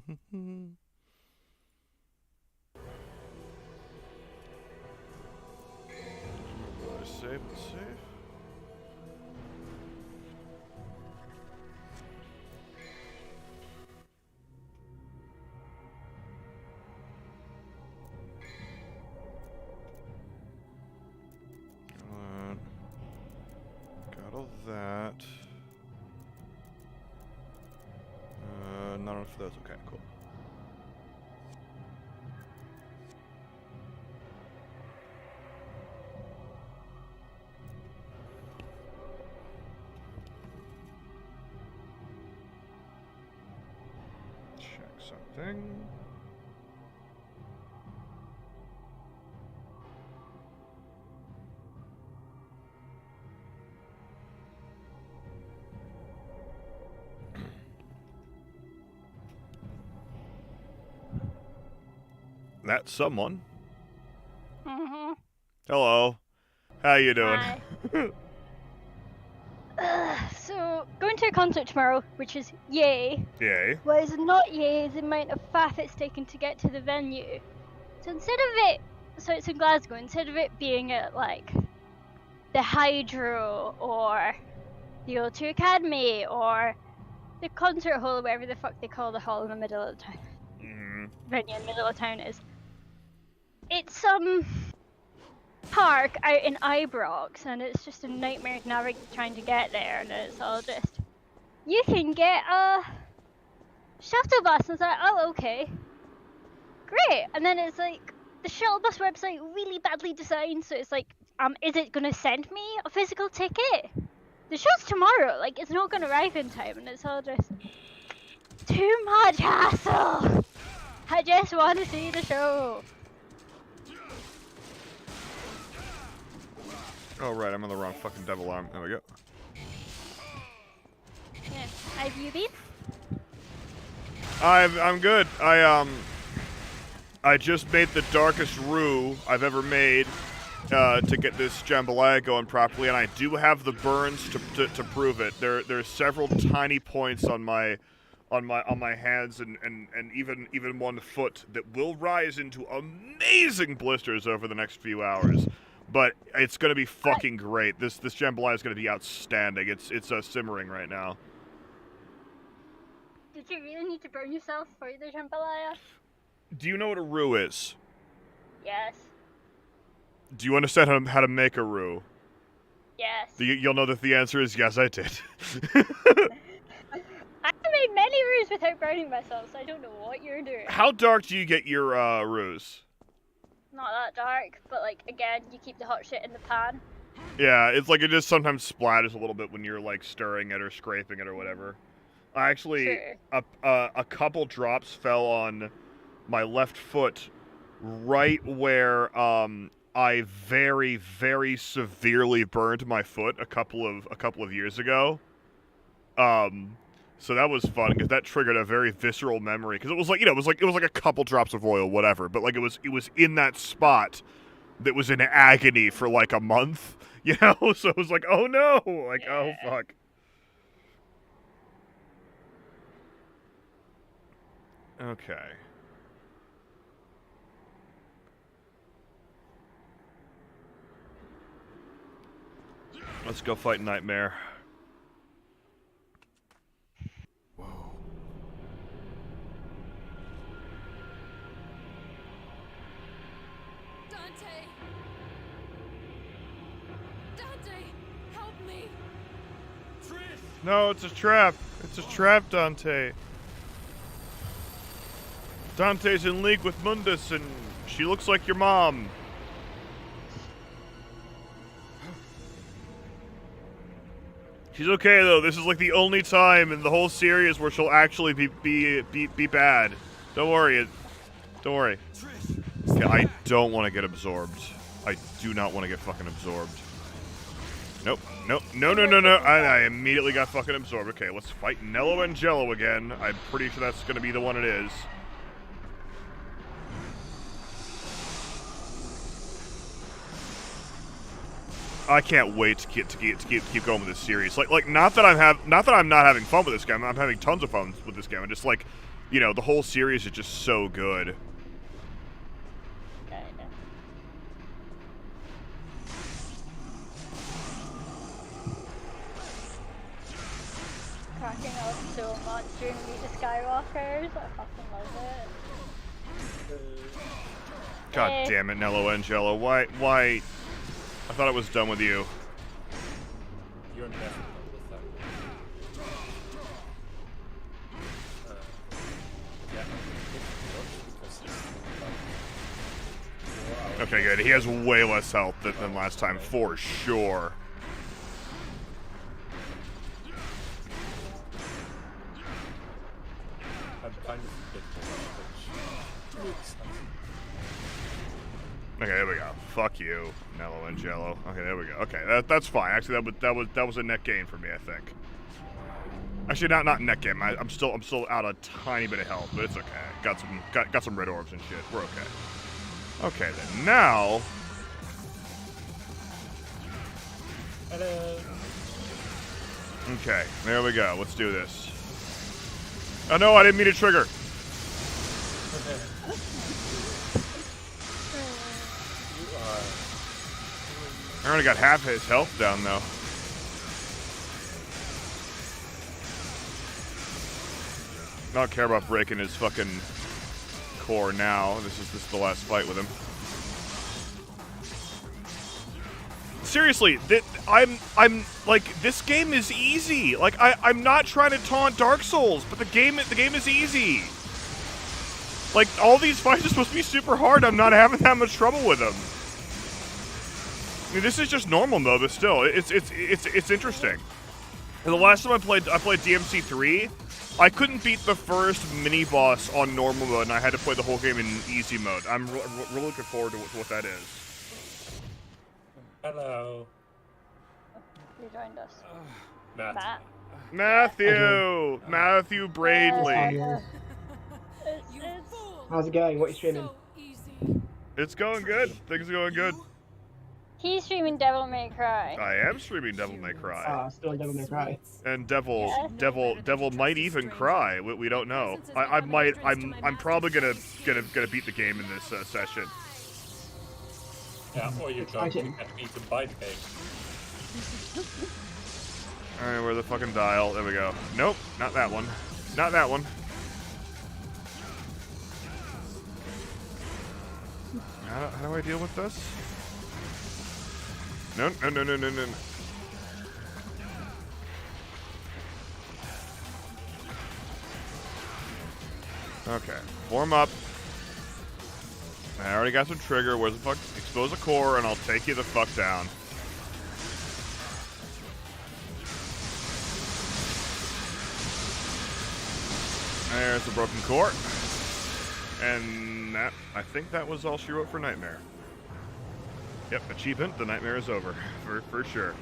Save, save. Got all that. Not enough for those. Okay, cool. Check something. That's someone. Mm-hmm. Hello. How you doing? So, going to a concert tomorrow, which is yay. Yay. What is not yay is the amount of faff it's taken to get to the venue. So instead of it, so it's in Glasgow, instead of it being at like the Hydro or the O2 Academy or the concert hall or whatever the fuck they call the hall in the middle of the town. Venue in the middle of town is. It's some park out in Ibrox, and it's just a nightmare trying to get there, and it's all just, you can get a shuttle bus, and it's like, oh, okay, great. And then it's like, the shuttle bus website really badly designed, so it's like, is it gonna send me a physical ticket? The show's tomorrow, like, it's not gonna arrive in time, and it's all just too much hassle. I just want to see the show. Oh, right, I'm on the wrong fucking devil arm. There we go. Yeah, have you been? I'm good. I just made the darkest roux I've ever made to get this jambalaya going properly, and I do have the burns to prove it. There's several tiny points on my hands and even one foot that will rise into amazing blisters over the next few hours. But it's gonna be fucking great. This jambalaya is gonna be outstanding. It's simmering right now. Did you really need to burn yourself for the jambalaya? Do you know what a roux is? Yes. Do you understand how to make a roux? Yes. You'll know that the answer is yes, I did. I've made many roux without burning myself, so I don't know what you're doing. How dark do you get your roux? Not that dark, but like, again, you keep the hot shit in the pan. Yeah, it's like it just sometimes splatters a little bit when you're like stirring it or scraping it or whatever. I actually, Sure. a couple drops fell on my left foot right where I very, very severely burned my foot a couple of years ago. So that was fun because that triggered a very visceral memory because it was like, you know, it was like a couple drops of oil, whatever, but like it was in that spot that was in agony for like a month, you know. So it was like, oh no, like Yeah. oh fuck. Okay. Let's go fight Nightmare. Dante! Dante! Help me! Trish! No, it's a trap. It's a trap, Dante. Dante's in league with Mundus, and she looks like your mom. She's okay though. This is like the only time in the whole series where she'll actually be bad. Don't worry. Don't worry. Okay, I don't want to get absorbed. I do not want to get fucking absorbed. Nope. Nope. No. I immediately got fucking absorbed. Okay, let's fight Nello and Jello again. I'm pretty sure that's going to be the one it is. I can't wait to keep going with this series. Like not that I'm not having fun with this game. I'm having tons of fun with this game. I'm just like you know, the whole series is just so good. Kinda. Cracking up so much during Meet the Skywalkers. I fucking love it. God Eh. damn it, Nello Angelo. Why? I thought it was done with you. You're never done with that. Yeah, because he's about 4 hours. Okay, good. He has way less health than last time, for sure. I'm kind of a bit more expensive. Okay, there we go. Fuck you, Nello Angelo. Okay, there we go. Okay, that's fine. Actually, that was a net gain for me, I think. Actually, not net gain. I'm still out a tiny bit of health, but it's okay. Got some red orbs and shit. We're okay. Okay, then now. Hello. Okay, there we go. Let's do this. Oh no, I didn't mean to trigger. You are. I already got half his health down though. I don't care about breaking his fucking core now. This is the last fight with him. Seriously, I'm like, this game is easy. Like I'm not trying to taunt Dark Souls, but the game is easy. Like, all these fights are supposed to be super hard. I'm not having that much trouble with them. I mean, this is just normal mode, but still, it's interesting. And the last time I played DMC 3, I couldn't beat the first mini boss on normal mode, and I had to play the whole game in easy mode. I'm really looking forward to what that is. Hello. You joined us. Matt. Matt. Matthew Braidley. It's How's it going? What are you streaming? So easy. It's going good. Things are going good. he's streaming Devil May Cry. I am streaming Devil May Cry. Still on Devil May Cry. And Devil Yeah. might even cry. We don't know. I'm probably gonna beat the game in this session. Yeah, or you're going to Exciting. get beaten by the game. All right, where's the fucking dial? There we go. Nope, not that one. Not that one. How do I deal with this? No. Okay, form up. I already got some trigger. Where's the fuck? Expose a core, and I'll take you the fuck down. There's the broken core. And that, I think that was all she wrote for Nightmare. Yep, achievement, the nightmare is over. For sure.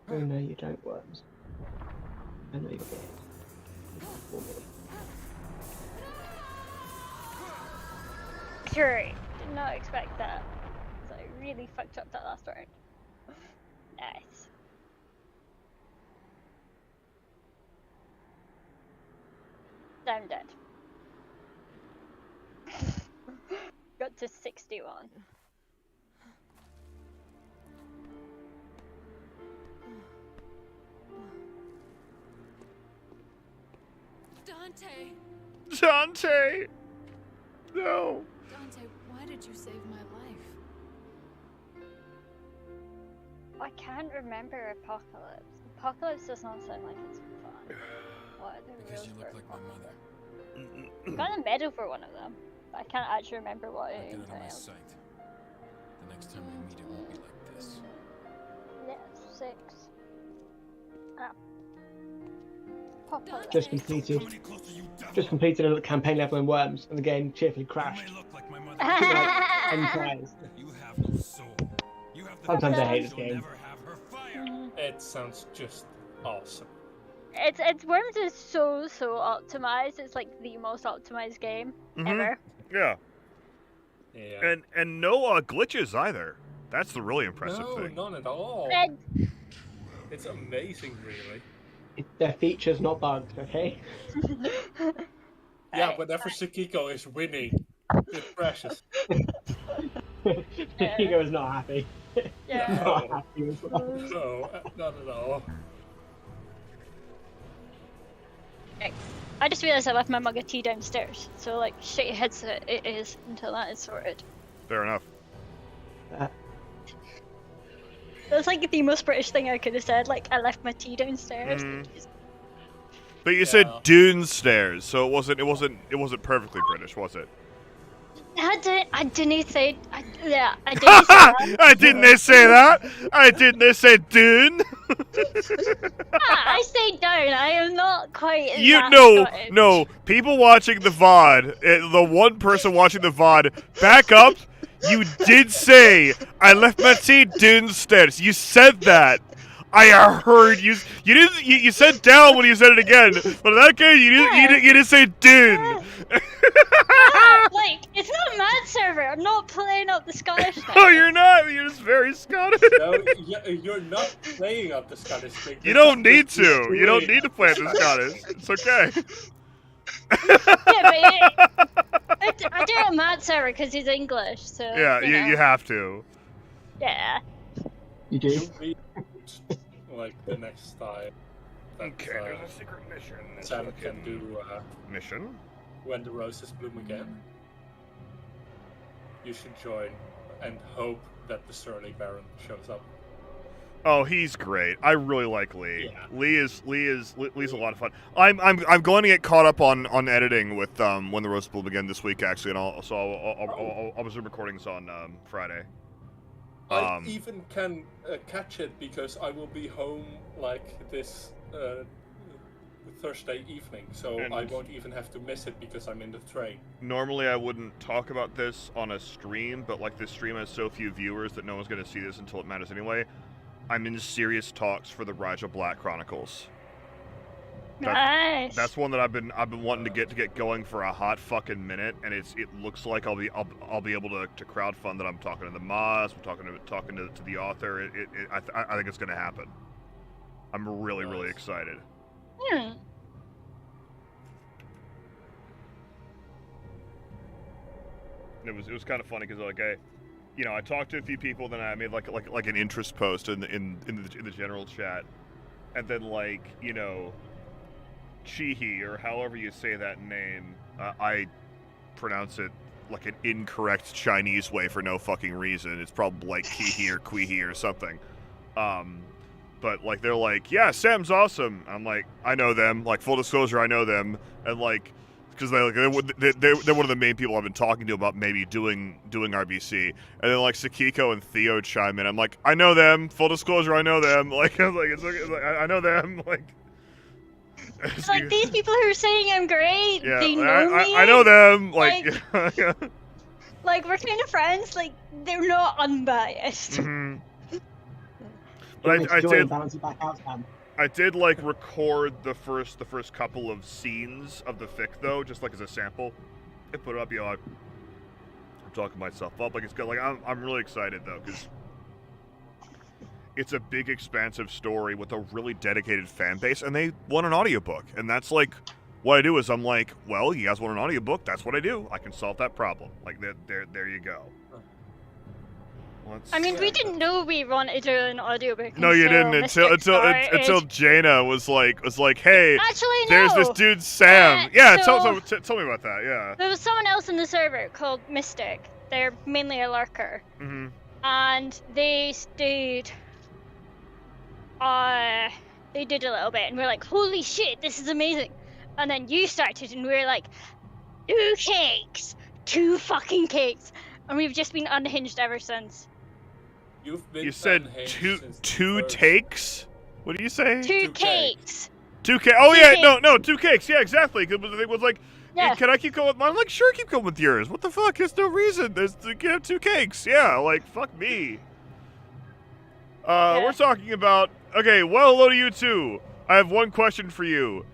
Oh no, you don't, Worms. I know you're dead. For me. Fury. Did not expect that. So I really fucked up that last round. Nice. I'm dead. Got to 61. Dante! Dante! No! Dante, why did you save my life? I can't remember Apocalypse. Apocalypse does not sound like it's fun. What are the Because you rules look for like my mother. I got a medal for one of them, but I can't actually remember what it Get out of my entailed. sight. The next time we meet, it won't be like this. Yeah, 6. Ah. Apocalypse. Just completed a campaign level in Worms, and the game cheerfully crashed. look like my mother. Took me like 10 tries. You have no soul. You have the Sometimes I hate you'll this game. never have her fire. Mhm. It sounds just awesome. it's Worms is so optimized. It's like the most optimized game Mhm. ever. Yeah, Yeah. and no glitches either. That's the really impressive No, thing. none at all. And It's amazing, really. They're features, not bugs, okay? Yeah, whenever Sekiko is winning, it's precious. Hugo is not happy. yeah. Not happy with that. No, not at all. I just realized I left my mug of tea downstairs. So like shake your heads it is until that is sorted. Fair enough. That's like the most British thing I could have said. Like I left my tea downstairs. Mhm. But you said Yeah. Dune stairs, so it wasn't perfectly British, was it? I didn't say that. I didn't say that. I didn't say Dune. I say down. I am not quite. You that know, Scottish. no. People watching the VOD, the one person watching the VOD, back up. You did say I left my tea downstairs. You said that. I heard you. You didn't. You said down when you said it again. But in that case, you didn't say Dune. Ah, like it's not Mad Server. I'm not playing up the Scottish thing. Oh, you're not. You're just very Scottish. No, you're not playing up the Scottish thing. You don't need to. You don't need to play the Scottish. It's okay. Yeah, but I do it Mad Server because he's English. So Yeah, you know. you have to. Yeah. You do? You'll be like the next time. That, secret mission. Sam can do Mission? when the roses bloom again. You should join and hope that the Surly Baron shows up. Oh, he's great. I really like Lee. Yeah. Lee's a lot of fun. I'm going to get caught up on editing with when the Roses Bloom again this week actually, and I'll resume recordings on Friday. I even can catch it because I will be home like this Thursday evening, so And- I won't even have to miss it because I'm in the train. Normally I wouldn't talk about this on a stream, but like this stream has so few viewers that no one's going to see this until it matters anyway. I'm in serious talks for the Raja Black Chronicles. Nice. That's one that I've been wanting to get going for a hot fucking minute, and it looks like I'll be able to crowdfund that. I'm talking to the Moz, I'm talking to the author. I think it's gonna happen. I'm really Nice. excited. And it was kind of funny because like I talked to a few people, then I made like an interest post in the general chat, and then Chihi, or however you say that name, I pronounce it like an incorrect Chinese way for no fucking reason. It's probably like Kihi or Quihi or something. But like they're like, yeah, Sam's awesome. I'm like, I know them. Like full disclosure, I know them, and like because they're one of the main people I've been talking to about maybe doing RBC. And then like Sekiko and Theo chime in. I'm like, I know them. Full disclosure, I know them. Like I was like, it's like I know them. Like. It's like these people who are saying I'm great, Yeah, they know me. I know them. Like, Like we're kind of friends. Like they're not unbiased. mhm. But I Join did and balance it back out, Sam. I did like record the first couple of scenes of the fic though, just like as a sample. I put it up, I'm talking myself up. Like it's good. Like I'm really excited though, because it's a big, expansive story with a really dedicated fan base, and they want an audiobook. And that's like, what I do is I'm like, well, you guys want an audiobook? That's what I do. I can solve that problem. Like, there you go. I mean, we didn't know we wanted to do an audiobook. No, you didn't until Jaina was like, hey, Actually, no. there's this dude Sam. Yeah, so- tell me about that. Yeah. There was someone else in the server called Mystic. They're mainly a lurker, Mm-hmm. and they stayed. They did a little bit, and we are like, "Holy shit, this is amazing!" And then you started, and we were like, 2 cakes, 2 fucking cakes, and we've just been unhinged ever since. You've been You said unhinged since the two first- takes. What do you say? 2 2 cakes. 2 cakes. Oh Two yeah, cakes. no, 2 cakes. Yeah, exactly. It was like, Yeah. can I keep going with mine? I'm like, sure, keep going with yours. What the fuck? There's no reason. You have 2 cakes. Yeah, like fuck me. Yeah. We're talking about. Okay, well, hello to you too. I have one question for you.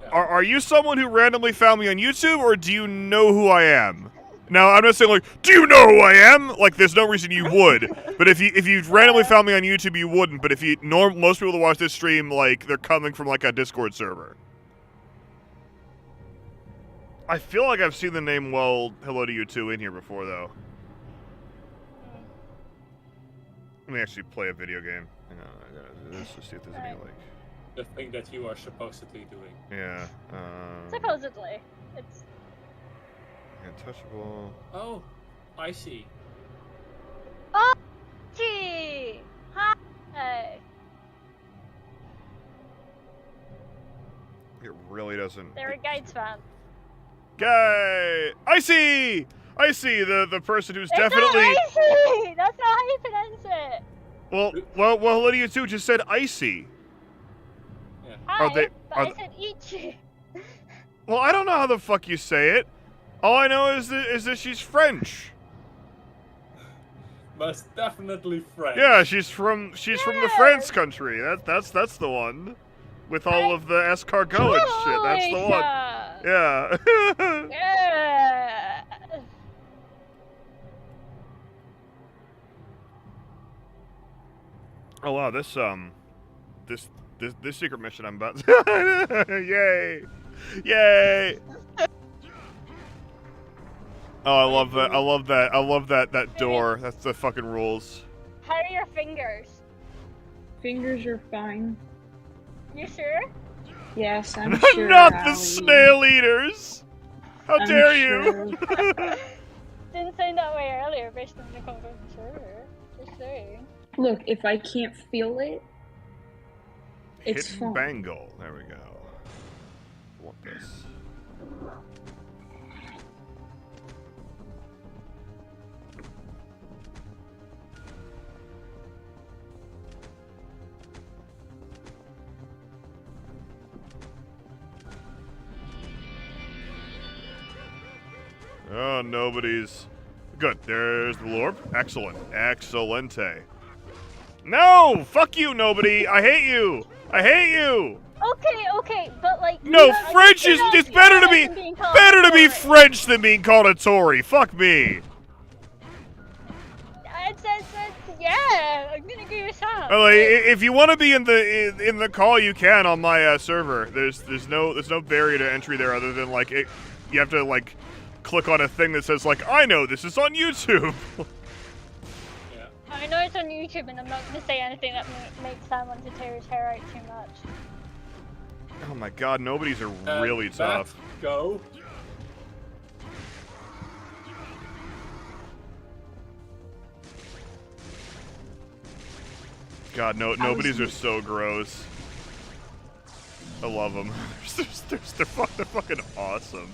Yeah. Are you someone who randomly found me on YouTube, or do you know who I am? Now, I'm not saying, like, do you know who I am? Like, there's no reason you would. But if you randomly found me on YouTube, you wouldn't. But if you most people that watch this stream, like, they're coming from, like, a Discord server. I feel like I've seen the name, well, hello to you too in here before, though. Let me actually play a video game. Hang on, I gotta do this to see if there's any, like... The thing that you are supposedly doing. Yeah, Supposedly. It's Untouchable. Oh, I see. Oh, gee! Hi! It really doesn't... They're a Gates fan. Guy! I see the person who's It's definitely... not icy! That's not how you pronounce it! Well, hello to you too just said icy. Yeah. Hi, they- but are I th- said Ichi. Well, I don't know how the fuck you say it. All I know is that she's French. Most definitely French. Yeah, she's from the France country. That's the one. With all of the escargot and shit. That's the one. Yeah. Yeah. Oh wow, this secret mission I'm about to Yay! Yay! Oh, I love that. I love that. I love that door. That's the fucking rules. How are your fingers? Fingers are fine. You sure? Yes, I'm sure. Not the Allie. snail eaters! How I'm dare sure. you! Didn't say that way earlier based on the conversation. Sure. Just saying. Look, if I can't feel it, it's Hidden fine. bangle. There we go. Want this. Oh, nobody's... Good, there's the Lorb. Excellent. Excellente. No! Fuck you, nobody! I hate you! I hate you! Okay, but like. No, you know, French you're is... not- It's you're better to not be... even being called Better to be Tory. French than being called a Tory. Fuck me. Yeah, I'm gonna give you a shot. Well, if you want to be in the call, you can on my server. There's no barrier to entry there other than like it. You have to like click on a thing that says like I know this is on YouTube. Yeah. I know it's on YouTube, and I'm not gonna say anything that makes someone to tear his hair out too much. Oh my God, nobody's are really Let's tough. Go. God, nobody's are so gross. I love them. they're fucking awesome.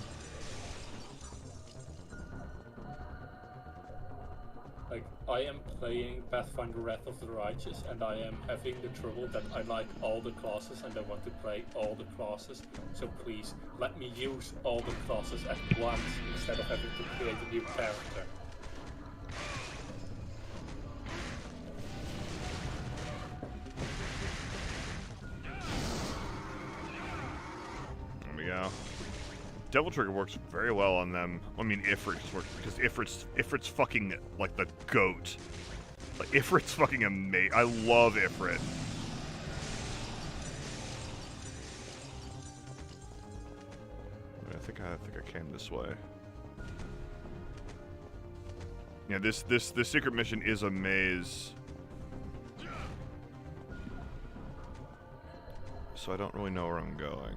Like, I am playing Pathfinder Wrath of the Righteous, and I am having the trouble that I like all the classes and I want to play all the classes. So please, let me use all the classes at once instead of having to create a new character. There we go. Devil Trigger works very well on them. I mean, Ifrit works because Ifrit's fucking like the goat. Like Ifrit's fucking amazing. I love Ifrit. I think I came this way. Yeah, this secret mission is a maze. So I don't really know where I'm going.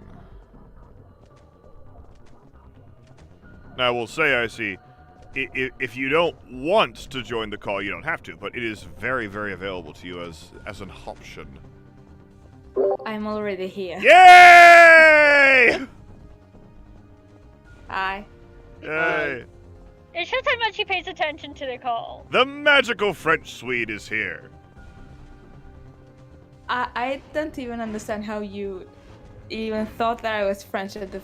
Now, I will say, I see, if you don't want to join the call, you don't have to, but it is very, very available to you as an option. I'm already here. Yay! Hi. Yay! It shows how much he pays attention to the call. The magical French Swede is here. I don't even understand how you even thought that I was French in the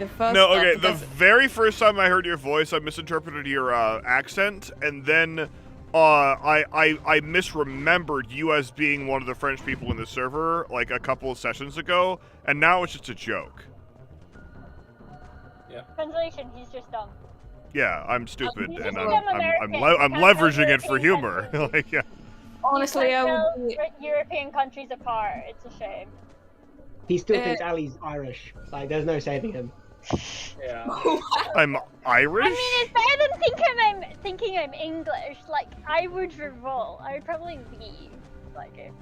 first. No, thought, okay, the because- very first time I heard your voice, I misinterpreted your accent, and then I misremembered you as being one of the French people in the server like a couple of sessions ago, and now it's just a joke. Translation, he's just dumb. Yeah, I'm stupid, He's and just dumb I'm American. I'm Can't tell leveraging it for European humor. countries. Like, yeah. Honestly, I would. Be... European countries apart. It's a shame. He still thinks Ali's Irish. Like, there's no saving him. Yeah. I'm Irish. I mean, it's better than thinking I'm English. Like, I would revolt. I would probably leave. Like, if...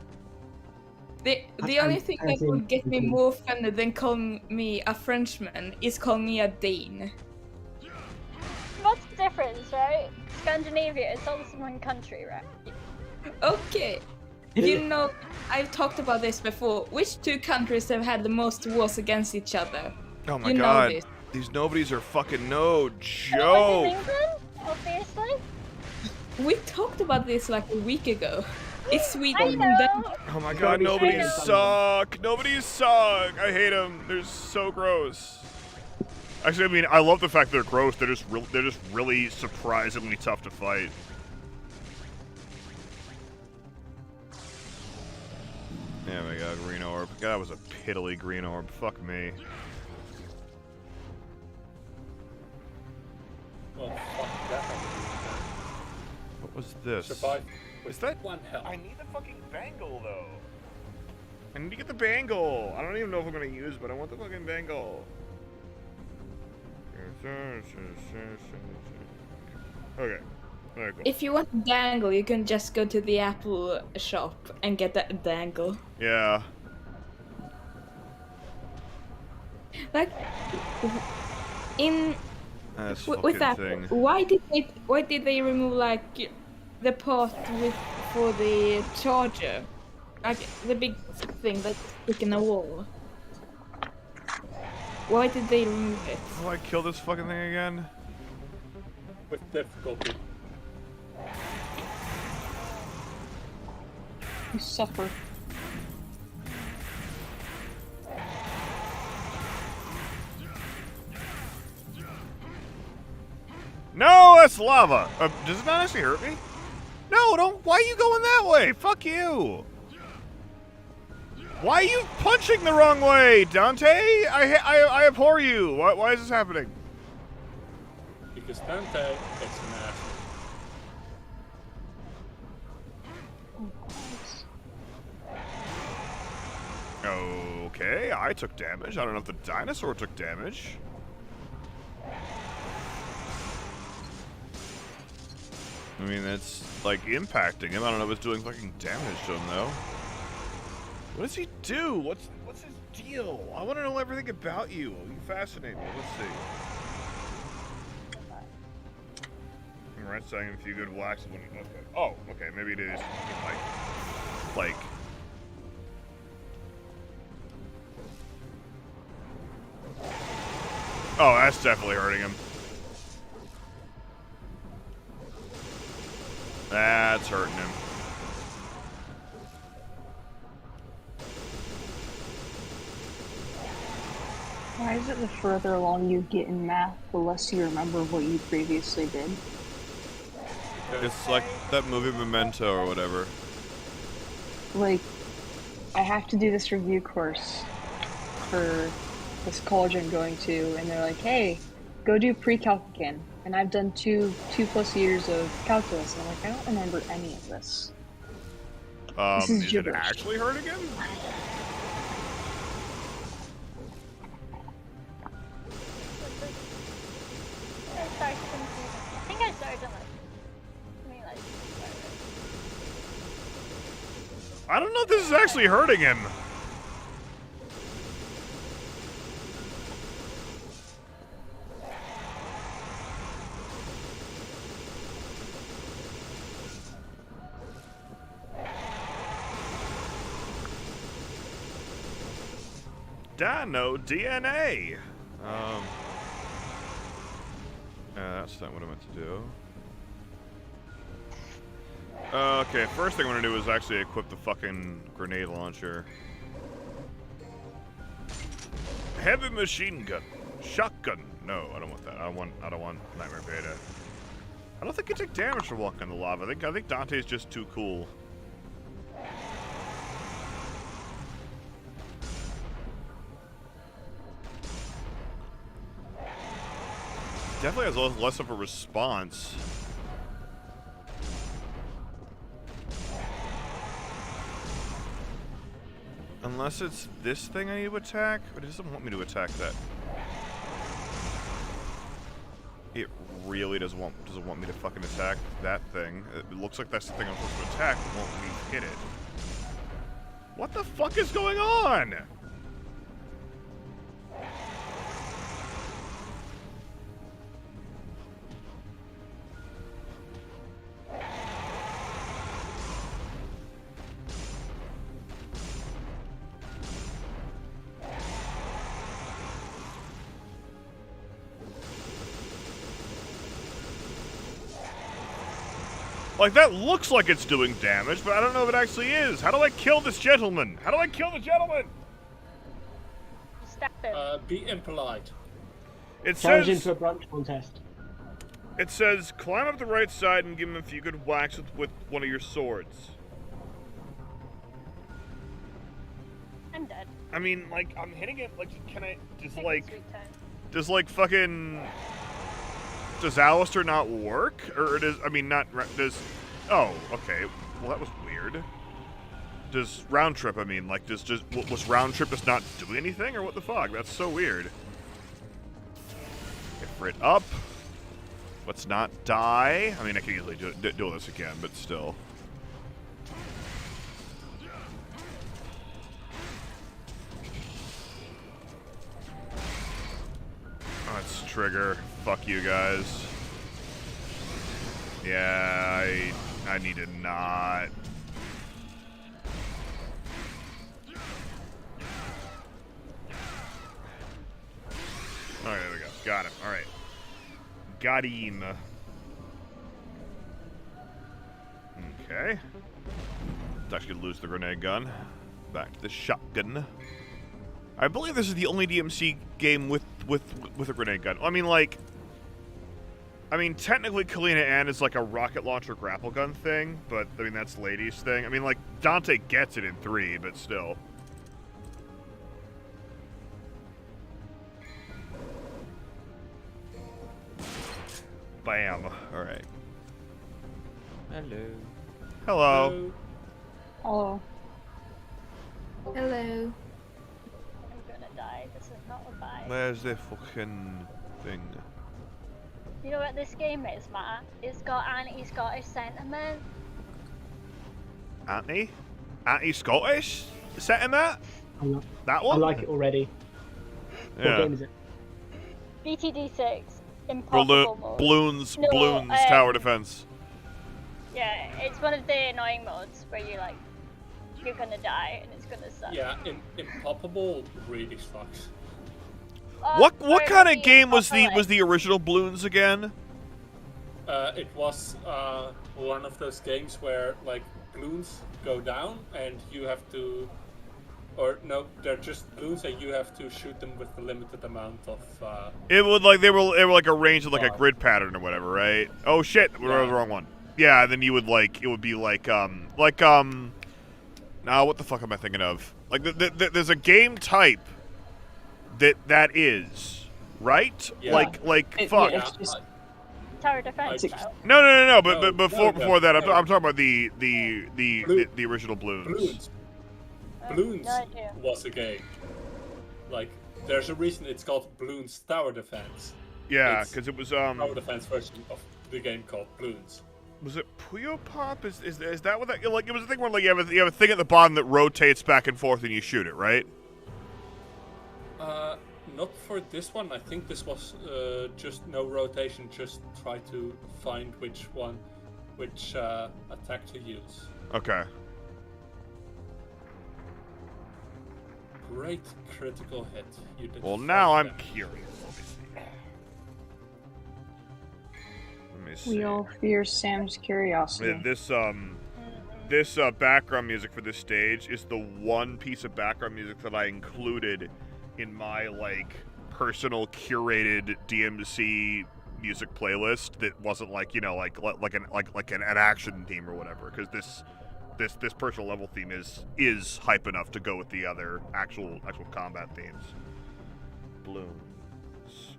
The only thing that would get me more offended than calling me a Frenchman is calling me a Dane. What's the difference, right? Scandinavia, it's all one country, right? Okay. You know, I've talked about this before. Which two countries have had the most wars against each other? Oh my you god. Know this. These nobodies are fucking no Was joke. it England? Obviously. We talked about this like a week ago. It's I Sweden. know. Oh my god, nobodies suck. Nobodies suck. I hate them. They're so gross. Actually, I mean, I love the fact they're gross. They're just really surprisingly tough to fight. Yeah, my god, green orb. God, that was a piddly green orb. Fuck me. Well, fuck that. What was this? Survive. Is that one health? I need the fucking bangle though. I need to get the bangle. I don't even know if I'm gonna use it, but I want the fucking bangle. Okay. Alright, cool. If you want a dangle, you can just go to the Apple shop and get that dangle. Yeah. Like, in That's with that, thing. why did they remove like the part for the charger, like the big thing that's stuck in the wall? Why did they remove it? How do I kill this fucking thing again? With difficulty. You suffer. No, that's lava. Does it not actually hurt me? No, don't. Why are you going that way? Fuck you. Why are you punching the wrong way, Dante? I abhor you. Why is this happening? Because Dante is an ass. Okay, I took damage. I don't know if the dinosaur took damage. I mean, it's like impacting him. I don't know if it's doing fucking damage to him though. What does he do? What's his deal? I want to know everything about you. You fascinate me. Let's see. Right, saying a few good whacks. Okay. Oh, okay. Maybe it is like. Oh, that's definitely hurting him. That's hurting him. Why is it the further along you get in math, the less you remember what you previously did? It's like that movie Memento or whatever. Like, I have to do this review course for this college I'm going to, and they're like, hey, go do pre-calc again. And I've done two plus years of calculus, and I'm like, I don't remember any of this. This is Is it gibberish. actually hurting him? I think I started on like, I don't know if this is actually hurting him. Dino DNA. That's not what I meant to do. Okay, first thing I'm gonna do is actually equip the fucking grenade launcher. Heavy machine gun. Shotgun. No, I don't want that. I don't want Nightmare Beta. I don't think you take damage from walking in the lava. I think Dante's just too cool. Definitely has less of a response. Unless it's this thing I need to attack, but it doesn't want me to attack that. It really doesn't want me to fucking attack that thing. It looks like that's the thing I'm supposed to attack, but won't let me hit it. What the fuck is going on? Like, that looks like it's doing damage, but I don't know if it actually is. How do I kill this gentleman? How do I kill the gentleman? Stab him. Be impolite. It Challenge says, into a branch contest. it says, climb up the right side and give him a few good whacks with one of your swords. I'm dead. I mean, like, I'm hitting it, like, can I, just Take like, a sweet time. does, like, fucking, does Alistair not work? Or does, I mean, not, does, oh, okay, well, that was weird. Does round trip, I mean, like, was round trip just not doing anything, or what the fuck? That's so weird. Get Brit up. Let's not die. I mean, I can easily do this again, but still. Let's trigger. Fuck you guys. Yeah, I need to not. Alright, there we go. Got him. Alright. Got him. Okay. It's actually gonna lose the grenade gun. Back to the shotgun. I believe this is the only DMC game with a grenade gun. I mean, like, technically Kalina Ann is like a rocket launcher grapple gun thing, but I mean that's ladies thing. I mean, like, Dante gets it in 3, but still. Bam. All right. Hello. Hello. Oh, Hello. I'm gonna die. This is not a vibe. Where's the fucking thing? You know what this game is, Matt? It's got anti-Scottish sentiment. Anti-Scottish sentiment? That I one? like it already. What game is it? BTD6. Impossible mode. Bloons No, tower defense. Yeah, it's one of the annoying modes where you're gonna die and it's gonna suck. Yeah, Impossible really sucks. What kind of game was the original Bloons again? It was one of those games where like balloons go down and you have to, or no, they're just balloons and you have to shoot them with a limited amount of. It would like they were like arranged with like a grid pattern or whatever, right? Oh shit, we were the wrong one. Yeah, then you would like it would be like now what the fuck am I thinking of? Like there's a game type that is right. Yeah. Like fuck. Yeah, it's just Tower defense. No. But before that, no. I'm talking about the original Bloons. Bloons No idea. was a game. Like, there's a reason it's called Bloons Tower Defense. Yeah, It's because it was Tower Defense version of the game called Bloons. Was it Puyo Pop? Is that what that like? It was a thing where like you have a thing at the bottom that rotates back and forth and you shoot it, right? Not for this one. I think this was just no rotation. Just try to find which attack to use. Okay. Great critical hit. You did. Well, 5 now I'm damage. curious. Let me see. we all fear Sam's curiosity. Yeah, this background music for this stage is the one piece of background music that I included in my like personal curated DMC music playlist that wasn't like, you know, like an action theme or whatever, because this personal level theme is hype enough to go with the other actual combat themes. Blooms.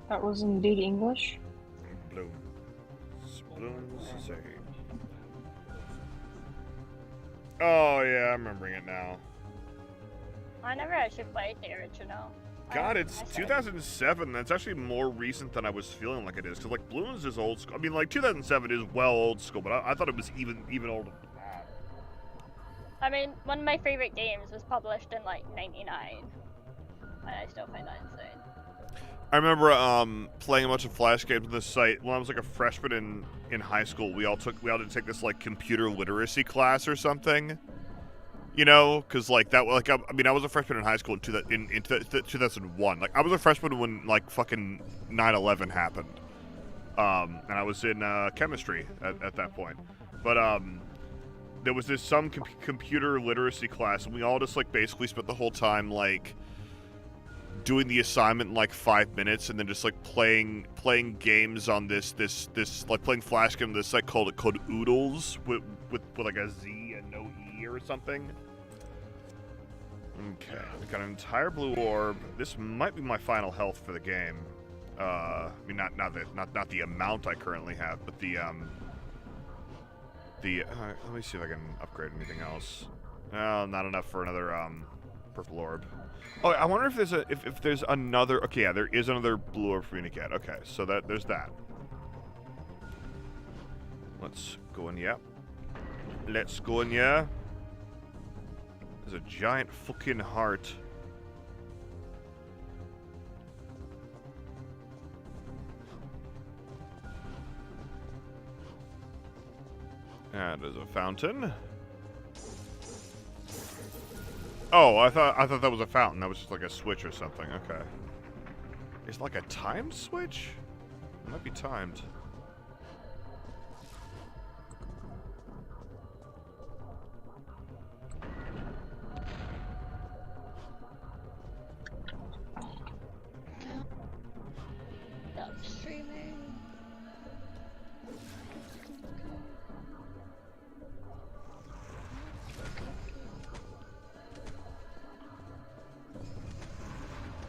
That was indeed English. Blooms. Blooms. Say. Oh yeah, I'm remembering it now. I never actually played the original. God, it's 2007. That's actually more recent than I was feeling like it is. Because, like, Blooms is old school. I mean, like, 2007 is well old school, but I thought it was even older than that. I mean, one of my favorite games was published in, like, 99. And I still find that insane. I remember playing a bunch of Flash games on this site. When I was, like, a freshman in high school, we all had to take this, like, computer literacy class or something. You know, because like that, like I mean, I was a freshman in high school in 2001. Like I was a freshman when like fucking 9/11 happened, and I was in chemistry at that point. But there was this computer literacy class, and we all just like basically spent the whole time like doing the assignment in like 5 minutes, and then just like playing games on this like playing Flash game this like called Oodles with like a Z and no E or something. Okay, we got an entire blue orb. This might be my final health for the game. I mean, not the amount I currently have, but let me see if I can upgrade anything else. Oh, not enough for another purple orb. Oh, I wonder if there's if there's another. Okay, yeah, there is another blue orb for me to get. Okay, so there's that. Let's go in here. Let's go in here. There's a giant fucking heart. And there's a fountain. Oh, I thought that was a fountain. That was just like a switch or something. Okay. Is it like a timed switch? It might be timed. Stop streaming.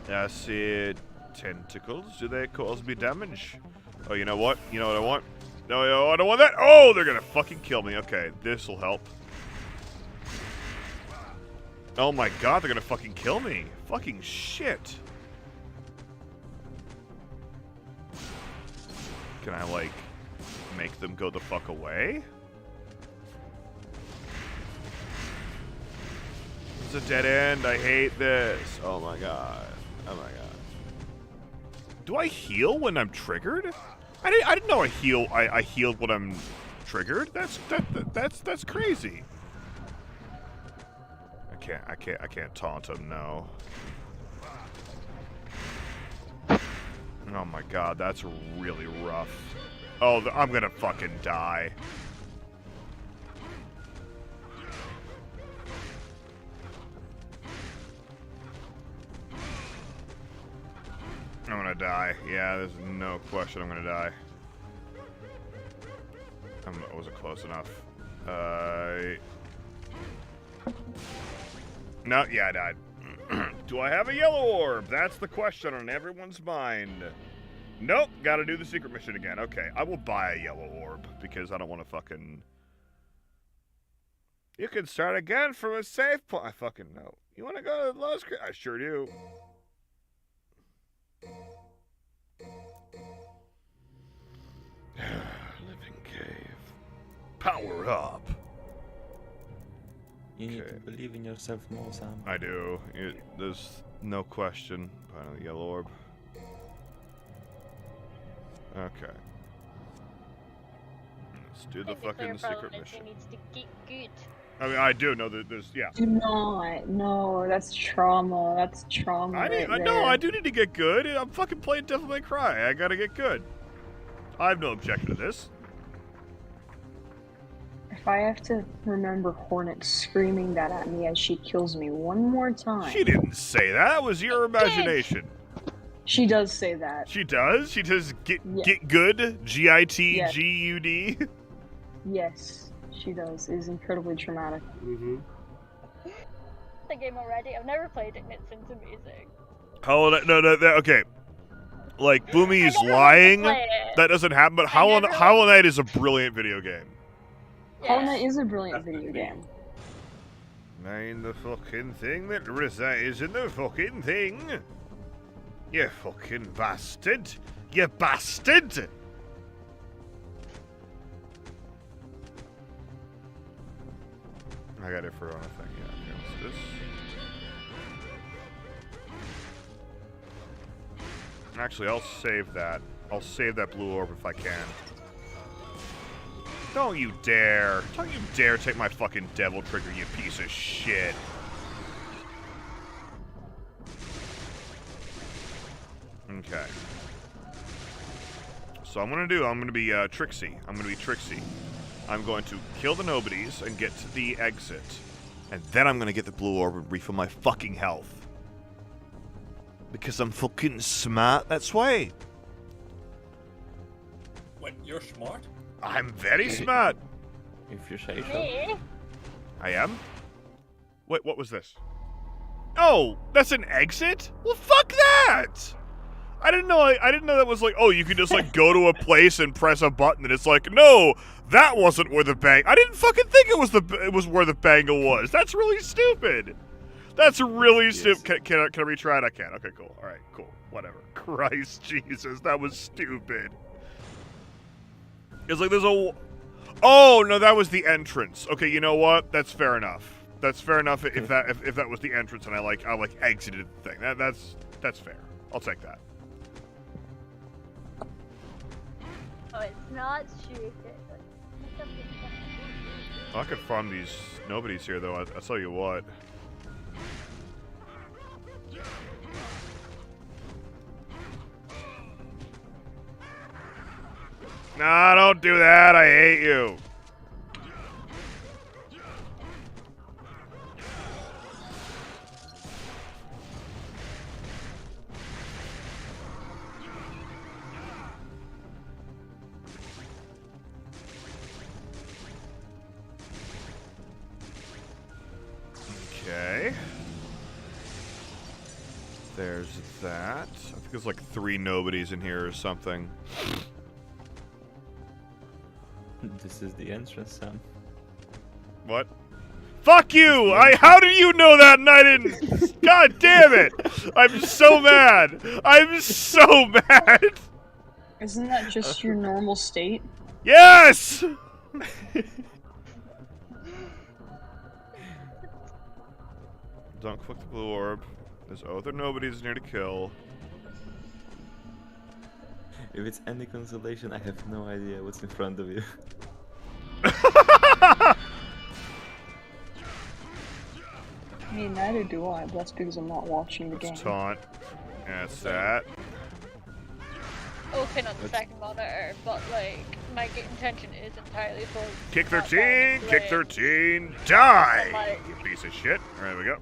I see tentacles. Do they cause me damage? Oh, you know what? You know what I want? No, I don't want that. Oh, they're gonna fucking kill me. Okay, this'll help. Oh my god, they're gonna fucking kill me. Fucking shit. Can I, like, make them go the fuck away? It's a dead end. I hate this. Oh my god. Oh my god. Do I heal when I'm triggered? I didn't know I healed when I'm triggered. That's crazy. I can't taunt him, no. Oh my god, that's really rough. Oh, I'm gonna fucking die. I'm gonna die. Yeah, there's no question I'm gonna die. I wasn't close enough. No, yeah, I died. Do I have a yellow orb? That's the question on everyone's mind. Nope, gotta do the secret mission again. Okay, I will buy a yellow orb because I don't want to fucking... You can start again from a safe point. I fucking know. You want to go to Lost Creek? I sure do. Living cave. Power up. You need to believe in yourself more, Sam. I do. There's no question. Find the yellow orb. Okay. Let's do the fucking secret mission. Needs to get good. I mean, I do know that there's, yeah. Do not. No, that's trauma. That's trauma. I do need to get good. I'm fucking playing Devil May Cry. I gotta get good. I have no objection to this. If I have to remember Hornet screaming that at me as she kills me one more time. She didn't say that. That was your imagination. She does say that. She does? She does get Yeah. get good? G-I-T-G-U-D? Yes, she does. It is incredibly traumatic. Mm-hmm. The game already. I've never played it, and it seems amazing. Oh, no, okay. Like, Boomy's I never lying. wanted to play it. That doesn't happen, but I Hollow never- Knight is a brilliant video game. Hollow Knight is a brilliant video Definitely. game. Mind the fucking thing that resides in the fucking thing. You fucking bastard. You bastard! I got it for on a thing, yeah. Okay, what's this? Actually, I'll save that. I'll save that blue orb if I can. Don't you dare. Don't you dare take my fucking devil trigger, you piece of shit. Okay. So I'm gonna be Trixie. I'm going to kill the nobodies and get to the exit. And then I'm gonna get the blue orb and refill my fucking health. Because I'm fucking smart, that's why. When you're smart? I'm very smart. If you say so. Me? I am? Wait, what was this? Oh, that's an exit? Well, fuck that! I didn't know that was like, oh, you could just like go to a place and press a button and it's like, no, that wasn't where the bang. I didn't fucking think it was where the bangle was. That's really stupid. That's really stupid. Can I retry it? I can. Okay, cool. All right, cool. Whatever. Christ Jesus, that was stupid. It's like there's a. Oh no, that was the entrance. Okay, you know what? That's fair enough. That's fair enough if that was the entrance and I exited the thing. That's fair. I'll take that. Oh, it's not stupid. I could farm these nobodies here though. I'll tell you what. Nah, don't do that. I hate you. Okay. There's that. I think there's like 3 nobodies in here or something. This is the entrance, Sam. What? Fuck you! How did you know that and I didn't? God damn it! I'm so mad! I'm so mad! Isn't that just your normal state? Yes! Don't click the blue orb. There's other nobodies near to kill. If it's any consolation, I have no idea what's in front of you. I mean, neither do I, but that's because I'm not watching the game. Taunt. That's that. Open on the second monitor, but like my intention is entirely for. Kick not 13! dying to Kick blade. 13! Die! Like- You piece of shit. There we go.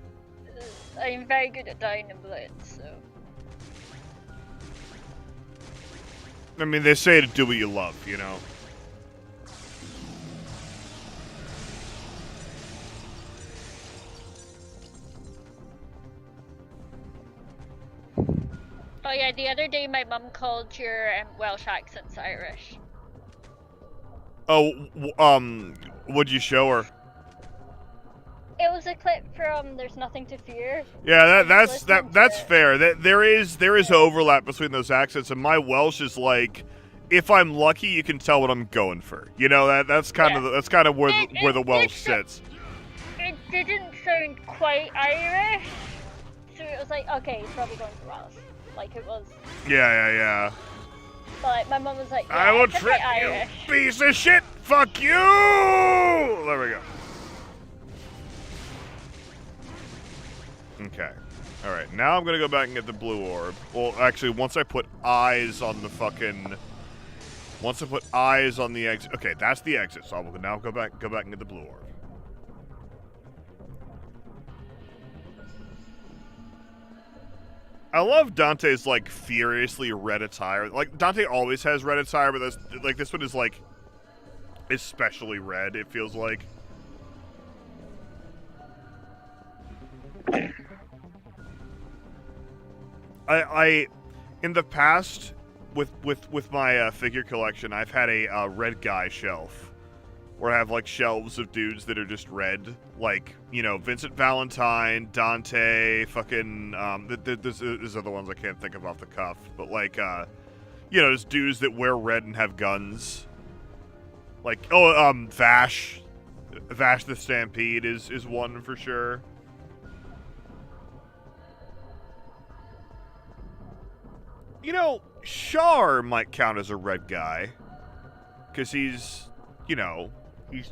I'm very good at dying in blade, so. I mean, they say to do what you love, you know? Oh yeah, the other day my mum called your Welsh accents Irish. Oh, what'd you show her? It was a clip from There's Nothing to Fear. Yeah, I was listening that's to it. fair. There is overlap between those accents, and my Welsh is like, if I'm lucky, you can tell what I'm going for. You know, that's kind of where the Welsh sits. It didn't sound quite Irish, so it was like, okay, he's probably going for Welsh. Like it was. Yeah. But my mum was like, yeah, I will it's a bit trick you, Irish. piece of shit. Fuck you. There we go. Okay. Alright, now I'm gonna go back and get the blue orb. Well, actually, once I put eyes on the fucking Once I put eyes on the exit. Okay, that's the exit. So I will now go back and get the blue orb. I love Dante's like furiously red attire. Like Dante always has red attire, but this one is like especially red. It feels like. I in the past with my figure collection, I've had a red guy shelf where I have like shelves of dudes that are just red, like, you know, Vincent Valentine, Dante, fucking there's other ones I can't think of off the cuff, but like you know, just dudes that wear red and have guns. Like Vash the Stampede is one for sure. You know, Char might count as a red guy, because he's, you know, he's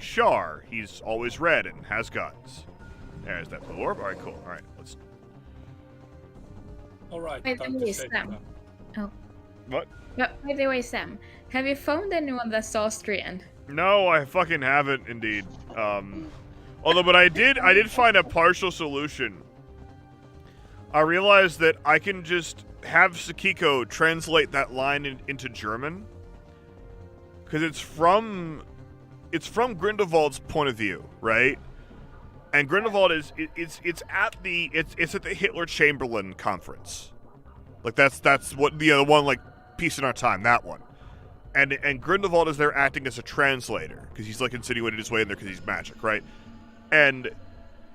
Char. He's always red and has guns. There's that blue orb. All right, cool. All right, let's. All right. By time the to way, save Sam. them. Oh. What? By the way, Sam, have you found anyone that's Austrian? No, I fucking haven't, indeed. Although, but I did find a partial solution. I realized that I can just have Sakiko translate that line into German, because it's from Grindelwald's point of view, right? And Grindelwald is it's at the Hitler Chamberlain conference, like that's what the one, like Peace in Our Time, that one, and Grindelwald is there acting as a translator because he's like insinuated his way in there because he's magic, right? And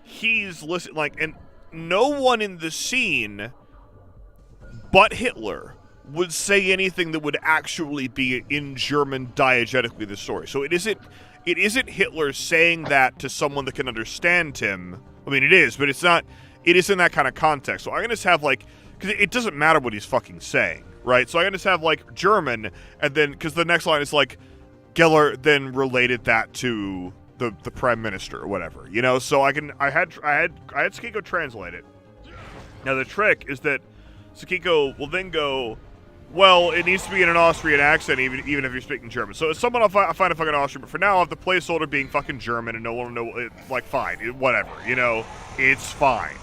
he's listening, like, and no one in the scene but Hitler would say anything that would actually be in German diegetically the story. So it isn't Hitler saying that to someone that can understand him. I mean, it is, but it's not. It is in that kind of context. So I'm gonna just have like, because it doesn't matter what he's fucking saying, right? So I'm gonna just have like German, and then because the next line is like, Geller then related that to the prime minister or whatever, you know. So I had Sakiko translate it. Now the trick is that Sakiko will then go, well, it needs to be in an Austrian accent, even if you're speaking German. So someone I'll find a fucking Austrian, but for now I'll have the placeholder being fucking German, and no one will know, like, fine, whatever, you know, it's fine.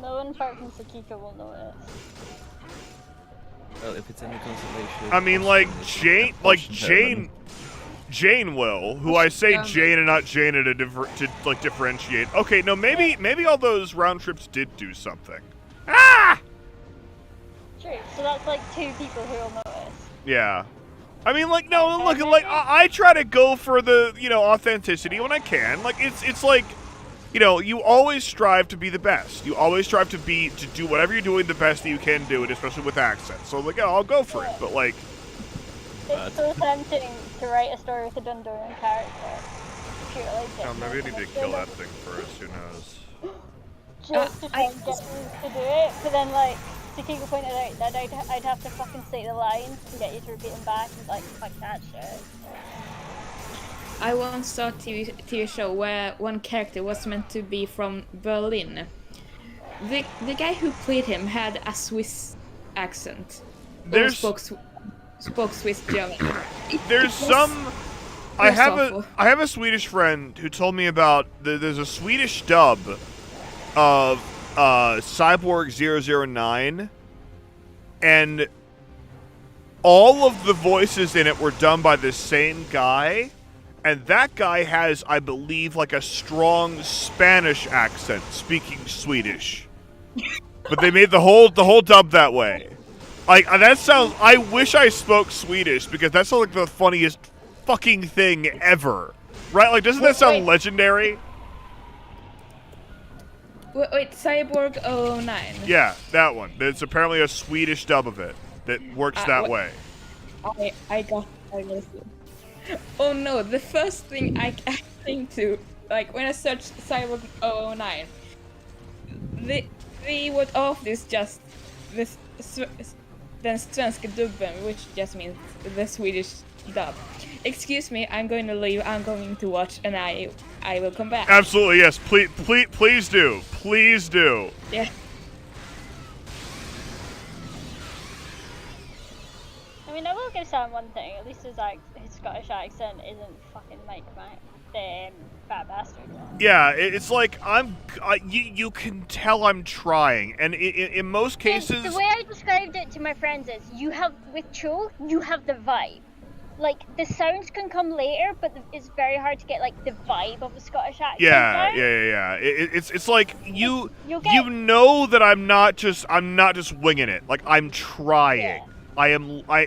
No one apart from Sakiko will know it. Well, if it's any consolation. I mean, like, Jane will, who I say Jane and not Jana to differentiate. Okay, no, maybe all those round trips did do something. Ah! True, so that's like 2 people who will notice. Yeah. I mean, like, no, look, like, I try to go for the, you know, authenticity when I can. Like, it's like, you know, you always strive to be the best. You always strive to do whatever you're doing the best that you can do, and especially with accents. So, like, yeah, I'll go for it, but, like... It's so tempting to write a story with a Dundorian character. Purely Oh, maybe I need to kill that thing first, who knows. Just to try and get you to do it, but then, like, Sakiko pointed out that I'd have to fucking say the lines and get you to repeat them back, and like, fuck that shit. I once saw a TV show where one character was meant to be from Berlin. The guy who played him had a Swiss accent. Spoke Swiss German. I have a Swedish friend who told me about there's a Swedish dub of Cyborg 009, and all of the voices in it were done by the same guy, and that guy has, I believe, like a strong Spanish accent speaking Swedish. But they made the whole dub that way. Like, that sounds, I wish I spoke Swedish, because that sounds like the funniest fucking thing ever. Right? Like, doesn't that sound legendary? Wait, Cyborg 09. Yeah, that one. There's apparently a Swedish dub of it that works that way. I got it. Oh no, the first thing I think to, like, when I searched Cyborg 09, the word of is just this, den svenska dubben, which just means the Swedish dub. Excuse me, I'm going to leave, I'm going to watch, and I will come back. Absolutely, yes. Please do. Please do. Yeah. I mean, I will gonna sound one thing. At least his Scottish accent isn't fucking like the fat bastard. Yeah, it's like you can tell I'm trying, and in most cases, The way I described it to my friends is, with Cho, you have the vibe. Like, the sounds can come later, but it's very hard to get like the vibe of a Scottish accent. yeah. It's like you know that I'm not just winging it. Like, I'm trying. Yeah.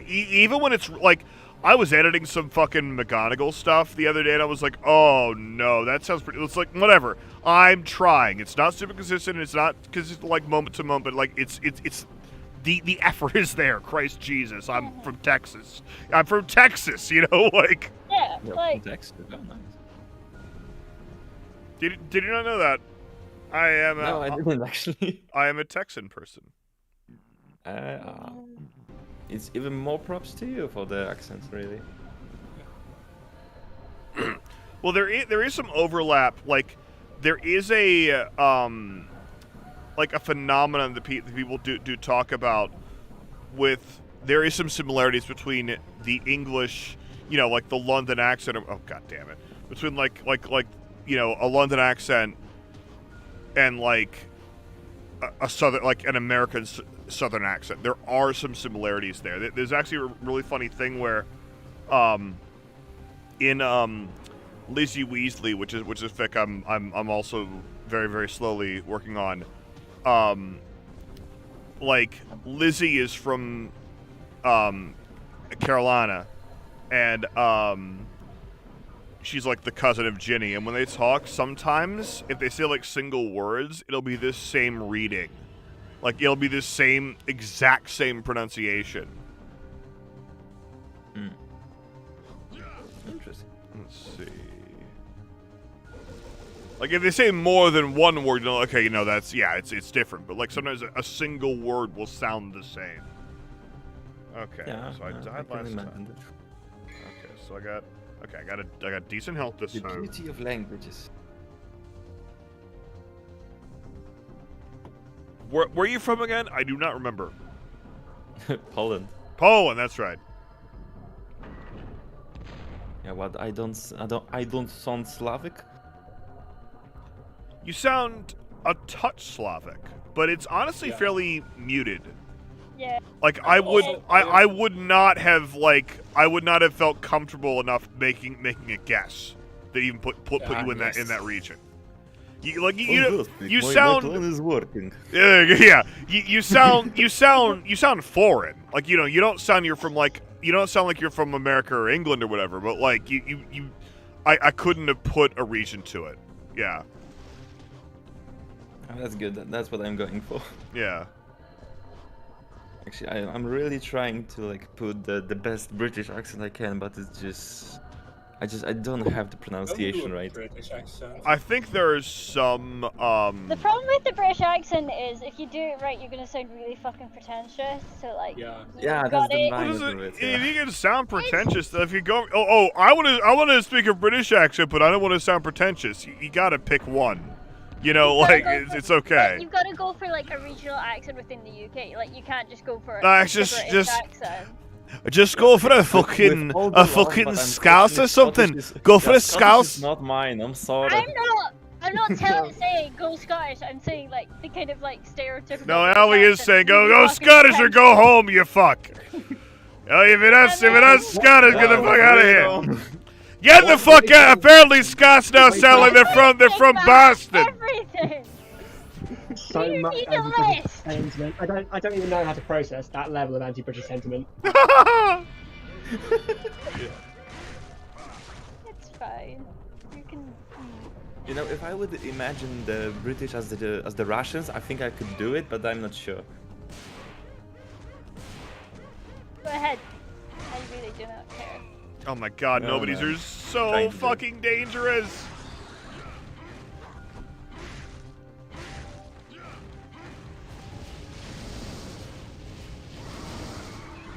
Even when it's like, I was editing some fucking McGonagall stuff the other day, and I was like, oh no, that sounds pretty. It's like, whatever. I'm trying. It's not super consistent. It's not consistent like moment to moment. But like, it's the effort is there. Christ Jesus, I'm from Texas. I'm from Texas. You know, like. Yeah, Yeah, like. Texas. Oh, nice. Did you not know that? I am. No, I didn't actually. I am a Texan person. It's even more props to you for the accents, really. Well, there is some overlap. Like, there is a like a phenomenon that people do talk about. With there is some similarities between the English, you know, like the London accent. Oh, god damn it! Between like you know, a London accent and like a southern, like an American southern accent. There are some similarities there. There's actually a really funny thing where, in Lizzie Weasley, which is a fic I'm also very, very slowly working on. Like, Lizzie is from Carolina, and she's like the cousin of Ginny, and when they talk, sometimes if they say like single words, it'll be this same reading. Like, it'll be this exact same pronunciation. Interesting. Let's see. Like, if they say more than one word, you know, okay, you know, that's, yeah, it's different. But, like, sometimes a single word will sound the same. Okay, Yeah, so I died can last imagine time. that. Okay, so I got decent health this The time. beauty of languages. Where are you from again? I do not remember. Poland. Poland, that's right. Yeah, what I don't sound Slavic. You sound a touch Slavic, but it's honestly Yeah. fairly muted. Yeah. Like, I would not have felt comfortable enough making a guess that even put Yeah, you in yes. that region. You My sound phone is working. yeah. You sound foreign. Like, you know, you don't sound like you're from America or England or whatever. But like I couldn't have put a region to it. Yeah. Oh, that's good. That's what I'm going for. Yeah. Actually, I'm really trying to like put the best British accent I can, but it's just I don't have the pronunciation Don't do a right. British accent. I think there's some The problem with the British accent is, if you do it right, you're gonna sound really fucking pretentious. So like, Yeah. Yeah, you that's got the it. What mind is of it? it. If Yeah. you can sound pretentious, if you go, I want to speak a British accent, but I don't want to sound pretentious. You got to pick one. You know, You gotta like go for- it's okay. You've got to go for like a regional accent within the UK. Like, you can't just go for It's the just- British just- accent. Just go for a fucking With all the love, fucking but scouse or unfortunately, something. Scottish is- Go for yeah, a Scottish scouse. is not mine. I'm sorry. I'm not saying go Scottish. I'm saying like the kind of like stereotypical. No, British Allie is accent. saying go Really fucking Scottish or go pretentious. home, you fuck. Oh, if it is Scottish, get the fuck out of here. Get the fuck out. Apparently, Scots now sound like they're from Boston. Everything. So You much need a anti-British list. sentiment. I don't even know how to process that level of anti-British sentiment. It's fine. You can. You know, if I would imagine the British as the Russians, I think I could do it, but I'm not sure. Go ahead. I really do not care. Oh my god, No, nobody's man. are so Trying to do it. fucking dangerous.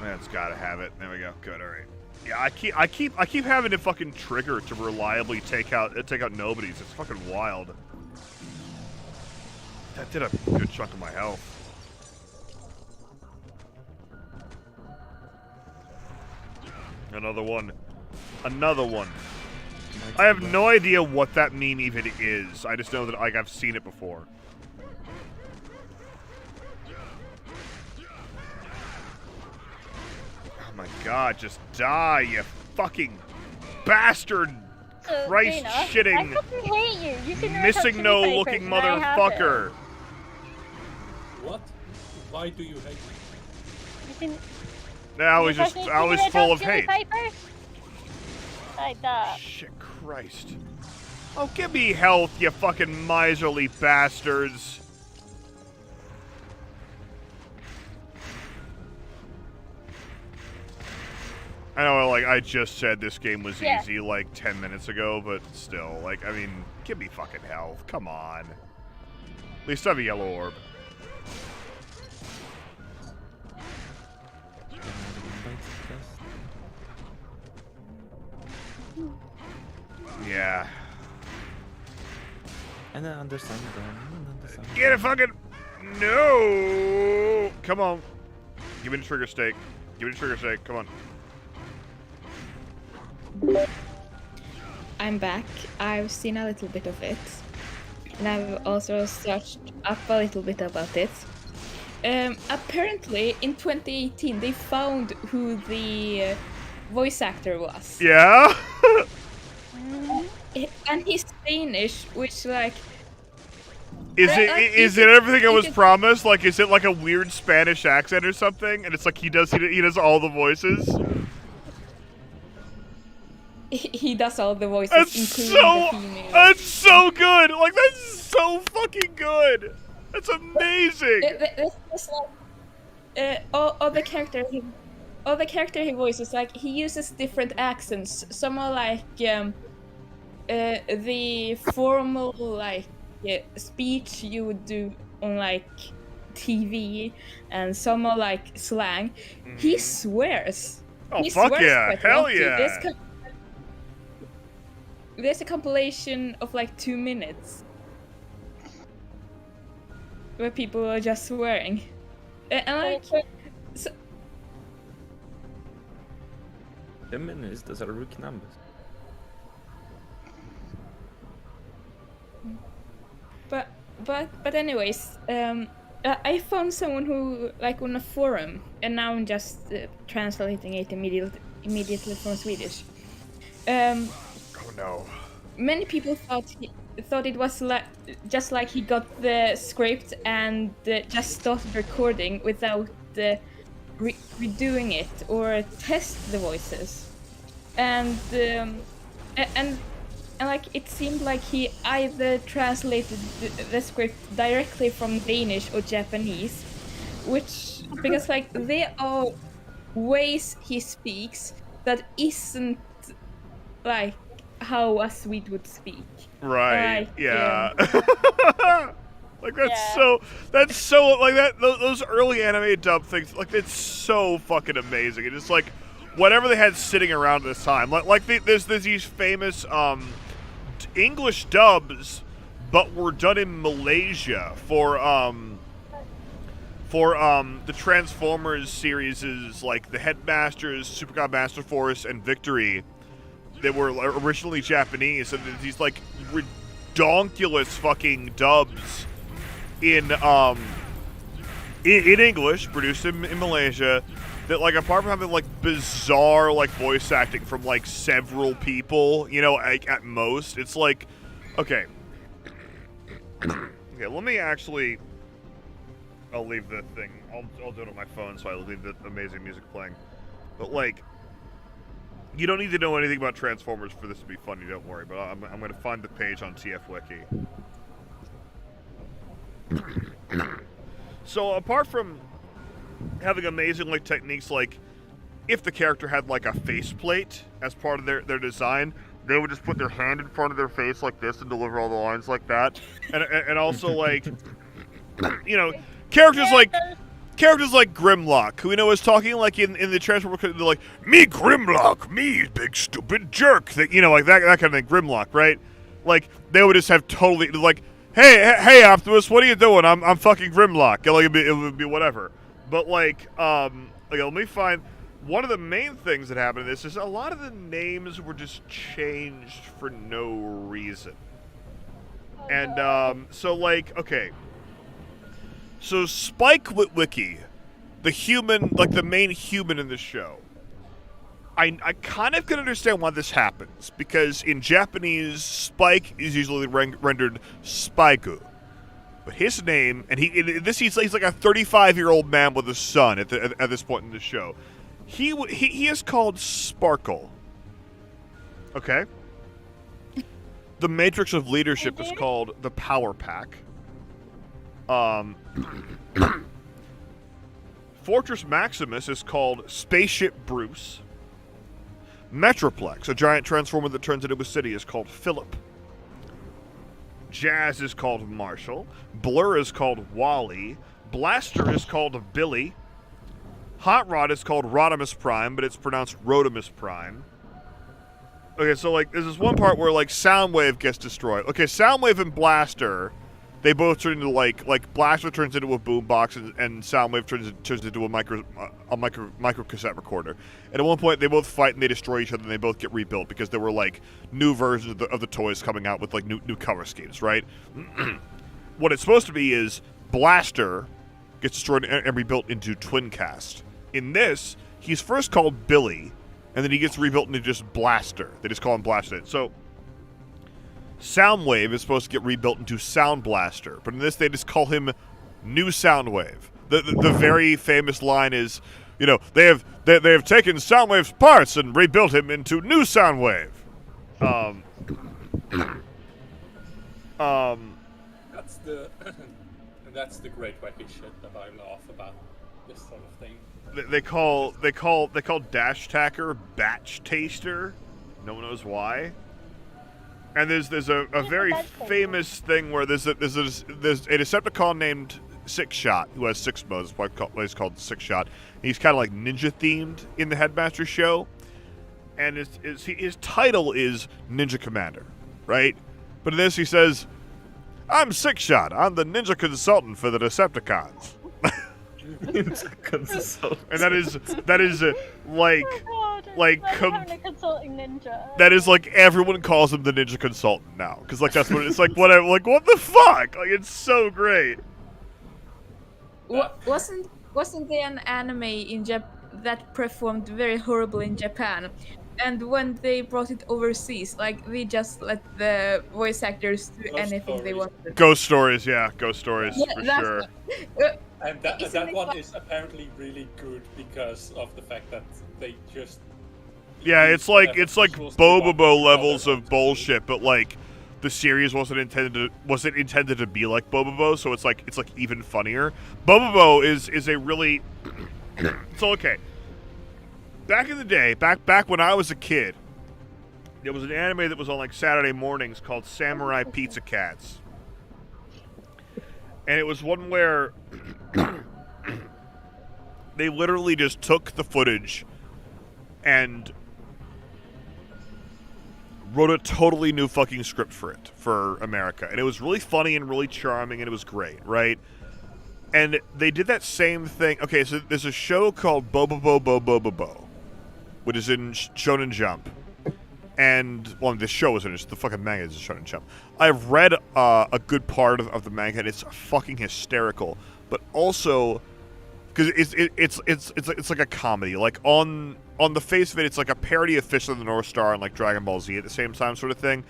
That's gotta have it. There we go. Good. All right. Yeah, I keep having to fucking trigger to reliably take out nobodies. It's fucking wild. That did a good chunk of my health. Another one. Another one. I have no idea what that meme even is. I just know that like I've seen it before. Oh my god, just die, you fucking bastard! So, Christ Dana, shitting, I fucking hate you. You can missing no looking motherfucker. What? Why do you hate me? You can. I was just, I was full of hate. Papers? Like that. Shit, Christ. Oh, give me health, you fucking miserly bastards. I know, like, I just said this game was easy, like, 10 minutes ago, but still, like, I mean, give me fucking health. Come on. At least I have a yellow orb. Yeah. And I understand, bro. Get it fucking... No! Come on. Give me the trigger stake. Give me the trigger stake. Come on. I'm back. I've seen a little bit of it. And I've also searched up a little bit about it. Apparently, in 2018, they found who the voice actor was. Yeah? And he's Danish, which, like... Is it everything I was promised? Like, is it like a weird Spanish accent or something? And it's like he does all the voices? He does all the voices, That's including so, the female. that's so good! Like, that's so fucking good! That's amazing! It's like, all the character he voices, like, he uses different accents. Some are like, the formal, like, speech you would do on, like, TV, and some are like slang. He swears. Oh, he fuck swears yeah! quite a Hell lot too. yeah! There's a compilation of like 2 minutes where people are just swearing, and like, so, 10 minutes, those are rookie numbers. but anyways, I found someone who, like, on a forum, and now I'm just translating it immediately from Swedish. Oh no. Many people thought it was just like he got the script and just started recording without redoing it or test the voices, and like it seemed like he either translated the script directly from Danish or Japanese, which, because like there are ways he speaks that isn't like how a Swede would speak. Right. Like, yeah. Like that's so like that those early anime dub things, like, it's so fucking amazing. It's like whatever they had sitting around at this time. Like there's these famous English dubs, but were done in Malaysia for the Transformers series, is like the Headmasters, Super God Master Force, and Victory. They were originally Japanese, and these like redonkulous fucking dubs in English, produced in Malaysia, that, like, apart from having like bizarre like voice acting from like several people, you know, like, at most, it's like, okay, let me actually, I'll leave the thing, I'll do it on my phone, so I'll leave the amazing music playing, but like, you don't need to know anything about Transformers for this to be funny, don't worry, but I'm going to find the page on TF Wiki. So, apart from having amazing, like, techniques, like, if the character had, like, a faceplate as part of their design, they would just put their hand in front of their face like this and deliver all the lines like that. And also, like, you know, characters like Grimlock, who, you know, is talking like in the Transformers, they're like, me Grimlock, me big stupid jerk, you know, like that kind of thing, Grimlock, right? Like, they would just have totally, like, hey Optimus, what are you doing? I'm fucking Grimlock. Like, it would be whatever. But like, let me find, one of the main things that happened in this is a lot of the names were just changed for no reason. And, so, like, okay. So Spike Witwicky, the human, like the main human in the show, I kind of can understand why this happens, because in Japanese, Spike is usually rendered Spaiku. But his name, and he's like a 35-year-old man with a son at this point in the show. He is called Sparkle. Okay? The Matrix of Leadership is called the Power Pack. Fortress Maximus is called Spaceship Bruce. Metroplex, a giant transformer that turns into a city, is called Philip. Jazz is called Marshall. Blur is called Wally. Blaster is called Billy. Hot Rod is called Rodimus Prime, but it's pronounced Rodimus Prime. Okay, so, like, there's this one part where, like, Soundwave gets destroyed. Okay, Soundwave and Blaster, they both turn into, like Blaster turns into a boombox, and Soundwave turns into a micro cassette recorder. And at one point, they both fight and they destroy each other, and they both get rebuilt because there were, like, new versions of the toys coming out with, like, new color schemes, right? What it's supposed to be is Blaster gets destroyed and rebuilt into Twincast. In this, he's first called Billy, and then he gets rebuilt into just Blaster. They just call him Blaster. So, Soundwave is supposed to get rebuilt into Sound Blaster, but in this they just call him New Soundwave. The very famous line is, you know, they have taken Soundwave's parts and rebuilt him into New Soundwave. That's the great wacky shit that I laugh about this sort of thing. They call Dash Tacker Batch Taster. No one knows why. And there's a very famous thing where there's a Decepticon named Six Shot who has 6 modes. Why he's called Six Shot. He's kind of like ninja themed in the Headmaster show, and his title is Ninja Commander, right? But in this he says, "I'm Six Shot. I'm the ninja consultant for the Decepticons." And that is like having a consulting ninja. that is like everyone calls him the ninja consultant now, because like that's what it's like. What the fuck? Like, it's so great. Wasn't there an anime in that performed very horribly in Japan? And when they brought it overseas, like, they just let the voice actors do anything they wanted. Ghost Stories, yeah, Ghost Stories, for sure. And that one is apparently really good because of the fact that they just... Yeah, it's like Bobobo levels of bullshit, but like the series wasn't intended to be like Bobobo, so it's like even funnier. Bobobo is a really so okay. Back in the day, back when I was a kid, there was an anime that was on like Saturday mornings called Samurai Pizza Cats. And it was one where they literally just took the footage and wrote a totally new fucking script for it, for America. And it was really funny and really charming, and it was great, right? And they did that same thing. Okay, so there's a show called Bobobo, which is in Shonen Jump. And, well, the show isn't, it's the fucking manga is Shonen Jump. I've read a good part of the manga, and it's fucking hysterical. But also, because it's like a comedy. Like, on the face of it, it's like a parody of Fist of the North Star and like Dragon Ball Z at the same time, sort of thing.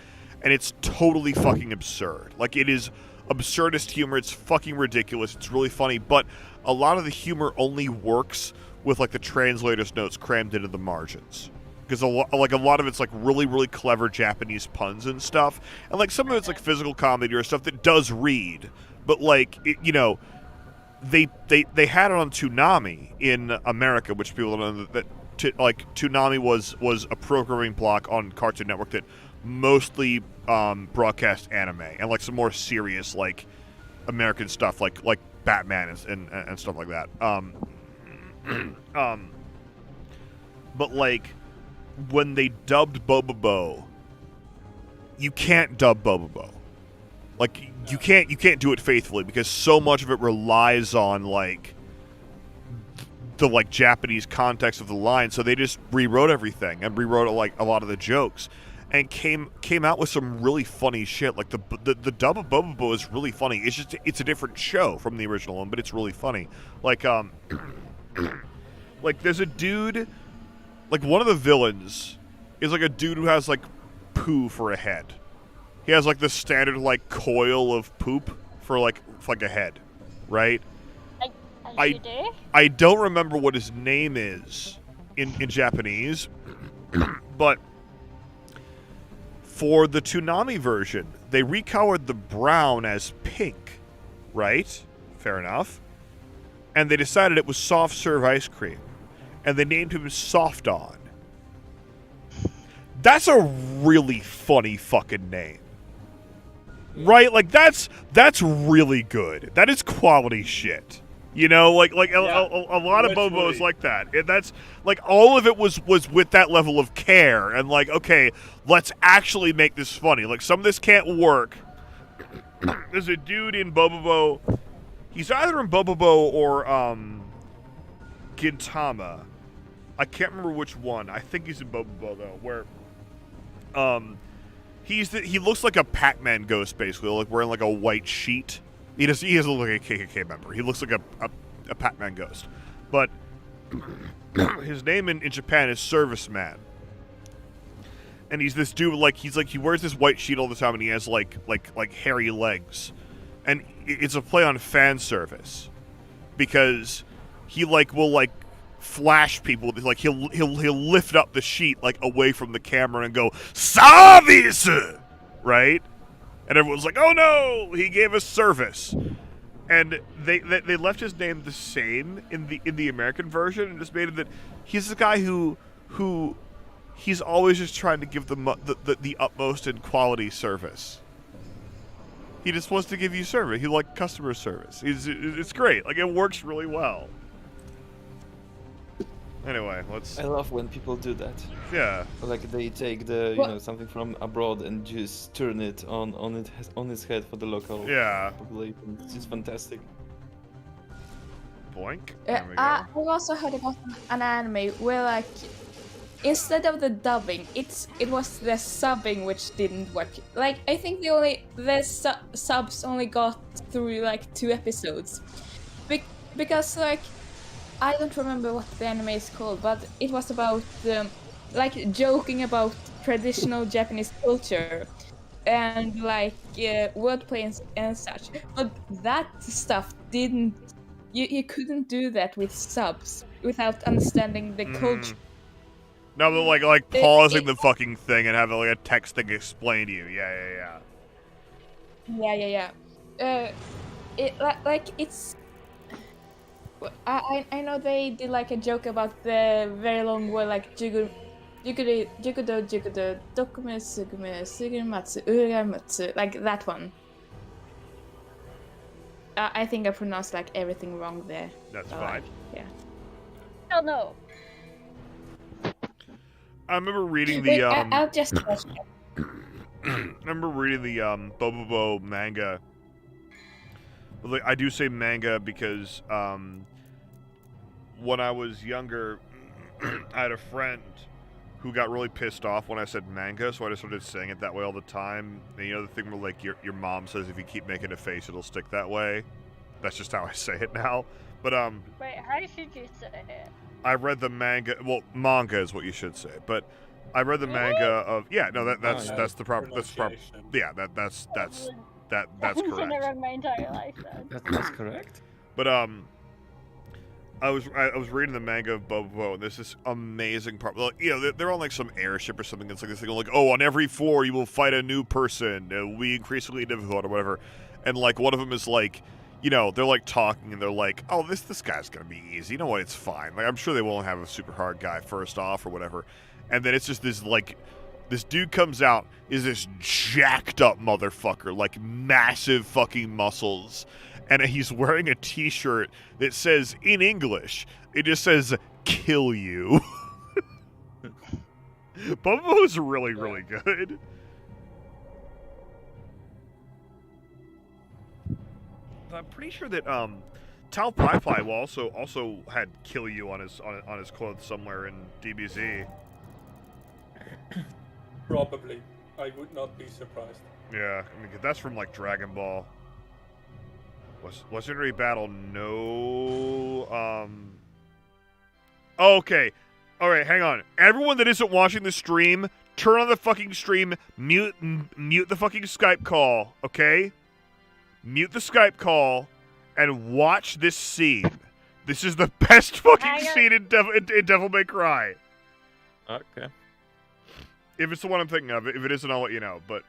And it's totally fucking absurd. Like, it is absurdist humor. It's fucking ridiculous. It's really funny, but a lot of the humor only works with like the translator's notes crammed into the margins. Because a lot of it's like really, really clever Japanese puns and stuff, and like some of it's like physical comedy or stuff that does read, but like you know, they had it on Toonami in America, which people don't know that Toonami was a programming block on Cartoon Network that mostly broadcast anime and like some more serious like American stuff like Batman and stuff like that. But like, when they dubbed Bobobo, you can't dub Bobobo. Like, you can't do it faithfully because so much of it relies on like the like Japanese context of the line, so they just rewrote everything and rewrote like a lot of the jokes, and came out with some really funny shit. Like the dub of Bobobo is really funny. It's a different show from the original one, but it's really funny. Like like there's a dude, like one of the villains is like a dude who has like poo for a head. He has like the standard like coil of poop for like a head, right? I don't remember what his name is in Japanese, but for the Toonami version, they recolored the brown as pink, right? Fair enough. And they decided it was soft serve ice cream, and they named him Soft-On. That's a really funny fucking name. Right? Like, that's really good. That is quality shit. You know, like a lot of Bobos like that. And that's, like, all of it was with that level of care. And, like, okay, let's actually make this funny. Like, some of this can't work. There's a dude in Bobobo. He's either in Bobobo or, Gintama. I can't remember which one. I think he's in Bobobo, though, where, he looks like a Pac-Man ghost, basically, like wearing like a white sheet. He doesn't look like a KKK member. He looks like a Pac-Man ghost. But his name in Japan is Serviceman. And he's this dude, he wears this white sheet all the time, and he has like hairy legs. And it's a play on fan service, because he will flash people. Like he'll lift up the sheet like away from the camera and go service, right? And everyone's like, oh no, he gave us service. And they left his name the same in the American version, and just made it that he's the guy who he's always just trying to give the utmost in quality service. He just wants to give you service. He like customer service. It's great. Like, it works really well. Anyway, let's... I love when people do that. Yeah. Like, they take the, something from abroad and just turn it on its head for the local population. It's just fantastic. Boink. I also heard about an anime where, like, instead of the dubbing, it was the subbing which didn't work. Like, I think the subs only got through, like, 2 episodes. Because, like, I don't remember what the anime is called, but it was about, like, joking about traditional Japanese culture and, like, wordplay and such. But that stuff didn't... You couldn't do that with subs without understanding the culture. No, but, like pausing the fucking thing and having, like, a text thing explain to you. Yeah. It's... I know they did like a joke about the very long word like jukudo dokume sugume sugumatsu uramatsu, like that one. I think I pronounced like everything wrong there. That's fine. Yeah. Oh no. I remember reading the I'll just I remember reading the Bobobo manga. Like, I do say manga because when I was younger, I had a friend who got really pissed off when I said manga, so I just started saying it that way all the time. And you know the thing where, like, your mom says if you keep making a face, it'll stick that way? That's just how I say it now. But, Wait, how should you say it? I read the manga, well, manga is what you should say, but I read the manga of, that's the proper, yeah, that's I've been correct. around my entire life then. That's correct. But I was reading the manga of Bobobo, and there's this amazing part. Like, you know, they're on like some airship or something. It's like this thing like, oh, on every floor you will fight a new person. It will be increasingly difficult or whatever. And like one of them is like, you know, they're like talking and they're like, oh, this guy's gonna be easy. You know what? It's fine. Like, I'm sure they won't have a super hard guy first off or whatever. And then it's just this like. This dude comes out, is this jacked up motherfucker, like massive fucking muscles. And he's wearing a t-shirt that says, in English, it just says, kill you. Bobo's really, really good. I'm pretty sure that Tal Pai Pai will also had kill you on his clothes somewhere in DBZ. Probably. I would not be surprised. Yeah, I mean that's from like Dragon Ball. Legendary Battle, no. Okay, all right, hang on. Everyone that isn't watching the stream, turn on the fucking stream, mute the fucking Skype call, okay? Mute the Skype call, and watch this scene. This is the best fucking scene in Devil May Cry. Okay. If it's the one I'm thinking of, if it isn't, I'll let you know. But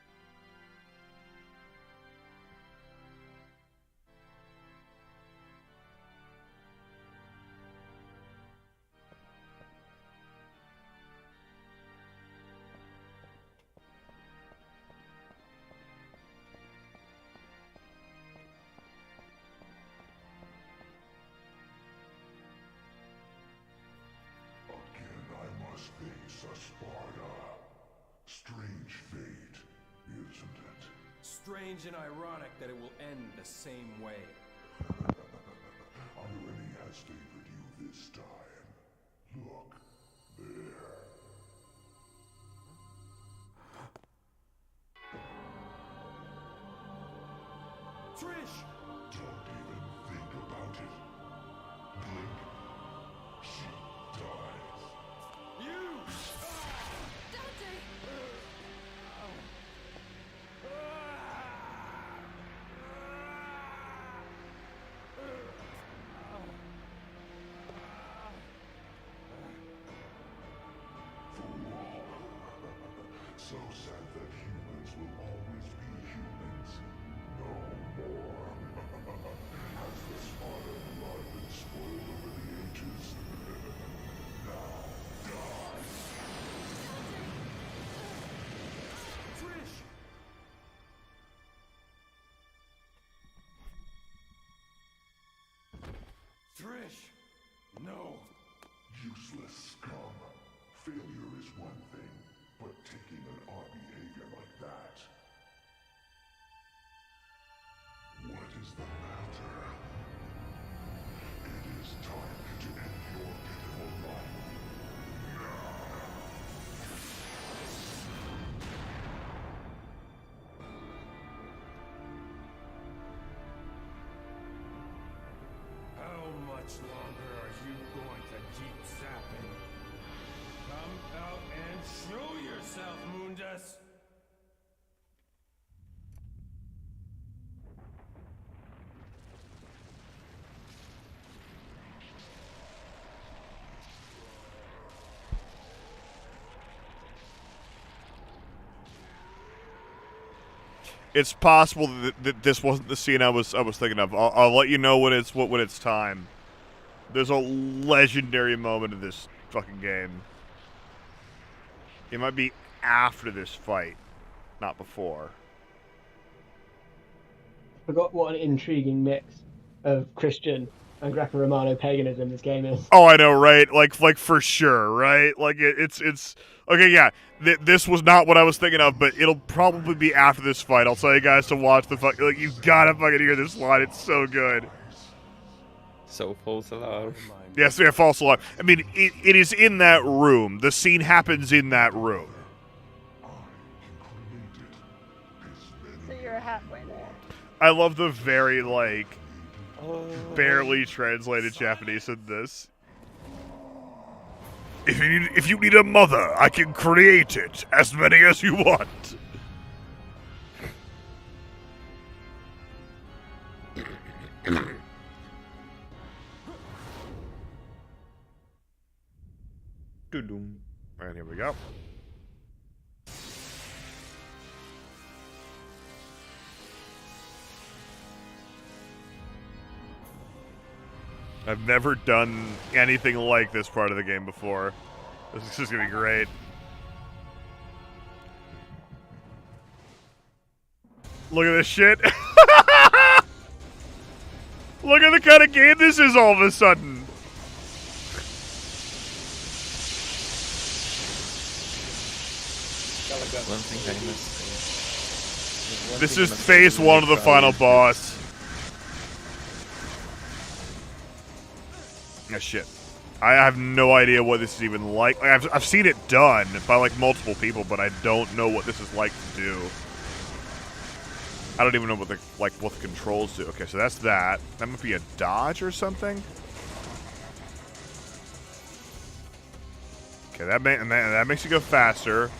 Strange and ironic that it will end the same way. Irony has favored you this time. Look, there. Trish! Don't even think about it. Blink. She dies. You! Dante! So sad that humans will always be humans. No more. Has the Spartan blood been spoiled over the ages? Now, die! Trish! Trish! No! Useless scum. Failure is one thing, but taking on our behavior like that. What is the matter? It is time to end your pitiful life. How much longer are you going to keep zapping? Come out and show yourself, Mundus! it's possible that this wasn't the scene I was thinking of. I'll let you know when it's time. There's a legendary moment of this fucking game. It might be after this fight, not before. Forgot what an intriguing mix of Christian and Greco-Romano paganism this game is. Oh, I know, right? Like for sure, right? Like it's okay. Yeah, this was not what I was thinking of, but it'll probably be after this fight. I'll tell you guys to watch the fuck. Like you gotta fucking hear this line. It's so good. So false alarm. Yes, yeah, false alarm. I mean, it is in that room. The scene happens in that room. So you're halfway there. I love the very barely translated Japanese in this. If you need a mother, I can create it. As many as you want. Alright, here we go. I've never done anything like this part of the game before. This is gonna be great. Look at this shit. Look at the kind of game this is all of a sudden. One thing I must say. This is phase 1 of the final boss. Ah, shit. I have no idea what this is even like. I've seen it done by like multiple people, but I don't know what this is like to do. I don't even know what the controls do. Okay, so that's that. That might be a dodge or something. Okay, that makes you go faster.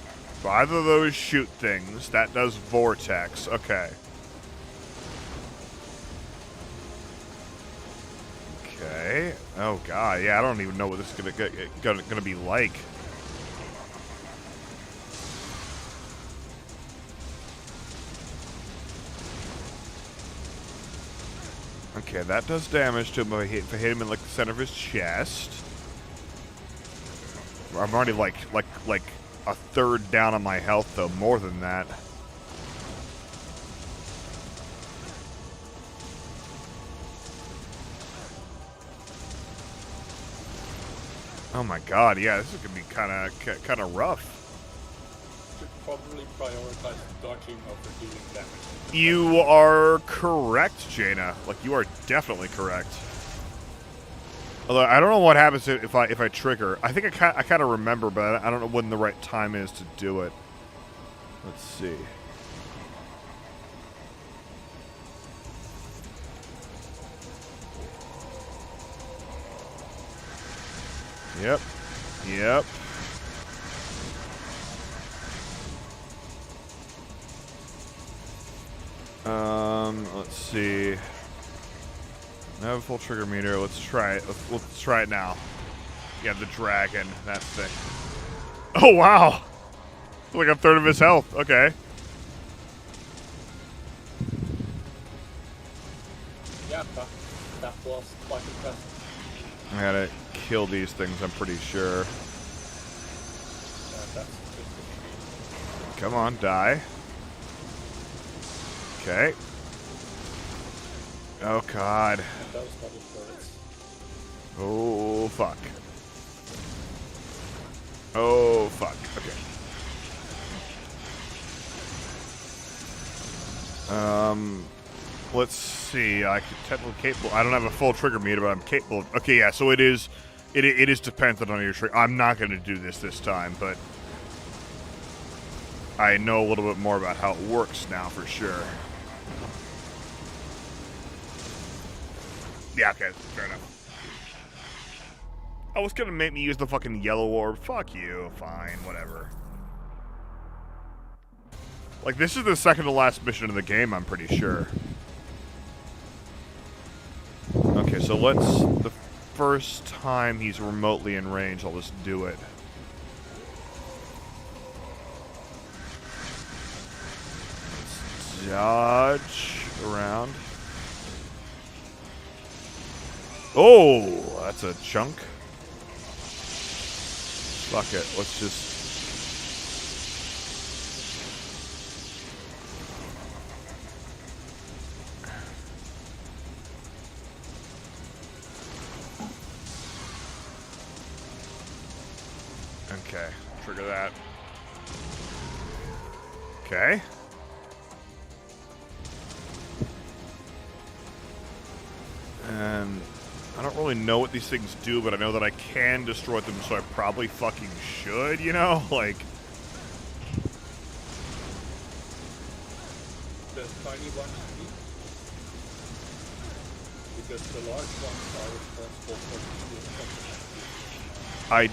So either of those shoot things. That does vortex. Okay. Okay. Oh god, yeah, I don't even know what this is gonna be like. Okay, that does damage to him if I hit him in like the center of his chest. I'm already like a third down on my health though, more than that. Oh my god, yeah, this is gonna be kind of rough. Should probably prioritize dodging over dealing damage. You are correct, Jaina. Like, you are definitely correct. Although I don't know what happens if I trigger. I think I kind of remember, but I don't know when the right time is to do it. Let's see. Yep. Yep. Let's see. I have a full trigger meter. Let's try it. Let's try it now. Yeah, the dragon. That thing. Oh, wow. Like a third of his health. Okay. Yeah, that was quite impressive. I gotta kill these things, I'm pretty sure. Come on, die. Okay. Oh, God. Oh, fuck. Oh, fuck. Okay. Let's see. I could technically capable. I don't have a full trigger meter, but I'm capable of, okay, yeah, so it is dependent on your trigger. I'm not going to do this time, but I know a little bit more about how it works now for sure. Yeah, okay, fair enough. Oh, it's gonna make me use the fucking yellow orb. Fuck you. Fine, whatever. Like, this is the second to last mission in the game, I'm pretty sure. Okay, so the first time he's remotely in range, I'll just do it. Let's dodge around. Oh, that's a chunk. Fuck it, let's just... Okay, trigger that. Okay. And I don't really know what these things do, but I know that I can destroy them, so I probably fucking should, you know? Like... The tiny ones, because the large ones are responsible for I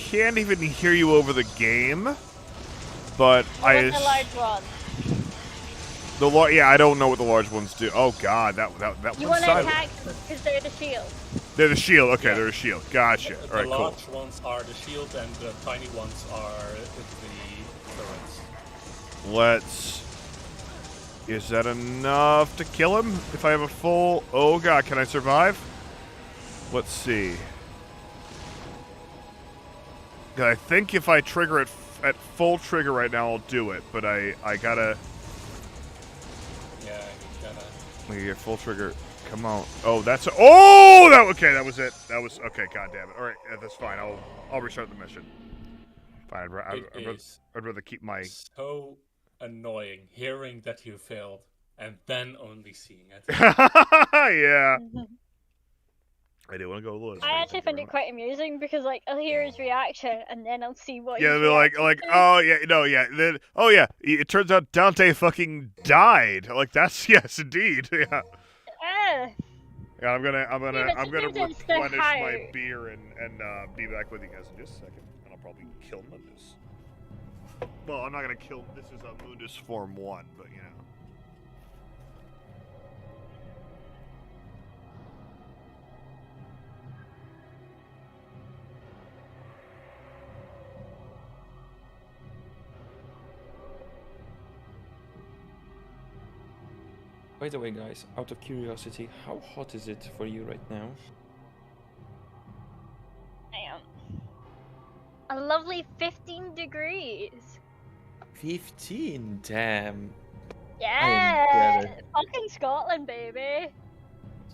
can't even hear you over the game, but What was the large one? Yeah, I don't know what the large ones do. Oh god, that You one want to side. attack because they're the shield. They're the shield. Okay, they're the shield. Gotcha. All right, the cool. large ones are the shield, and the tiny ones are the turrets. Let's. Is that enough to kill him? If I have a full. Oh god, can I survive? Let's see. I think if I trigger it at full trigger right now, I'll do it. But I gotta. Yeah, you gotta. Let me get full trigger. Come on. Oh, that's. Oh, that. Okay, that was it. That was. Okay, god damn it. All right, that's fine. I'll restart the mission. Fine. I'd rather keep my. So annoying hearing that you failed and then only seeing it. Yeah. I do want to go to Lewis. I actually find it quite amusing because like I'll hear his reaction and then I'll see what. Yeah, his they're like, reaction is. oh yeah, no, yeah, then, oh yeah, it turns out Dante fucking died. Like that's yes, indeed, yeah. Yeah, I'm gonna students, they're replenish my hired. beer and be back with you guys in just a second, and I'll probably kill Mundus. Well, I'm not gonna kill. This is a Mundus Form 1, but you know. By the way, guys, out of curiosity, how hot is it for you right now? A lovely 15 degrees. 15, damn. Yeah, fucking Scotland, baby.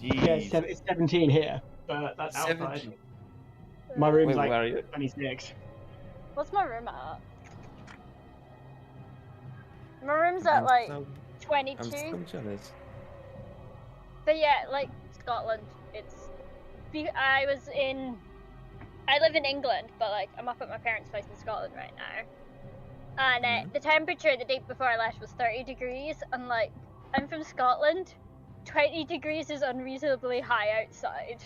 Yeah, Jeez. it's 17 here, but that's outside. 17. My room's Wait, like where are you? 26. What's my room at? My room's at like 22. I'm so jealous. But yeah, like Scotland, I live in England, but like I'm up at my parents' place in Scotland right now. And the temperature the day before I left was 30 degrees, and like I'm from Scotland, 20 degrees is unreasonably high outside.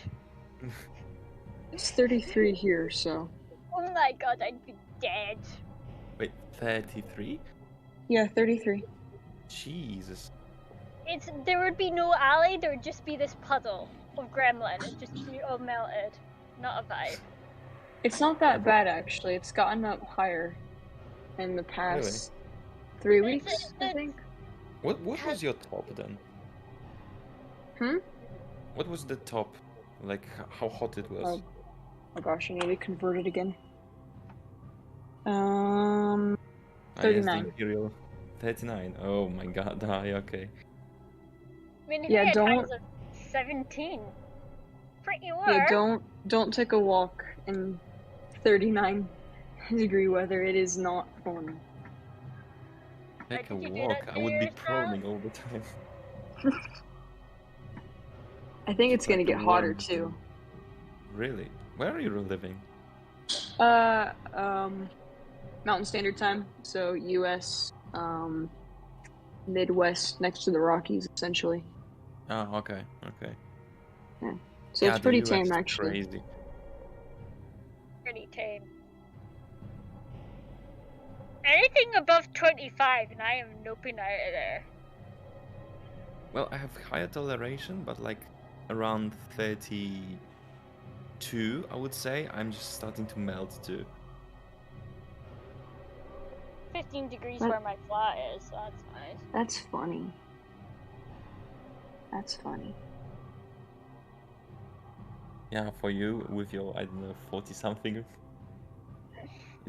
It's 33 here, so. Oh my god, I'd be dead. Wait, 33? Yeah, 33. Jesus. There would be no alley, there would just be this puddle of gremlin. It'd just be all melted. Not a vibe. It's not that bad, actually. It's gotten up higher in the past 3 weeks, I think. What was your top then? What was the top? Like, how hot it was? Oh gosh, I need to convert it again. 39. Yes, the Imperial. 39. Oh my god, okay. I mean, Yeah, here don't- times of 17. Pretty warm. Yeah, don't take a walk in 39-degree weather. It is not fun. Take a did you do walk. that I would be yourself? proning all the time. I think it's gonna Like get a hotter warm too. Really? Where are you living? Mountain Standard Time, so U.S. Midwest, next to the Rockies, essentially. Oh, okay, okay. So Yeah, it's the pretty US tame, is actually. Crazy. Pretty tame. Anything above 25 and I am noping out of there. Well, I have higher toleration, but like around 32, I would say. I'm just starting to melt too. 15 degrees What? where my flat is, so that's nice. That's funny. That's funny. Yeah, for you with your, I don't know, 40 something.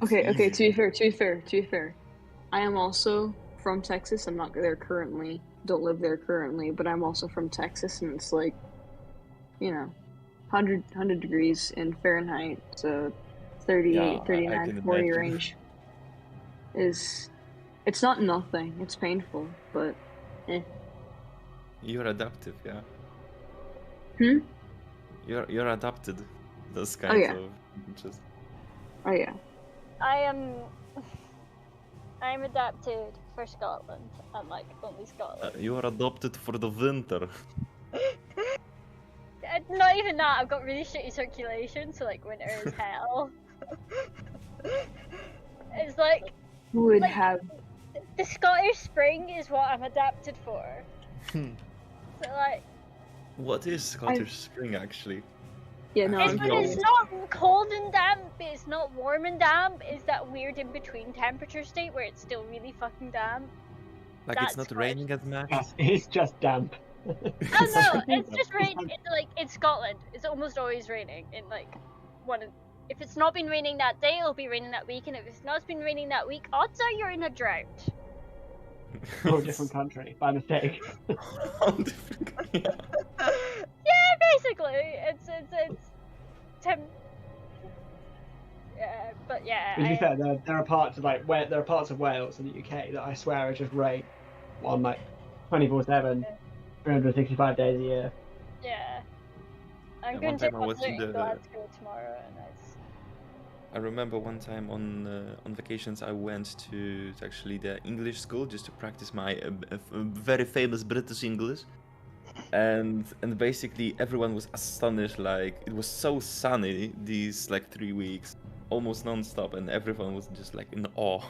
Okay, to be fair. I am also from Texas. I'm not there currently. Don't live there currently, but I'm also from Texas, and it's like, 100 degrees in Fahrenheit, so 38, Yeah, I 39, can 40 imagine. range it's not nothing. It's painful, but You're adaptive, yeah. Hmm? You're adapted. Those kinds yeah. of just. Oh yeah. I'm adapted for Scotland, and like only Scotland. You are adopted for the winter. Not even that, I've got really shitty circulation, so like winter is hell. It's like, Who would Like- have? the Scottish spring is what I'm adapted for. So like, What is Scottish Spring actually? Yeah, no. it's I'm when kidding. it's not cold and damp, but it's not warm and damp, it's that weird in-between temperature state where it's still really fucking damp. Like That's it's not Scottish. raining as much? It's just damp. Oh no, it's just raining. Like in Scotland, it's almost always raining. In like if it's not been raining that day, it'll be raining that week, and if it's not been raining that week, odds are you're in a drought. Whole different country by mistake. Yeah, basically, it's yeah, but yeah. To be fair, there are parts of Wales and the UK that I swear are just rain on like 24/7, 365 days a year. Yeah. I'm Yeah, going one to time I was in visit the- Glasgow tomorrow, and I remember one time on vacations I went to actually the English school just to practice my very famous British English, and basically everyone was astonished. Like it was so sunny these like 3 weeks, almost non-stop, and everyone was just like in awe.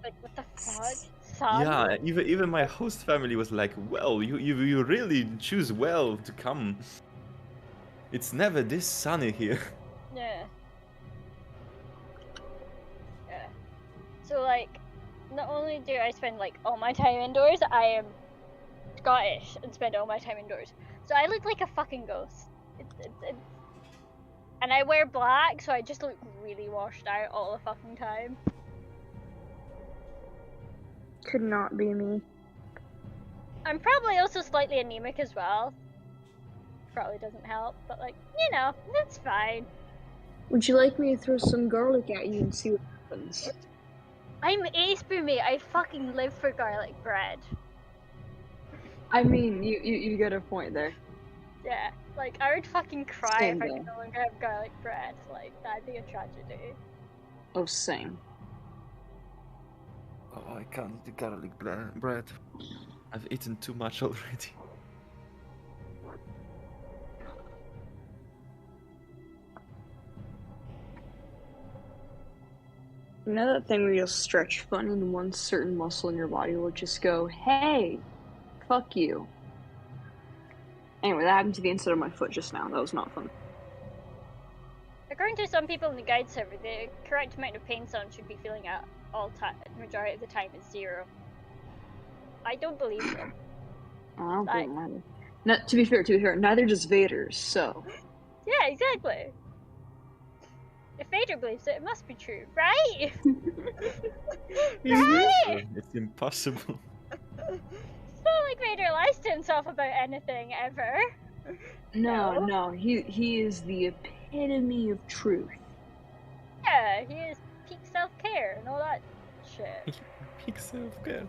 like, what the fuck? Sun? Yeah, even my host family was like, "Well, you really choose well to come. It's never this sunny here." Yeah. Yeah. So like, not only do I spend like all my time indoors, I am Scottish and spend all my time indoors. So I look like a fucking ghost. And I wear black, so I just look really washed out all the fucking time. Could not be me. I'm probably also slightly anemic as well. Probably doesn't help, but like, you know, that's fine. Would you like me to throw some garlic at you and see what happens? I'm ace boomy. I fucking live for garlic bread. I mean, you got a point there. Yeah, like I would fucking cry Same if I though. could no longer have garlic bread. Like that'd be a tragedy. Oh, same. Oh, I can't do garlic bread. I've eaten too much already. You know that thing where you'll stretch fun and one certain muscle in your body will just go, hey, fuck you. Anyway, that happened to the inside of my foot just now. That was not fun. According to some people in the guide server, the correct amount of pain someone should be feeling at all time, majority of the time is 0. I don't believe them. I don't think either. No, to be fair, neither does Vader, so. Yeah, exactly. If Vader believes it, it must be true, right? Right? It's impossible. It's not like Vader lies to himself about anything ever. No, he is the epitome of truth. Yeah, he is peak self-care and all that shit. Peak self-care.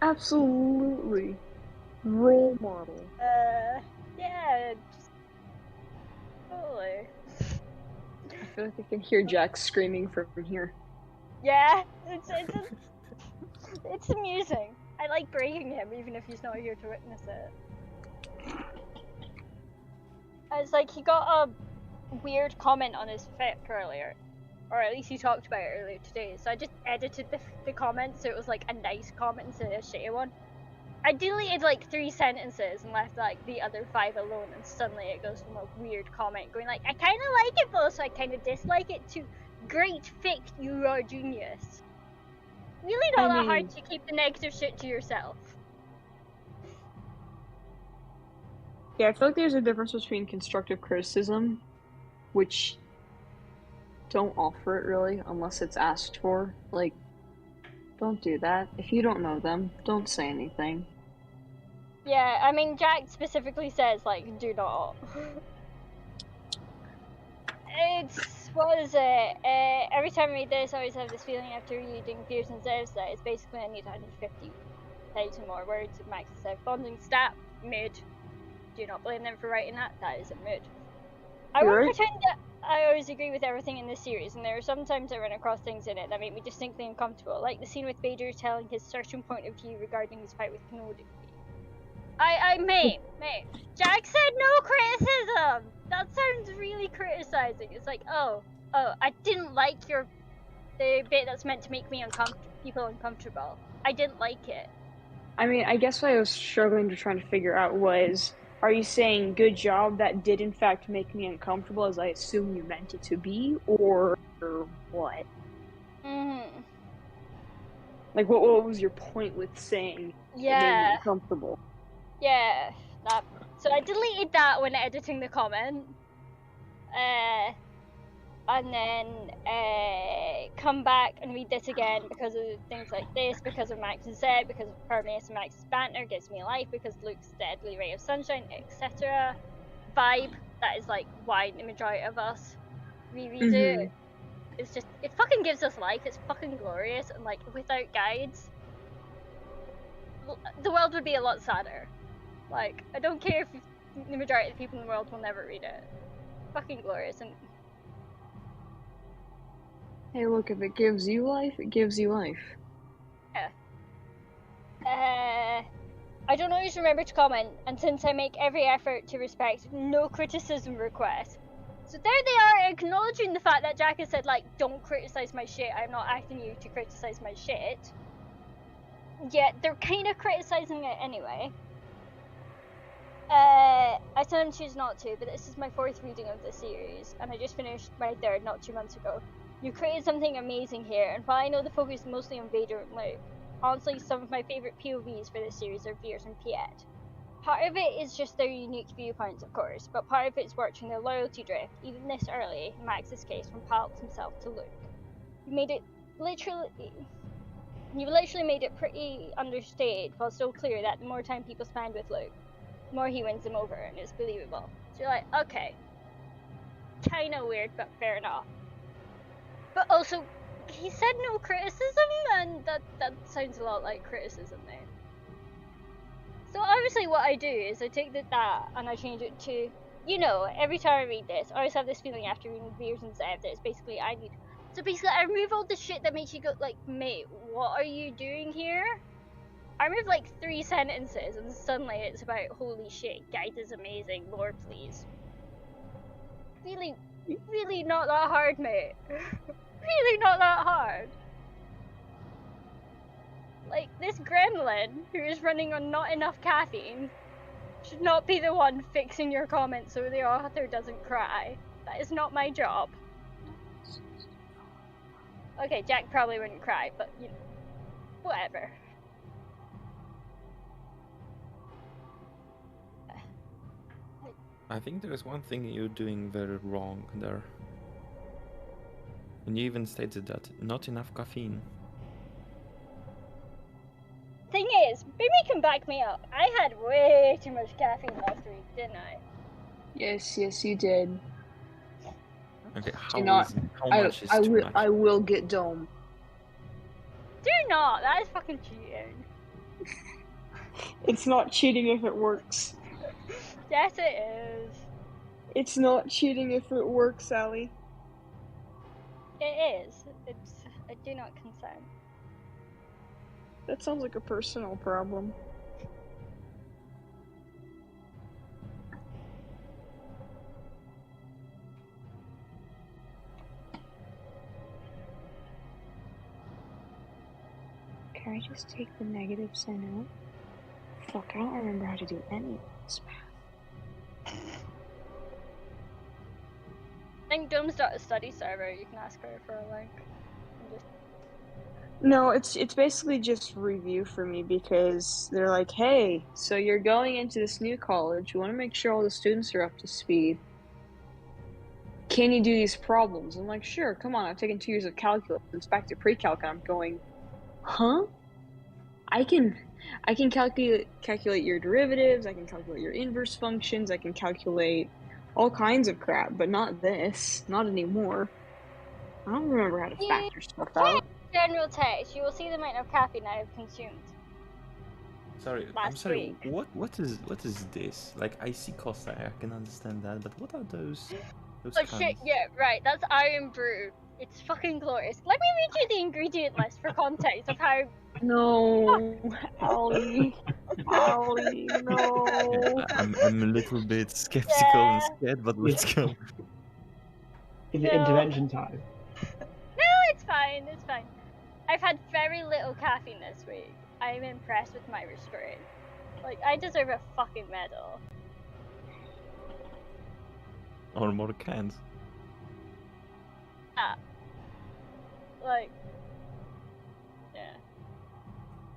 Absolutely. Role model. Yeah, just totally. I feel like I can hear Jack screaming from here. Yeah, it's amusing. I like breaking him, even if he's not here to witness it. It's like he got a weird comment on his FIP earlier, or at least he talked about it earlier today. So I just edited the comment so it was like a nice comment instead of a shitty one. I deleted like 3 sentences and left like the other 5 alone, and suddenly it goes from a weird comment going like, I kind of like it, but also I kind of dislike it, to great fic, you are genius. Really not that hard to keep the negative shit to yourself. Yeah, I feel like there's a difference between constructive criticism, which don't offer it really unless it's asked for. Like, don't do that. If you don't know them, don't say anything. Yeah, I mean, Jack specifically says, like, do not. What is it? Every time I read this, I always have this feeling after reading Fears and Zevs that it's basically I need 150,000 more words of Max and Zev bonding stat. Mood. Do not blame them for writing that. That is a mood. I won't pretend that I always agree with everything in this series, and there are sometimes I run across things in it that make me distinctly uncomfortable, like the scene with Vader telling his certain point of view regarding his fight with Kenobi. Mate, Jack said no criticism! That sounds really criticizing. It's like, oh, I didn't like the bit that's meant to make me people uncomfortable. I didn't like it. I mean, I guess what I was struggling to try to figure out was, are you saying good job that did in fact make me uncomfortable as I assume you meant it to be, or what? Mm-hmm. Like, what was your point with saying it made me uncomfortable? Yeah, that. So I deleted that when editing the comment. And then come back and read this again because of things like this, because of Max's set, because of Permeus and Max's banter gives me life, because Luke's deadly ray of sunshine, etc. Vibe, that is like why the majority of us reread it. It's just, it fucking gives us life, it's fucking glorious, and like without guides, the world would be a lot sadder. Like, I don't care if the majority of the people in the world will never read it. Fucking glorious. And Hey, look, if it gives you life, it gives you life. I don't always remember to comment, and since I make every effort to respect no criticism requests. So there they are, acknowledging the fact that Jack has said, like, don't criticize my shit, I'm not asking you to criticize my shit. Yet they're kind of criticizing it anyway. I sometimes choose not to, but this is my 4th reading of the series, and I just finished my 3rd not 2 months ago. You created something amazing here, and while I know the focus is mostly on Vader and Luke, honestly, some of my favourite POVs for this series are Veers and Piet. Part of it is just their unique viewpoints, of course, but part of it is watching their loyalty drift, even this early, in Max's case, from Palps himself to Luke. You literally made it pretty understated, while still clear that the more time people spend with Luke, the more he wins them over, and it's believable. So you're like, okay, kinda weird, but fair enough. But also, he said no criticism, and that sounds a lot like criticism then. So obviously what I do is I take that and I change it to, you know, every time I read this, I always have this feeling after reading Veers and Zev that it's basically so basically I remove all the shit that makes you go like, mate, what are you doing here? I remove like 3 sentences and suddenly it's about, holy shit, guide is amazing, lore please. Really, really not that hard, mate. Really not that hard. Like, this gremlin, who is running on not enough caffeine, should not be the one fixing your comments so the author doesn't cry. That is not my job. Okay, Jack probably wouldn't cry, but, you know, whatever. I think there's one thing you're doing very wrong there. And you even stated that not enough caffeine. Thing is, Boomy can back me up. I had way too much caffeine last week, didn't I? Yes, you did. Okay, Do not. how much is too much? I will get dome. Do not. That is fucking cheating. It's not cheating if it works. Yes, it is. It's not cheating if it works, Sally. It is. I do not consent. That sounds like a personal problem. Can I just take the negative sign out? Fuck, I don't remember how to do any of this math. I think Dome's got a study server. You can ask her for a link. No, it's basically just review for me because they're like, hey, so you're going into this new college. You want to make sure all the students are up to speed. Can you do these problems? I'm like, sure, come on. I've taken 2 years of calculus. It's back to pre-calc. I'm going, huh? I can calculate your derivatives. I can calculate your inverse functions. I can calculate all kinds of crap, but not this. Not anymore. I don't remember how to factor stuff out. General text, you will see the amount of caffeine I have consumed. Sorry, I'm last sorry. week. What is this? Like, I see Costa, I can understand that, but what are those Oh kinds? shit, yeah, right, that's Iron Brew. It's fucking glorious. Let me read you the ingredient list for context of how... No, Ollie, no. I'm a little bit skeptical and scared, but let's go. Is it intervention time? No, it's fine, it's fine. I've had very little caffeine this week. I am impressed with my restraint. Like, I deserve a fucking medal. Or more cans. Ah. Like, yeah.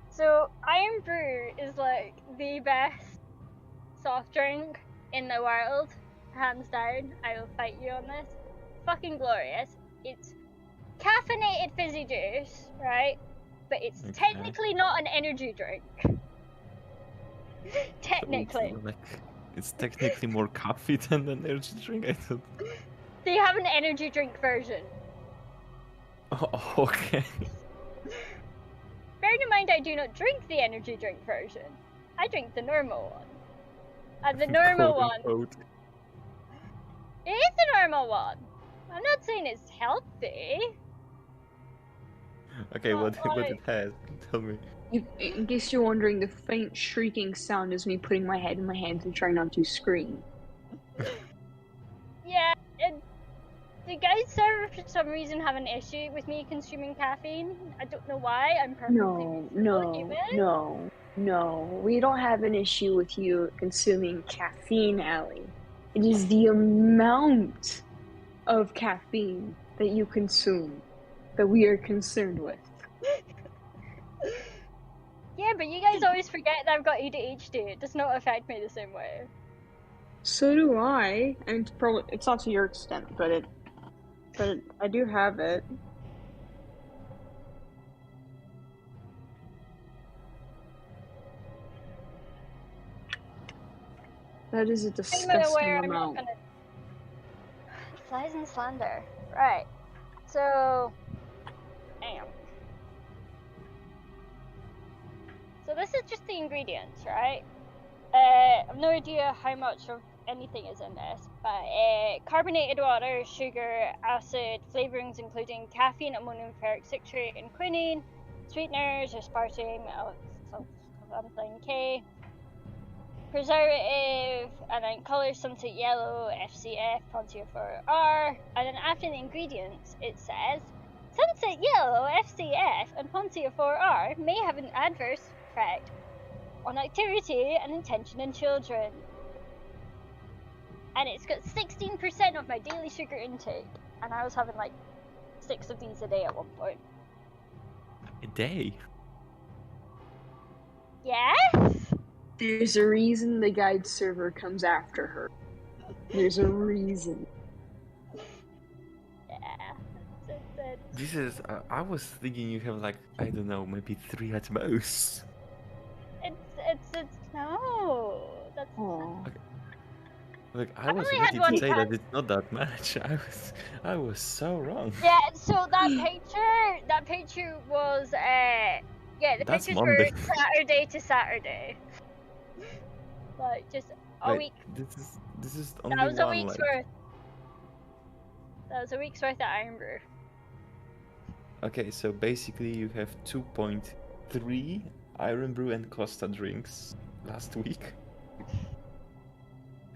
So, Iron Brew is like the best soft drink in the world. Hands down. I will fight you on this. Fucking glorious. It's caffeinated fizzy juice, right? But it's Okay. technically not an energy drink. Technically. So, like, it's technically more coffee than an energy drink, I thought. They have an energy drink version. Oh, okay. Bearing in mind I do not drink the energy drink version. I drink the normal one. And the normal Quote one. unquote. It is the normal one. I'm not saying it's healthy. Okay, Not what like- it has? Tell me. In case you're wondering, the faint shrieking sound is me putting my head in my hands and trying not to scream. Yeah, and the guys server for some reason have an issue with me consuming caffeine. I don't know why. I'm perfectly reasonable human. No. We don't have an issue with you consuming caffeine, Allie. It is the amount of caffeine that you consume that we are concerned with. Yeah, but you guys always forget that I've got ADHD. It does not affect me the same way. So do I. And it's not to your extent, but I do have it. That is a I'm disgusting aware I'm not amount. gonna. Flies and slander. Right. So. Damn. So this is just the ingredients, right? I've no idea how much of anything is in this, but carbonated water, sugar, acid, flavorings including caffeine, ammonium ferric citrate, and quinine, sweeteners, aspartame, something K, preservative, and then color sunset yellow, FCF, Pontiafor-R, and then after the ingredients it says, sunset yellow, FCF, and Pontiafor-R may have an adverse effect on activity and attention in children. And it's got 16% of my daily sugar intake, and I was having like 6 of these a day at one point. A day? Yes? There's a reason the guide server comes after her. There's a reason. Yeah. This is. I was thinking you have like, I don't know, maybe 3 at most. It's no. That's Look, I I've was only had ready one to say cat. that it's not that much. I was so wrong. Yeah, so that picture was the That's pictures Monday. were Saturday to Saturday. Like just a Wait, week. This is only That was a one. week's Like, worth. That was a week's worth of Iron Brew. okay, so basically you have 2.3 Iron Brew and Costa drinks last week,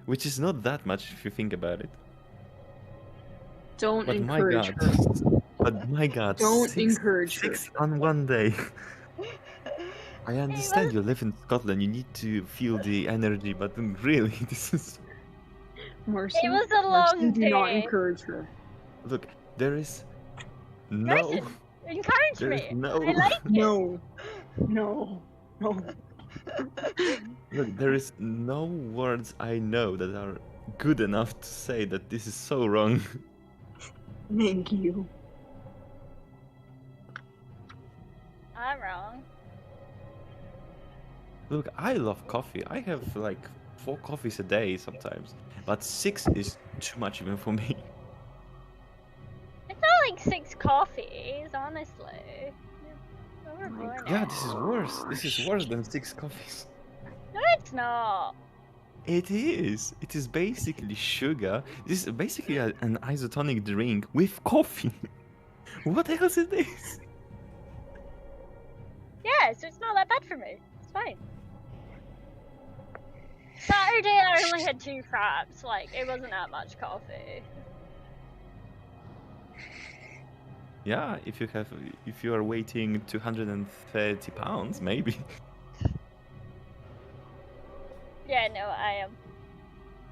which is not that much if you think about it. Don't But my encourage God, her. but my God, Don't 6 encourage her. 6 on one day. I understand you live in Scotland, you need to feel the energy, but really, this is. Mercy, It was a Mercy, long do not day. encourage her. Look, there is no. Mercy, encourage There is me. no. I like it. No. Look, there is no words I know that are good enough to say that this is so wrong. Thank you. I'm wrong. Look, I love coffee. I have like 4 coffees a day sometimes, but 6 is too much even for me. It's not like 6 coffees, honestly. Overboard. Yeah, this is worse. This is worse than 6 coffees. No, it's not. It is. It is basically sugar. This is basically an isotonic drink with coffee. What else is this? Yeah, so it's not that bad for me. It's fine. Saturday, I only had 2 fraps. Like, it wasn't that much coffee. Yeah, if you are weighing 230 pounds, maybe. Yeah, no, I am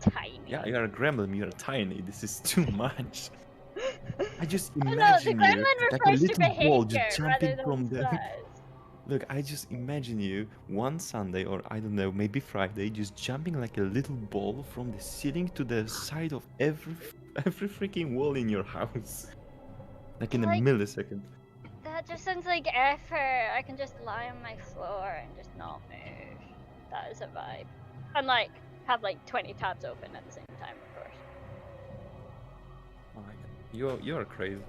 tiny. Yeah, you're a gremlin. You're tiny. This is too much. I just Oh, no, the imagine you gremlin like a refers to little ball behavior just rather jumping than from the. size. Look, I just imagine you one Sunday or I don't know, maybe Friday, just jumping like a little ball from the ceiling to the side of every freaking wall in your house, like in a Like- millisecond. That just sounds like effort. I can just lie on my floor and just not move. That is a vibe. And like, have like 20 tabs open at the same time, of course. Oh my God. You're crazy.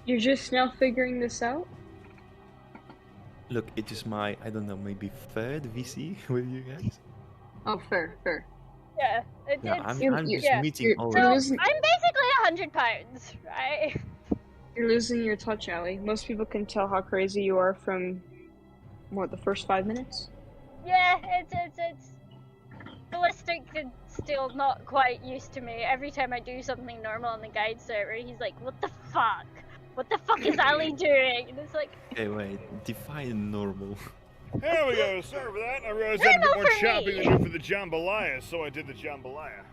You're just now figuring this out? Look, it is my I don't know maybe 3rd VC with you guys. Oh, fair, fair. Yeah, Yeah, it's I'm you- just yeah. meeting you're- all So you're the. losing- I'm basically 100 pounds, right? You're losing your touch, Allie. Most people can tell how crazy you are from, what, the first 5 minutes? Yeah, it's Ballistic is still not quite used to me. Every time I do something normal on the guide server, he's like, "What the fuck? What the fuck is Ali doing?" And it's like, Okay, wait. Define normal. There we go. Sorry for that. I realized I had a bit Normal more for chopping me. to do for the jambalaya, so I did the jambalaya.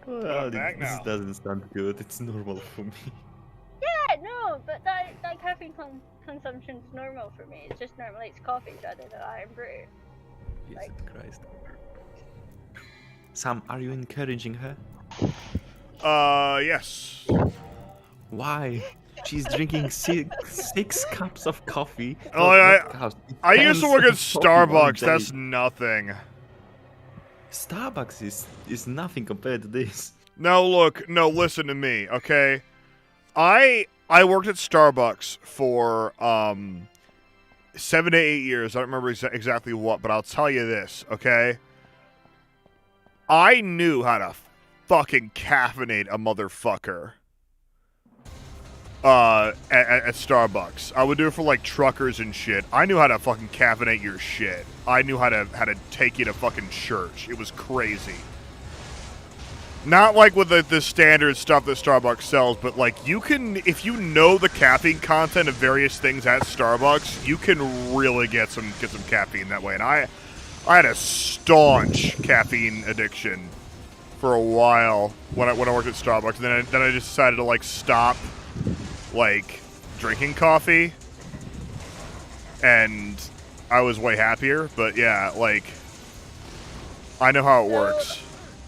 Well, back this now. doesn't sound good. It's normal for me. yeah, no, but that caffeine consumption is normal for me. It's just normally it's coffee rather than iron brew. Jesus Christ. Sam, are you encouraging her? Yes. Why? She's drinking six cups of coffee. Oh, I used to work at Starbucks. That's nothing. Starbucks is nothing compared to this. No, look, no, listen to me, okay? I worked at Starbucks for 7 to 8 years. I don't remember exactly what, but I'll tell you this, okay? I knew how to fucking caffeinate a motherfucker. At Starbucks. I would do it for like truckers and shit. I knew how to fucking caffeinate your shit. I knew how to take you to fucking church. It was crazy. Not like with the standard stuff that Starbucks sells, but like you can, if you know the caffeine content of various things at Starbucks, you can really get some caffeine that way. And I had a staunch caffeine addiction for a while when I worked at Starbucks. And then I just decided to like stop like drinking coffee, and I was way happier. But yeah, like I know how it works.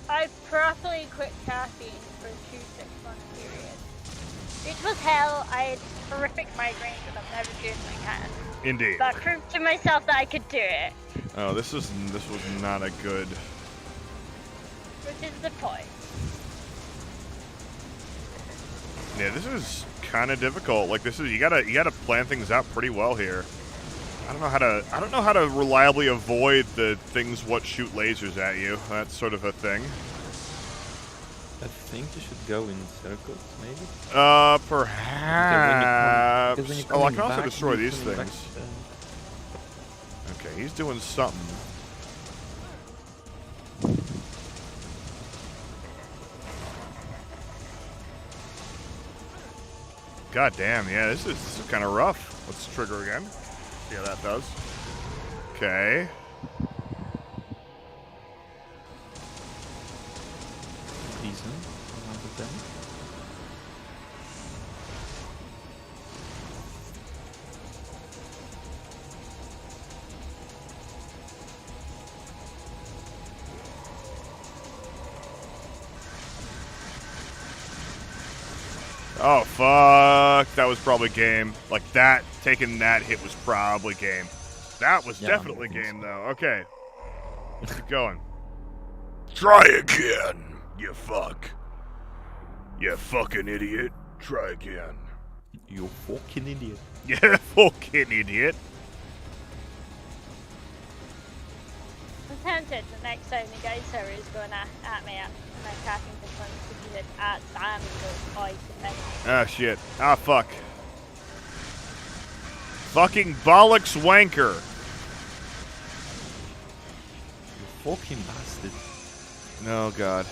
I properly quit caffeine for 2 6-month periods. It was hell. I had horrific migraines and I'm never doing my hand. Indeed. But I proved to myself that I could do it. Oh, this was not a good. Which is the point. Yeah, this is kind of difficult. Like this is you gotta plan things out pretty well here. I don't know how to reliably avoid the things what shoot lasers at you. That's sort of a thing. I think you should go in circles, maybe. Perhaps. Because when you're Oh, I coming can also back, destroy you're these coming back, things. Okay, he's doing something. God damn, yeah, this is kind of rough. Let's trigger again. See how that does. Okay. Decent. Amount of damage. Oh, fuck. That was probably game. Like, that, taking that hit was probably game. That was Yeah, definitely I think game, though. Okay. Let's keep going. Try again, you fuck. You fucking idiot. Try again. You fucking idiot. Yeah, fucking idiot. I'm tempted the next time the guide server is going at me at my caffeine consumption to use it at Sam and go twice depending. Ah, shit. Ah, fuck. Fucking bollocks wanker. You fucking bastard. Oh, God.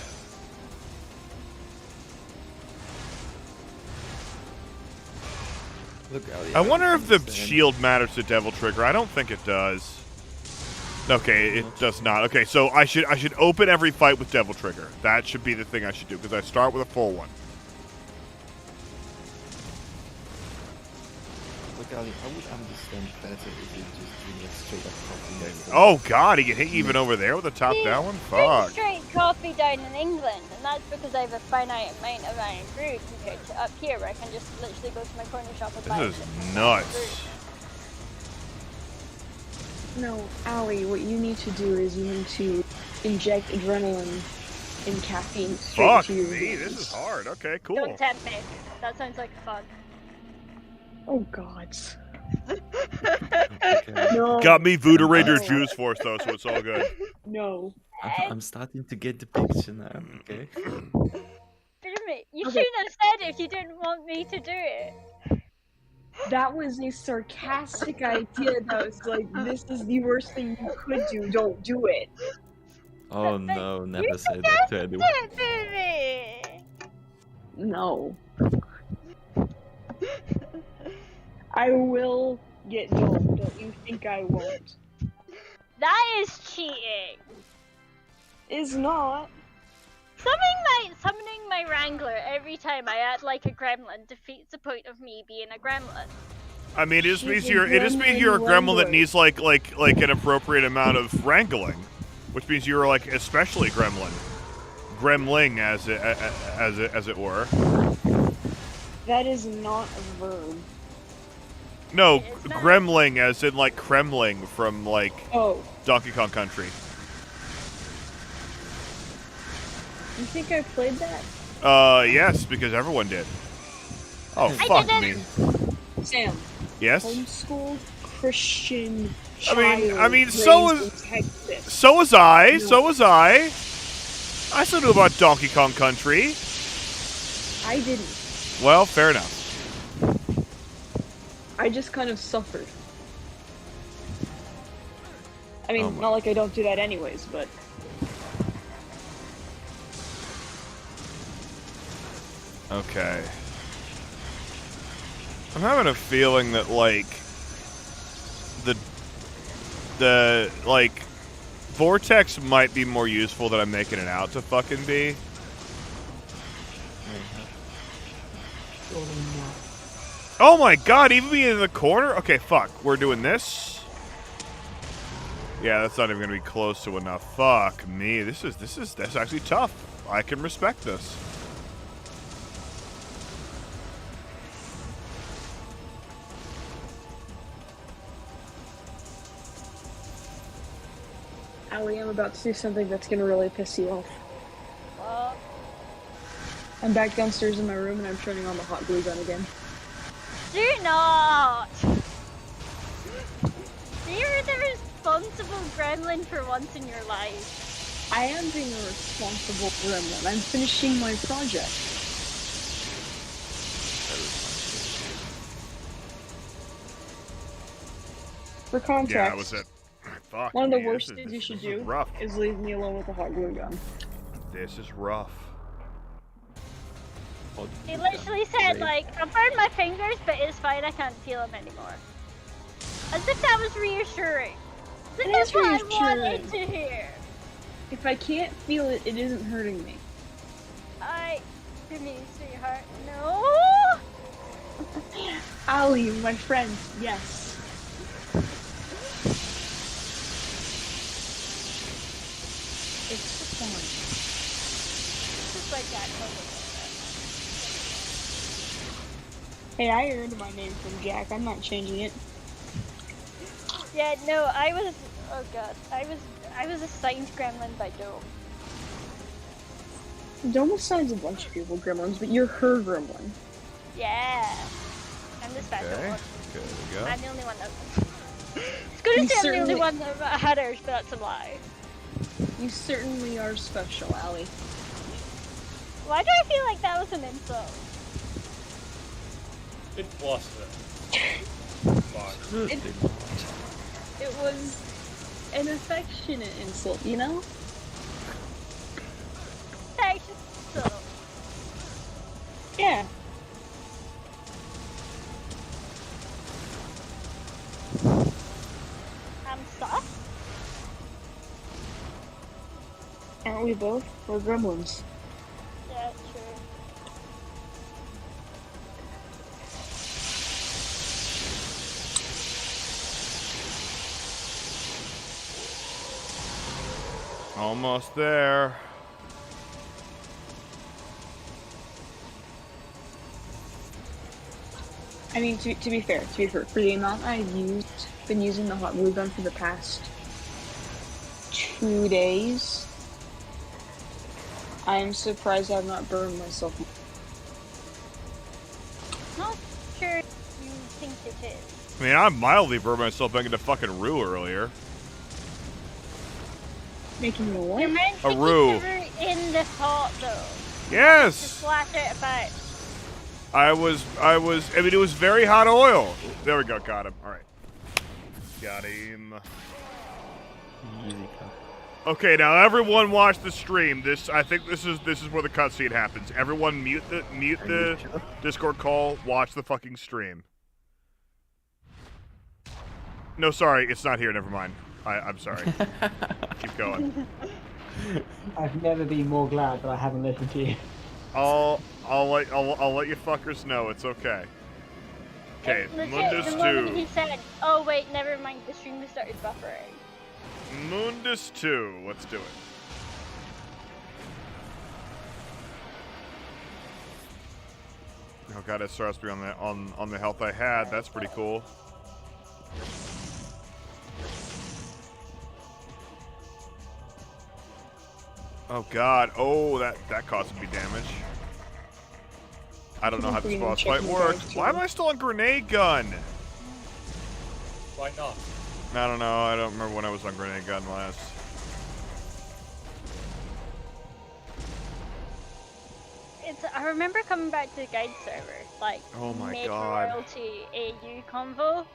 Look, Ali, I wonder if the understand. shield matters to Devil Trigger. I don't think it does. Okay, it does not. Okay, so I should open every fight with Devil Trigger. That should be the thing I should do, because I start with a full one. Look, Ali, I would understand better if you just do like straight up coffee. Oh, God, he can hit you even over there with a top-down one? Fuck. Straight coffee down in England, and that's because I have a finite amount of iron brew compared to up here, where I can just literally go to my corner shop and buy This it. is nuts. No, Allie, what you need to do is you need to inject adrenaline and caffeine straight Fuck into your me, veins. this is hard. Okay, cool. Don't tempt me. That sounds like fun. Oh god. Okay. No. Got me Voodoo Ranger No. Juice Force though, so it's all good. No. I'm starting to get the picture now. Okay. Jimmy, you Okay. shouldn't have said it if you didn't want me to do it. That was a sarcastic idea that was like, this is the worst thing you could do, don't do it. Oh But no, you never say that to anyone. It, baby. No. I will get dome, don't you think I won't? That is cheating. Is not. Summoning my Wrangler every time I add like a gremlin defeats the point of me being a gremlin. I mean, it just means She's a you're a gremlin wrangler. that needs like an appropriate amount of wrangling, which means you're like especially gremling as it were. That is not a verb. No, It is not. gremling as in like Kremling from like Oh, Donkey Kong Country. you think I played that? Yes, because everyone did. Oh, I fuck didn't. me. Sam, Yes? homeschool Christian I mean, child so raised is- in Texas. So was I. No. So was I. I still knew about Donkey Kong Country. I didn't. Well, fair enough. I just kind of suffered. I mean, Oh my- not like I don't do that anyways, but Okay. I'm having a feeling that like the like Vortex might be more useful than I'm making it out to fucking be. Surely not. Oh my god, even being in the corner? Okay, fuck. We're doing this. Yeah, that's not even gonna be close to enough. Fuck me. That's actually tough. I can respect this. Allie, I'm about to do something that's gonna really piss you off. Well, I'm back downstairs in my room and I'm turning on the hot glue gun again. do not. You're the responsible gremlin for once in your life. I am being a responsible gremlin. I'm finishing my project. For context, Yeah, that was it. Fuck one of the me, worst this is- things you should this is do rough. is leave me alone with the hot glue gun. This is rough. He literally said, like, I burned my fingers, but it's fine, I can't feel them anymore. As if that was reassuring. As if It that's is what I reassuring. wanted to hear. If I can't feel it, it isn't hurting me. Give me, sweetheart. No! Allie, my friend, yes. It's fine. Just like that. Hey, I earned my name from Jack. I'm not changing it. Yeah, no, I was, oh god, I was assigned gremlin by Dome. Dome assigns a bunch of people gremlins, but you're her gremlin. Yeah. I'm the special Okay. one. There we go. I'm the only one that. It's gonna You say I'm the only certainly- one that had hers, but that's a lie. You certainly are special, Allie. Why do I feel like that was an insult? It wasn't. Mark. It was an affectionate insult, you know? Actually, so. Yeah. I'm sus? Aren't we both? We're gremlins. Yeah, true. Almost there. I mean, to be fair, for the amount I've been using the hot glue gun for the past 2 days, I'm surprised I've not burned myself. Not sure you think it is. I mean, I mildly burned myself making the fucking roux earlier. Making the what? You're meant to A keep roux. the roux in the pot though. To Yes! splash it about. I mean, it was very hot oil. There we go, got him. All right. Got him. Easy cut. Okay, now everyone watch the stream. I think this is where the cutscene happens. Everyone mute the Discord call. Watch the fucking stream. No, sorry, it's not here. Never mind. I'm sorry. Keep going. I've never been more glad that I haven't listened to you. I'll let you fuckers know. It's okay. Okay, Legit, Mundus the moment 2. he said, "Oh wait, never mind," the stream just started buffering. Mundus 2. Let's do it. Oh god, it starts me on the health I had. That's pretty cool. Oh god. Oh, that caused me damage. I don't know how this boss fight works. Why am I still on grenade gun? Why not? I don't know. I don't remember when I was on grenade gun last. I remember coming back to the guide server, like Oh my mid God. royalty AU convo.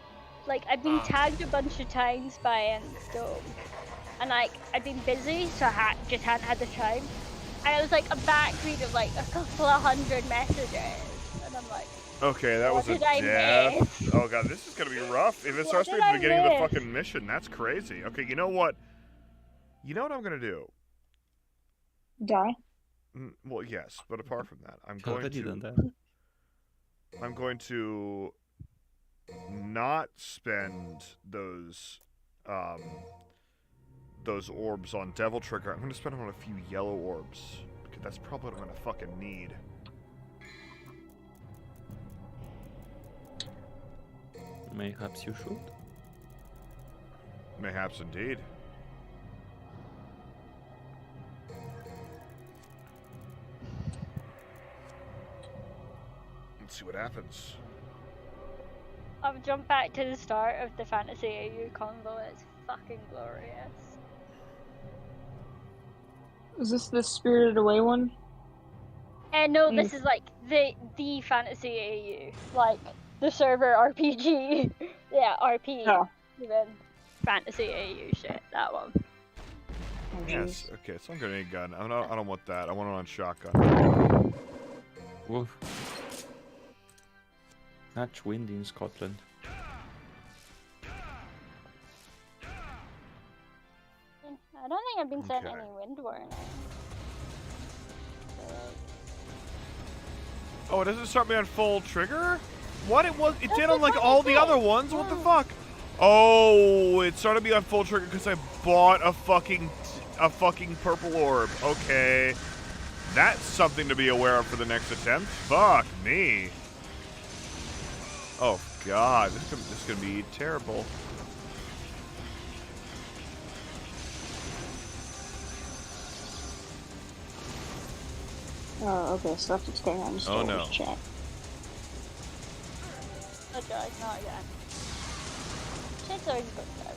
Like I've been tagged a bunch of times by Dome, and like I've been busy, so I just hadn't had the time. And it was like a backread of like a couple of hundred messages, and I'm like, Okay, that What was a did I death. miss? Oh god, this is gonna be rough. If it What starts me did at I the beginning of the miss? fucking mission, that's crazy. Okay, you know what? You know what I'm gonna do? Die? Well, yes, but apart from that, I'm I've going already to. done that. I'm going to not spend those orbs on Devil Trigger. I'm going to spend them on a few yellow orbs because that's probably what I'm going to fucking need. Mayhaps you should. Mayhaps indeed. Let's see what happens. I've jumped back to the start of the Fantasy AU convo. It's fucking glorious. Is this the Spirited Away one? And no, this is like the Fantasy AU, like the server RPG. Yeah, RP. Oh. Even Fantasy AU shit. That one. Oh, Yes. jeez. Okay, so I'm gonna need gun. I don't want that. I want it on shotgun. Woof. Much wind in Scotland. I don't think I've been sent Okay. any wind warning. Oh, it doesn't start me on full trigger? What? It That's did on like what all it the said. other ones? What the Yeah. fuck? Oh, it started me on full trigger because I bought a fucking purple orb. Okay. That's something to be aware of for the next attempt. Fuck me. Oh god, this is gonna be terrible. Oh, okay, so that's what's going on in Oh, Star no. Wars chat. Okay, not again. Shit's always good though.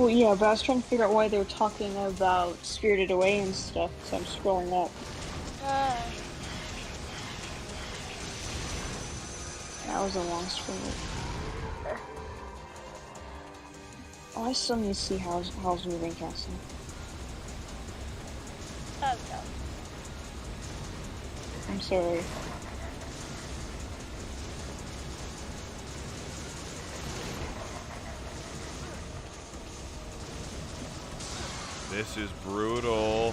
Well, yeah, but I was trying to figure out why they were talking about Spirited Away and stuff, so I'm scrolling up. That was a long scroll. Oh, I still need to see how's moving castle. Oh, no. I'm sorry. This is brutal.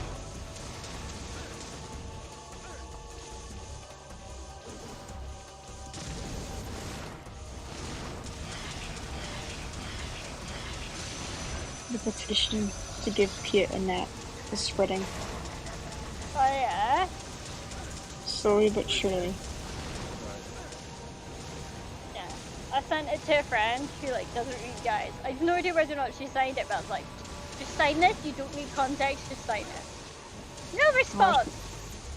The petition to give Piet a nap is spreading Oh yeah? slowly but surely. Yeah. I sent it to a friend who like doesn't read guides. I have no idea whether or not she signed it, but I was like, just sign this, you don't need context, just sign it. No response!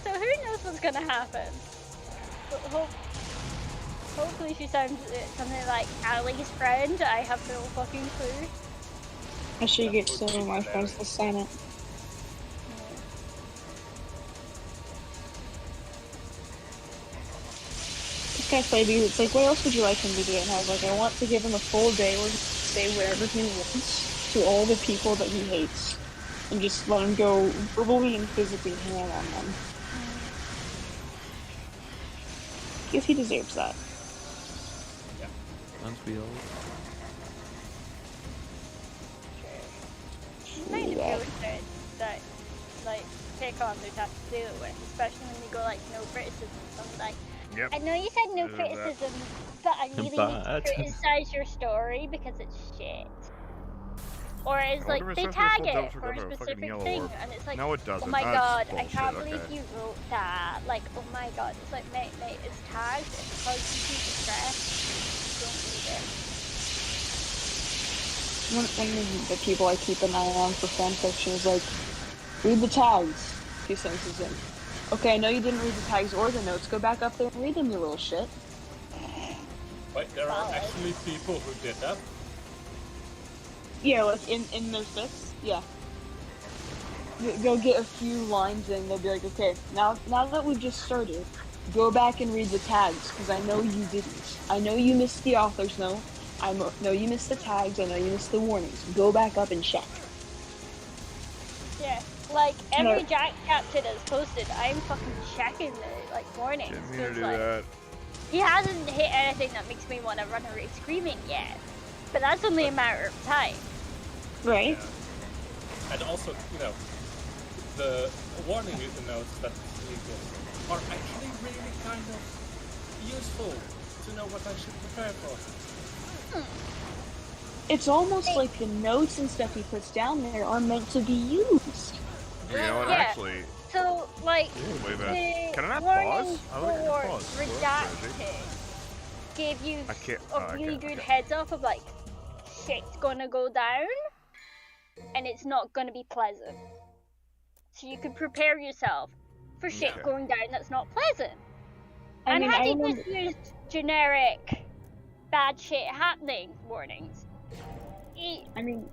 So who knows what's gonna happen? But Hopefully she sounds something like Ali's friend. I have no fucking clue. I should get some of my friends to sign it. This guy's funny because it's like, what else would you like him to do? And I was like, I want to give him a full day where he can say whatever he wants to all the people that he hates. And just let him go verbally and physically ham on them. Because he deserves that. Aren't we all? Kind of illustrates that, like, take on their tough to deal with, especially when you go like no criticism. So I'm like, Yep. I know you said no There's that. criticism, but I really need to But- criticize your story because it's shit. Or it's I like wonder if they it's supposed tag to it double for a click on a fucking specific yellow thing, orb. and it's like, No, it oh doesn't. my That's god, I bullshit, can't okay. believe you wrote that. Like, oh my god, it's like, mate, it's tagged, it's caused you to stress. Don't read it. One of the people I keep an eye on for fanfiction is like, read the tags. 2 sentences in. Okay, I know you didn't read the tags or the notes. Go back up there and read them, you little shit. Wait, there are actually people who did that. Yeah, like in their fix. Yeah. They'll get a few lines in. They'll be like, okay, now that we've just started, go back and read the tags because I know you didn't. I know you missed the author's note. I know you missed the tags. I know you missed the warnings. Go back up and check. Yeah, like every No. Jack captain is posted, I'm fucking checking the like warnings. Didn't mean to 'cause, do like, that. he hasn't hit anything that makes me want to run away screaming yet, but that's only a matter of time. Right? Yeah. And also, you know, the warning notes that he gives are actually really kind of useful to know what I should prepare for. It's almost like the notes and stuff he puts down there are meant to be used. You know what? Yeah. Actually, So, like, wait a minute. the Can I not warning pause? I don't think I can for pause. redacted gave you I can't- a oh, I really can't, good okay. heads up of like, shit's gonna go down, and it's not gonna be pleasant. So you could prepare yourself for shit Okay. going down that's not pleasant. I And mean, had I you remember- just used generic bad shit happening warnings, I mean,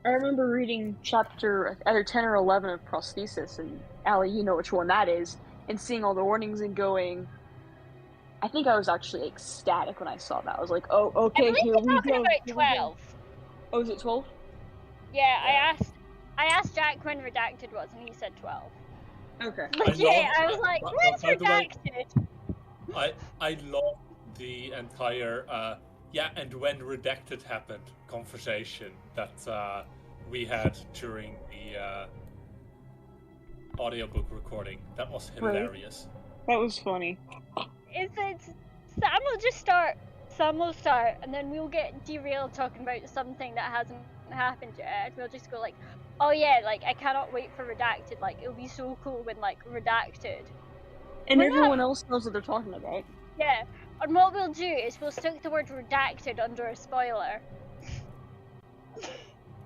I remember reading chapter either 10 or 11 of Prosthesis, and Allie, you know which one that is, and seeing all the warnings and going, I think I was actually ecstatic when I saw that. I was like, oh, I okay, believe here you're we talking go. about here we go. 12. Oh, is it 12? Yeah, I asked Jack when redacted was, and he said 12. Okay. Legit, I was like, when's by the way- redacted? I love the entire and when redacted happened conversation that we had during the audiobook recording. That was Right. hilarious. That was funny. It's Sam will just start. Sam will start, and then we'll get derailed talking about something that hasn't happened yet. We'll just go like, oh yeah, like I cannot wait for redacted. Like it'll be so cool when like redacted. And We're not- everyone else knows what they're talking about. Yeah. And what we'll do is we'll stick the word redacted under a spoiler.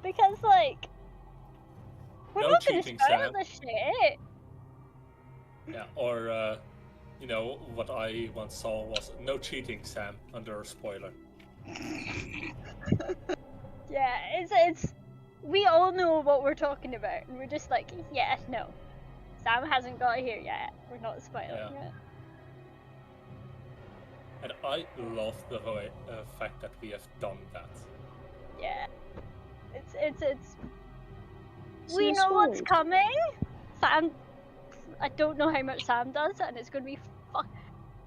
Because like we're No not gonna cheating, spoil Sam. the shit. Yeah, or you know what I once saw was no cheating, Sam, under a spoiler. Yeah, it's we all know what we're talking about, and we're just like, yeah, no. Sam hasn't got here yet. We're not spoiling Yeah. it. And I love the fact that we have done that. Yeah. It's So we know what's spoiled. coming. Sam, I don't know how much Sam does, and it's gonna be fuck.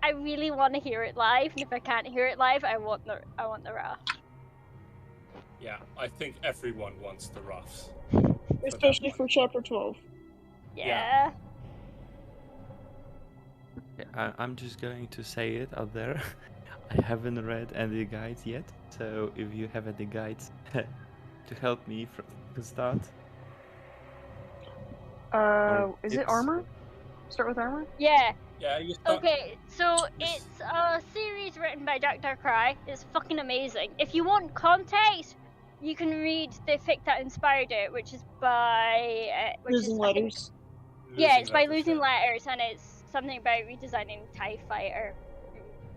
I really want to hear it live, and if I can't hear it live, I want the raft. Yeah, I think everyone wants the roughs. Especially for chapter 12. Yeah. I'm just going to say it out there. I haven't read any guides yet, so if you have any guides to help me from the start. Is it it's- armor? Start with armor? Yeah. Yeah, you start. Okay, so it's a series written by Jack Darkrai. It's fucking amazing. If you want context, you can read the fic that inspired it, which is by Losing I think- letters. Yeah, it's by Letters, Losing yeah. Letters, and it's something about redesigning TIE Fighter.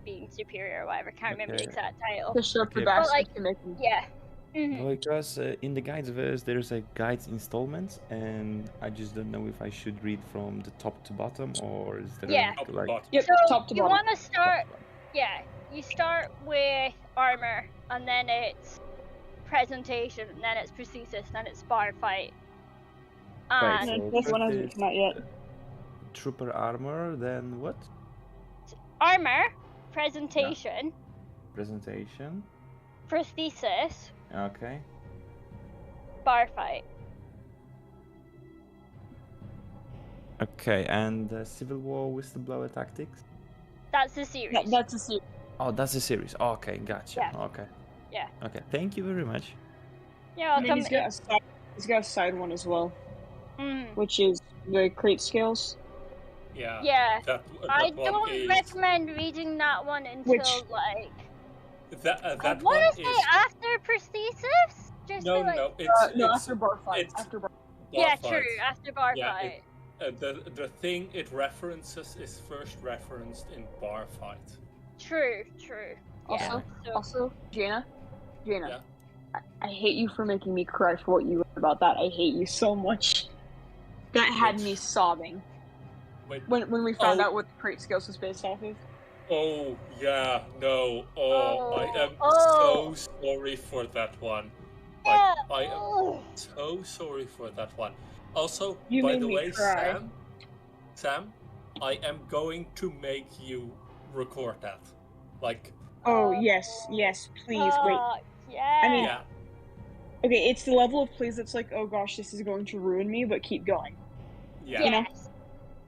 being superior or whatever. Can't remember the Okay. exact title. To show up the Okay. best like- you can make them. Yeah. Mhm. Because in the guides verse there's a guides installment, and I just don't know if I should read from the top to bottom or is there Yeah. Top to like bottom. Yep, So top to you bottom. want to start, yeah, you start with armor, and then it's presentation, and then it's prosthesis, and then it's bar fight. Right, And so This one first hasn't is, come out yet. trooper armor, then what? armor, presentation, Presentation. prosthesis, Okay. bar fight. Okay, and Civil War whistleblower tactics. That's the series. That's a series. Oh, that's a series. Okay, gotcha. Yeah. Okay. Yeah. Okay, thank you very much. Yeah, And then he's got a side one as well, Mm, which is the crate scales. Yeah. yeah. That I one don't is, recommend reading that one until Which- like That I that want one to say is after prosthesis. Just no to, like, no. It's No, it's after bar fight. it's- After bar. bar yeah, fight. true. After bar Yeah, fight. The thing it references is first referenced in bar fight. True, true. Yeah. Also, So, also, Jaina, Yeah. I hate you for making me cry for what you wrote about that. I hate you so much. That had me sobbing Wait. when we found Oh. out what the crate scales was based off of. Oh yeah, no. Oh, I am Oh. so sorry for that one. yeah. Like I am oh. so sorry for that one. Also, You by made the me way, cry. Sam, I am going to make you record that. Like, Oh yes, yes, please wait. Fuck, yeah. I mean- yeah, Okay, it's the level of please that's like, oh gosh, this is going to ruin me, but keep going. yeah, You know? Yes.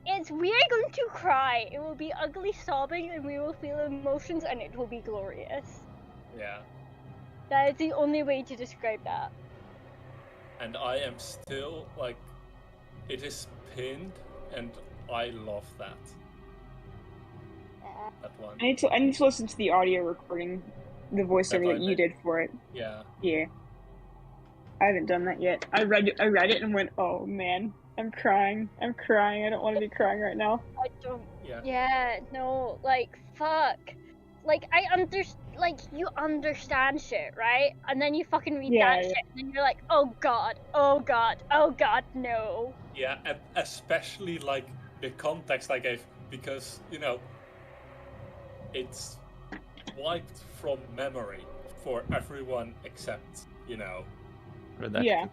It's we're going to cry. It will be ugly sobbing, and we will feel emotions, and it will be glorious. yeah. That is the only way to describe that. And I am still like, it is pinned, and I love that. That one. I need to listen to the audio recording, the voiceover That that you I- did for it. Yeah. Yeah. I haven't done that yet. I read it and went, oh man, I'm crying. I don't want to be crying right now. I don't. Yeah. Yeah, no, like fuck. Like you understand shit, right? And then you fucking read Yeah, that yeah. shit, and then you're like, oh god, oh god, oh god, no. Yeah, and especially like the context I gave, because it's wiped from memory for everyone except Redacted. Yeah.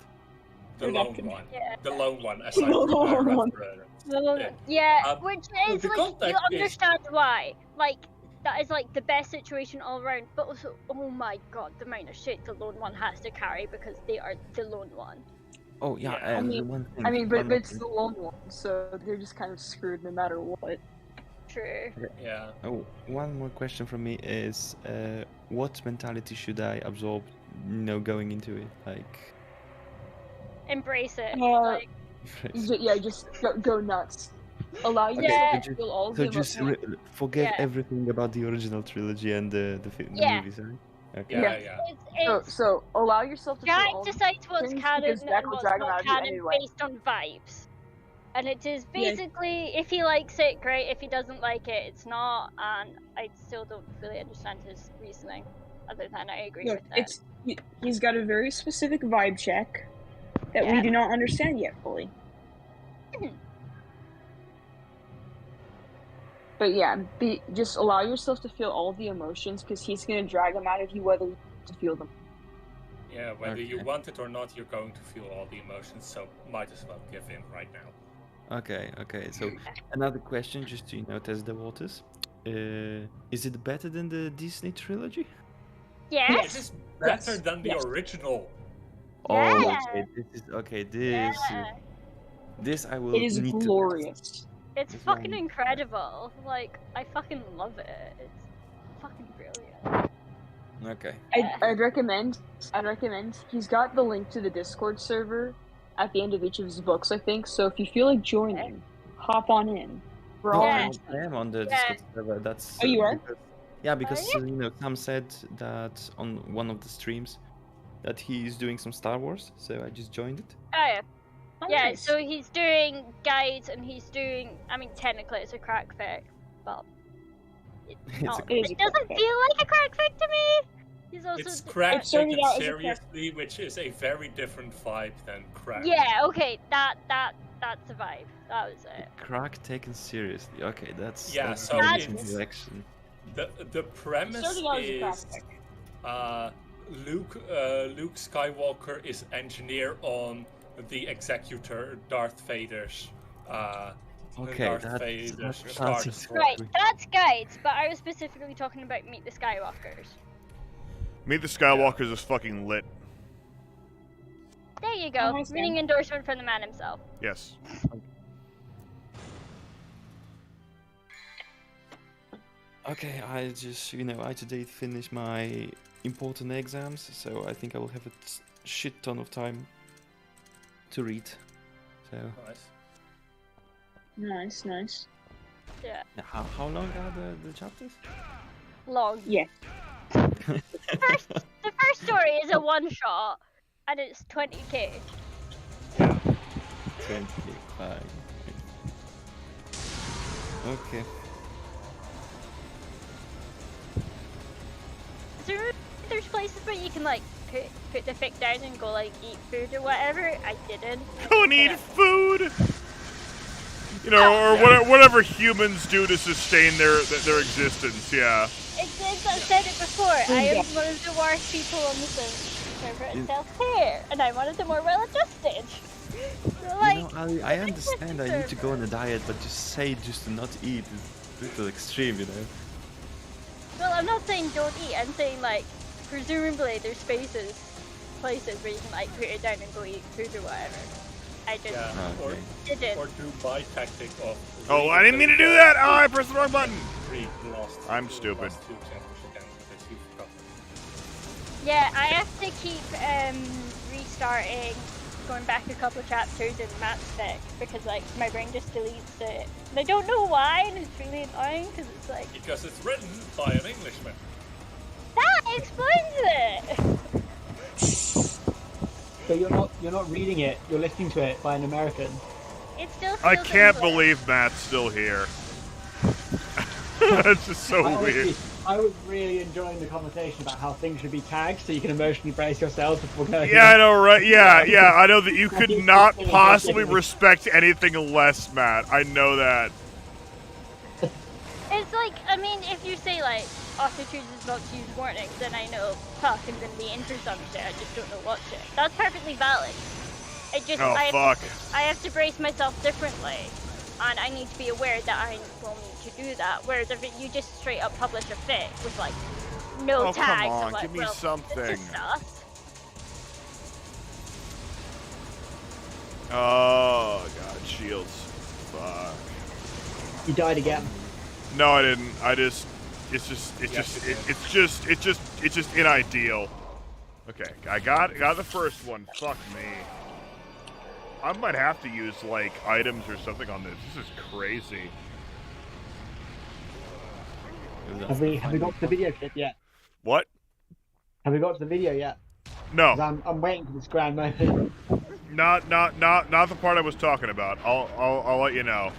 the lone Redacted. one. Yeah. The lone one, as The I lone one. Yeah. Yeah, the which is like you context is- understand why. Like that is like the best situation all around. But also, oh my god, the amount of shit the lone one has to carry because they are the lone one. Oh yeah, Yeah. and mean- one thing. I mean, one but more it's thing. the lone one, so they're just kind of screwed no matter what. True. Yeah. Oh, one more question from me is, what mentality should I absorb, going into it? Like, Embrace it. Uh, like, Yeah, just go nuts. Allow Okay, yourself so to just- feel all so the just emotions. forget Yeah. everything about the original trilogy and the Yeah. movies, right? Okay. Yeah, Yeah. yeah. it's So allow yourself to feel Jack all decides what's things canon because Jack and will what's drag 'em out not of you canon anyway. based on vibes. And it is Yeah. basically, if he likes it, great. If he doesn't like it, it's not. And I still don't really understand his reasoning, other than I agree Look, with it. he's got a very specific vibe check that we Yeah. do not understand yet fully. But yeah, just allow yourself to feel all the emotions because he's gonna drag them out of you whether you want to feel them. Yeah, whether you Okay. want it or not, you're going to feel all the emotions, so might as well give in right now. Okay. So another question, just to test the waters. Is it better than the Disney trilogy? It Yes. is better Yes, than the yes. original. Oh, Yeah. okay. This is okay. Yeah. This I will. It is need to test. glorious. It's This fucking one- incredible. Like, I fucking love it. It's fucking brilliant. Okay. I'd recommend. He's got the link to the Discord server at the end of each of his books, I think. So if you feel like joining, hop on in. We're all Yeah. interested. I am on the Yeah. Discord server. That's. Oh, you are? Because, yeah, because you? Sam said that on one of the streams that he's doing some Star Wars, so I just joined it. Oh yeah. Oh, Yeah, nice. so he's doing guides and he's doing, I mean, technically it's a crack fic, but It doesn't feel like a crack fic to me. He's also It's crack It started taken out as a seriously, which is a very different vibe than crack. Yeah, okay, that's the vibe. That was it. Crack taken seriously. Okay, that's Yeah, that's so a That's- decent direction. The premise Started out as a crack is fic. Luke Skywalker is engineer on the Executor Darth Vader's. Okay, Darth that Vader's sounds Star interesting. Destroyer. Right, that's guides, but I was specifically talking about Meet the Skywalkers. Meet the Skywalkers is fucking lit. There you Oh, go. nice, Reading man. endorsement from the man himself. Yes. Okay, I just, I today finished my important exams, so I think I will have a shit ton of time to read. So, Nice. Nice. Yeah. how long are the chapters? Long. Yeah. The first story is a one shot, and it's 20k. 25. Okay. There's places where you can like put the fic down and go like eat food or whatever. I didn't. Go and eat food. You know, or whatever humans do to sustain their existence. Yeah. I've said it before. I am one of the worst people on the server itself here, and I wanted them more well adjusted. So, like, I understand I need to go on a diet, but just to not eat is a little extreme, well, I'm not saying don't eat. I'm saying like, presumably there's places where you can like put it down and go eat food or whatever. I just didn't. Or do my tactic of. Oh, I didn't mean to do that. Oh, I pressed the wrong button. I'm The stupid. last two chapters again, because you forgot them. Yeah, I have to keep restarting, going back a couple of chapters in Matt's fic because like my brain just deletes it. And I don't know why, and it's really annoying because it's like Because it's written by an Englishman. that explains it. So you're not reading it, you're listening to it by an American. It still feels I can't English. believe Matt's still here. That's just so weird. I was really enjoying the conversation about how things should be tagged so you can emotionally brace yourselves before going. Yeah, I know, right? Yeah. I know that you could not possibly respect anything less, Matt. I know that. It's like, I mean, if you say like author chooses not to use warnings, then I know fuck I'm gonna be in for something. I just don't know what to. That's perfectly valid. It just Oh, fuck. I have to brace myself differently, and I need to be aware that I will need to do that. Whereas if you just straight up publish a fic with like no Oh, come tags, on, I'm like, give me well, something. This is sus. Oh god, shields. Fuck. You died again. No, I didn't. It's just unideal. Okay, I got the first one. Fuck me. I might have to use like items or something on this. This is crazy. Have we got to the video clip yet? What? Have we got to the video yet? No. 'Cause I'm waiting for this grand moment. Not the part I was talking about. I'll let you know.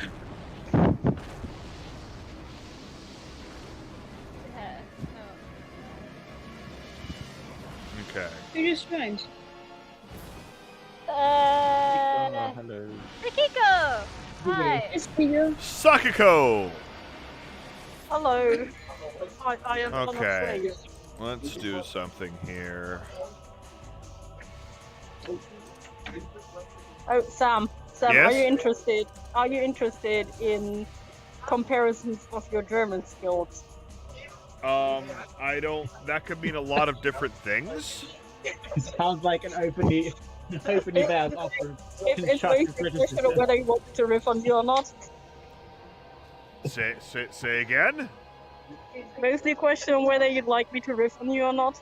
Okay. Who just joined? Hello. Rikiko! Hi! It's you. Sakiko! Hello. I am Okay. unafraid. Let's do something here. Oh, Sam, Yes? Are you interested in comparisons of your German skills? I don't. That could mean a lot of different things. It sounds like an openly veiled offer. It's basically a question of whether you want to riff on you or not. Say again. It's basically a question of whether you'd like me to riff on you or not.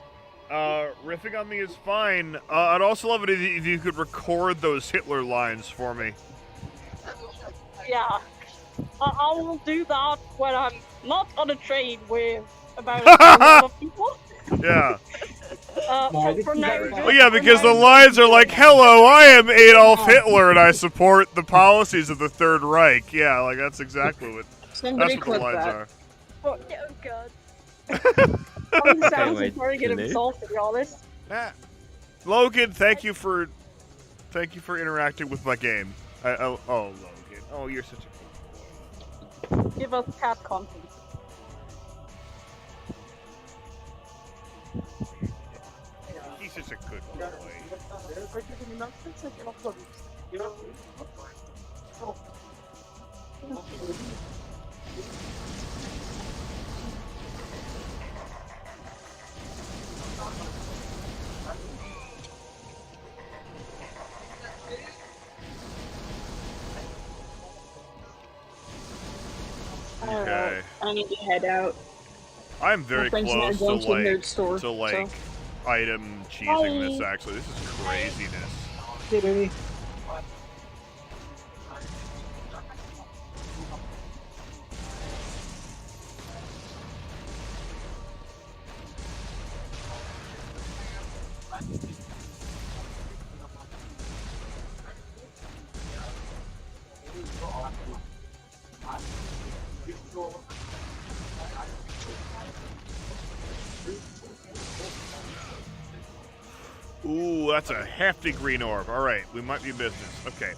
Riffing on me is fine. I'd also love it if you could record those Hitler lines for me. Yeah. I will do that when I'm not on a train with about a lot of people. Yeah. For now, Well, yeah, because the lines are like, "Hello, I am Adolf Hitler, and I support the policies of the Third Reich." Yeah, like that's exactly what. Somebody That's what the clip lines that. are. God. That Okay, sounds wait, very good Philip? himself, to be honest. Logan, thank you for interacting with my game. Oh, Logan. Oh, you're such a good boy. Give us cat content. He's such a good boy. Okay. I need to head out. I'm very My friends and I are close going to to a nerd store, item cheesing this. Actually, this is craziness. Hey, baby. Ooh, that's a hefty green orb. All right, we might be business. Okay.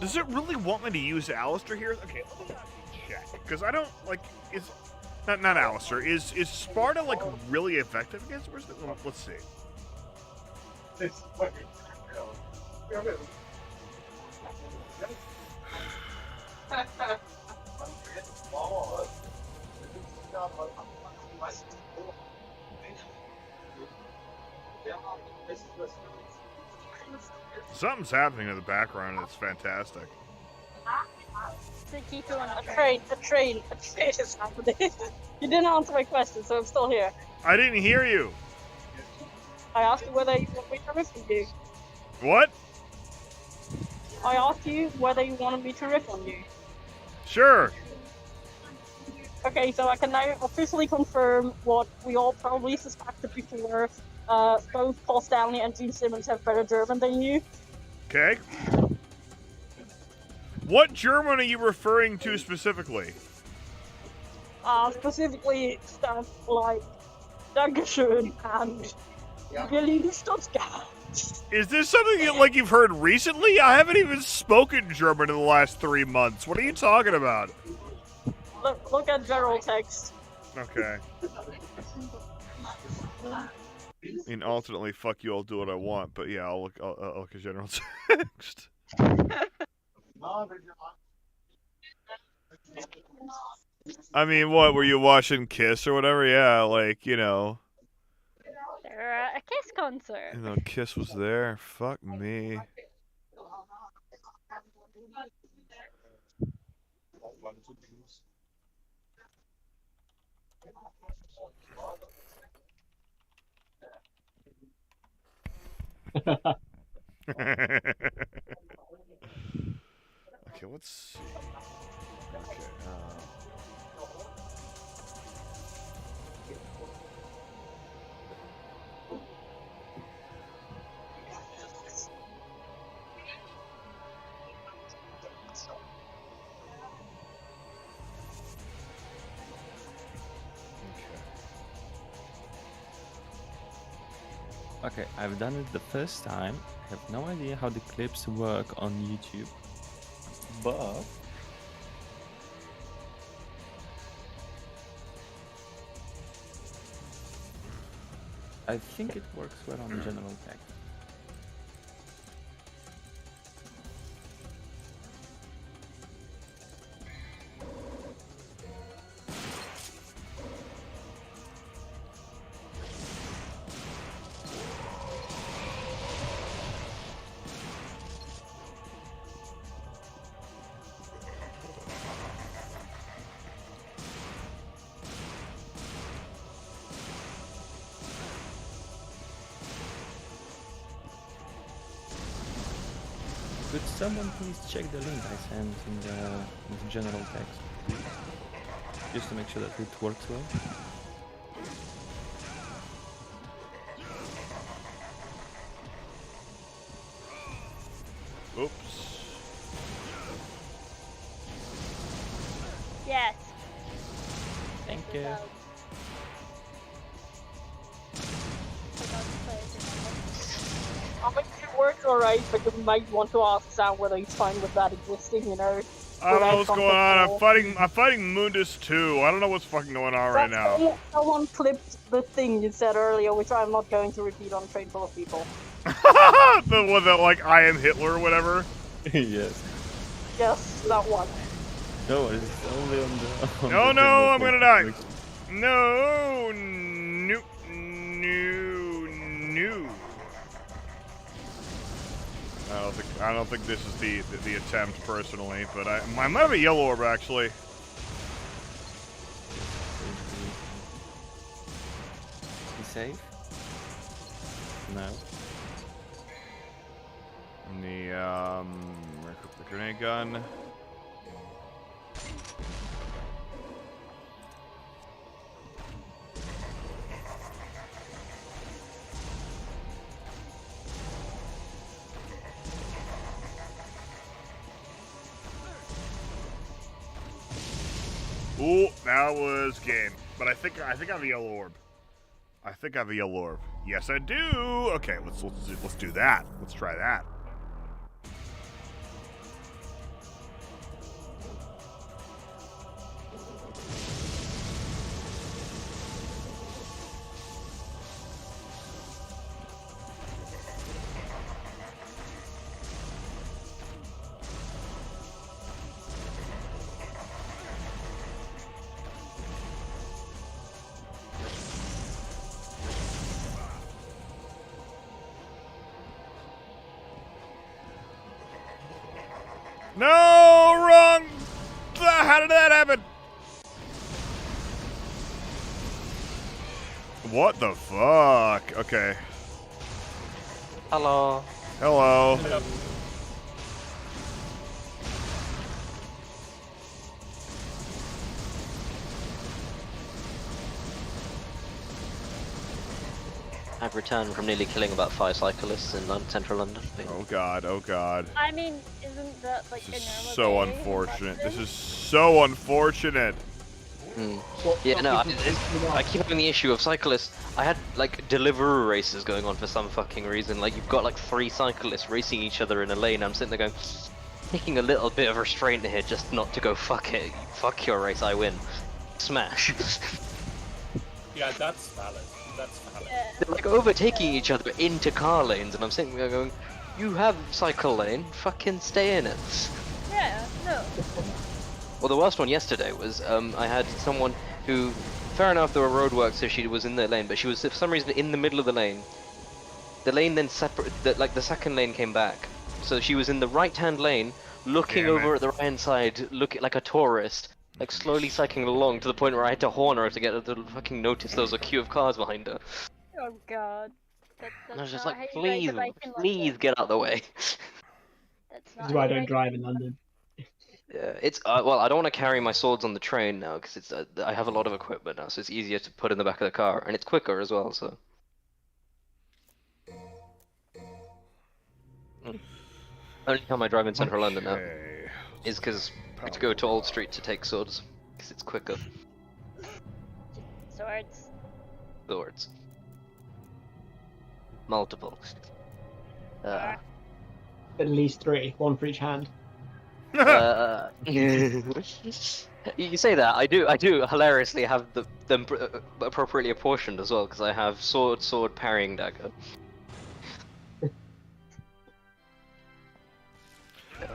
Does it really want me to use Alistair here? Okay, let me check. Because I don't, like, is... Not Alistair. Is Sparta, like, really effective against... Where's the... Let's see. Something's happening in the background. It's fantastic. A train is happening. You didn't answer my question, so I'm still here. I didn't hear you. I asked you whether you want me to riff on you. What? I asked you whether you wanted me to riff on you. Sure. Okay, so I can now officially confirm what we all probably suspected before. Both Paul Stanley and Gene Simmons have better German than you. Okay. What German are you referring to specifically? Specifically stuff like Dankeschön and Berlin Stuttgart. Is this something you've heard recently? I haven't even spoken German in the last 3 months. What are you talking about? Look at general text. Okay. I mean, ultimately, fuck you, I'll do what I want, but yeah, I'll look at general text. I mean, what, were you watching Kiss or whatever? Yeah, like, you know. They're at a Kiss concert. You know, Kiss was there. Fuck me. Okay, let's see. Okay, Okay, I've done it the first time. I have no idea how the clips work on YouTube, but I think it works well on general text. Could someone please check the link I sent in the general text? Just to make sure that it works well. oops. Yes. Thank you. alright, but you might want to ask Sam whether he's fine with that existing, you know. I don't know what's going on. I'm fighting Mundus too. I don't know what's fucking going on right now. Someone clipped the thing you said earlier, which I'm not going to repeat on Train Full of People. The one that, like, I am Hitler or whatever? Yes. Yes, that one. No, it's only on the... No, no, I'm gonna die. No, no, no, no. I don't think this is the attempt personally, but I might have a yellow orb actually. Is he safe? No. And the grenade gun. Ooh, that was game. But I think I have a yellow orb. I think I have a yellow orb. Yes, I do. Okay, let's do that. Let's try that. No, wrong! How did that happen? What the fuck? Okay. Hello. Hello. Hello. I've returned from nearly killing about 5 cyclists in central London. Oh god, oh god. I mean, isn't that like This a is normal so day? unfortunate. This is so unfortunate. Yeah, no, I keep having the issue of cyclists. I had like Deliveroo races going on for some fucking reason. Like you've got like 3 cyclists racing each other in a lane. I'm sitting there going, taking a little bit of restraint here, just not to go fuck it. Fuck your race, I win. Smash. Yeah, that's valid. That's valid. They're like overtaking each other into car lanes, and I'm sitting there going, you have cycle lane, fucking stay in it. Yeah, no. Well, the worst one yesterday was I had someone who, fair enough, there were roadworks, so she was in the lane, but she was for some reason in the middle of the lane. The lane then like the second lane came back, so she was in the right-hand lane, looking over at the right-hand side, looking like a tourist, like slowly cycling along to the point where I had to horn her to get her to fucking notice there was a queue of cars behind her. Oh god. And I was just not like, how you ride please, a bike in please London. get out the way. That's This not is why I how you don't ride- drive in London. Yeah, it's well, I don't want to carry my swords on the train now because it's I have a lot of equipment now, so it's easier to put in the back of the car, and it's quicker as well. So. Only time I drive in central London now is because I have to go to Old Street to take swords because it's quicker. Swords. Swords. Multiple. At least 3, 1 for each hand. You say that, I do hilariously have them appropriately apportioned as well, because I have sword, parrying dagger.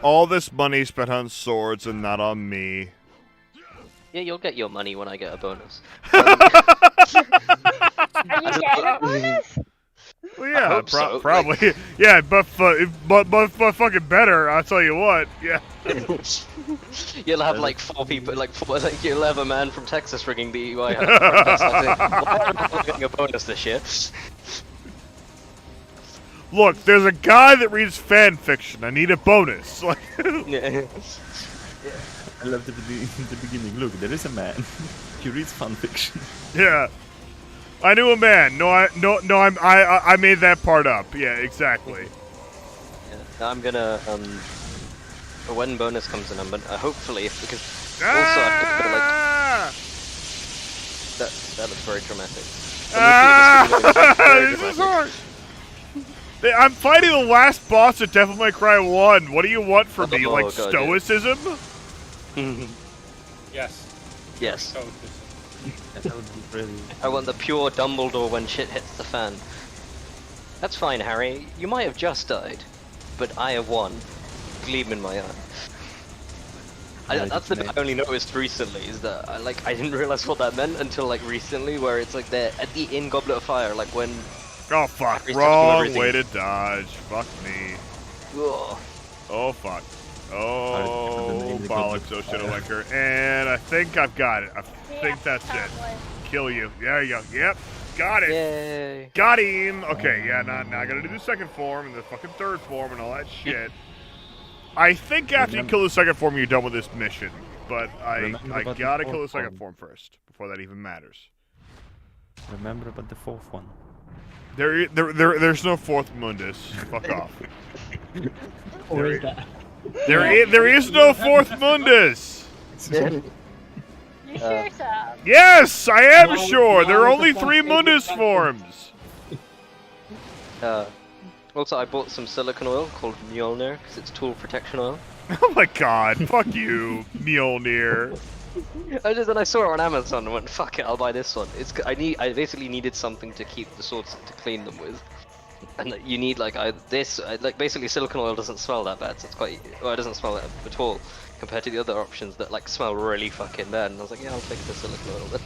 All this money spent on swords and not on me. Yeah, you'll get your money when I get a bonus. Are you getting a bonus? Well, yeah, hope so, probably. Yeah, but fucking better. I'll tell you what. Yeah. You'll have like 4 people, like you'll have a man from Texas ringing the EY protest. Why am I getting a bonus this year? Look, there's a guy that reads fan fiction. I need a bonus. Like. Yeah. I loved it at the beginning. Look, there is a man. He reads fan fiction. Yeah. I knew a man. I made that part up. Yeah, exactly. Yeah, I'm gonna when bonus comes in, I'm gonna hopefully because also I have to put, like that looks very dramatic. This is hard. I'm fighting the last boss of Devil May Cry 1. What do you want from me? Oh, Like, God, yeah. stoicism? Yes. Yes. So That would be brilliant. I want the pure Dumbledore when shit hits the fan. That's fine, Harry. You might have just died, but I have won. Gleam in my eye. That's the bit I only noticed recently, is that I didn't realize what that meant until like recently, where it's like they're at the in Goblet of Fire, like when. Oh fuck! Harry's touching Wrong everything. way to dodge. Fuck me. Ugh. Oh fuck. Oh bollocks! Oh shit! Elector. And I think I've got it. I think that's it. Kill you. There you go. Yep. Got it. Yay. Got him. Okay. Yeah. Now I gotta do the second form and the fucking third form and all that shit. I think after you kill the second form, you're done with this mission. But I gotta kill the second form first before that even matters. Remember about the fourth one. There's no fourth Mundus. Fuck off. Or is that? There is no fourth Mundus. You sure, Sam? Yes, I am Why- sure. There are why only the fuck 3 is it Mundus that- forms. Also, I bought some silicone oil called Mjolnir because it's tool protection oil. Oh my god, fuck you, Mjolnir. Then I saw it on Amazon and went, "Fuck it, I'll buy this one." I basically needed something to keep the swords to clean them with, and you need basically silicone oil doesn't smell that bad, so it's quite it doesn't smell that at all compared to the other options that like smell really fucking bad. And I was like, yeah, I'll take the silicone oil then.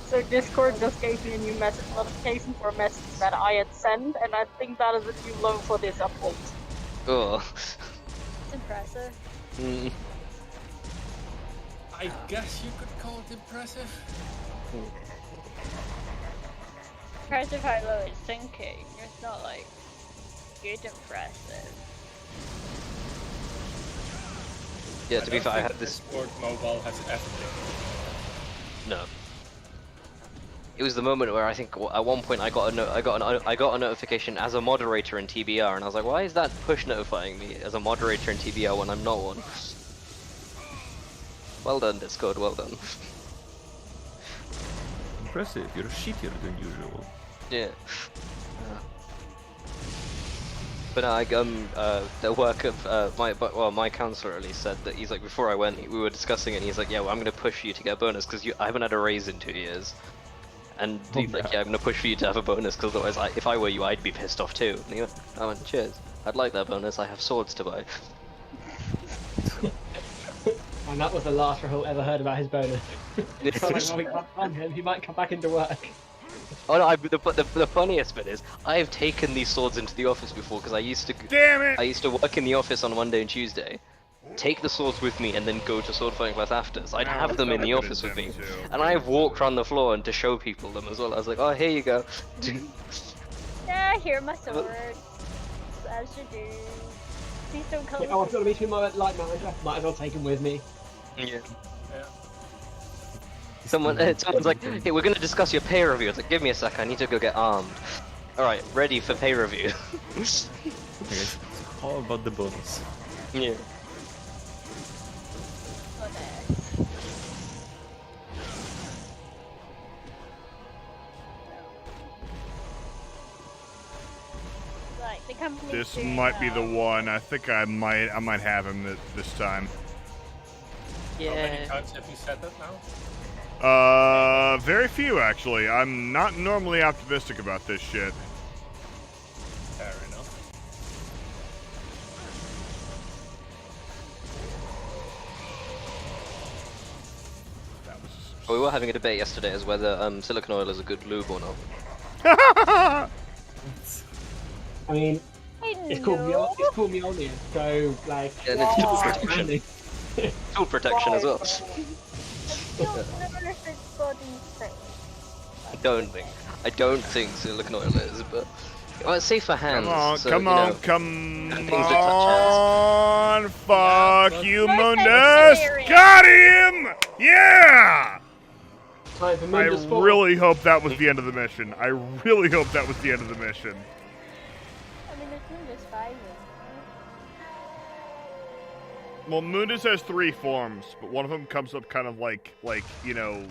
So Discord just gave me a new message notification for a message that I had sent, and I think that is a new low for this update. Oh. It's impressive. I guess you could call it impressive. Impressive how low it's sinking. It's not like good impressive. Yeah, to be fair, I had this. Discord mobile has everything. No. It was the moment where I think at one point I got a notification as a moderator in TBR, and I was like, why is that push notifying me as a moderator in TBR when I'm not one? Well done, Discord. Well done. Impressive. You're shittier than usual. Yeah. But the work of my counselor at least said that he's like, before I went, we were discussing it, and he's like, yeah, well, I'm gonna push you to get a bonus because I haven't had a raise in 2 years. And he's like, yeah, I'm gonna push for you to have a bonus because otherwise, if I were you, I'd be pissed off too. And he went, I went, cheers. I'd like that bonus. I have swords to buy. And that was the last Rahul ever heard about his bonus. So like, when we can't find him, he might come back into work. Oh no! The funniest bit is I've taken these swords into the office before because I used to. Damn it! I used to work in the office on Monday and Tuesday. Take the swords with me and then go to sword fighting class after. So I'd have them in the office with me, and I've walked around the floor and to show people them as well. I was like, oh, here you go. Yeah, here are my swords. As you do. Please don't come. Oh, I've got to be my light manager. Might as well take him with me. Yeah. Someone's like, hey, we're gonna discuss your pay review. It's like, give me a sec, I need to go get armed. Alright, ready for pay review. Okay, so how about the bonus? Yeah. Like, the company. This might be the one. I think I might have him this time. How many times have you said that now? Very few actually. I'm not normally optimistic about this shit. Fair enough. We were having a debate yesterday as whether silicone oil is a good lube or not. I mean, it's called Mjolnir, so like. And it's tool protection. Tool protection as well. I don't think silicone oil is, but well, it's safe for hands. Come on, so, come things that touch on! Fuck you, Mundus! Got him! Yeah! I really hope that was the end of the mission. I really hope that was the end of the mission. I mean, it's Mundus 5. Well, Mundus has 3 forms, but one of them comes up kind of like you know,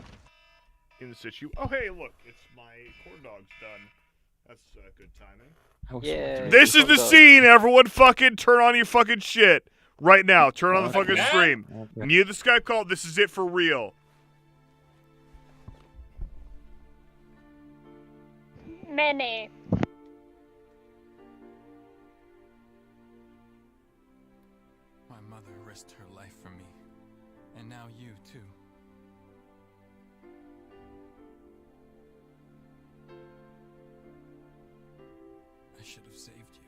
in situ. Oh, hey, look, it's my corn dog's done. That's good timing. Yeah. This is the scene, everyone. Fucking turn on your fucking shit right now. Turn on the fucking stream. Okay. Mute the Skype call. This is it for real. Many. My mother risked her life for me, and now you too. I should have saved you.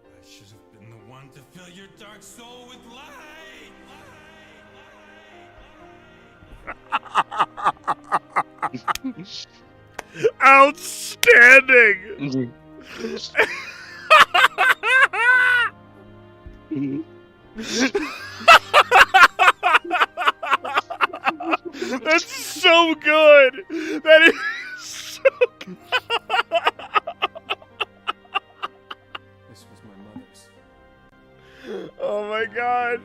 I should have been the one to fill your dark soul with light. Outstanding. That's so good. That is so good. This was my mother's. Oh my god.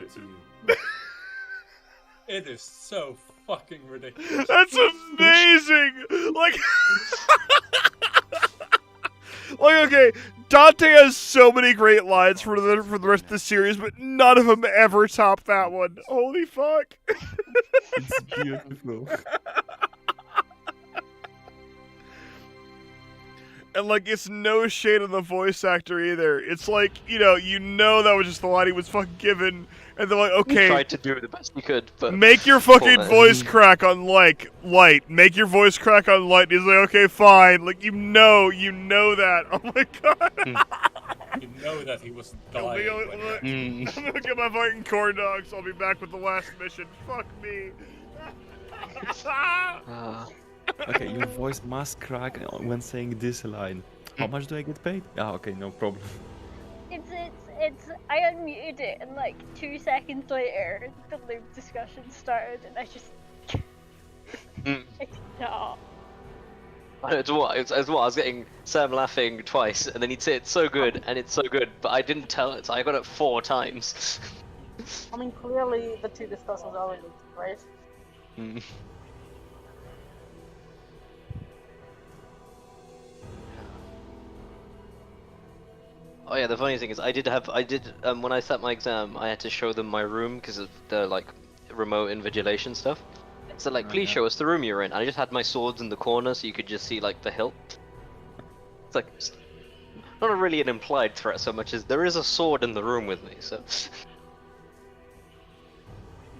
It is so fucking ridiculous. That's amazing. Like okay, Dante has so many great lines for the rest of the series, but none of them ever top that one. Holy fuck. It's beautiful. And like, it's no shade on the voice actor either. It's like, you know that was just the line he was fucking given, and they're like, okay, He tried to do the best he could, but make your fucking Poor man. voice crack on light. Make your voice crack on light. And he's like, okay, fine. Like, you know that. Oh my god. You know that he was I'm dying. gonna get my fucking corn dogs. I'll be back with the last mission. Fuck me. Okay, your voice must crack when saying this line. How much do I get paid? Ah, okay, no problem. It's I unmuted it and like 2 seconds later the loop discussion started and I just I did not. It's what I was getting Sam laughing twice, and then he'd say it's so good, and it's so good, but I didn't tell it, so I got it 4 times. I mean, clearly the 2 discussions are really great. Mm. Oh yeah, the funny thing is, when I sat my exam, I had to show them my room because of the like remote invigilation stuff. So like, please show us the room you're in. And I just had my swords in the corner so you could just see like the hilt. It's like not really an implied threat so much as there is a sword in the room with me. So.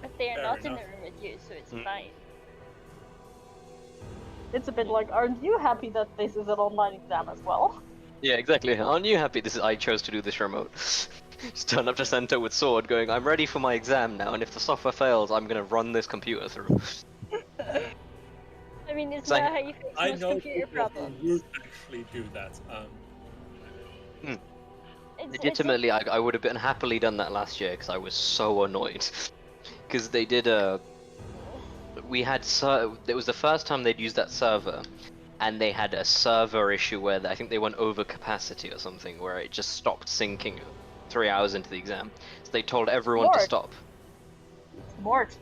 But they are Fair not in enough. the room with you, so it's fine. It's a bit like, aren't you happy that this is an online exam as well? Yeah, exactly. Aren't you happy I chose to do this remote? Just turn up to center with sword going, I'm ready for my exam now, and if the software fails, I'm gonna run this computer through. I mean, it's So I- not how you fix I most know computer people who problems. would actually do that. It's Legitimately, I would have been happily done that last year because I was so annoyed. Because they did we had it was the first time they'd used that server, and they had a server issue where I think they went over capacity or something, where it just stopped syncing 3 hours into the exam. So they told everyone to Lord. stop. Smart.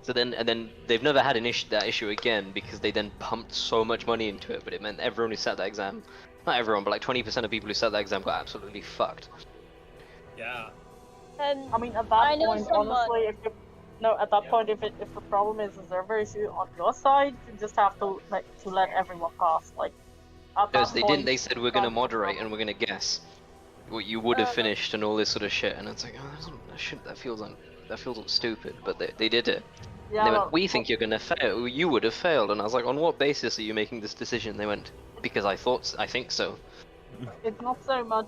So then they've never had that issue again because they then pumped so much money into it, but it meant everyone who sat that exam, not everyone, but like 20% of people who sat that exam got absolutely fucked. Yeah. I mean, at that I know point, someone- honestly, at that point, if the problem is a server issue on your side, you just have to let everyone pass. Like, at that Because they point, didn't. They said we're gonna moderate and we're gonna guess what you would have finished and all this sort of shit. And it's like, oh, that feels stupid. But they did it. Yeah, And they well, went, we think you're gonna fail. You would have failed. And I was like, on what basis are you making this decision? They went, because I think so. it's not so much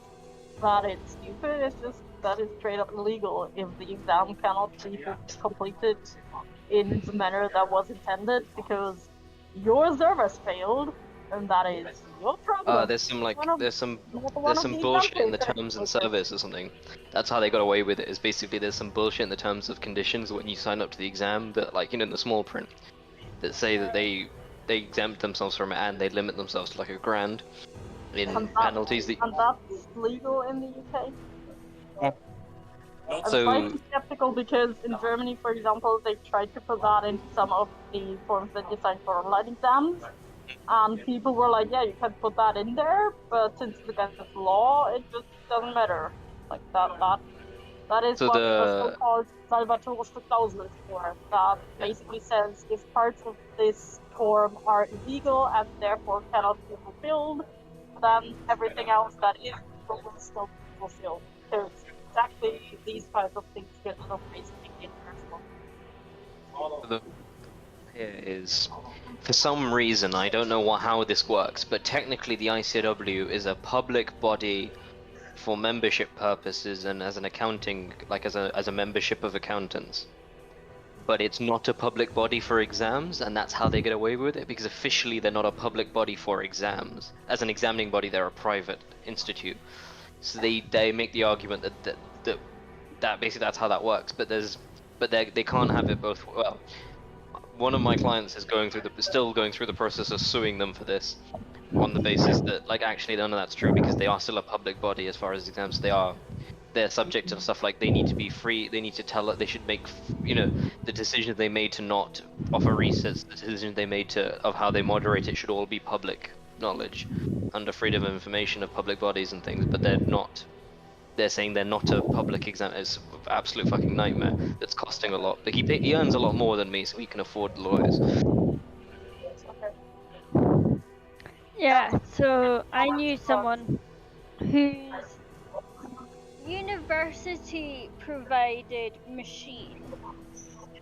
that it's stupid, it's just that it's straight up illegal if the exam cannot be completed in the manner that was intended because your servers failed, and that is your problem. There's some One of the bullshit in the examples that terms and was- service or something. That's how they got away with it. Is basically there's some bullshit in the terms of conditions when you sign up to the exam that, like, in the small print, that say that they exempt themselves from it and they limit themselves to like $1,000. in And penalties that. And that's legal in the UK. I'm So- slightly skeptical because in Germany, for example, they tried to put that into some of the forms that decide for online exams, and people were like, "Yeah, you can put that in there," but since it's against law, it just doesn't matter. Like that is So what the- the so-called Salvatorische Klausel is for. That basically says if parts of this form are illegal and therefore cannot be fulfilled, then everything else that is will still be fulfilled. So it's exactly these kinds of things get sort of basically international. The here is, for some reason, I don't know how this works, but technically the ICW is a public body for membership purposes and as an accounting, like as a membership of accountants. But it's not a public body for exams, and that's how they get away with it, because officially they're not a public body for exams. As an examining body, they're a private institute. So they make the argument that basically that's how that works. But they can't have it both. Well, one of my clients is still going through the process of suing them for this, on the basis that like actually none of that's true, because they are still a public body as far as exams. They're subject to stuff like they need to be free. They need to they should make the decisions they made to not offer resets, the decisions they made of how they moderate it should all be public knowledge under freedom of information of public bodies and things, but they're not. They're saying they're not a public exam. It's an absolute fucking nightmare. That's costing a lot. But he earns a lot more than me, so he can afford lawyers. Yeah, so I knew someone whose university provided machine,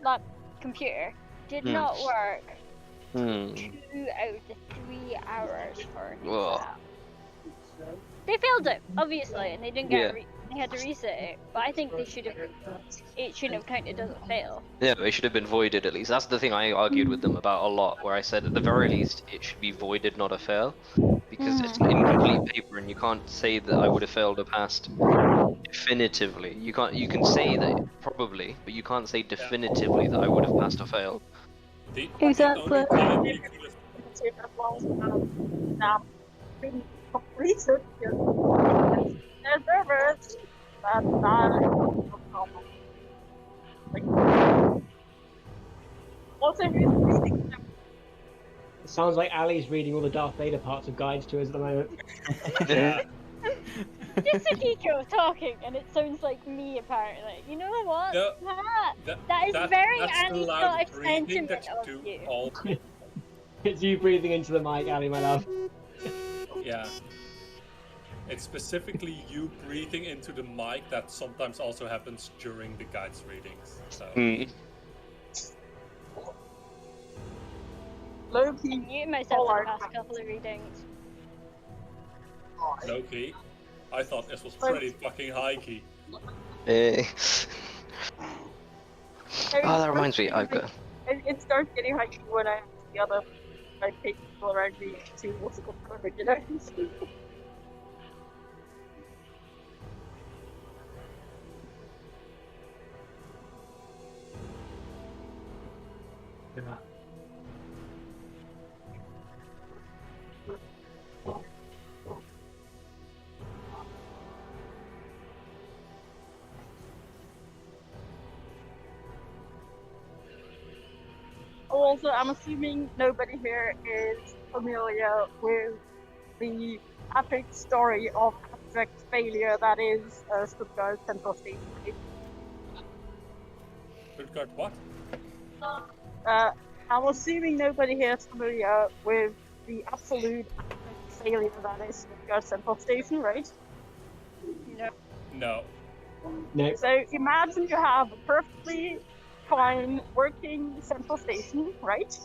not computer, did not work 2 out of the 3 hours for an exam. They failed it, obviously, and they didn't get they had to reset it. But I think it shouldn't have counted as a fail. Yeah, they should have been voided at least. That's the thing I argued with them about a lot, where I said at the very least it should be voided, not a fail, because it's an incomplete paper and you can't say that I would have failed or passed definitively. You can say that probably, but you can't say definitively that I would have passed or failed. Exactly. Completed their servers. That's not a problem. Like, also, It sounds like Ali's reading all the Darth Vader parts of guides to us at the moment. Yeah. This is Kiko talking, and it sounds like me apparently. You know what? No, that is very that's the loud anti-sort of breathing sentiment that of you do you. all. It's you breathing into the mic, Ali, my love. Yeah. It's specifically you breathing into the mic that sometimes also happens during the guides readings. So. Low-key, I muted myself in the past couple of readings. Low-key? I thought this was pretty fucking high-key. That reminds me, I've got... It starts getting high when I ask the other people around me to what's it called, you know? Yeah. Also, I'm assuming nobody here is familiar with the epic story of abject failure that is Stuttgart Central Station. Stuttgart what? I'm assuming nobody here is familiar with the absolute failure that is Stuttgart Central Station, right? No. No. So imagine you have a perfectly fine working central station, right?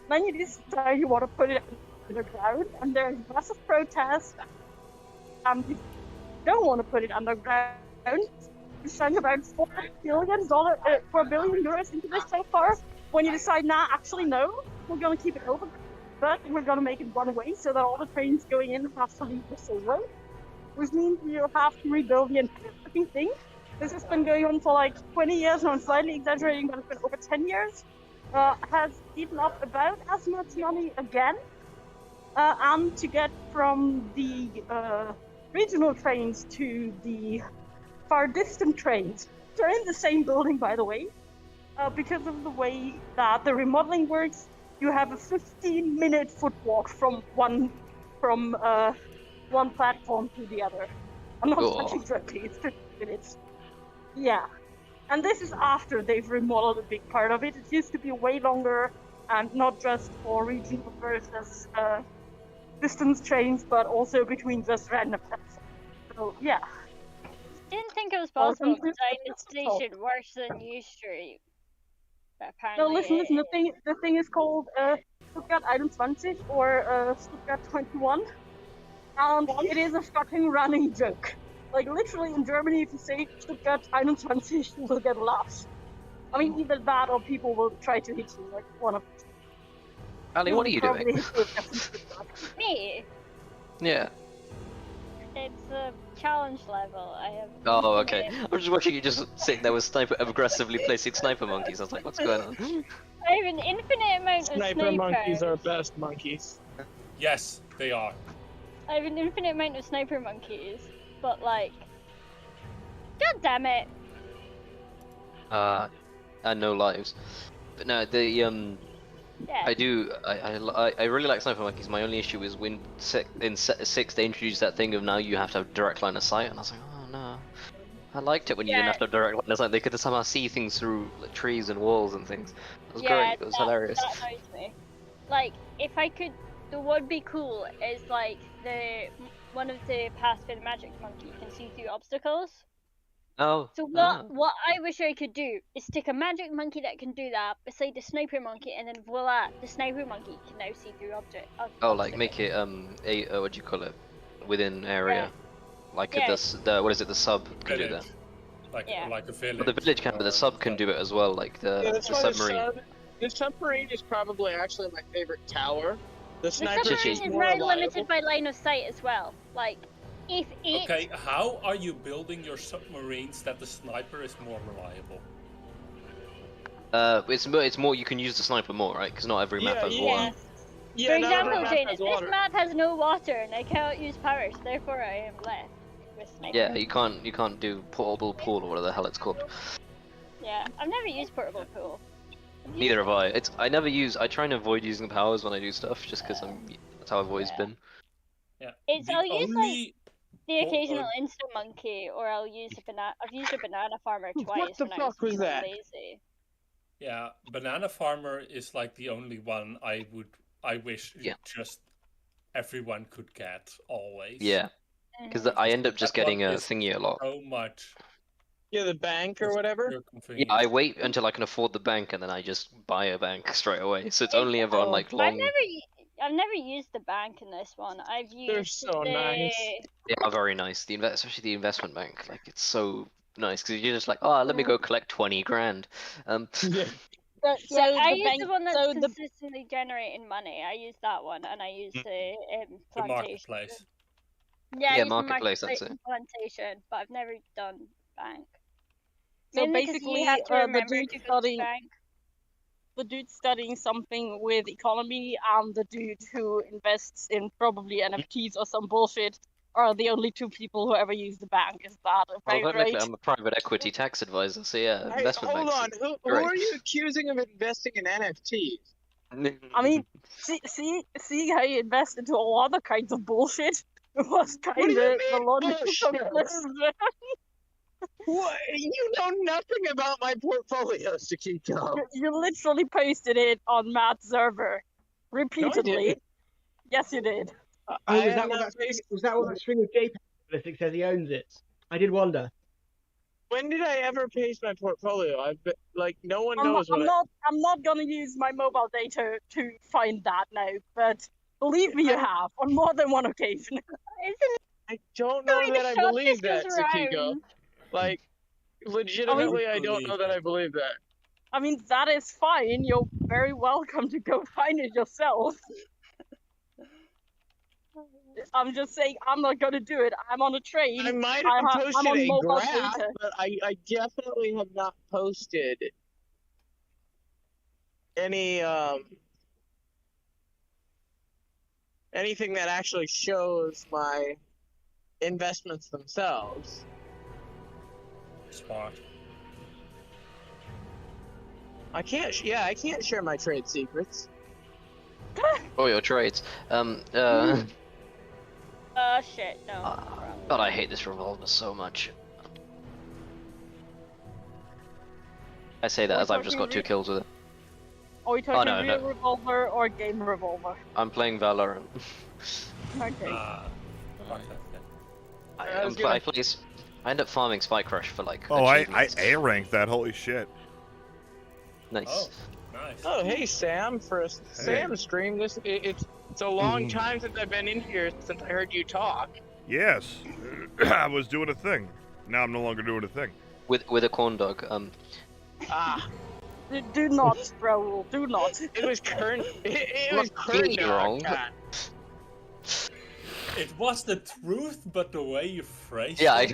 Then you decide you want to put it underground, and there's massive protest, and you don't want to put it underground. You spend about $4 billion euros into this so far. When you decide, nah, actually no, we're gonna keep it open, but we're gonna make it one way so that all the trains going in have to leave the same way, which means you have to rebuild the entire fucking thing. This has been going on for like 20 years, and I'm slightly exaggerating, but it's been over 10 years. Has eaten up about as much money again. and to get from the regional trains to the far distant trains. They're in the same building, by the way. Because of the way that the remodeling works, you have a 15-minute foot walk from one platform to the other. I'm not touching directly, it's 15 minutes. Yeah. And this is after they've remodeled a big part of it. It used to be way longer, and not just for regional versus distance trains, but also between just random platforms. So, yeah. Didn't think it was possible to design the station worse than U Street. But apparently No, listen. The thing is called Stuttgart 21 or Stuttgart 21, and it is a fucking running joke. Like literally in Germany, if you say Stuttgart 21, you will get laughs. I mean, either that or people will try to hit you. Like one of. Ali, what are you doing? Me. Yeah. It's a challenge level. I have. Oh, okay. I was just watching you just sitting there with aggressively placing sniper monkeys. I was like, what's going on? I have an infinite amount of Sniper monkeys are best monkeys. Yes, they are. I have an infinite amount of sniper monkeys, but like, god damn it! And no lives. But no, the Yeah. I really like sniper monkeys. My only issue is when in 6 they introduced that thing of now you have to have direct line of sight, and I was like, oh no. I liked it when you didn't have to have direct line of sight. They could somehow see things through like, trees and walls and things. It was great. It was hilarious. That annoys me. Like, if I could, what would be cool is like one of the Pathfinder magic monkey can see through obstacles. Oh. So what I wish I could do is stick a magic monkey that can do that beside the sniper monkey, and then voila, the sniper monkey can now see through obstacles. Oh, like make it what do you call it? Within area. Like the what is it? The sub can do that. Like a village. But the village can, but the sub can do it as well. Like the submarine. The submarine is probably actually my favorite tower. The sniper submarine is is more very reliable. limited by line of sight as well. Like, if it. Okay, how are you building your submarines that the sniper is more reliable? It's more you can use the sniper more, right? Because not every map has water. For example, Jane, this map has no water and I cannot use powers, therefore I am left with sniper. Yeah, you can't do portable pool or whatever the hell it's called. Yeah, I've never used portable pool. Neither have I. I try and avoid using the powers when I do stuff, just because that's how I've always been. Yeah. I'll use like the occasional insta monkey, or I'll use a banana. I've used a banana farmer twice. What the when fuck I was was that? lazy. Yeah, banana farmer is like the only one I wish just everyone could get always. Yeah, because I end up just getting a thingy a lot. So much. Yeah, the bank or whatever. Yeah, I wait until I can afford the bank and then I just buy a bank straight away. So it's only ever on like long. I've never used the bank in this one. I've used. They're so nice. They are very nice. Especially the investment bank. Like it's so nice because you're just like, oh, let me go collect 20 grand. Yeah. So I use the one that's consistently generating money. I use that one, and I use the plantation. The marketplace. Yeah, I Yeah, use the marketplace, that's and plantation, but I've never done bank. So Mainly 'cause basically, you have to the remember dude to go to studying bank. the dude studying something with economy and the dude who invests in probably NFTs or some bullshit are the only two people who ever use the bank. Is that Well, right? technically, I'm a private equity tax advisor, so yeah, investment Hold banks. on, who are you accusing of investing in NFTs? I mean, see how you invest into all other kinds of bullshit. It was kind of the logic. What? You know nothing about my portfolio, Sakiko. You literally posted it on Matt's server repeatedly. didn't. Yes, you did. Was that what that string of JPEG says he owns it? I did wonder. When did I ever paste my portfolio? I've been, like no one I'm knows not gonna use my mobile data to find that now, but believe me, you have on more than one occasion. I don't know that I believe that, Sakiko. Like, legitimately, I don't know that I believe that. I mean, that is fine. You're very welcome to go find it yourself. I'm just saying, I'm not gonna do it. I'm on a train. I might have I'm posted on a mobile graph, data. but I definitely have not posted any anything that actually shows my investments themselves. Smart. I can't share my trade secrets. Oh, your trades. Shit, no. God, I hate this revolver so much. I say that as I've just got 2 kills with it. Are we talking no, real no. revolver or game revolver? I'm playing Valorant. Okay. I end up farming Spike Rush for like. Oh, I achievements. A ranked that. Holy shit. Nice. Oh, nice. Oh, hey Sam, for a Sam stream, it's a long time since I've been in here since I heard you talk. Yes, I was doing a thing. Now I'm no longer doing a thing. With a corn dog. Do not, Raoul, do not. It was Kern. It was Completely Kern wrong. dog. It was the truth, but the way you phrased Yeah, it.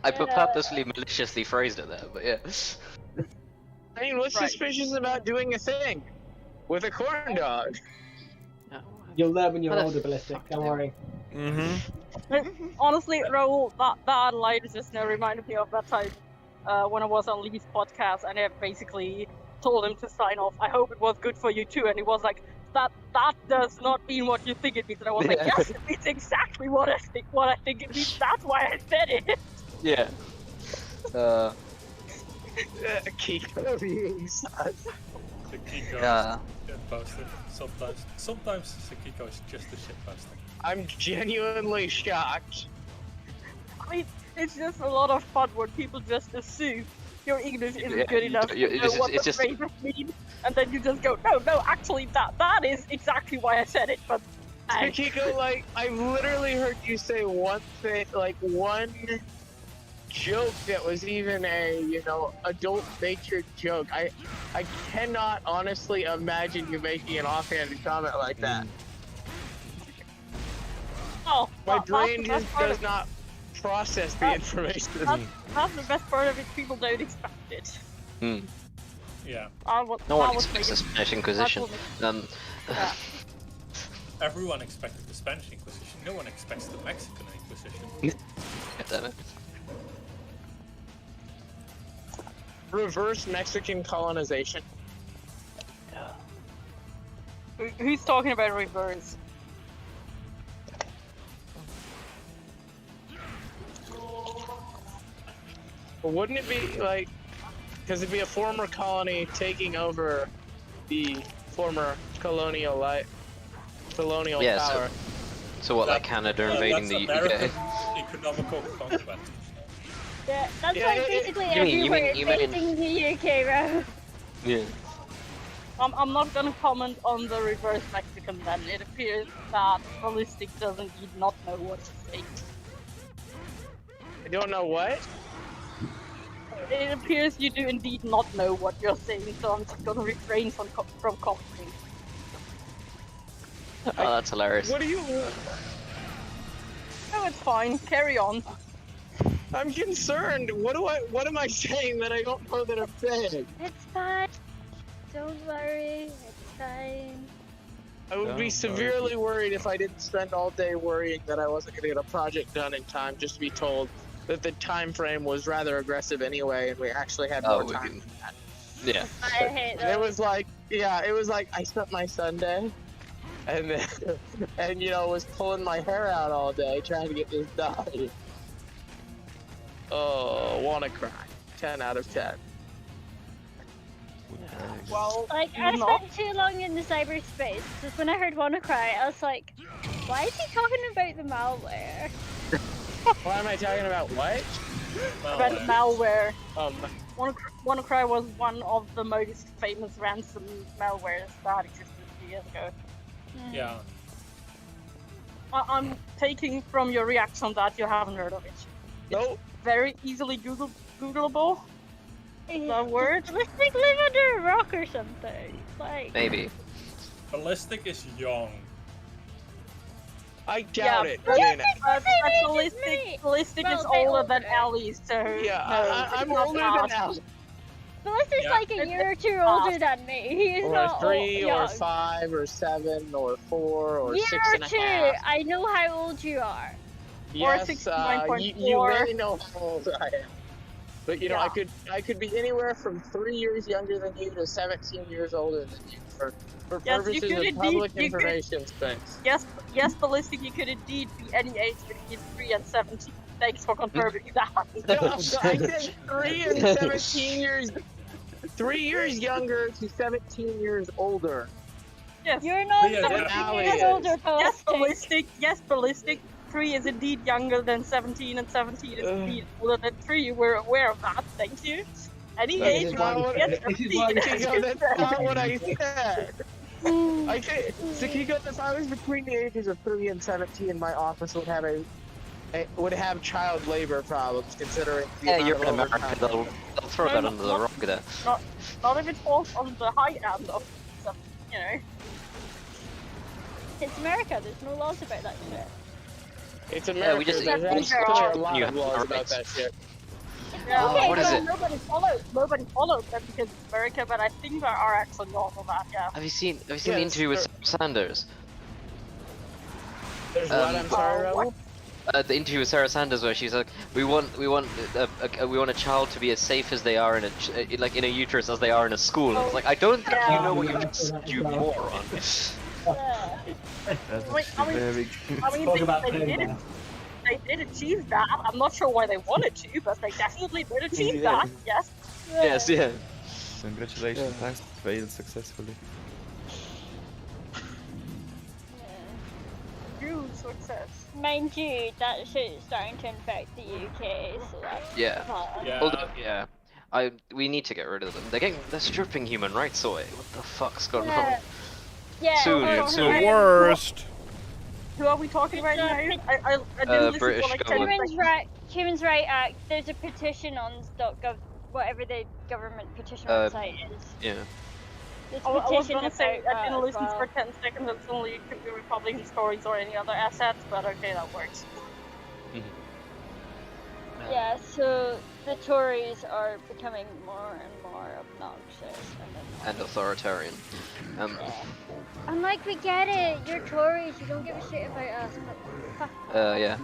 I purposely maliciously phrased it there, but yeah. I mean, what's suspicious about doing a thing with a corn dog? You'll learn when you're older, Ballistic. Don't worry. Honestly, Raoul, that line just now reminded me of that time when I was on Lee's podcast and I basically told him to sign off. I hope it was good for you too, and he was like, "That does not mean what you think it means." And I was like, "Yes, it means exactly what I think it means. That's why I said it." Yeah. Kiko being sus. The Kiko Yeah. is posted. Sometimes the Kiko is just a shit poster. I'm genuinely shocked. I mean, it's just a lot of fun when people just assume your English isn't Yeah, good enough to know what it's the just- phrases mean, and then you just go, no, actually, that is exactly why I said it, but... Kiko, like, I've literally heard you say one thing, like, one joke that was even a, adult-natured joke. I cannot honestly imagine you making an offhanded comment like that. Oh, My that's brain the just best part does of- not process the information. That's the best part of it, people don't expect it. Yeah. No one expects the Spanish Inquisition. Everyone expected the Spanish Inquisition. No one expects the Mexican Inquisition. Damn it. Reverse Mexican colonization. Who's talking about reverse? But wouldn't it be like, because it'd be a former colony taking over the former colonial Yeah, power. So what, like Canada invading the American UK? economical conquest. Yeah, that's Yeah, like basically everywhere facing the UK, right? Yeah. I'm not gonna comment on the reverse Mexican then. It appears that Ballistic does indeed not know what to say. I don't know what? It appears you do indeed not know what you're saying, so I'm just gonna refrain from commenting. Oh, that's hilarious. What are you... No, it's fine. Carry on. I'm concerned. What am I saying that I don't know that I'm saying? It's fine. Don't worry. It's fine. I would be severely worried if I didn't spend all day worrying that I wasn't going to get a project done in time, just to be told that the time frame was rather aggressive anyway, and we actually had more time. Yeah. I hate And it was like, I spent my Sunday, and then, and was pulling my hair out all day trying to get this done. Oh, wanna cry. 10 out of 10. Well, Like, I spent too long in the cyberspace, because when I heard WannaCry, I was like, why is he talking about the malware? Why am I talking about what? Malware. WannaCry was one of the most famous ransom malwares that existed a few years ago. Yeah. I'm taking from your reaction that you haven't heard of it. Nope. Very easily Googleable. The word. Ballistic live under a rock or something. Like. Maybe. Ballistic is young. I doubt it, but- Jaina. but Ballistic is older than Ellie, so... Yeah, I'm older than Ellie. Ballistic's Yeah. like a year or two older than me. He is Or not 3 or young. 5 or 7 or 4 or Year 6 or and a two. half. I know how old you are. Yes, you 69.4. may know how old I am. But you know, Yeah. I could be anywhere from 3 years younger than you to 17 years older than you for Yes, you purposes could of indeed- public you could- information things. Yes, Ballistic, you could indeed be any age between 3 and 17. Thanks for confirming that. No, so I said 3 and 17 years. 3 years younger to 17 years older. Yes. You're not Yeah, 17 now years it is. older, Yes, Ballistic. Ballistic. 3 is indeed younger than 17, and 17 is indeed older than 3. We're aware of that. Thank you. Any No, this age is why we- yes, this is why we- Sakiko, that's not what I said. I said, Sakiko, if I was between the ages of 3 and 17, my office would have would have child labor problems, considering the Yeah, amount you're of in America. overtime. They'll throw that under the rock there. Not if it falls on the high end of some, you know. It's America. There's no laws about that shit. It's America. we just- There's we just- actually a lot you of have laws our about rights. that shit. Yeah, Okay, what is well, it? Nobody follows them because it's America, but I think there are actually laws on that. Yeah. Have you seen the Yes, interview with Sarah Sanders? There's what, I'm sorry, Raoul? The interview with Sarah Sanders where she's like, we want a child to be as safe as they are in in a uterus as they are in a school. And it's like, I don't think you know what you just, you moron. That's I mean, very Talk about they did achieve that. I'm not sure why they wanted to, but they definitely did achieve Yeah. that. Yes. Yes, yeah. Congratulations, I failed successfully. Huge success. Mind you, that shit's starting to infect the UK, so that's Yeah. fun. Yeah. Although, yeah. We need to get rid of them. They're stripping human rights away. What the fuck's going on? Yeah. Yeah, Soon, well, It's soon. the worst. Who are we talking about now? I didn't listen British to like 10 government. seconds. Human Rights Act. There's a petition on .gov, whatever the government petition website is. Yeah. There's I a was petition gonna say about I didn't that as listen well. for 10 seconds until you could be Republican stories or any other assets, but okay, that works. Yeah, so the Tories are becoming more and more obnoxious And authoritarian. I'm like, we get it, you're Tories, you don't give a shit about us, but fuck. Yeah.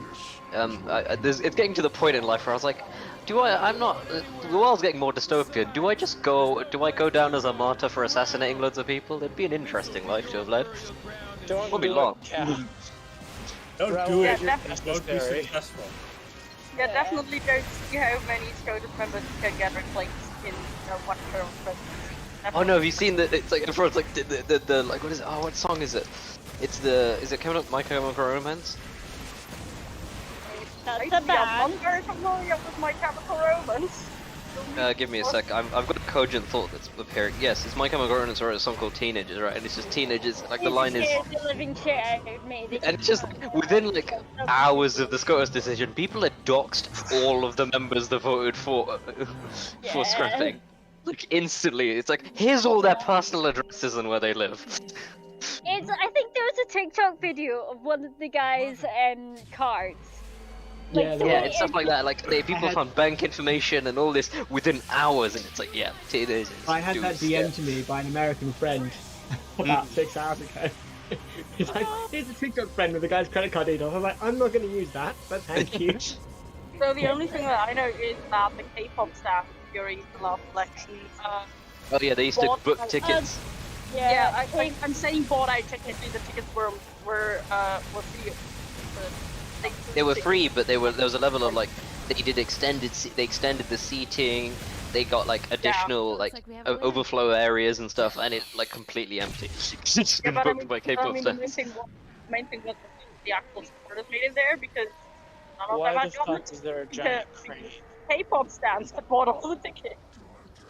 It's getting to the point in life where I was like, I'm not. The world's getting more dystopian. Do I go down as a martyr for assassinating loads of people? It'd be an interesting life to have led. Don't Won't be do long. it, Cal. Don't Raoul, do it. you're Don't be necessary. successful. Yeah, definitely don't see how many SCOTUS members can get replaced in one term of presidency. Oh no, have you seen the? It's like before. It's like the like what is it? Oh, what song is it? Is it coming up? My Chemical Romance? That's I a see a bad. very familiar with My Chemical Romance. Give me a sec. I've got a cogent thought that's appearing. Yes, it's My Chemical Romance or a song called Teenagers, right? And it's just teenagers. Like the line is. The living shit out of me. And it's just like, within like hours of the SCOTUS decision, people had doxed all of the members that voted for scrapping. Like instantly, it's like here's all their personal addresses and where they live. I think there was a TikTok video of one of the guys' cards. Like, Yeah, Yeah, it's stuff like that. Like people found bank information and all this within hours, and it's like teenagers. I had that dudes, DM to me by an American friend about 6 hours ago. He's like, here's a TikTok friend with the guy's credit card details. I'm like, I'm not going to use that, but thank you. So the only thing that I know is that the K-pop staff during the last election. Oh yeah, they used to bought book out- tickets. Yeah, I'm saying bought out. Technically, the tickets were free. They were free, but there was a level of like they extended the seating. They got like additional overflow areas and stuff, and it like completely empty. It's just been but I booked mean, by K-pop the stars. main thing was the actual supporters made it there because none of Why them the had fuck gotten is there a it. giant Because crane? K-pop stands that bought all the tickets.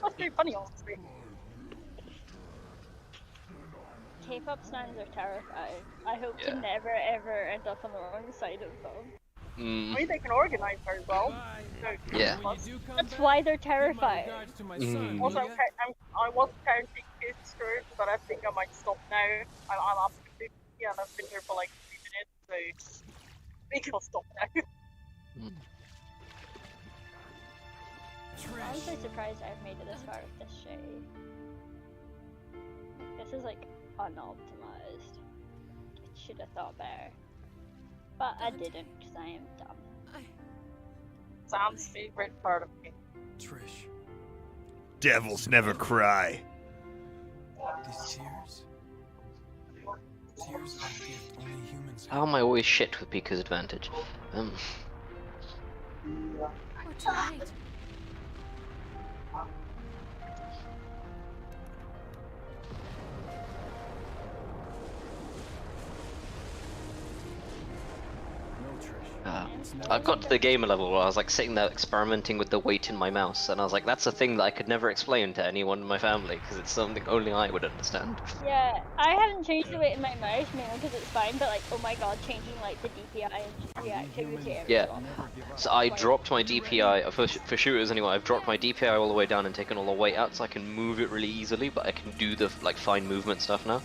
That's pretty funny, honestly. K-pop stands are terrifying. I hope Yeah. to never ever end up on the wrong side of them. I mean, they can organize very well. So, Yeah. That's why they're terrifying. Also, I was counting his skirts, but I think I might stop now. I'm up to 50 and I've been here for like 3 minutes, so I think I'll stop now. I'm so surprised I've made it this far with this shade. This is like unoptimized. I should have thought better. But I didn't because I am dumb. Sam's favorite part of me. Trish, Devils never cry. these tears. Tears are a gift only humans How am I always shit with Pika's advantage? We're too late. I got to the gamer level where I was like sitting there experimenting with the weight in my mouse, and I was like, that's a thing that I could never explain to anyone in my family because it's something only I would understand. Yeah, I haven't changed the weight in my mouse mainly because it's fine, but like, oh my god, changing like the DPI and reactivity. Yeah, so I dropped my DPI for shooters anyway. I've dropped my DPI all the way down and taken all the weight out, so I can move it really easily. But I can do the like fine movement stuff now.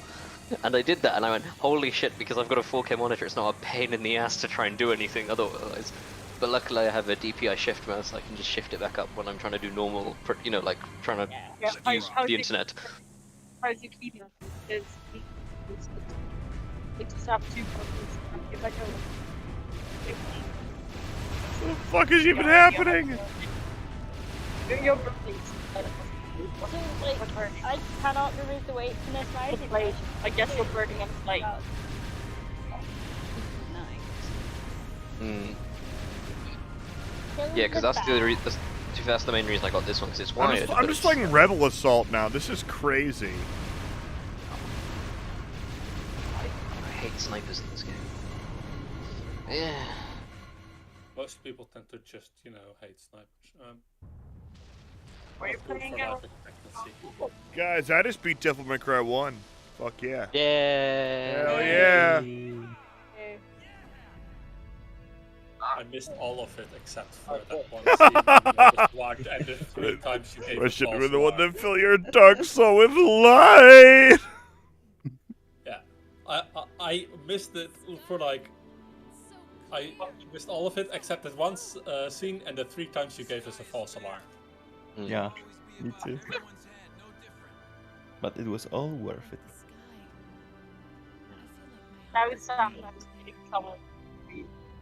And I did that, and I went, holy shit, because I've got a 4K monitor, it's not a pain in the ass to try and do anything otherwise. But luckily I have a DPI shift mouse, so I can just shift it back up when I'm trying to do normal, you know, like trying to use the internet. How do you keep it? Is we just have 2 buttons. If I go. What the fuck is even happening? Do your please. So, like, I cannot remove the weight from this mouse. I guess you're burning up the light. Yeah, because that's the main reason I got this one, because it's wired. I'm just playing Rebel Assault now. This is crazy. I hate snipers in this game. Yeah. Most people tend to just, you know, hate snipers. Are you playing out? Guys, I just beat Devil May Cry 1. Fuck yeah. Yeah. Hell yeah. I missed all of it except for that one scene where you just walked and the 3 times you gave I a should false be the one alarm. to fill your dark soul with light. Yeah. I missed it for like... I missed all of it except that one scene and the 3 times you gave us a false alarm. Yeah, me too. But it was all worth it. Now it's Sam.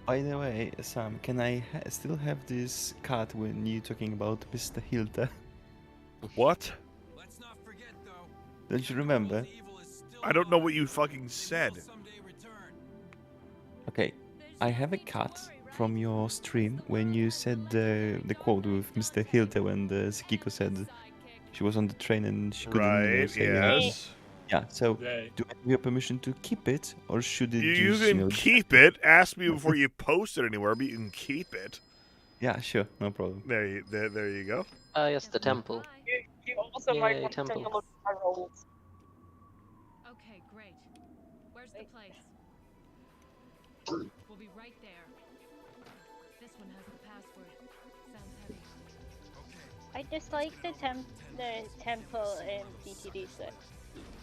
By the way, Sam, can I still have this card when you talking about Mr. Hilda? What? Don't you remember? I don't know what you fucking said. Okay, I have a cut from your stream when you said the quote with Mr. Hilda when the Sekiko said she was on the train and she couldn't say yes. Yeah, so Right. do I have your permission to keep it or should it You just, can keep it. Ask me before you post it anywhere, but you can keep it. Yeah, sure, no problem. There you go. Yes, the temple. You also might Yay, want to take temple. a look at my rolls. Okay, great. Where's the place? We'll be right there. This one has the password. Sounds heavy. I dislike the temple in DTD 6.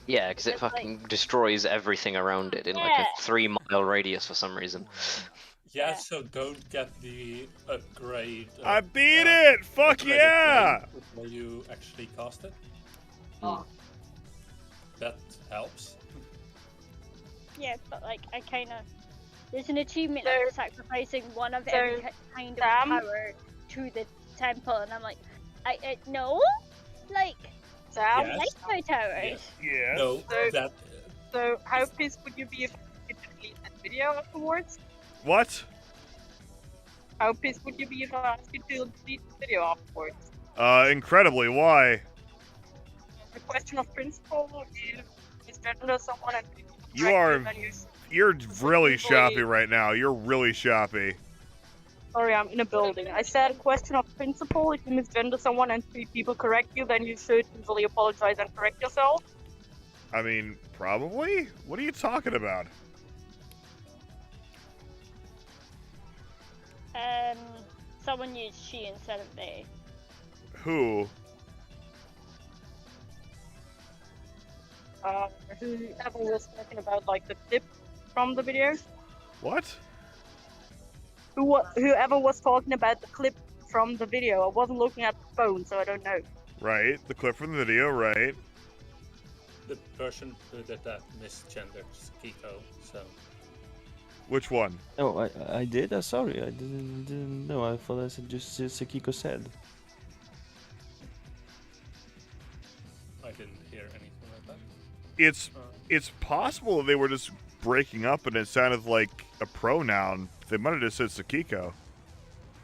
Yeah, because it It's like- fucking destroys everything around it in like Yeah. a 3-mile radius for some reason. Yeah, so don't get the upgrade. I beat it! Fuck upgraded yeah! plane before you actually cast it. That helps. Yeah, but like, I kind of... There's an achievement of sacrificing one of every kind of Sam? power to the temple, and I'm like, no? Like, Sam? I like my towers. Yeah. No, that So how pissed would you be if you could delete that video afterwards? What? How pissed would you be if I asked you to delete the video afterwards? Incredibly, why? The question of principle is misgender someone and You are... then you You're really shoppy right now. You're really shoppy. Sorry, I'm in a building. I said question of principle, if you misgender someone and 3 people correct you, then you should usually apologize and correct yourself. I mean, probably? What are you talking about? Someone used she instead of they. Who? Whoever was talking about like the clip from the video. What? Whoever was talking about the clip from the video. I wasn't looking at the phone, so I don't know. Right, the clip from the video, right? The person who did that misgendered Kiko, so. Which one? Oh, I did? Sorry, I didn't know. I thought I said just Sekiko said. I didn't hear anything like that. It's possible that they were just breaking up and it sounded like a pronoun. They might have just said Sekiko.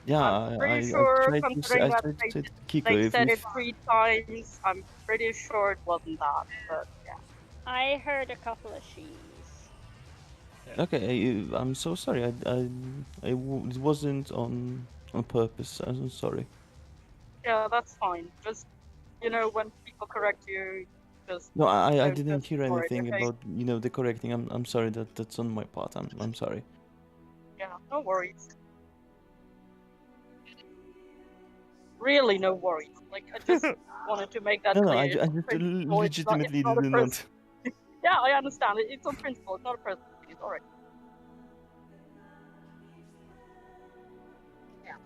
Yeah, I'm pretty I sure, tried to considering that say Kiko. they if- said if- it 3 times, I'm pretty sure it wasn't that, but yeah. I heard a couple of she's. Okay, I'm so sorry. It wasn't on purpose. I'm sorry. Yeah, that's fine. Just, when people correct you, just... No, I don't didn't just hear ignore it, anything okay? about the correcting. I'm sorry that's on my part. I'm sorry. Yeah, no worries. Really, no worries. Like, I just wanted to make that No, clear. I It's just on principle, it's legitimately not a did person. not. Yeah, I understand. It's on principle. It's not a person. It's alright. Yeah.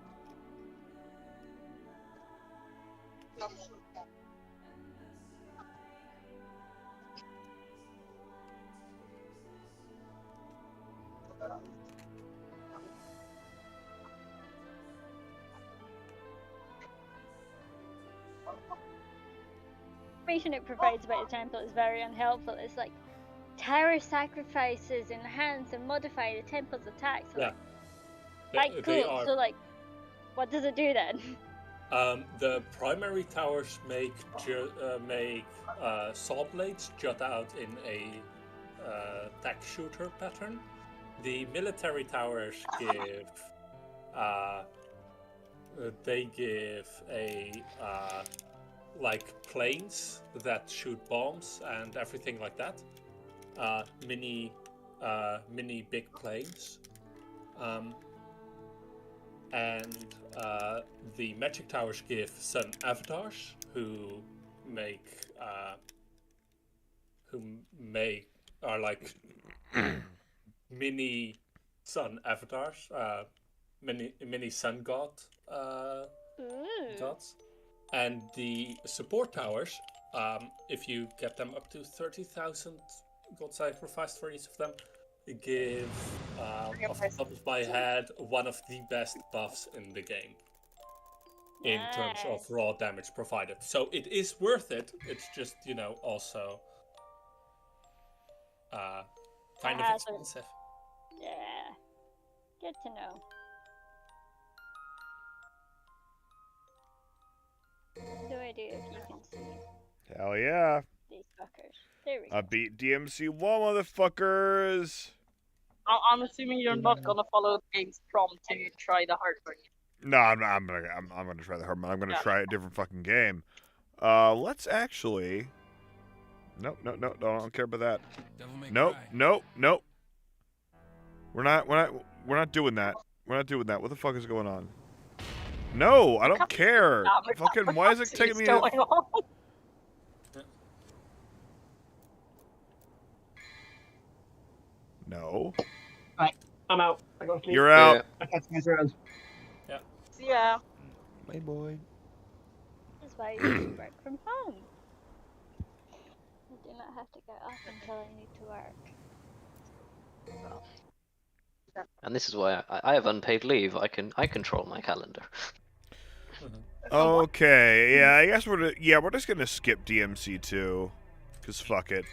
Information it provides about the temple is very unhelpful. It's like terror sacrifices enhance and modify the temple's attacks. Yeah. Like, They cool. are. So, like, what does it do then? The primary towers make saw blades jut out in a tack shooter pattern. The military towers give like planes that shoot bombs and everything like that. Mini big planes. And the magic towers give sun avatars who are like mini sun avatars, mini sun god gods. And the support towers, if you get them up to 30,000 gold sacrificed for each of them, give, off the top of my head, one of the best buffs in the game. In terms of raw damage provided. So it is worth it, it's just, also kind of expensive. Yeah. Good to know. What do I do if you can see Hell yeah. these fuckers? There we go. I beat DMC1, motherfuckers. I'm assuming you're not gonna follow the game's prompt to try the hard version. No, I'm gonna try the hard mode. I'm gonna try a different fucking game. Let's actually. Nope, don't care about that. Nope. We're not doing that. We're not doing that. What the fuck is going on? No, I don't care. Fucking, why is it taking me? No. Right, I'm out. I got to sleep. You're out. I catch you guys around. Yeah. See ya. Bye, boy. That's why you should work from home. I do not have to get up until I need to work. And this is why I have unpaid leave. I control my calendar. Okay, yeah, I guess we're just gonna skip DMC2, cause fuck it.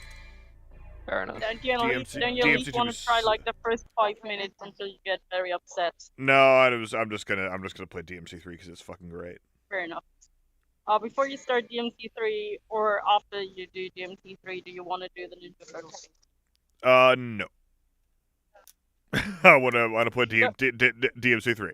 Fair enough. Don't you at least want to try like the first 5 minutes until you get very upset? No, I'm just gonna play DMC3 because it's fucking great. Fair enough. Before you start DMC3 or after you do DMC3, do you want to do the Ninja Turtles? No. I wanna play DMC3.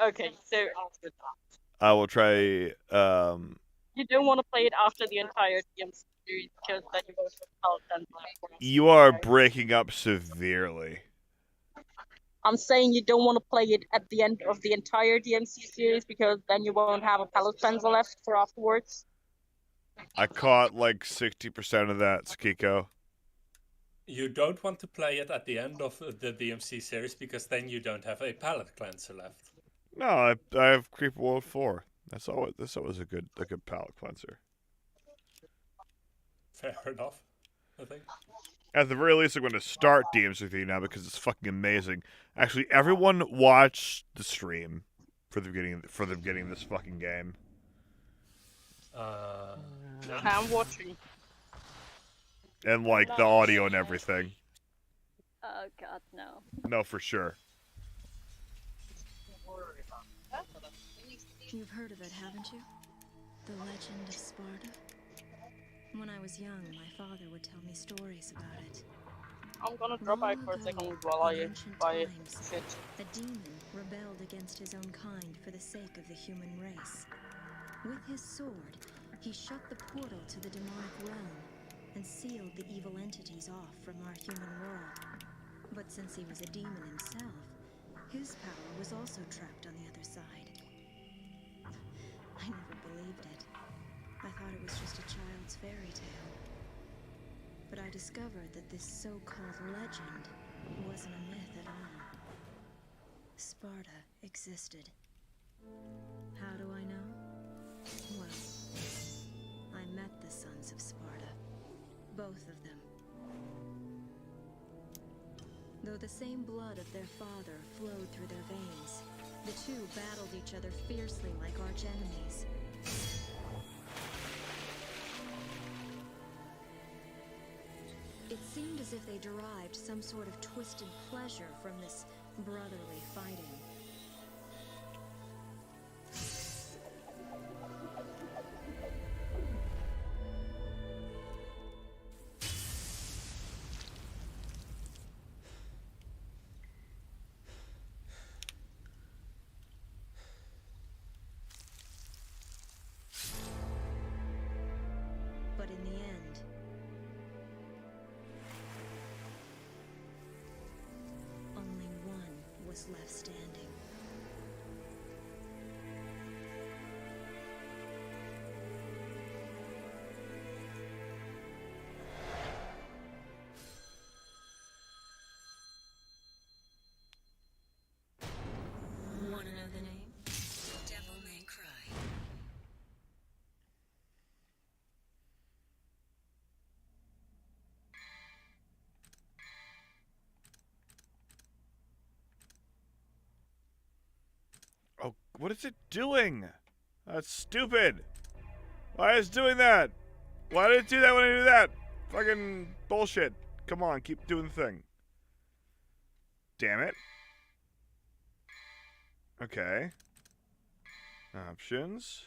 Okay, so after that. I will try. You don't want to play it after the entire DMC series because then you go to Pallet Cleanser. You are breaking up severely. I'm saying you don't want to play it at the end of the entire DMC series because then you won't have a Pallet Cleanser left for afterwards. I caught like 60% of that, Skiko. You don't want to play it at the end of the DMC series because then you don't have a palette cleanser left. No, I have Creeper World 4. That's always a good palate cleanser. Fair enough, I think. At the very least, I'm going to start DMs with you now because it's fucking amazing. Actually, everyone watch the stream for the beginning of this fucking game. I'm watching. And like the audio and everything. Oh god, no. No, for sure. You've heard of it, haven't you? The legend of Sparta? When I was young, my father would tell me stories about it. I'm gonna drop by for a second while I sit. A demon rebelled against his own kind for the sake of the human race. With his sword, he shut the portal to the demonic realm and sealed the evil entities off from our human world. But since he was a demon himself, his power was also trapped on the other side. I never believed it. I thought it was just a child's fairy tale. But I discovered that this so-called legend wasn't a myth at all. Sparta existed. How do I know? Well, I met the sons of Sparta. Both of them. Though the same blood of their father flowed through their veins, the two battled each other fiercely like arch-enemies. It seemed as if they derived some sort of twisted pleasure from this brotherly fighting. But in the end, only one was left standing. Want to know the name? Devil May Cry. Oh, what is it doing? That's stupid. Why is it doing that? Why did it do that when I do that? Fucking bullshit. Come on, keep doing the thing. Damn it. Okay. Options.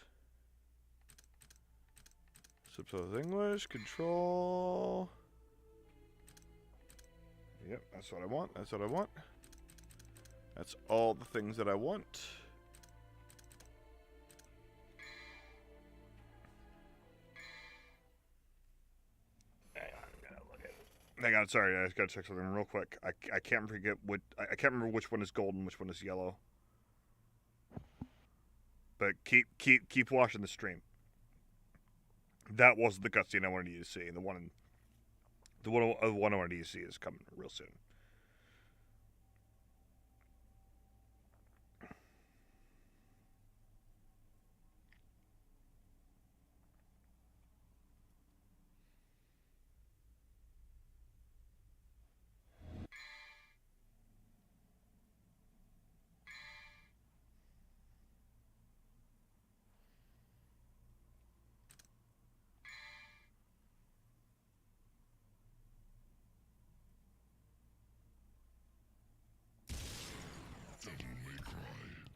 Subtitles English. Control. Yep, that's what I want. That's what I want. That's all the things that I want. Hang on, sorry, I just gotta check something real quick. I can't forget what I can't remember which one is gold and which one is yellow. But keep watching the stream. That wasn't the cutscene I wanted you to see. The one I wanted you to see is coming real soon.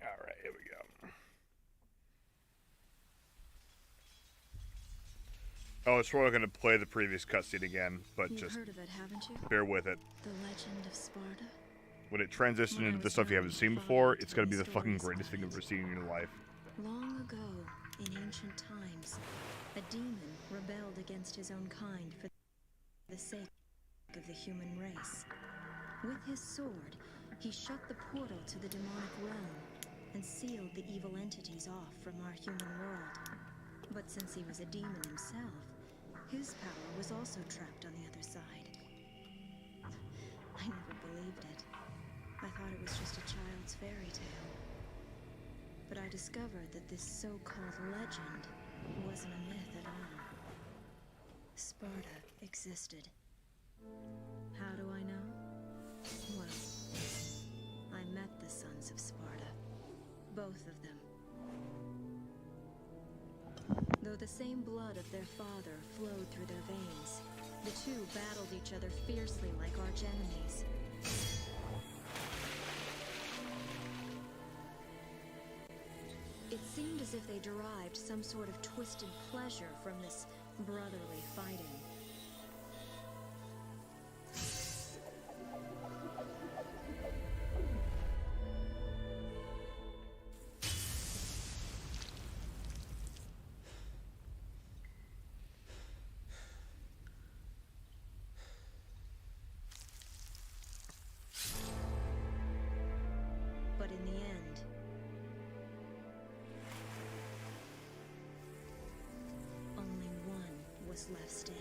Alright, here we go. Oh, it's probably going to play the previous cutscene again, but You've just heard of it, haven't you? bear with it. The legend of Sparta? When it transitions into the stuff you haven't seen before, it's going to be the fucking greatest thing you've ever seen in your life. Long ago, in ancient times, a demon rebelled against his own kind for the sake of the human race. With his sword, he shut the portal to the demonic realm and sealed the evil entities off from our human world. But since he was a demon himself, his power was also trapped on the other side. I never believed it. I thought it was just a child's fairy tale. discovered that this so-called legend wasn't a myth at all. Sparta existed. How do I know? Well, I met the sons of Sparta. Both of them. Though the same blood of their father flowed through their veins, the two battled each other fiercely like archenemies. It seemed as if they derived some sort of twisted pleasure from this brotherly fighting. But in the end, only one was left standing.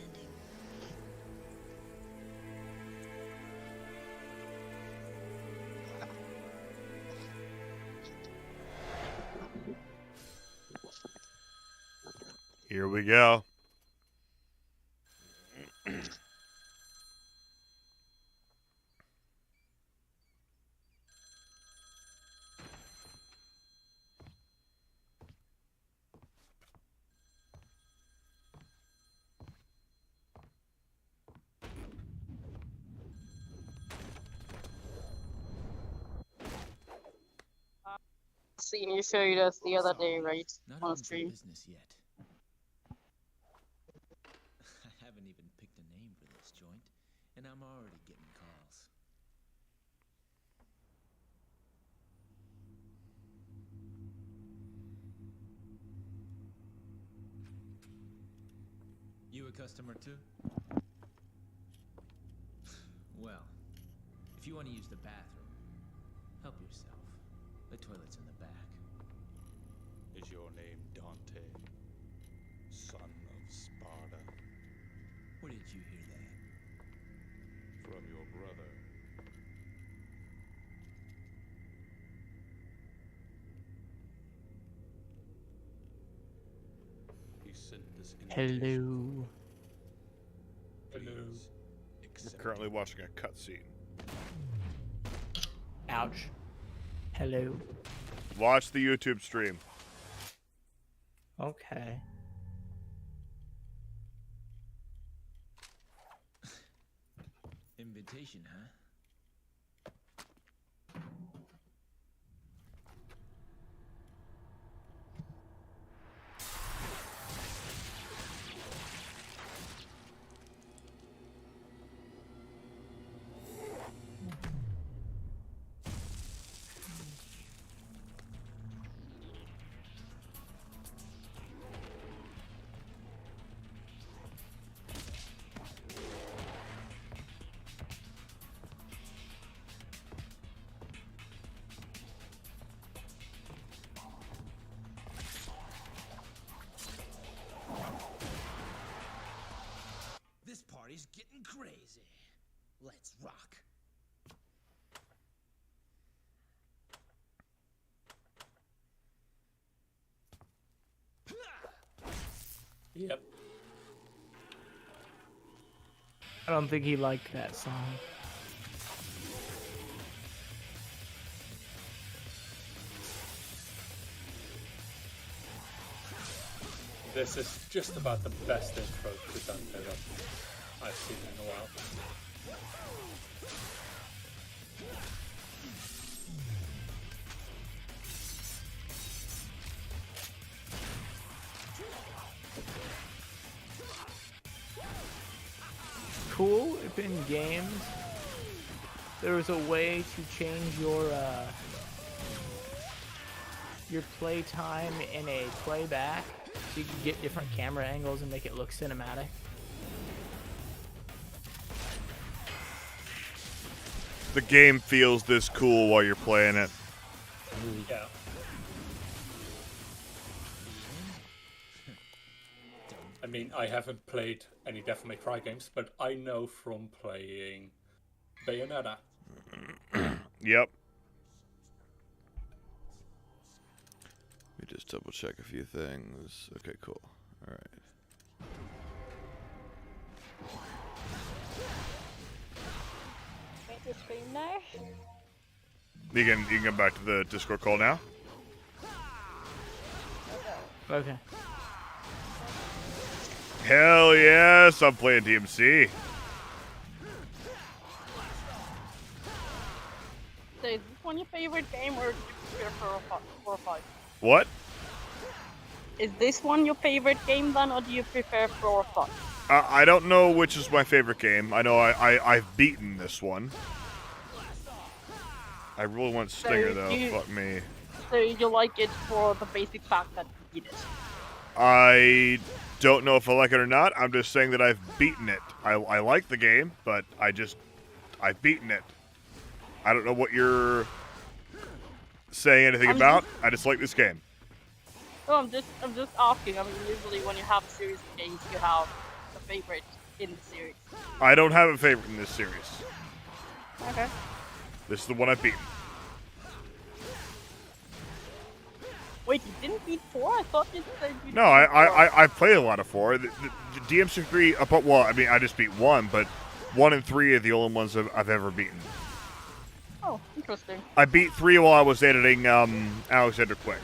Here we go. Seen you showed us the other day, right? Not On even to stream. business yet. I haven't even picked a name for this joint, and I'm already getting calls. You a customer too? Well, if you want to use the bathroom, help yourself. The toilet's in the back. Is your name Dante, son of Sparta? Where did you hear that? From your brother. He sent this Hello. We're currently watching a cutscene. Ouch. Hello. Watch the YouTube stream. Okay. Invitation, huh? This party's getting crazy. Let's rock. Yep. I don't think he liked that song. This is just about the best intro to Dante that I've seen in a while. Cool if in games there was a way to change your play time in a playback so you could get different camera angles and make it look cinematic. The game feels this cool while you're playing it. Yeah. I mean, I haven't played any Devil May Cry games, but I know from playing Bayonetta. Yep. just double check a few things. Okay, cool. All right. Make the screen now. You can come back to the Discord call now. Okay. Hell yes, I'm playing DMC. So is this one your favorite game, or do you prefer 4 or 5? What? Is this one your favorite game then, or do you prefer 4 or 5? I don't know which is my favorite game. I know I've beaten this one. I really want Stinger though. Fuck me. So you like it for the basic fact that you beat it? I don't know if I like it or not. I'm just saying that I've beaten it. I like the game, but I've beaten it. I don't know what you're saying anything about. I just like this game. No, I'm just asking. I mean, usually when you have a series of games, you have a favorite in the series. I don't have a favorite in this series. Okay. This is the one I've beaten. Wait, you didn't beat 4? I thought you said you. No, I played a lot of 4. The DMC3, well, I mean, I just beat 1, but 1 and 3 are the only ones I've ever beaten. Oh, interesting. I beat 3 while I was editing Alexander Quick.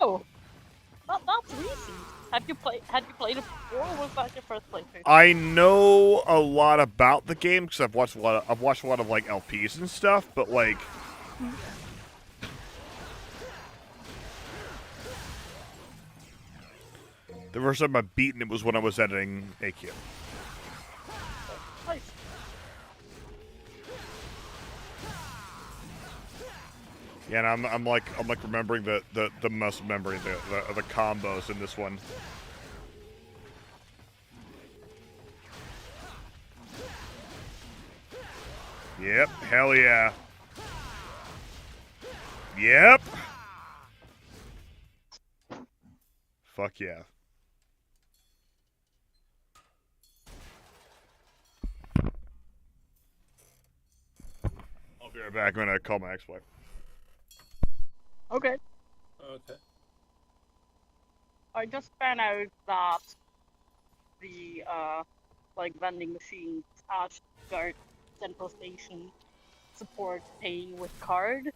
Oh, that's recent. Had you played it before, or was that your first playthrough? I know a lot about the game because I've watched a lot of like LPs and stuff, but like. The first time I've beaten it was when I was editing AQ. Nice. Yeah, and I'm like remembering the muscle memory, the combos in this one. Yep, hell yeah. Yep. Fuck yeah. I'll be right back. I'm gonna call my ex-wife. Okay. Okay. I just found out that the like vending machines at Stuttgart Central Station support paying with card,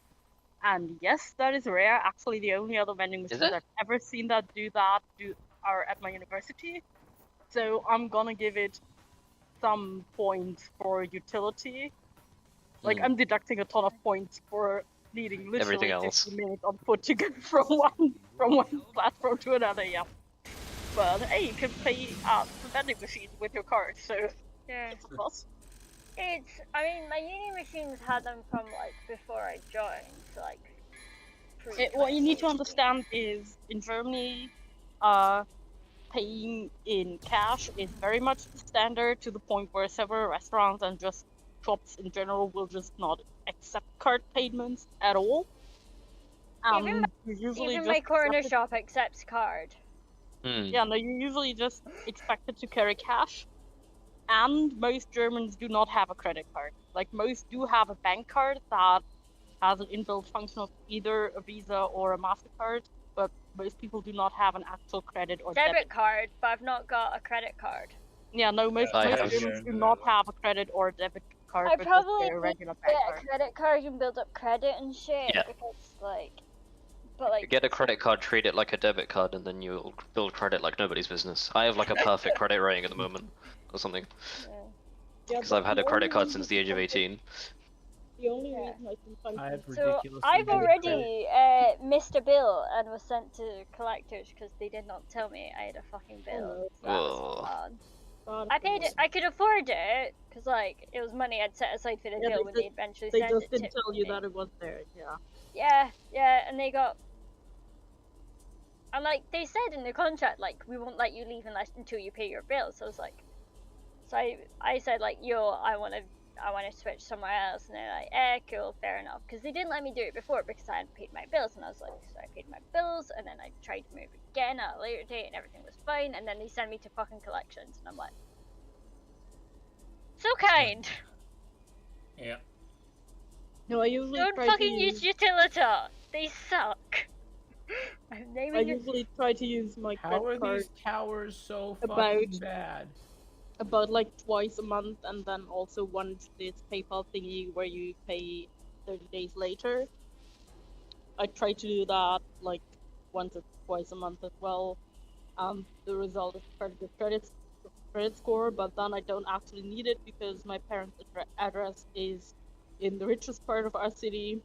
and yes, that is rare. Actually, the only other vending machines I've ever seen that do that are at my university. So I'm gonna give it some points for utility. Like I'm deducting a ton of points for needing literally 50 minutes on foot to get from one platform to another. Yeah. But hey, you can pay at the vending machine with your card, so Yeah. it's a plus. I mean, my uni machines had them from like before I joined, so like. What you need to understand is in Germany, paying in cash is very much the standard, to the point where several restaurants and just shops in general will just not accept card payments at all. Even my corner shop accepts card. Yeah, no, you're usually just expected to carry cash, and most Germans do not have a credit card. Like, most do have a bank card that has an inbuilt function of either a Visa or a MasterCard, but most people do not have an actual credit or debit card, but I've not got a credit card. Yeah, no, most Germans do not have a credit or a debit card, I but probably just a regular get bank a card. credit card and build up credit and shit, Yeah. because like, but like. You get a credit card, treat it like a debit card, and then you'll build credit like nobody's business. I have like a perfect credit rating at the moment, or something. Because I've had a credit card since the age of 18. The only reason I think I have So I've already missed a bill and was sent to collectors because they did not tell me I had a fucking bill. So that was bad. I paid it. I could afford it because like it was money I'd set aside for the bill when they eventually they sent just it didn't to tell you me. that it was there. Yeah. Yeah, and they got. And like they said in the contract, like we won't let you leave until you pay your bill. So I was like, I said like, yo, I want to switch somewhere else, and they're like, cool, fair enough, because they didn't let me do it before because I hadn't paid my bills, and I was like, so I paid my bills, and then I tried to move again at a later date, and everything was fine, and then they send me to fucking collections, and I'm like, so kind. Yeah. No, I usually Don't try fucking to use Utilita. They suck. I'm I naming it. usually try to use my How credit are card these towers so about fucking bad? about like twice a month, and then also once this PayPal thingy where you pay 30 days later. I try to do that like once or twice a month as well. The result is credit score, but then I don't actually need it because my parents' address is in the richest part of our city,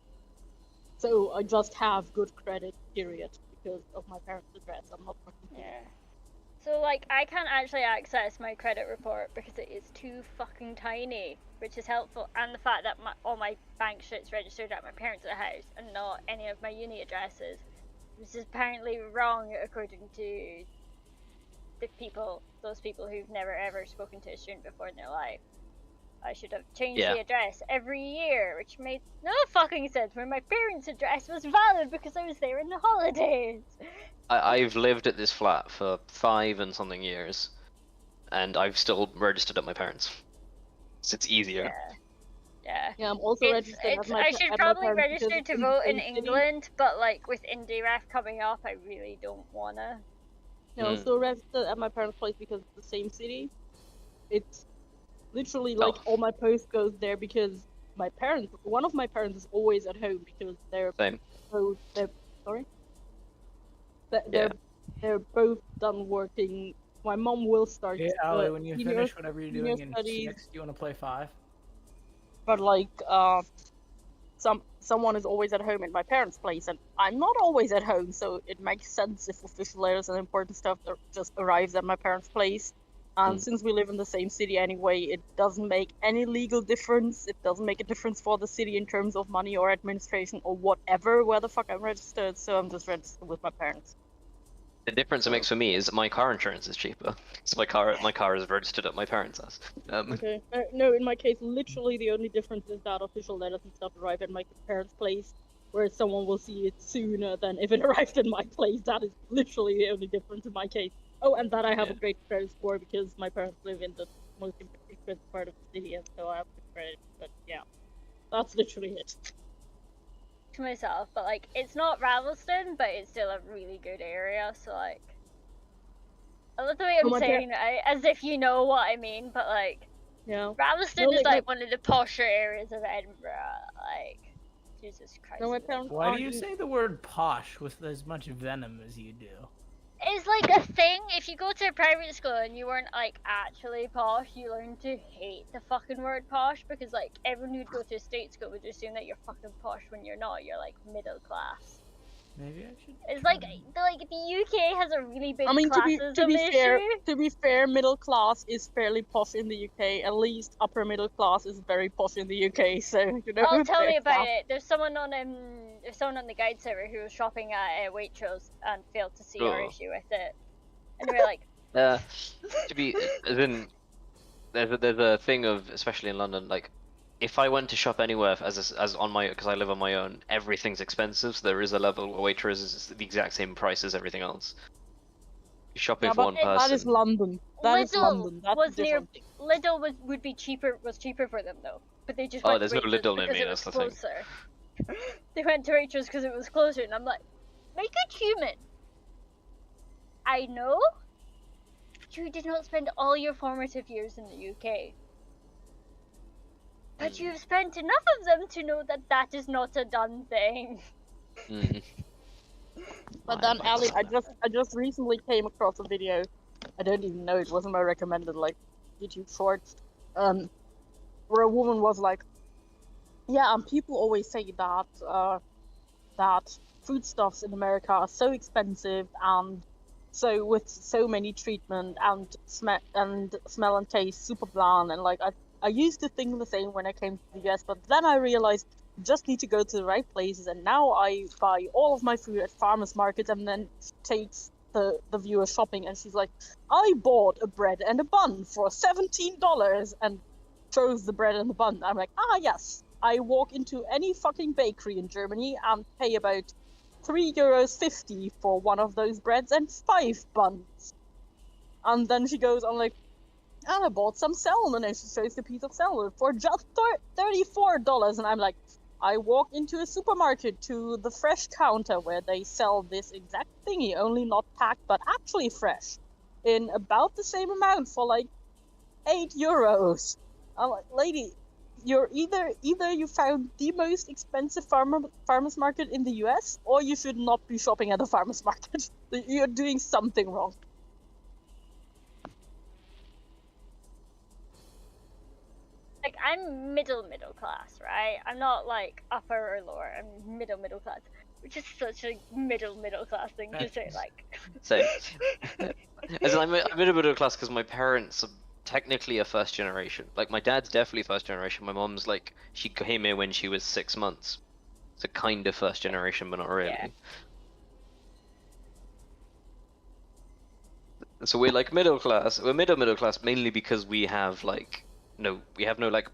so I just have good credit, period, because of my parents' address. I'm not fucking Yeah. So like I can't actually access my credit report because it is too fucking tiny, which is helpful, and the fact that all my bank shit's registered at my parents' house and not any of my uni addresses, which is apparently wrong according to those people who've never ever spoken to a student before in their life. I should have changed the address every year, which made no fucking sense when my parents' address was valid because I was there in the holidays. I've lived at this flat for 5 and something years, and I've still registered at my parents'. So it's easier. Yeah. Yeah, I'm also registered at my I should at my probably parents' register because to it's vote in the same city. England, but like with IndieRef coming up, I really don't wanna. No, I'm still registered at my parents' place because it's the same city. It's literally like all my post goes there because one of my parents is always at home because they're both they're both done working. My mom will start. Yeah, Ali, when you senior- finish whatever you're senior doing in studies, 6, do you want to play 5? but like someone is always at home at my parents' place, and I'm not always at home, so it makes sense if official letters and important stuff just arrives at my parents' place. And since we live in the same city anyway, it doesn't make any legal difference. It doesn't make a difference for the city in terms of money or administration or whatever where the fuck I'm registered, so I'm just registered with my parents. The difference it makes for me is my car insurance is cheaper. So my car is registered at my parents' house. Okay. No, in my case, literally the only difference is that official letters and stuff arrive at my parents' place, whereas someone will see it sooner than if it arrived in my place. That is literally the only difference in my case. Oh, and that I have a great credit score because my parents live in the most expensive part of the city, and so I have good credit. But yeah, that's literally it. To myself, but like it's not Ravelston, but it's still a really good area. So like, I love the way I'm saying it, as if you know what I mean. But like, yeah, Ravelston is like one of the posher areas of Edinburgh. Like, Jesus Christ. Why do you say the word posh with as much venom as you do? It's like a thing. If you go to a private school and you weren't like actually posh, you learn to hate the fucking word posh because like everyone who'd go to a state school would assume that you're fucking posh when you're not. You're like middle class. Maybe I should. It's like the UK has a really big I mean, to classism be fair, middle class is fairly posh in the UK. At least upper middle class is very posh in the UK. So you know. Oh, tell me about it. There's someone on the guide server who was shopping at Waitrose and failed to see our issue with it, and they were like, to be as in, there's a thing of, especially in London, like if I went to shop anywhere as on my, because I live on my own, everything's expensive. So there is a level where Waitrose is the exact same price as everything else. You shop with one person. That is London. That's Lidl would be cheaper. Was cheaper for them though, but they just went there's to no Waitrose Lidl near because me. it That's was the thing. closer. They went to Waitrose because it was closer, and I'm like, my good human. I know you did not spend all your formative years in the UK, but you've spent enough of them to know that that is not a done thing. But then, Ali, I just recently came across a video. I don't even know, it wasn't my recommended like YouTube shorts. Where a woman was like, yeah, people always say that that foodstuffs in America are so expensive, and so with so many treatment and smell and taste super bland, and like I used to think the same when I came to the US, but then I realized you just need to go to the right places, and now I buy all of my food at farmers markets, and then she takes the viewer shopping, and she's like, I bought a bread and a bun for $17 and chose the bread and the bun. I'm like, yes, I walk into any fucking bakery in Germany and pay about €3.50 for one of those breads and 5 buns. And then she goes on like, and I bought some salmon, and she shows the piece of salmon for just $34, and I'm like, I walk into a supermarket to the fresh counter where they sell this exact thingy, only not packed but actually fresh, in about the same amount for like €8. I'm like, lady, you're either you found the most expensive farmers market in the US, or you should not be shopping at a farmers market. You're doing something wrong. Like, I'm middle class, right? I'm not like upper or lower. I'm middle class, which is such a middle class thing to say. Like, So, as in, I'm in a middle class because my parents are technically a first generation. Like, my dad's definitely first generation. My mom's like, she came here when she was 6 months. So kind of first generation, but not really. Yeah. So we're like middle class. We're middle class mainly because we have like no like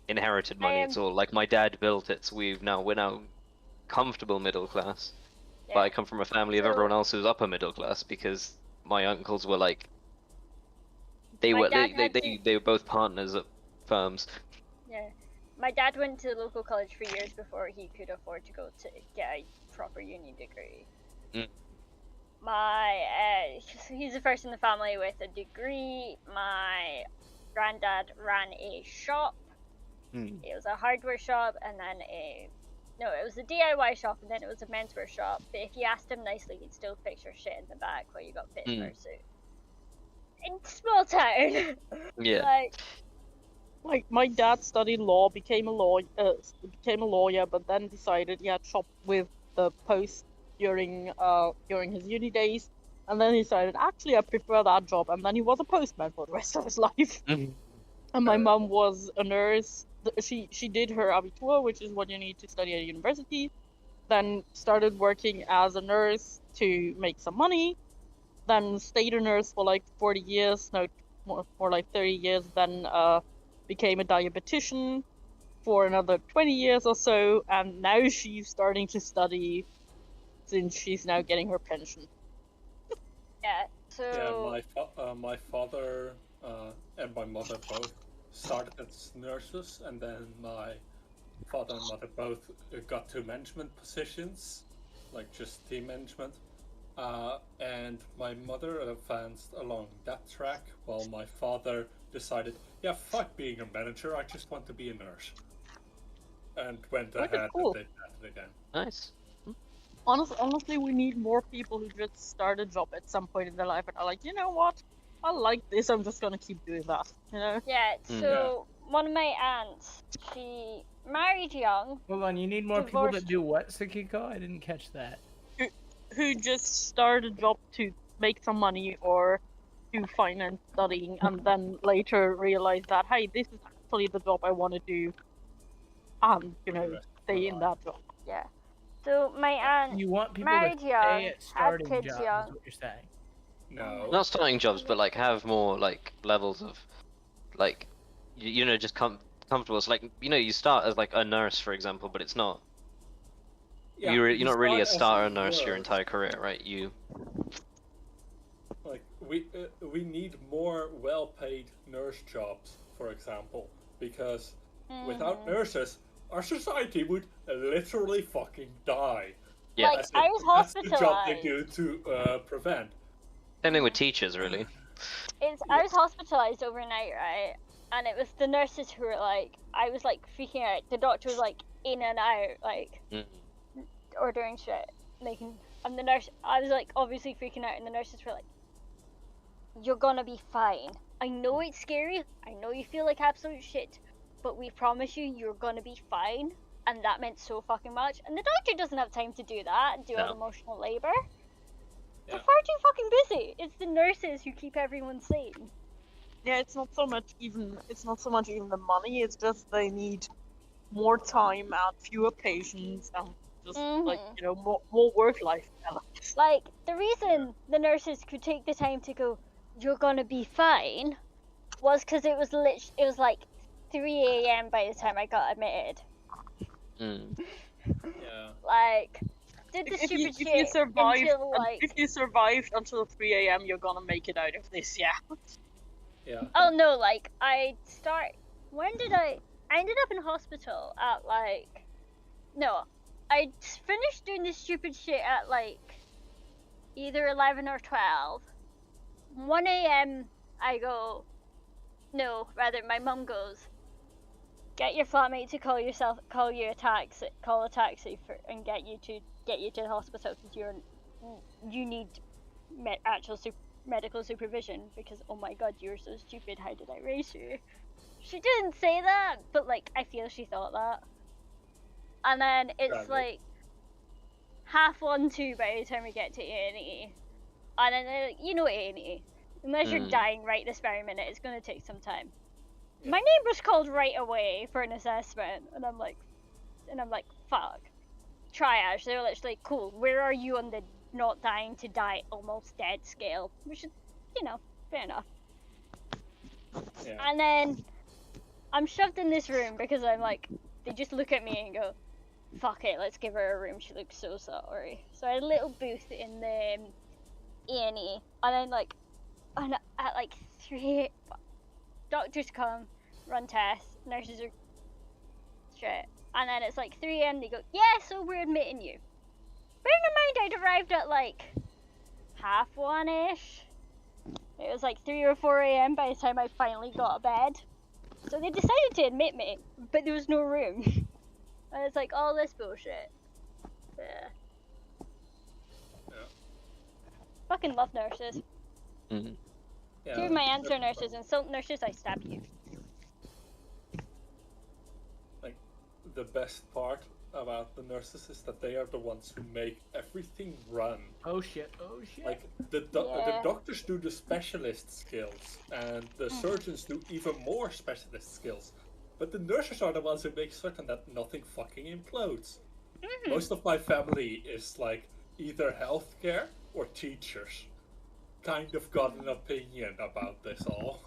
inherited money at all. Like, my dad built it, so we're now comfortable middle class. But I come from a family of everyone else who's upper middle class because my uncles were like they were both partners at firms. yeah. My dad went to the local college for years before he could afford to go to get a proper uni degree. Mm. He's the first in the family with a degree. My granddad ran a shop. It was a hardware shop, and then it was a DIY shop, and then it was a menswear shop. But if you asked him nicely, he'd still fix your shit in the back while you got fit for a suit. In small town. Yeah. Like, my dad studied law, became a lawyer, but then decided he had shop with the Post during his uni days, and then he decided, actually, I prefer that job, and then he was a postman for the rest of his life. And my mum was a nurse. She did her Abitur, which is what you need to study at a university, then started working as a nurse to make some money, then stayed a nurse for like 40 years, no, more like 30 years, then became a dietitian for another 20 years or so, and now she's starting to study since she's now getting her pension. Yeah, so... Yeah, my father and my mother both started as nurses, and then my father and mother both got to management positions, like just team management. And my mother advanced along that track, while my father decided, yeah, fuck being a manager, I just want to be a nurse. And went ahead and did that again. Nice. Honestly, we need more people who just start a job at some point in their life and are like, you know what? I like this, I'm just gonna keep doing that, you know? Yeah, so one of my aunts, she married young. Hold on, you need more people that do what, Sakiko? I didn't catch that. Who just started a job to make some money or to finance studying, and then later realized that, hey, this is actually the job I want to do, and, you know, stay in that job. Yeah. So my aunt You want people married to young, stay at had starting kids jobs, young. is what you're saying. No. Not starting jobs, but like have more like levels of like you know, just comfortable. It's like, you know, you start as like a nurse, for example, but it's not. Yeah, you're not really a start as starter a nurse your nurse. entire career, right? You. Like, we need more well-paid nurse jobs, for example, because without nurses, our society would literally fucking die. Yeah. Like, I was That's the job they hospitalized. do to prevent. Same thing with teachers, really. I was hospitalized overnight, right? And it was the nurses who were like, I was like freaking out. The doctor was like in and out, like ordering shit, and the nurse, I was like obviously freaking out, and the nurses were like, "You're gonna be fine. I know it's scary. I know you feel like absolute shit, but we promise you, you're gonna be fine." And that meant so fucking much. And the doctor doesn't have time to do that, do all the emotional labor. They're far too fucking busy. It's the nurses who keep everyone sane. Yeah, it's not so much even the money, it's just they need more time and fewer patients and just like, you know, more work-life balance. Like, the reason the nurses could take the time to go, "You're gonna be fine," was because it was like 3 a.m. by the time I got admitted. Yeah. Like, did the stupid shit until like... If you survived until 3 a.m., you're gonna make it out of this, yeah. Yeah. Oh no, like, when did I... I ended up in hospital at like, no, I finished doing this stupid shit at like either 11 or 12. 1 a.m. I go, no, rather my mum goes, get your flatmate to call you a taxi and get you to the hospital because you need actual medical supervision because oh my god, you're so stupid, how did I raise you? She didn't say that, but like I feel she thought that. And then it's like 1:30 by the time we get to A&E. And then they're like, you know A&E, unless you're dying right this very minute, it's gonna take some time. Yeah. My neighbor's called right away for an assessment, and I'm like, fuck. Triage, they were literally, cool, where are you on the not dying to die, almost dead scale? Which is, you know, fair enough. Yeah. And then I'm shoved in this room because I'm like, they just look at me and go, fuck it, let's give her a room, she looks so sorry. So I had a little booth in the A&E, and then like, at like 3, doctors come, run tests, nurses are shit, and then it's like 3 a.m. they go, yeah, so we're admitting you. Bearing in mind I'd arrived at like 1:30ish. It was like 3 or 4 a.m. by the time I finally got a bed. So they decided to admit me, but there was no room. And it's like all this bullshit. Yeah. Fucking love nurses. Mm-hmm. Yeah, 2 of my aunts are nurses, and some nurses I stab you. Like, the best part about the nurses is that they are the ones who make everything run. Oh shit, oh shit. Like, the doctors do the specialist skills, and the surgeons do even more specialist skills. But the nurses are the ones who make certain that nothing fucking implodes. Most of my family is like either healthcare or teachers. Kind of got an opinion about this all.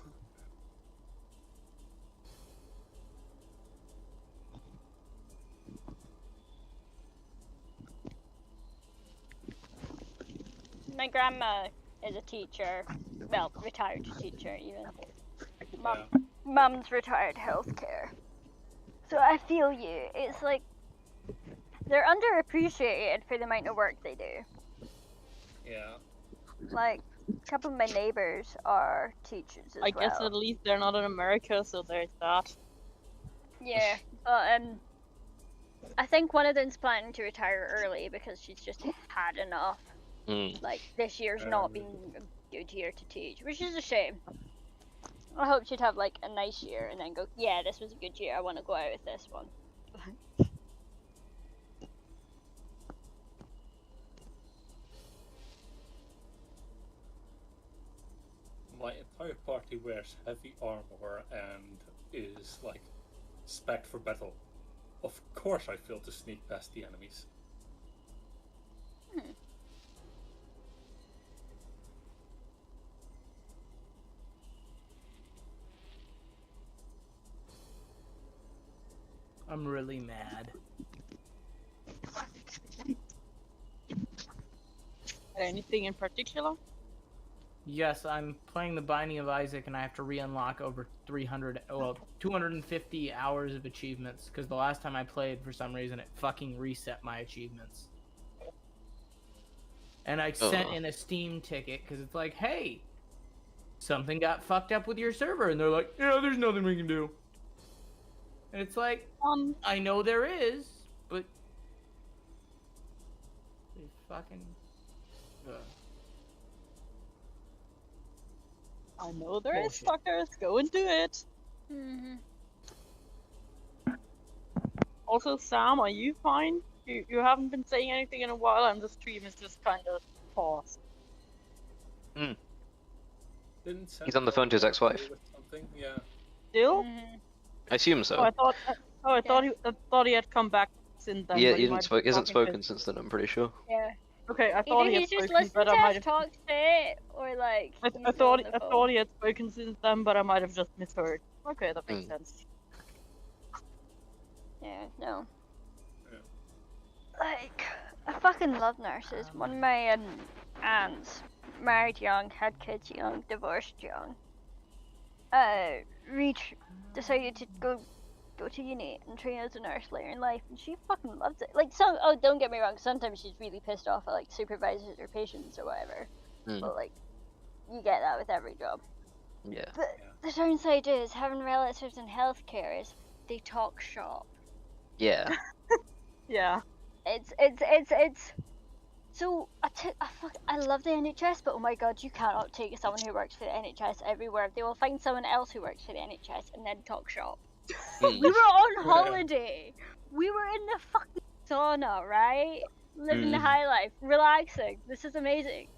My grandma is a teacher, well, retired teacher even. Mum's retired healthcare. So I feel you. It's like they're underappreciated for the amount of work they do. Yeah. Like a couple of my neighbors are teachers as well. I guess at least they're not in America, so there's that. Yeah, but I think one of them's planning to retire early because she's just had enough. Like this year's not been a good year to teach, which is a shame. I hope she'd have like a nice year and then go, yeah, this was a good year, I want to go out with this one. My entire party wears heavy armor and is like spec'd for battle. Of course I fail to sneak past the enemies. I'm really mad. Anything in particular? Yes, I'm playing The Binding of Isaac, and I have to re-unlock over 250 hours of achievements, because the last time I played, for some reason, it fucking reset my achievements. And I sent in a Steam ticket, because it's like, hey, something got fucked up with your server, and they're like, yeah, there's nothing we can do. And it's like, I know there is, but they fucking... I know there is, fuckers. Go and do it. Also, Sam, are you fine? You haven't been saying anything in a while, and the stream is just kind of paused. He's on the phone to his ex-wife. Yeah. Still? I assume so. Oh, I thought he had come back since then. Yeah, he hasn't spoken since then, I'm pretty sure. Yeah. Okay, I thought Either he had just spoken, but I might have... talked it, or like... I thought he had spoken since then, but I might have just misheard. Okay, that makes sense. Yeah, no. Like, I fucking love nurses. One of my aunts, married young, had kids young, divorced young, decided to go go to uni and train as a nurse later in life, and she fucking loves it. Like, don't get me wrong, sometimes she's really pissed off at, like, supervisors or patients or whatever. But, like, you get that with every job. Yeah. But the downside is, having relatives in healthcare is they talk shop. Yeah. Yeah. It's so I love the NHS, but oh my god, you cannot take someone who works for the NHS everywhere. They will find someone else who works for the NHS and then talk shop. We were on holiday. We were in the fucking sauna, right? Living the high life, relaxing. This is amazing.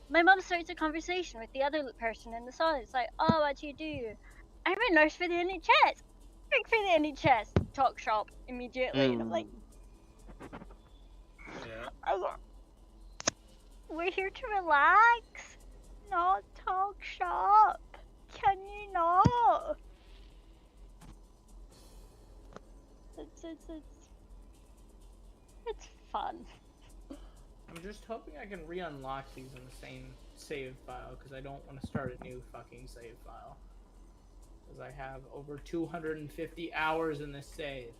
My mum starts a conversation with the other person in the sauna. It's like, oh, what do you do? I'm a nurse for the NHS. Work for the NHS. Talk shop immediately. And I'm like, we're here to relax, not talk shop. Can you not? It's fun. I'm just hoping I can re-unlock these in the same save file, because I don't want to start a new fucking save file. Because I have over 250 hours in this save.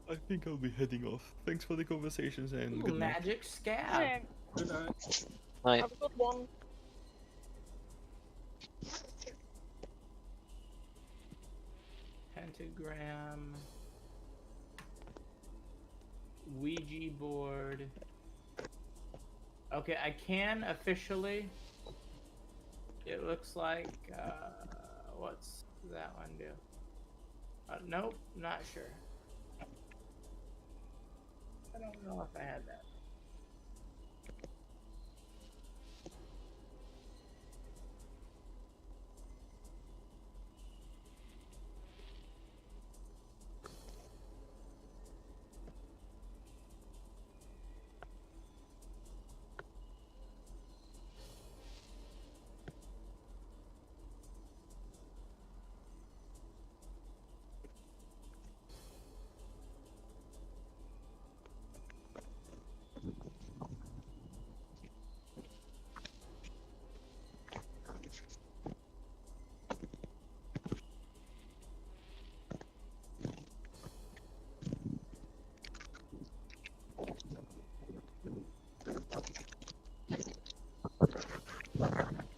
I think I'll be heading off. Thanks for the conversations and good night. Magic scab. Good night. Night. Have a good one. Pentagram. Ouija board. Okay, I can officially. It looks like. What's that one do? Nope, not sure. I don't know if I had that.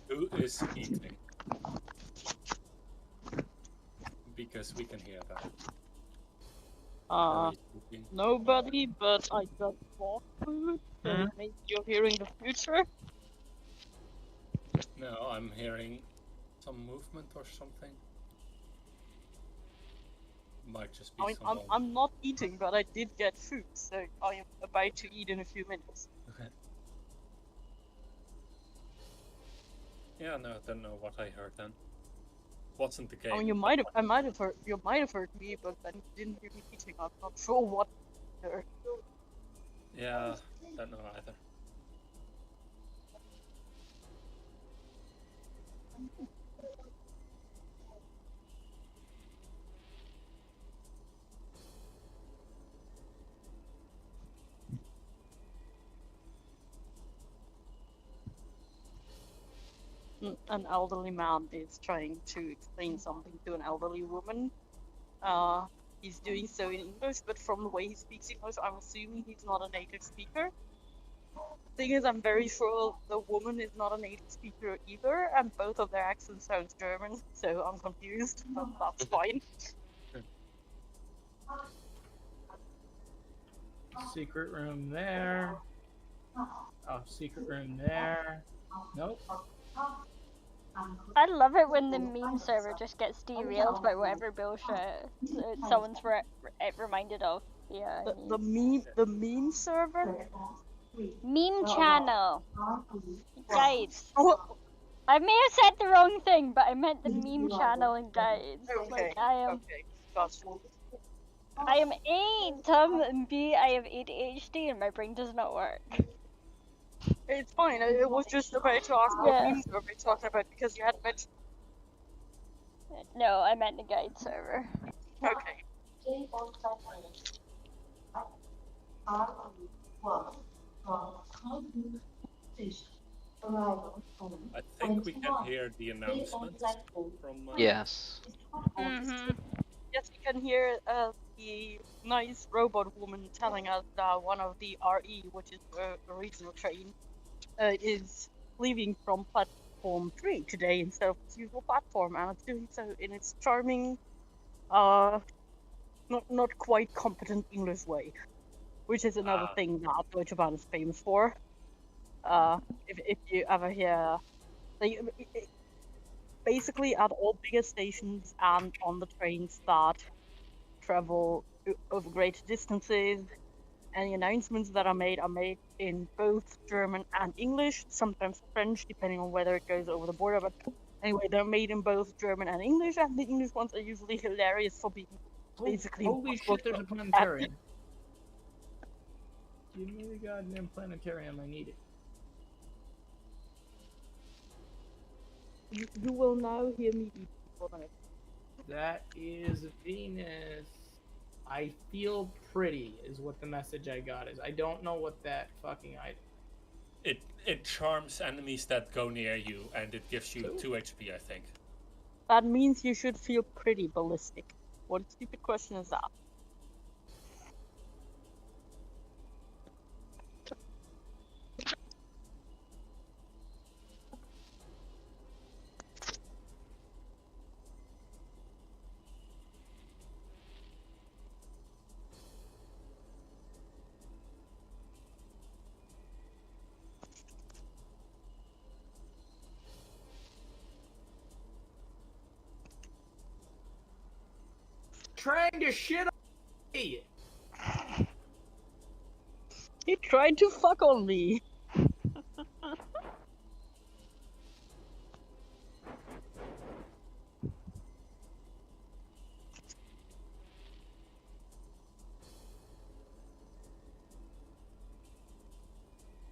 Who is eating? Because we can hear that. Nobody, but I got more food. So maybe you're hearing the future. No, I'm hearing some movement or something. Might just be I'm not eating, but I did get food, so I am about to eat in a few minutes. Okay. Yeah, no, I don't know what I heard then. Wasn't the game. I mean, you might have heard me, but then you didn't hear me eating. I'm not sure what. Yeah, don't know either. An elderly man is trying to explain something to an elderly woman. He's doing so in English, but from the way he speaks English, I'm assuming he's not a native speaker. Thing is, I'm very sure the woman is not a native speaker either, and both of their accents sound German, so I'm confused, but that's fine. Secret room there. Oh, secret room there. Nope. I love it when the meme server just gets derailed by whatever bullshit someone's reminded of. Yeah. The meme server. Meme channel. Guides. Oh. I may have said the wrong thing, but I meant the meme channel and guides. Okay. Like I am. Okay. Gotcha. I am A, dumb, and B, I have ADHD and my brain does not work. It's fine. It was just about to ask what memes were we talking about because you hadn't mentioned. No, I meant the guide server. Okay. I think we can hear the announcements from. Yes. Yes, we can hear the nice robot woman telling us that one of the RE, which is a regional train, is leaving from platform 3 today instead of its usual platform, and it's doing so in its charming, not quite competent English way, which is another thing that Deutsche Bahn is famous for. If you ever hear, basically at all bigger stations and on the trains that travel over great distances, any announcements that are made in both German and English, sometimes French, depending on whether it goes over the border. But anyway, they're made in both German and English, and the English ones are usually hilarious for being basically. Holy shit! There's a planetarium. Give me the goddamn planetarium. I need it. You will now hear me eat for minutes. That is Venus. I feel pretty is what the message I got is. I don't know what that fucking item. It charms enemies that go near you, and it gives you 2 HP, I think. That means you should feel pretty ballistic. What stupid question is that? Trying to shit on me. He tried to fuck on me.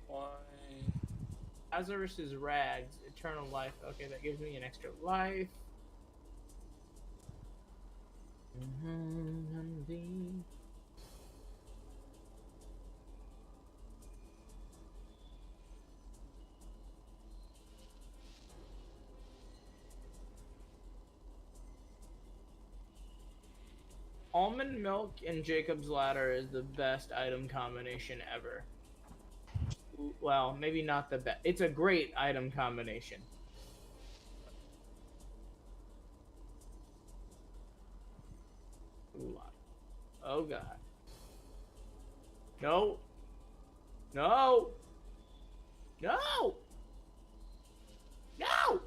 Why? Azarus's rags, eternal life. Okay, that gives me an extra life. Almond milk and Jacob's ladder is the best item combination ever. Well, maybe not the best. It's a great item combination. Ooh, oh god. No. No. No. No.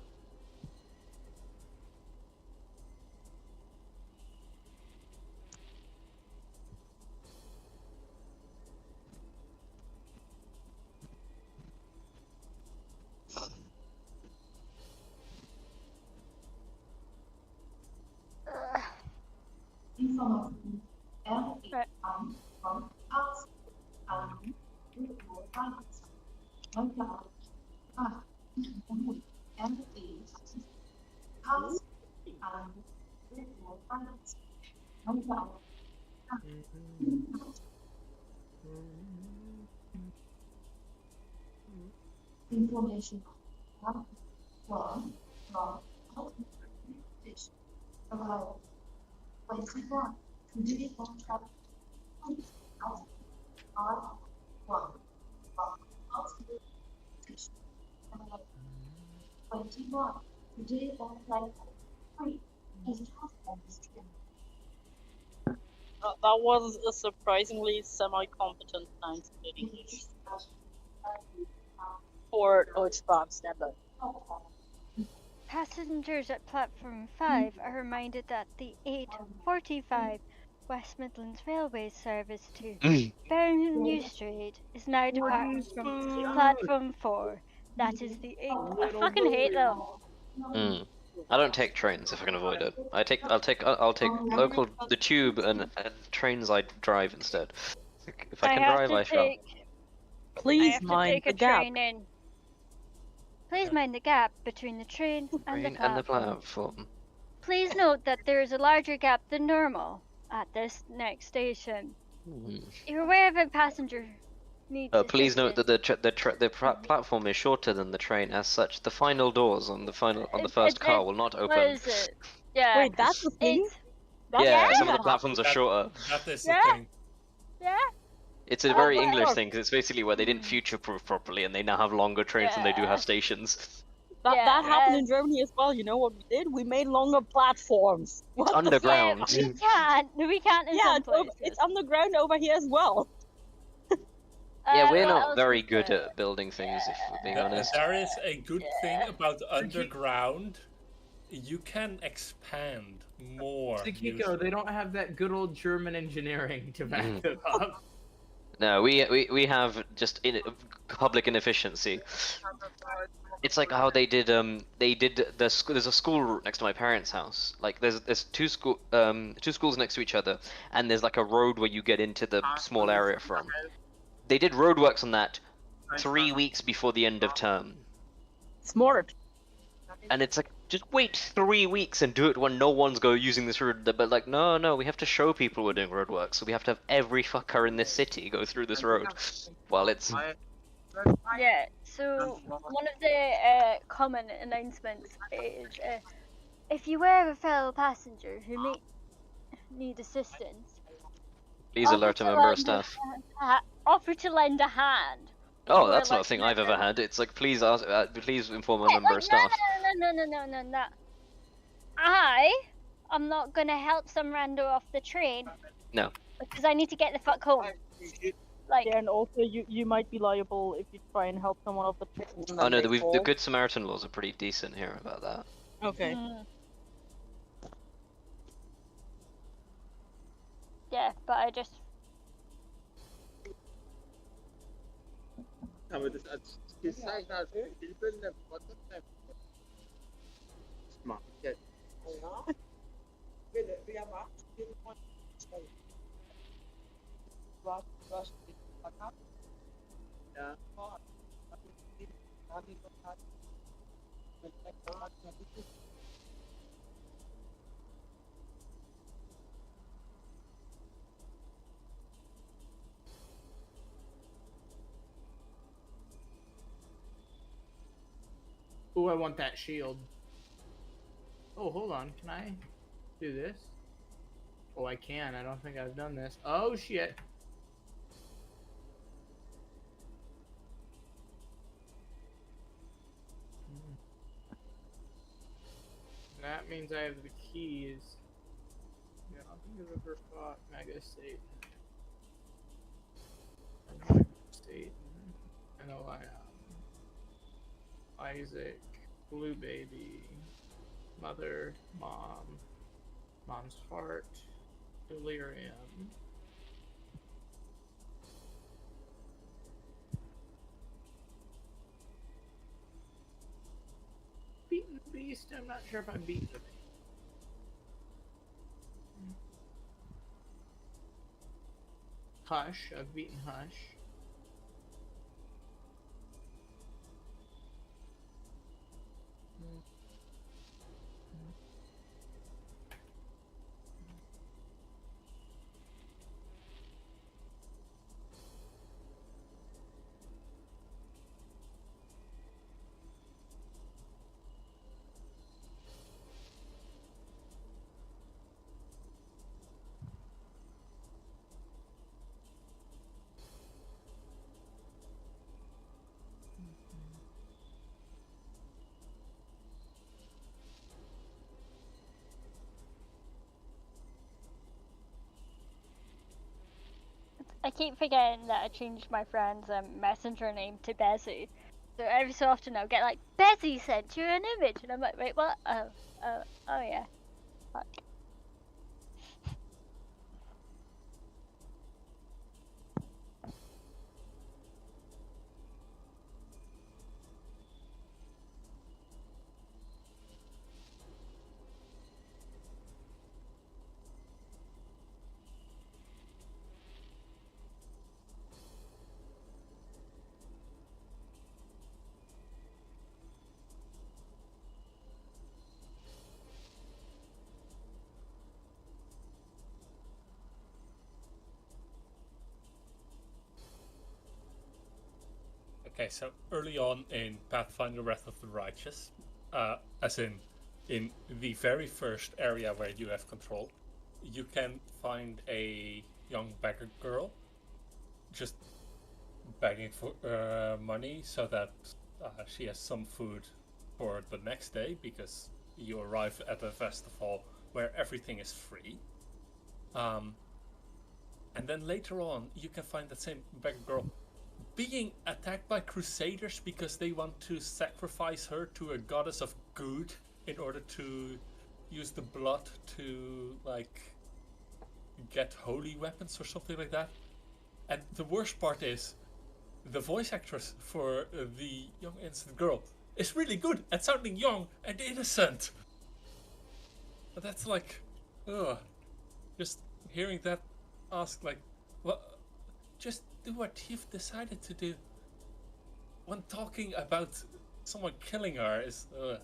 Information. That was a surprisingly semi-competent time splitting for Earthbound standard. Passengers at platform 5 are reminded that the 8:45 West Midlands Railway service to Birmingham New Street is now departing from platform 4. That is the 8th. I fucking hate them. I don't take trains if I can avoid it. I'll take the tube and trains I drive instead. If I can drive, I shall. Please mind the gap. Please mind the gap between the train and the Train and the platform. platform. Please note that there is a larger gap than normal at this next station. You're aware of a passenger needs Please note that the platform is shorter than the train. As such, the final doors on the first car will not open. What is it? Yeah. Wait, that's the thing? Yeah, some of the platforms are shorter. That is Yeah. the thing. Yeah. It's a very English thing because it's basically where they didn't future-proof properly, and they now have longer trains than they do have stations. That happened in Germany as well. You know what we did? We made longer platforms. What the Underground. fuck? We can't in some places. It's underground over here as well. Yeah, we're what not else very is good there? at building things, if we're being honest. There is a good thing about underground. You can expand more. Kiko, they don't have that good old German engineering to back it up. No, we have just public inefficiency. It's like how they did there's a school route next to my parents' house. Like there's two schools next to each other, and there's like a road where you get into the small area from. They did roadworks on that 3 weeks before the end of term. Smart. And it's like, just wait 3 weeks and do it when no one's using this road. But like, no, we have to show people we're doing roadwork, so we have to have every fucker in this city go through this road. While it's... Yeah, so one of the common announcements is if you were a fellow passenger who may need assistance, Please alert a member of staff. Offer to lend a hand. Oh, Or that's not a like- thing I've ever had. It's like, please inform a member of staff. No. I'm not gonna help some rando off the train No. because I need to get the fuck home. Like, Yeah, and also you might be liable if you try and help someone off the train. and Oh then no, they the fall. Good Samaritan laws are pretty decent here about that. Okay. Yeah, but I just Aber das als gezeigt als Bildende WhatsApp. Das mache ich jetzt. Wer macht was ja. Ooh, I want that shield. Oh, hold on. Can I do this? Oh, I can. I don't think I've done this. Oh, shit. That means I have the keys. Yeah, I think I've ever fought Mega Satan. Mega Satan. I know I am. Isaac, Blue Baby, Mother, Mom, Mom's Heart, Delirium. Beaten the Beast, I'm not sure if I'm beaten the Beast. Hush, I've beaten Hush. I keep forgetting that I changed my friend's messenger name to Bezzy. So every so often I'll get like, Bezzy sent you an image, and I'm like, wait, what? Oh yeah. Fuck. Okay, so early on in Pathfinder Wrath of the Righteous, as in the very first area where you have control, you can find a young beggar girl just begging for money so that she has some food for the next day, because you arrive at a festival where everything is free. And then later on, you can find that same beggar girl being attacked by crusaders because they want to sacrifice her to a goddess of good in order to use the blood to, like, get holy weapons or something like that. And the worst part is, the voice actress for the young innocent girl is really good at sounding young and innocent. But that's like, ugh. Just hearing that ask, like, well, just do what you've decided to do. When talking about someone killing her is, ugh.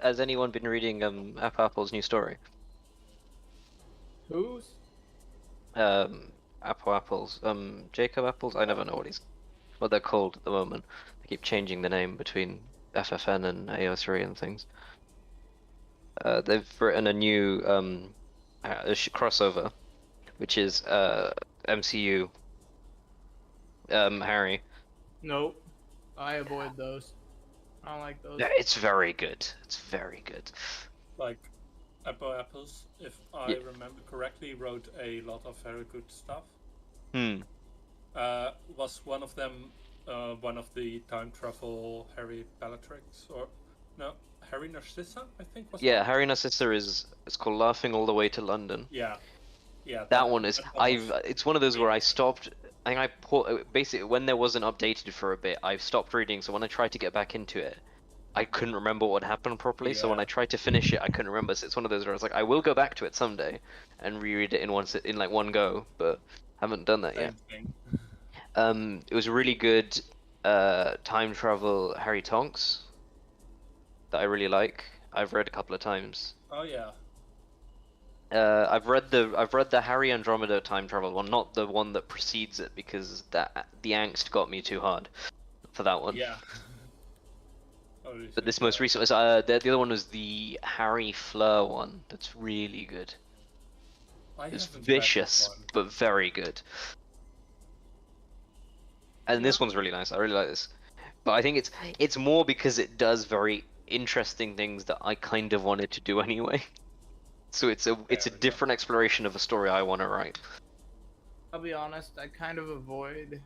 Has anyone been reading Apple's new story? Whose? Apple's Jacob Apple's. I never know what they're called at the moment. They keep changing the name between FFN and AO3 and things. They've written a new crossover, which is MCU Harry. Nope. I avoid those. I don't like those. Yeah, it's very good. It's very good. Like, Apples, if I remember correctly, wrote a lot of very good stuff. Was one of them one of the time travel Harry Bellatrix, or no, Harry Narcissa, I think was. Yeah, Harry Narcissa is called Laughing All the Way to London. Yeah, That one is. It's one of those where I stopped. I think basically when there wasn't updated for a bit, I stopped reading. So when I tried to get back into it, I couldn't remember what happened properly. So when I tried to finish it, I couldn't remember. So it's one of those where I was like, I will go back to it someday and reread it in like one go, but haven't done that yet. It was a really good time travel Harry Tonks that I really like. I've read a couple of times. Oh yeah. I've read the Harry Andromeda time travel one, not the one that precedes it, because the angst got me too hard for that one. Yeah. But this most recent was the other one was the Harry Fleur one. That's really good. It's vicious but very good. And this one's really nice. I really like this. But I think it's more because it does very interesting things that I kind of wanted to do anyway. So it's a different exploration of a story I want to write. I'll be honest, I kind of avoid.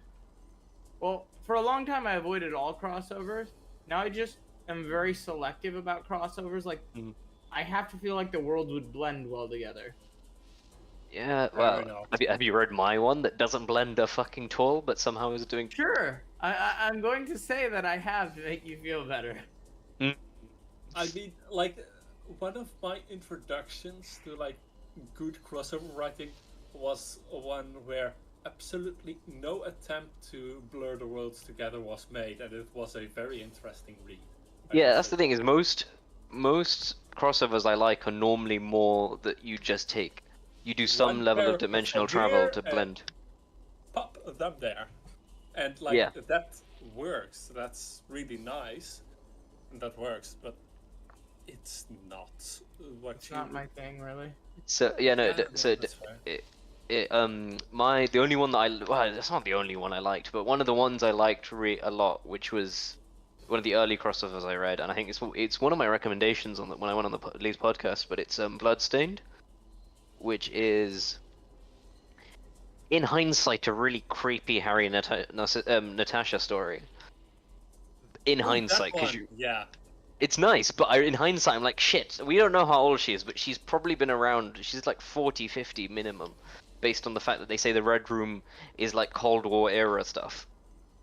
Well, for a long time I avoided all crossovers. Now I just am very selective about crossovers. Like, I have to feel like the worlds would blend well together. Yeah, well, have you read my one that doesn't blend a fucking tool, but somehow is doing? Sure, I'm going to say that I have to make you feel better. I mean, like, one of my introductions to like good crossover writing was one where absolutely no attempt to blur the worlds together was made, and it was a very interesting read. Yeah, that's the thing, is most crossovers I like are normally more that you just take. You do some One level pair of dimensional travel here to and blend. Pop them there, and like Yeah. that works. That's really nice, and that works. But it's not what It's not my thing, really. So yeah, no. Yeah, So that's fair. the only one that well, it's not the only one I liked, but one of the ones I liked a lot, which was one of the early crossovers I read, and I think it's one of my recommendations on when I went on the Lee's podcast. But it's Bloodstained, which is, in hindsight, a really creepy Harry and Natasha story. In hindsight, because yeah. it's nice, but in hindsight, I'm like, shit, we don't know how old she is, but she's probably been around, she's like 40, 50 minimum, based on the fact that they say the Red Room is like Cold War era stuff.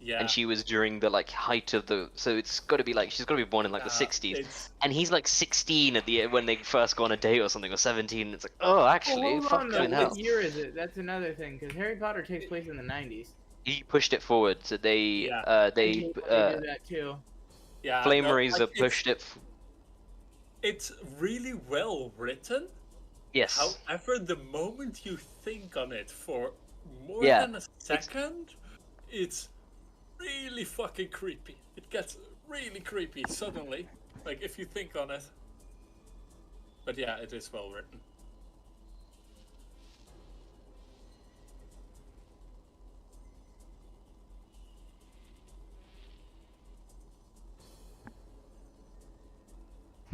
Yeah. And she was during the like height of the, so it's got to be like, she's got to be born in like the 60s. And he's like 16 at the when they first go on a date or something, or 17, it's like, oh, actually, Well, hold on, fucking though. hell. What year is it? That's another thing, because Harry Potter takes place in the 90s. He pushed it forward, so they did that too. Yeah, Flame no, Razor like, pushed it. It's really well written. Yes. However, the moment you think on it for more Yeah, than a second, it's really fucking creepy. It gets really creepy suddenly, like if you think on it. But yeah, it is well written.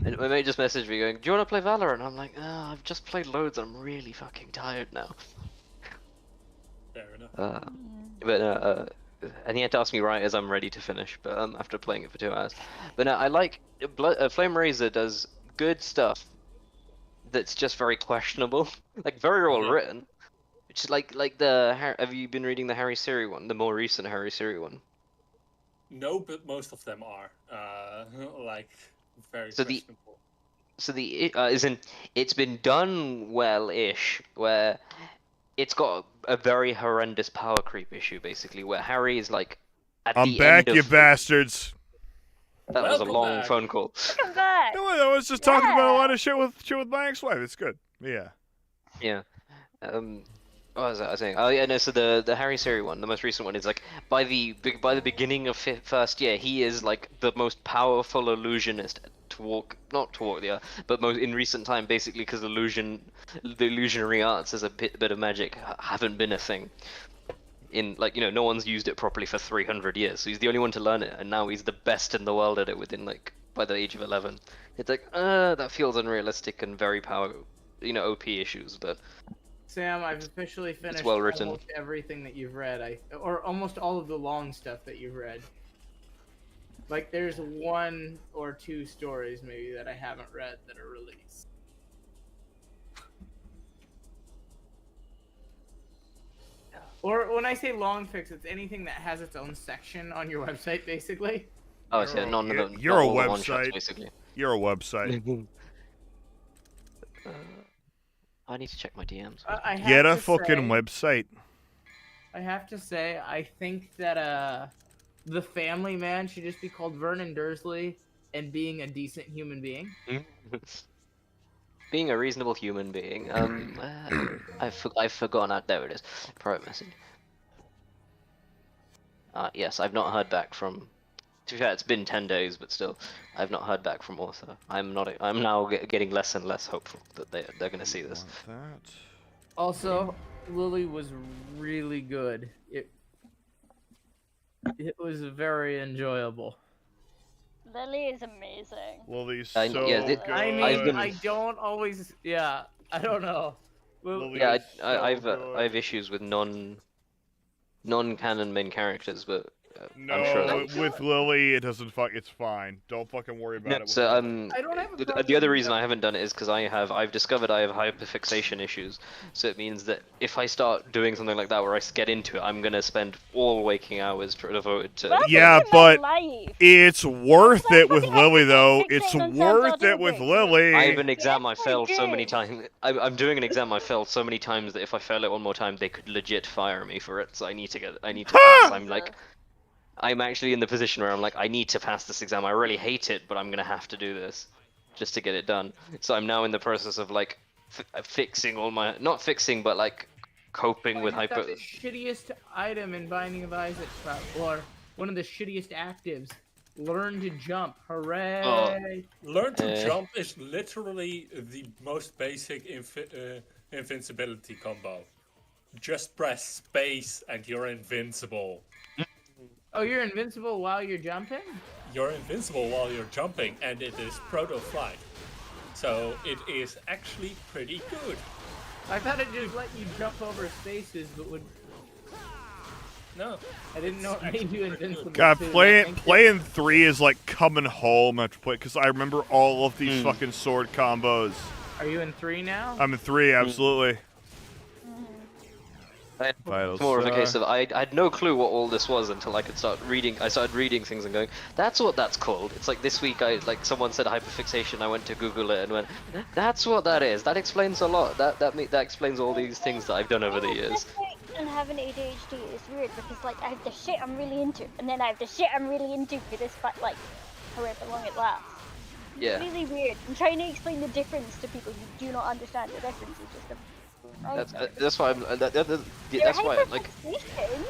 And my mate just messaged me going, do you want to play Valorant? I'm like, I've just played loads, I'm really fucking tired now. Fair enough. And he had to ask me right as I'm ready to finish, but after playing it for 2 hours. But no, I like, Flame Razor does good stuff that's just very questionable. Like, very well written. Which is like have you been reading the Harry Siri one, the more recent Harry Siri one? No, but most of them are like very So questionable. it's been done well-ish, where it's got a very horrendous power creep issue, basically, where Harry is like at I'm the back, end you of... bastards. That was a long phone call. Welcome back. No, I was just talking about a lot of shit with my ex-wife. It's good. Yeah. Yeah. What was I saying? Oh yeah, no. So the Harry Siri one, the most recent one, is like by the beginning of first year, he is like the most powerful illusionist not to walk the earth, but most in recent time, basically, because the illusionary arts as a bit of magic haven't been a thing. In like, you know, no one's used it properly for 300 years, so he's the only one to learn it, and now he's the best in the world at it within like by the age of 11. It's like that feels unrealistic and very OP issues, but. Sam, I've officially finished well written. almost everything that you've read. Or almost all of the long stuff that you've read. Like, there's 1 or 2 stories maybe that I haven't read that are released. Or when I say long fix, it's anything that has its own section on your website, basically. Oh, so none of them. You're a not all the one-shots, website. basically. You're a website. I need to check my DMs. I have Get a to fucking say- website. I have to say, I think that the Family Man should just be called Vernon Dursley and being a decent human being. Being a reasonable human being. I've forgotten. There it is. Private message. Yes, I've not heard back from. To be fair, it's been 10 days, but still, I've not heard back from author. I'm now getting less and less hopeful that they're going to see this. Also, Lily was really good. It was very enjoyable. Lily is amazing. Lily's I- so yeah, good. I mean, I've been- I don't always. Yeah, I don't know. Well, Lily Yeah, is so I good. have issues with non-canon main characters, but No, I'm sure with Lily, it doesn't fuck. It's fine. Don't fucking worry about No, it. with so Lily. I don't have a the problem other with reason I haven't done it is because I've discovered I have hyperfixation issues. So it means that if I start doing something like that where I get into it, I'm gonna spend all waking hours devoted to. Yeah, but life. it's worth it with Lily, though. It's worth it with Lily. I have an exam I failed so many times. I'm doing an exam I failed so many times that if I fail it one more time, they could legit fire me for it. So I need to pass. I'm actually in the position where I'm like, I need to pass this exam. I really hate it, but I'm gonna have to do this just to get it done. So I'm now in the process of like fixing all my, not fixing, but like coping with I just got hyper. the shittiest item in Binding of Isaac, or one of the shittiest actives. Learn to jump. Hooray! Learn to Eh. jump is literally the most basic invincibility combo. Just press space and you're invincible. Oh, you're invincible while you're jumping? You're invincible while you're jumping, and it is proto flight. So it is actually pretty good. I thought it just let you jump over spaces, but would. No. I didn't know it made you invincible. God, too. playing 3 is like coming home after play, because I remember all of these fucking sword combos. Are you in 3 now? I'm in 3, absolutely. It's more of a case of I had no clue what all this was until I could start reading. I started reading things and going, "That's what that's called." It's like this week, someone said hyperfixation. I went to Google it and went, "That's what that is." That explains a lot. That explains all these things that I've done over the years. And having ADHD is weird because like I have the shit I'm really into, and then I have the shit I'm really into for this like however long it lasts. Yeah. It's really weird. I'm trying to explain the difference to people who do not understand the difference. It's just a That's why I'm. That's why I'm like. hyperfixation.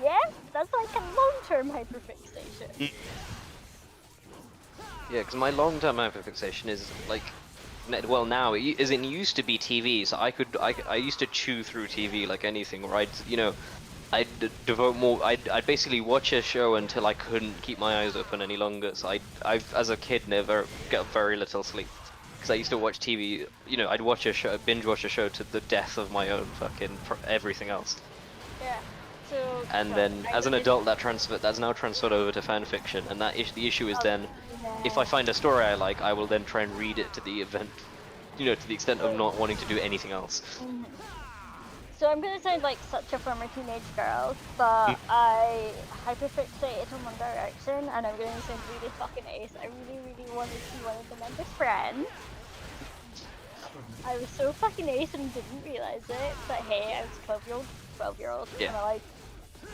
Yes, that's like a long-term hyperfixation. Yeah, because my long-term hyperfixation is like, well now it used to be TV, so I used to chew through TV like anything, where I'd devote more. I'd basically watch a show until I couldn't keep my eyes open any longer. So I've as a kid never got very little sleep. Because I used to watch TV, I'd watch a show, binge watch a show to the death of my own fucking everything else. Yeah. So. And then, as an adult, that's now transferred over to fan fiction, and the issue is then, if I find a story I like, I will then try and read it to the event, to the extent of not wanting to do anything else. So I'm gonna sound like such a former teenage girl, but I hyperfixated on One Direction, and I'm gonna sound really fucking ace. I really, really wanted to see one of the members' friends. I was so fucking ace and didn't realize it, but hey, I was 12-year-old. Yeah.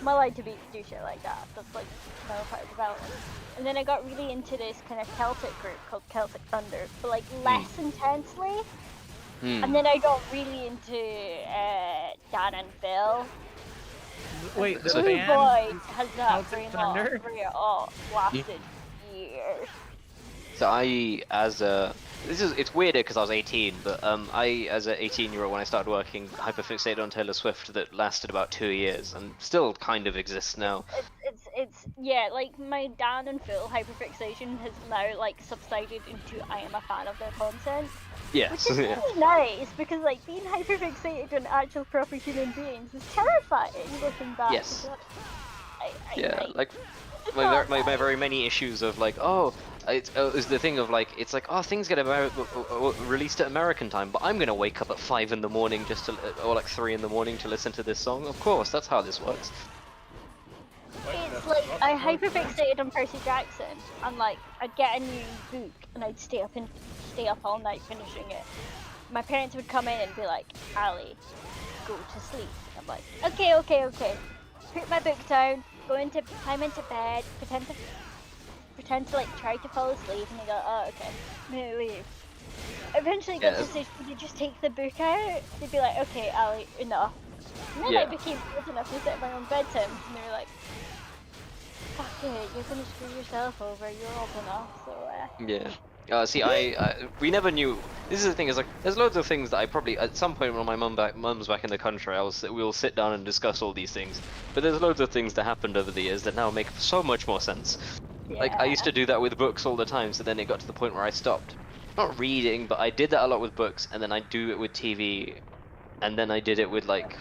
I'm allowed to do shit like that. That's like no part of development. And then I got really into this kind of Celtic group called Celtic Thunder, but like less intensely. And then I got really into Dan and Phil. Wait, the Two band Boys has that Celtic very long, Thunder? very lasted years. So it's weirder because I was 18, but I, as an 18-year-old, when I started working, hyperfixated on Taylor Swift that lasted about 2 years, and still kind of exists now. It's yeah, like my Dan and Phil hyperfixation has now like subsided into I am a fan of their content. Yes. Which is really nice because like being hyperfixated on actual proper human beings is terrifying looking back. Yes. Yeah, like my very many issues of like, it's the thing of like, it's like, things get released at American time, but I'm gonna wake up at 5 in the morning or like 3 in the morning to listen to this song. Of course, that's how this works. It's like I hyperfixated on Percy Jackson, and like I'd get a new book and I'd stay up all night finishing it. My parents would come in and be like, "Ali, go to sleep." I'm like, "Okay." Put my book down, climb into bed, pretend to like try to fall asleep, and they go, "Oh, okay," and they leave. Eventually, got to the stage where they just take the book out. They'd be like, "Okay, Ali, enough." And then I became old enough to sit in my own bedtime, and they were like, fuck it, you're gonna screw yourself over. You're old enough, so Yeah. See, we never knew. This is the thing. Is like, there's loads of things that I probably at some point when my mum's back in the country, we'll sit down and discuss all these things. But there's loads of things that happened over the years that now make so much more sense. Like I used to do that with books all the time, so then it got to the point where I stopped. Not reading, but I did that a lot with books, and then I do it with TV, and then I did it with like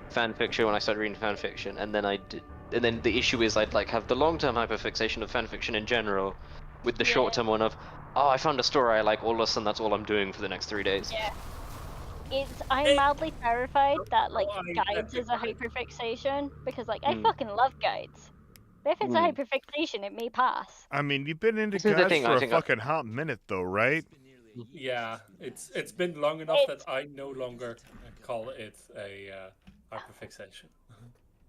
fan fiction when I started reading fan fiction, and then and then the issue is I'd like have the long-term hyperfixation of fan fiction in general, with the short-term one of, oh, I found a story I like, all of a sudden that's all I'm doing for the next 3 days. Yeah. I'm mildly terrified that like guides is a hyperfixation because like I fucking love guides. But if it's a hyperfixation, it may pass. I mean, you've been into This is the guys thing, for I a think fucking hot minute, though, right? Yeah, it's been long enough that I no longer call it a hyperfixation.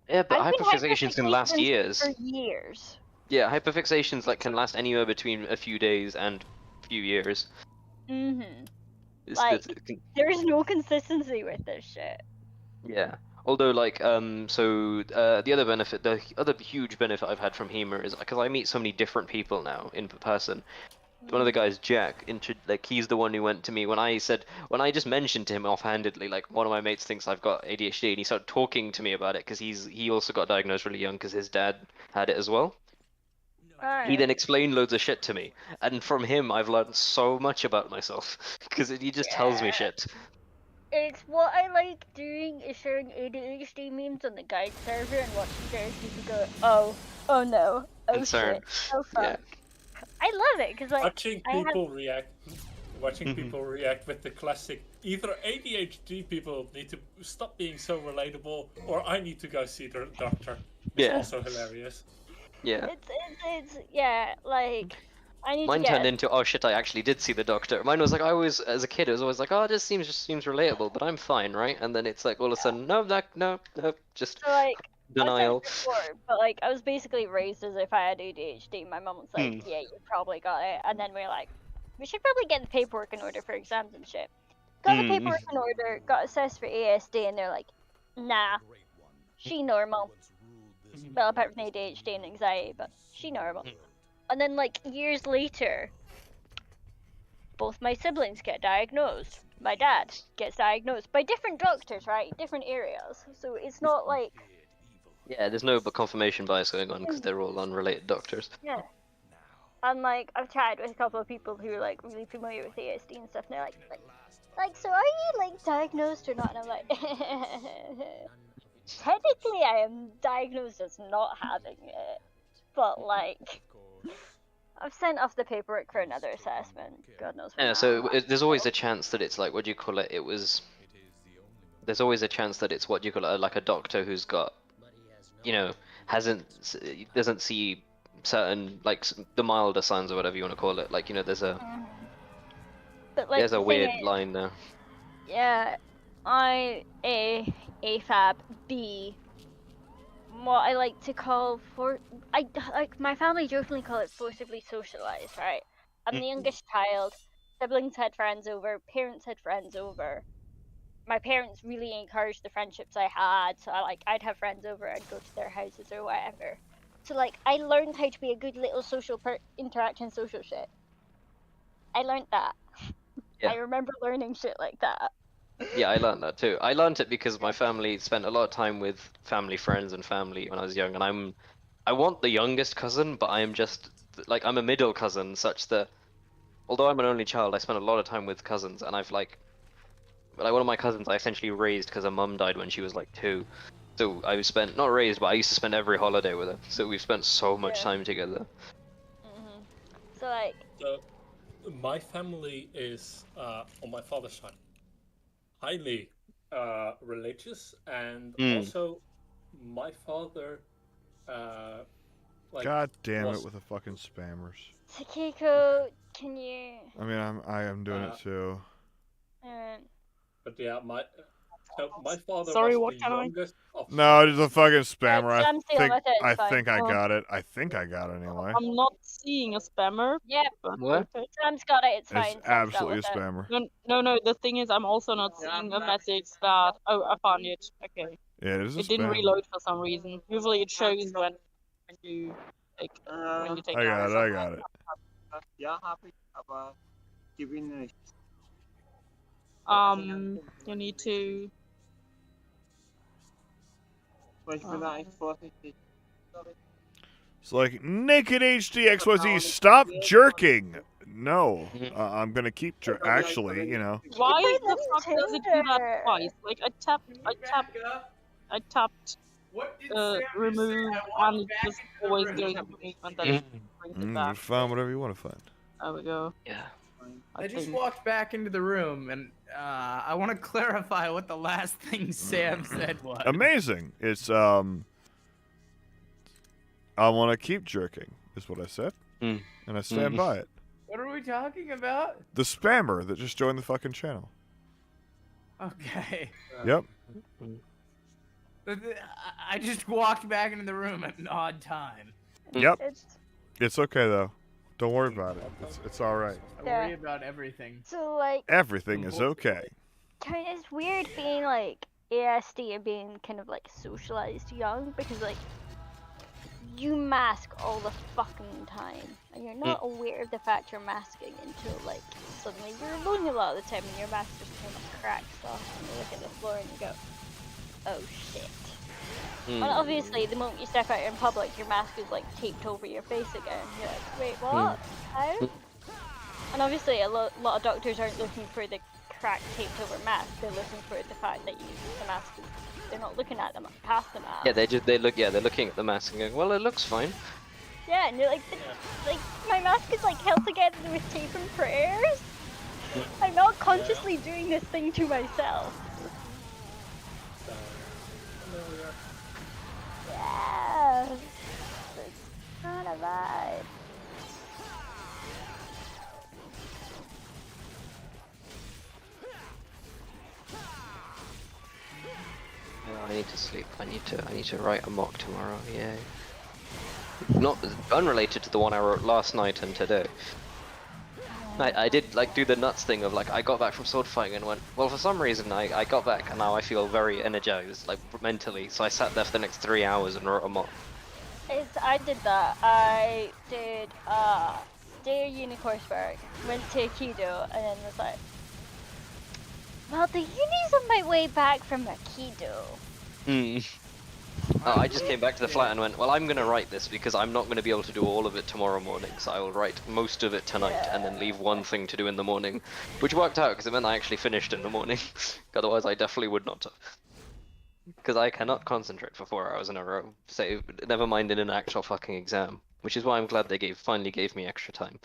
Yeah, but I've been hyperfixations can last hyperfixations years. For years. Yeah, hyperfixations like can last anywhere between a few days and a few years. Like, there's no consistency with this shit. Yeah. Although, like, the other benefit, the other huge benefit I've had from HEMA is because I meet so many different people now in person. One of the guys, Jack, he's the one who went to me when I just mentioned to him offhandedly, like, one of my mates thinks I've got ADHD, and he started talking to me about it because he also got diagnosed really young because his dad had it as well. He then explained loads of shit to me, and from him I've learned so much about myself because he just tells me shit. It's what I like doing is sharing ADHD memes on the guide server and watching various people go, oh no, oh Concern. shit, oh fuck. I love it because like Watching people react with the classic, either ADHD people need to stop being so relatable, or I need to go see the doctor. It's also hilarious. Yeah. It's like I need Mine to get turned into, oh shit, I actually did see the doctor. Mine was like, as a kid, it was always like, oh, this seems relatable, but I'm fine, right? And then it's like, all of a sudden, no, just so, like, denial. Before, but like I was basically raised as if I had ADHD. My mom was like, yeah, you probably got it. And then we were like, we should probably get the paperwork in order for exams and shit. Got the paperwork in order, got assessed for ASD, and they're like, nah, she normal. Well, apart from ADHD and anxiety, but she normal. And then like years later, both my siblings get diagnosed. My dad gets diagnosed by different doctors, right? Different areas. So it's not like... Yeah, there's no confirmation bias going on because they're all unrelated doctors. Yeah. And like, I've chatted with a couple of people who are like really familiar with ASD and stuff, and they're like, so are you like diagnosed or not? And I'm like, technically I am diagnosed as not having it, but like, I've sent off the paperwork for another assessment. God knows. Yeah, so there's always a chance that it's like, what do you call it? There's always a chance that it's what do you call it, like a doctor who's got, doesn't see certain, like, the milder signs or whatever you want to call it. Like, there's a weird line there. Yeah, AFAB B. What I like to call my family jokingly call it forcibly socialized, right? I'm the youngest child. Siblings had friends over. Parents had friends over. My parents really encouraged the friendships I had, so I'd have friends over. I'd go to their houses or whatever. So like I learned how to be a good little social interaction, social shit. I learned that. Yeah. I remember learning shit like that. Yeah, I learned that too. I learned it because my family spent a lot of time with family friends and family when I was young, and I want the youngest cousin, but I am just like I'm a middle cousin, such that although I'm an only child, I spent a lot of time with cousins, and I've like one of my cousins I essentially raised because her mum died when she was like 2. So I spent not raised, but I used to spend every holiday with her. So we've spent so much time together. So like. So, my family is on my father's side highly religious, and also my father God damn it with the fucking spammers. Takiko, can you... I mean, I am doing it too. But yeah, my father Sorry, was what the kind of... youngest of... No, it's a fucking spammer. I think I got it. I think I got it anyway. I'm not seeing a spammer. Yep. What? Sam's got it, it's fine. It's absolutely a spammer. No, the thing is I'm also not seeing a message that... Oh, I found it. Okay. Yeah, it is a It didn't spam. reload for some reason. Usually it shows when you Like when you take I got hours it. I off. got it. क्या happy about giving You need to. It's like Naked HD XYZ. Stop jerking. No, I'm gonna keep actually, you know. Why the fuck does it do that twice? Like I tapped remove and it just always goes to me and then brings it back. Find whatever you want to find. There we go. Yeah. I just walked back into the room, and I want to clarify what the last thing Sam said was. Amazing. It's I want to keep jerking, is what I said, and I stand by it. What are we talking about? The spammer that just joined the fucking channel. Okay. Yep. I just walked back into the room at an odd time. Yep. It's okay though. Don't worry about it. It's all right. I worry about everything. So like. Everything is okay. Kind of, it's weird being like ASD and being kind of like socialized young because like you mask all the fucking time and you're not aware of the fact you're masking until like suddenly you're alone a lot of the time and your mask just kind of cracks off and you look at the floor and you go, oh shit. And obviously the moment you step out in public your mask is like taped over your face again. You're like, wait, what? How? And obviously a lot of doctors aren't looking for the cracked taped over mask, they're looking for the fact that the mask is, they're not looking at them past the mask. Yeah, they're looking at the mask and going, well, it looks fine. Yeah, and you're like, like my mask is like held together with tape and prayers. I'm not consciously doing this thing to myself. Yeah, it's kind of vibe. I need to sleep. I need to write a mock tomorrow. Yay. Not unrelated to the one I wrote last night and today. I did like do the nuts thing of like I got back from sword fighting and went, well, for some reason I got back and now I feel very energized, like mentally, so I sat there for the next 3 hours and wrote a mock. I did that. I did day of uni coursework, went to Aikido, and then was like, well, the uni's on my way back from Aikido. Oh, I just came back to the flat and went, well, I'm going to write this because I'm not going to be able to do all of it tomorrow morning, so I will write most of it tonight and then leave one thing to do in the morning, which worked out because it meant I actually finished in the morning. Otherwise, I definitely would not have. Because I cannot concentrate for 4 hours in a row, so never mind in an actual fucking exam, which is why I'm glad they finally gave me extra time.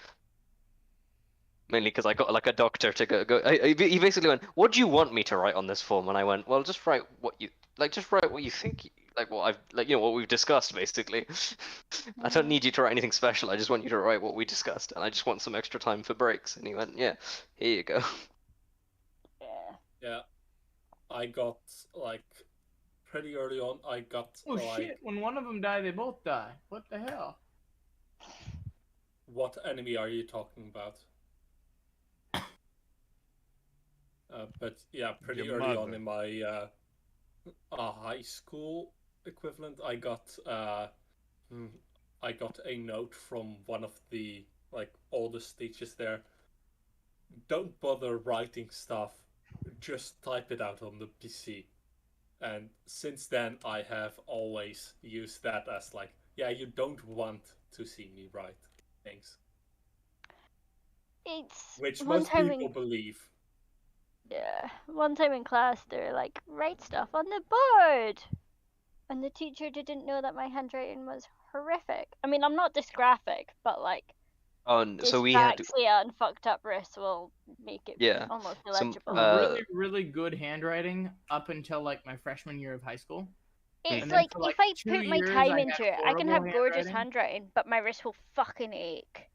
Mainly because I got like a doctor to go. He basically went, "What do you want me to write on this form?" And I went, "Well, just write what you think, like what what we've discussed, basically. I don't need you to write anything special. I just want you to write what we discussed, and I just want some extra time for breaks." And he went, "Yeah, here you go." Yeah, I got like pretty early on. I got oh shit! When one of them die, they both die. What the hell? What enemy are you talking about? But yeah, pretty early on in my high school equivalent, I got a note from one of the oldest teachers there. Don't bother writing stuff, just type it out on the PC. And since then, I have always used that as like, yeah, you don't want to see me write things. Which most people believe. Yeah, one time in class they were like, write stuff on the board! And the teacher didn't know that my handwriting was horrific. I mean, I'm not dysgraphic, but like, so we had dyslexia and fucked up wrists will make it almost illegible. Really, really good handwriting up until like my freshman year of high school. It's like, if I put my time into it, I can have gorgeous handwriting, but my wrist will fucking ache.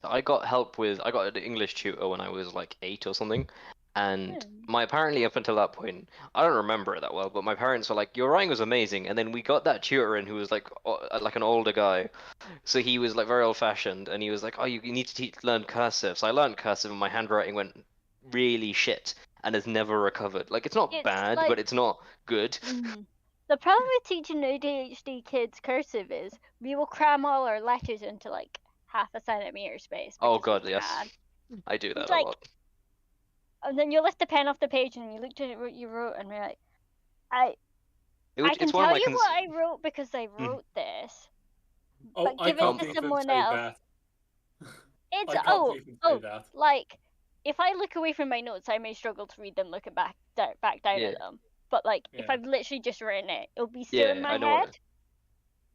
I got an English tutor when I was like 8 or something, and apparently up until that point, I don't remember it that well, but my parents were like, your writing was amazing, and then we got that tutor in who was like an older guy, so he was like very old fashioned, and he was like, oh, you need to learn cursive. So I learned cursive and my handwriting went really shit and has never recovered. Like, it's not bad, but it's not good. The problem with teaching ADHD kids cursive is we will cram all our letters into like half a centimeter space. Oh because god, we yes. can. I do that It's a like- lot. And then you lift the pen off the page and you look at what you wrote and you're like, I can It's one of tell my you cons- what I wrote because I wrote this. Oh, But I give it can't to even someone say else. that. It's I can't even say that. like if I look away from my notes, I may struggle to read them looking back down Yeah. at them. But like if Yeah. I've literally just written it, it'll be still in Yeah, my I know what head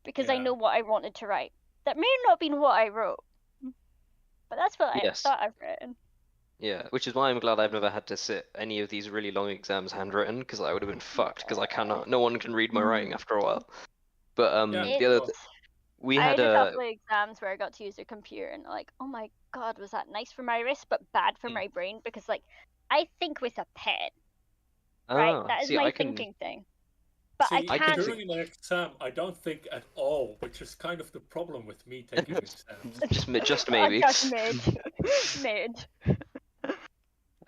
because I Yeah. know what I wanted to write. That may not have been what I wrote, but that's what Yes. I thought I've written. Yeah, which is why I'm glad I've never had to sit any of these really long exams handwritten, because I would have been fucked, because I cannot, no one can read my writing after a while. But the other, we I had had a a, couple of exams where I got to use a computer and like, oh my god, was that nice for my wrist but bad for my brain because like I think with a pen, right? That is see, my I can, thinking thing. But See, I can't. during an exam, I don't think at all, which is kind of the problem with me taking exams. just maybe. Just mid. Mid.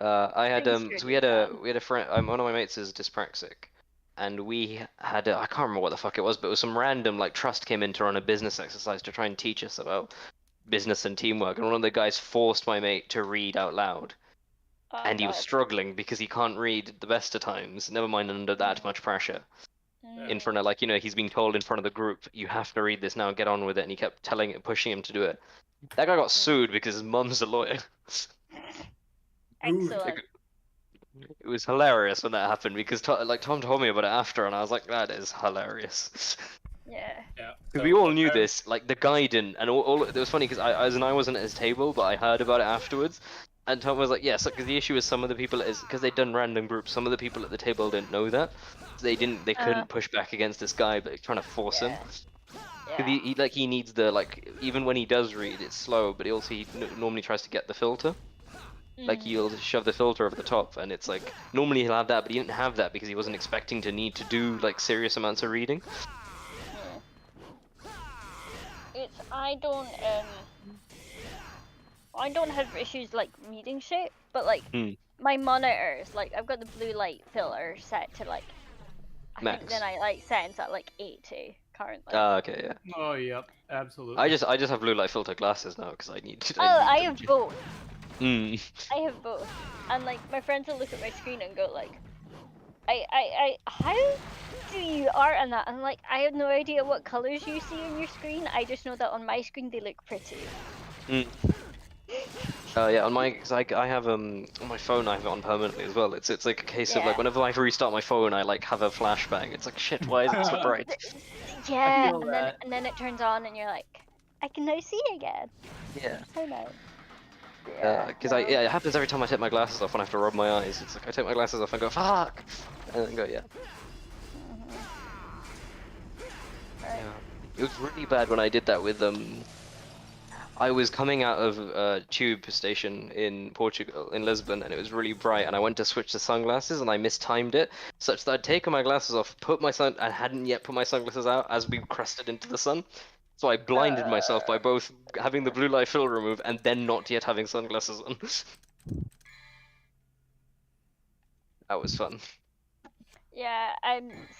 I had Things so we had a friend. One of my mates is dyspraxic, and we had I can't remember what the fuck it was, but it was some random like trust came in to run a business exercise to try and teach us about business and teamwork, and one of the guys forced my mate to read out loud, and he was struggling because he can't read the best of times. Never mind under that much pressure. In front of like he's being told in front of the group, you have to read this now, get on with it, and he kept pushing him to do it. That guy got sued because his mum's a lawyer. Excellent. It was hilarious when that happened because Tom told me about it after, and I was like, that is hilarious. Yeah. Because we all knew this, like the guy didn't, and all it was funny because I wasn't at his table, but I heard about it afterwards, and Tom was like, yes, because the issue is some of the people is because they'd done random groups, some of the people at the table didn't know that, so they couldn't push back against this guy, but trying to force him. Because he needs the even when he does read, it's slow, but he normally tries to get the filter. Like he'll shove the filter over the top, and it's like normally he'll have that, but he didn't have that because he wasn't expecting to need to do like serious amounts of reading. I don't have issues like reading shit, but like my monitors, like I've got the blue light filter set to like max. Then I like settings at like 80 currently. Okay, yeah. Oh, yep, absolutely. I just have blue light filter glasses now because I need to. I have both. I have both, and like my friends will look at my screen and go like, how do you art on that? And like, I have no idea what colors you see on your screen. I just know that on my screen they look pretty. Yeah, on my, cause I have on my phone I have it on permanently as well. It's like a case of like whenever I restart my phone I like have a flashbang. It's like shit, why is it so bright? Yeah, and then it turns on and you're like, I can now see again. Yeah. I know. Because it happens every time I take my glasses off and I have to rub my eyes. It's like I take my glasses off and go fuck, and then go yeah. It was really bad when I did that with I was coming out of a tube station in Portugal, in Lisbon, and it was really bright, and I went to switch to sunglasses, and I mistimed it, such that I'd taken my glasses off, and hadn't yet put my sunglasses out as we crested into the sun. So I blinded myself by both having the blue light filter removed and then not yet having sunglasses on. That was fun. Yeah,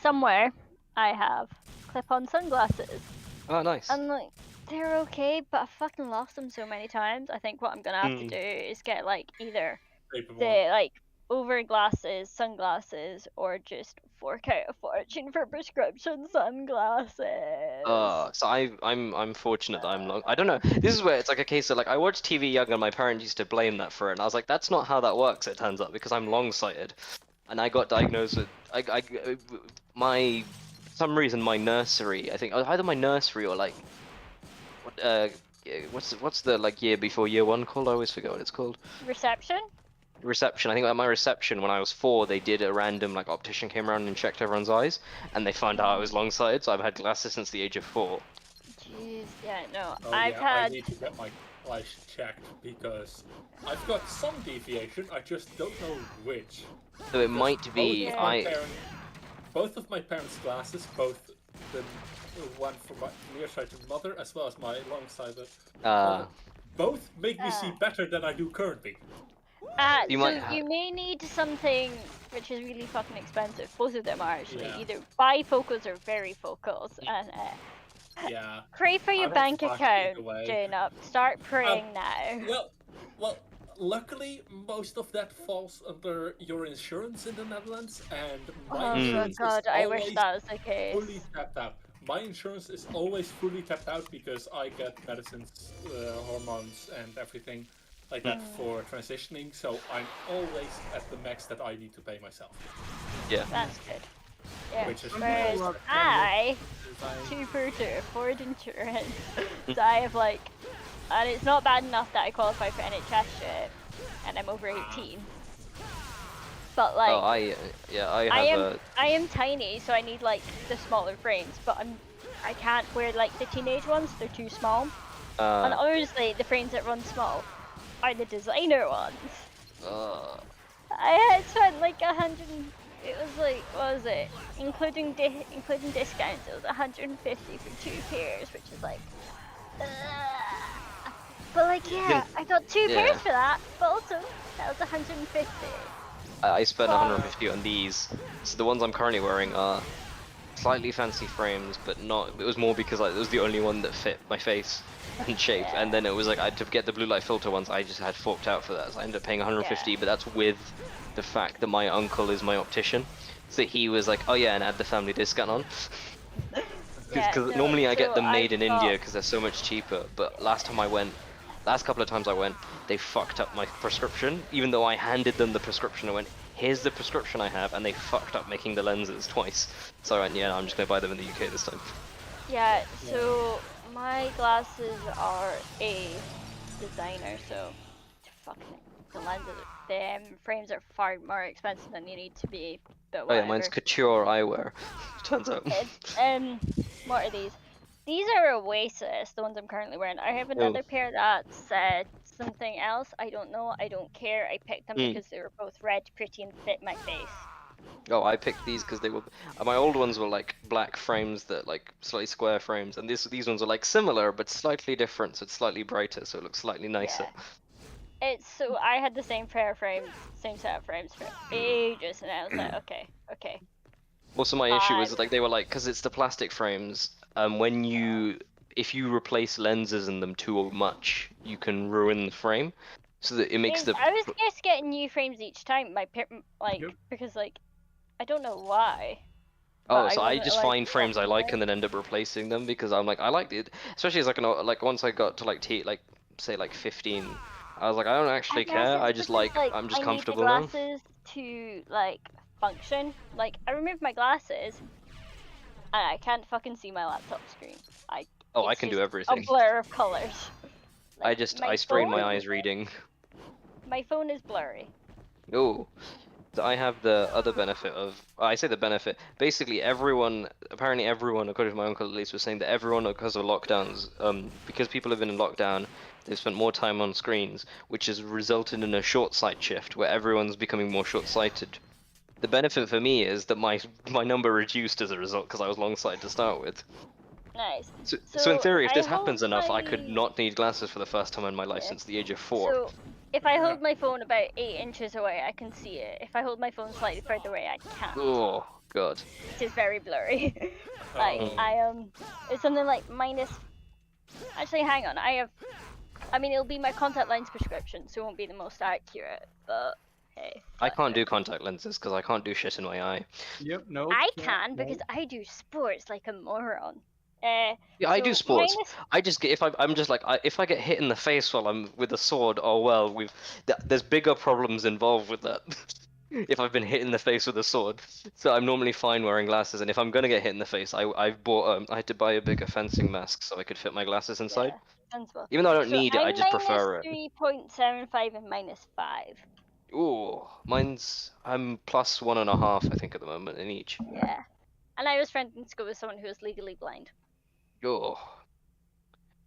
somewhere I have clip-on sunglasses. Oh, nice. And like, they're okay, but I fucking lost them so many times. I think what I'm gonna have to do is get like either the like over glasses, sunglasses, or just fork out a fortune for prescription sunglasses. So I'm fortunate that I'm long. I don't know. This is where it's like a case of like I watched TV young and my parents used to blame that for it, and I was like, that's not how that works. It turns out because I'm long-sighted, and I got diagnosed with my some reason my nursery. I think either my nursery or like what's the like year before year one called? I always forget what it's called. Reception. I think at my reception when I was 4 they did a random like optician came around and checked everyone's eyes and they found out I was long-sighted, so I've had glasses since the age of 4. Jeez, yeah, no, I need to get my eyes checked because I've got some deviation, I just don't know which. So it might be both of my parents' glasses, both the one from my nearsighted mother as well as my long-sighted father, both make me see better than I do currently. You may need something which is really fucking expensive. Both of them are actually Yeah. either bifocals or varifocals, and Yeah. pray for your I'm bank fucked account, either way. Jaina. Start praying now. Well, luckily most of that falls under your insurance in the Netherlands, and my Oh insurance god, is I wish always that was the case. fully tapped out. My insurance is always fully tapped out because I get medicines, hormones, and everything like that for transitioning. So I'm always at the max that I need to pay myself. Yeah. That's good. Yeah. Which is Whereas nice. I, cheaper to afford insurance, so I have like, and it's not bad enough that I qualify for NHS shit, and I'm over 18. But like, Oh, I have I am tiny, so I need like the smaller frames, but I can't wear like the teenage ones; they're too small. And honestly, the frames that run small are the designer ones. I had spent like 100. It was like, what was it? Including discounts, it was 150 for 2 pairs, which is like. But like, yeah, I got 2 pairs for that, but also that was 150. I spent 150 on these. So the ones I'm currently wearing are slightly fancy frames, but not. It was more because like, it was the only one that fit my face and shape, and then it was like I had to get the blue light filter ones. I just had forked out for that, so I ended up paying 150. But that's with the fact that my uncle is my optician, so he was like, "Oh yeah, and add the family discount on." Because normally I get them made in India because they're so much cheaper. But last couple of times I went, they fucked up my prescription. Even though I handed them the prescription, I went, "Here's the prescription I have," and they fucked up making the lenses twice. So I went, "Yeah, no, I'm just gonna buy them in the UK this time." Yeah, so my glasses are a designer, so fucking the lenses, the frames are far more expensive than they need to be. But Oh yeah, mine's couture eyewear. Turns out. What are these? These are Oasis, the ones I'm currently wearing. I have another pair that's something else. I don't know. I don't care. I picked them because they were both red, pretty, and fit my face. Oh, I picked these because they were. My old ones were like black frames that like slightly square frames, and these ones are like similar but slightly different, so it's slightly brighter, so it looks slightly nicer. So I had the same pair of frames, same set of frames for ages, and I was like, okay. Also, my issue was like they were like because it's the plastic frames. If you replace lenses in them too much, you can ruin the frame. So that it makes I was just getting new frames each time. Because like I don't know why. Oh, so I just find frames I like and then end up replacing them because I'm like I liked it, especially as like once I got to like say 15, I was like I don't actually care. I just like I'm just comfortable now. I need the glasses to like function. Like I removed my glasses and I can't fucking see my laptop screen. I can do everything. A blur of colors. Like, I strain my eyes reading. My phone is blurry. Oh. So I have the other benefit of, I say the benefit, basically apparently everyone, according to my uncle at least, was saying that everyone, because of lockdowns, because people have been in lockdown, they've spent more time on screens, which has resulted in a short sight shift, where everyone's becoming more short-sighted. The benefit for me is that my number reduced as a result, because I was long-sighted to start with. Nice. So in theory, if this happens enough, I could not need glasses for the first time in my life since the age of 4. So if I hold my phone about 8 inches away, I can see it. If I hold my phone slightly further away, I can't. Oh god. It is very blurry. It's something like minus. Actually, hang on. It'll be my contact lens prescription, so it won't be the most accurate. But hey. I can't do contact lenses because I can't do shit in my eye. Yep. No. I can because I do sports like a moron. Yeah, I do sports. I just get if I get hit in the face while I'm with a sword, oh well, there's bigger problems involved with that. If I've been hit in the face with a sword, so I'm normally fine wearing glasses. And if I'm gonna get hit in the face, I had to buy a bigger fencing mask so I could fit my glasses inside. Sensible. Even though I don't need it, I just prefer it. 3.75 and -5. Ooh, I'm plus 1.5, I think, at the moment in each. Yeah, and I was friends in school with someone who was legally blind. Oh.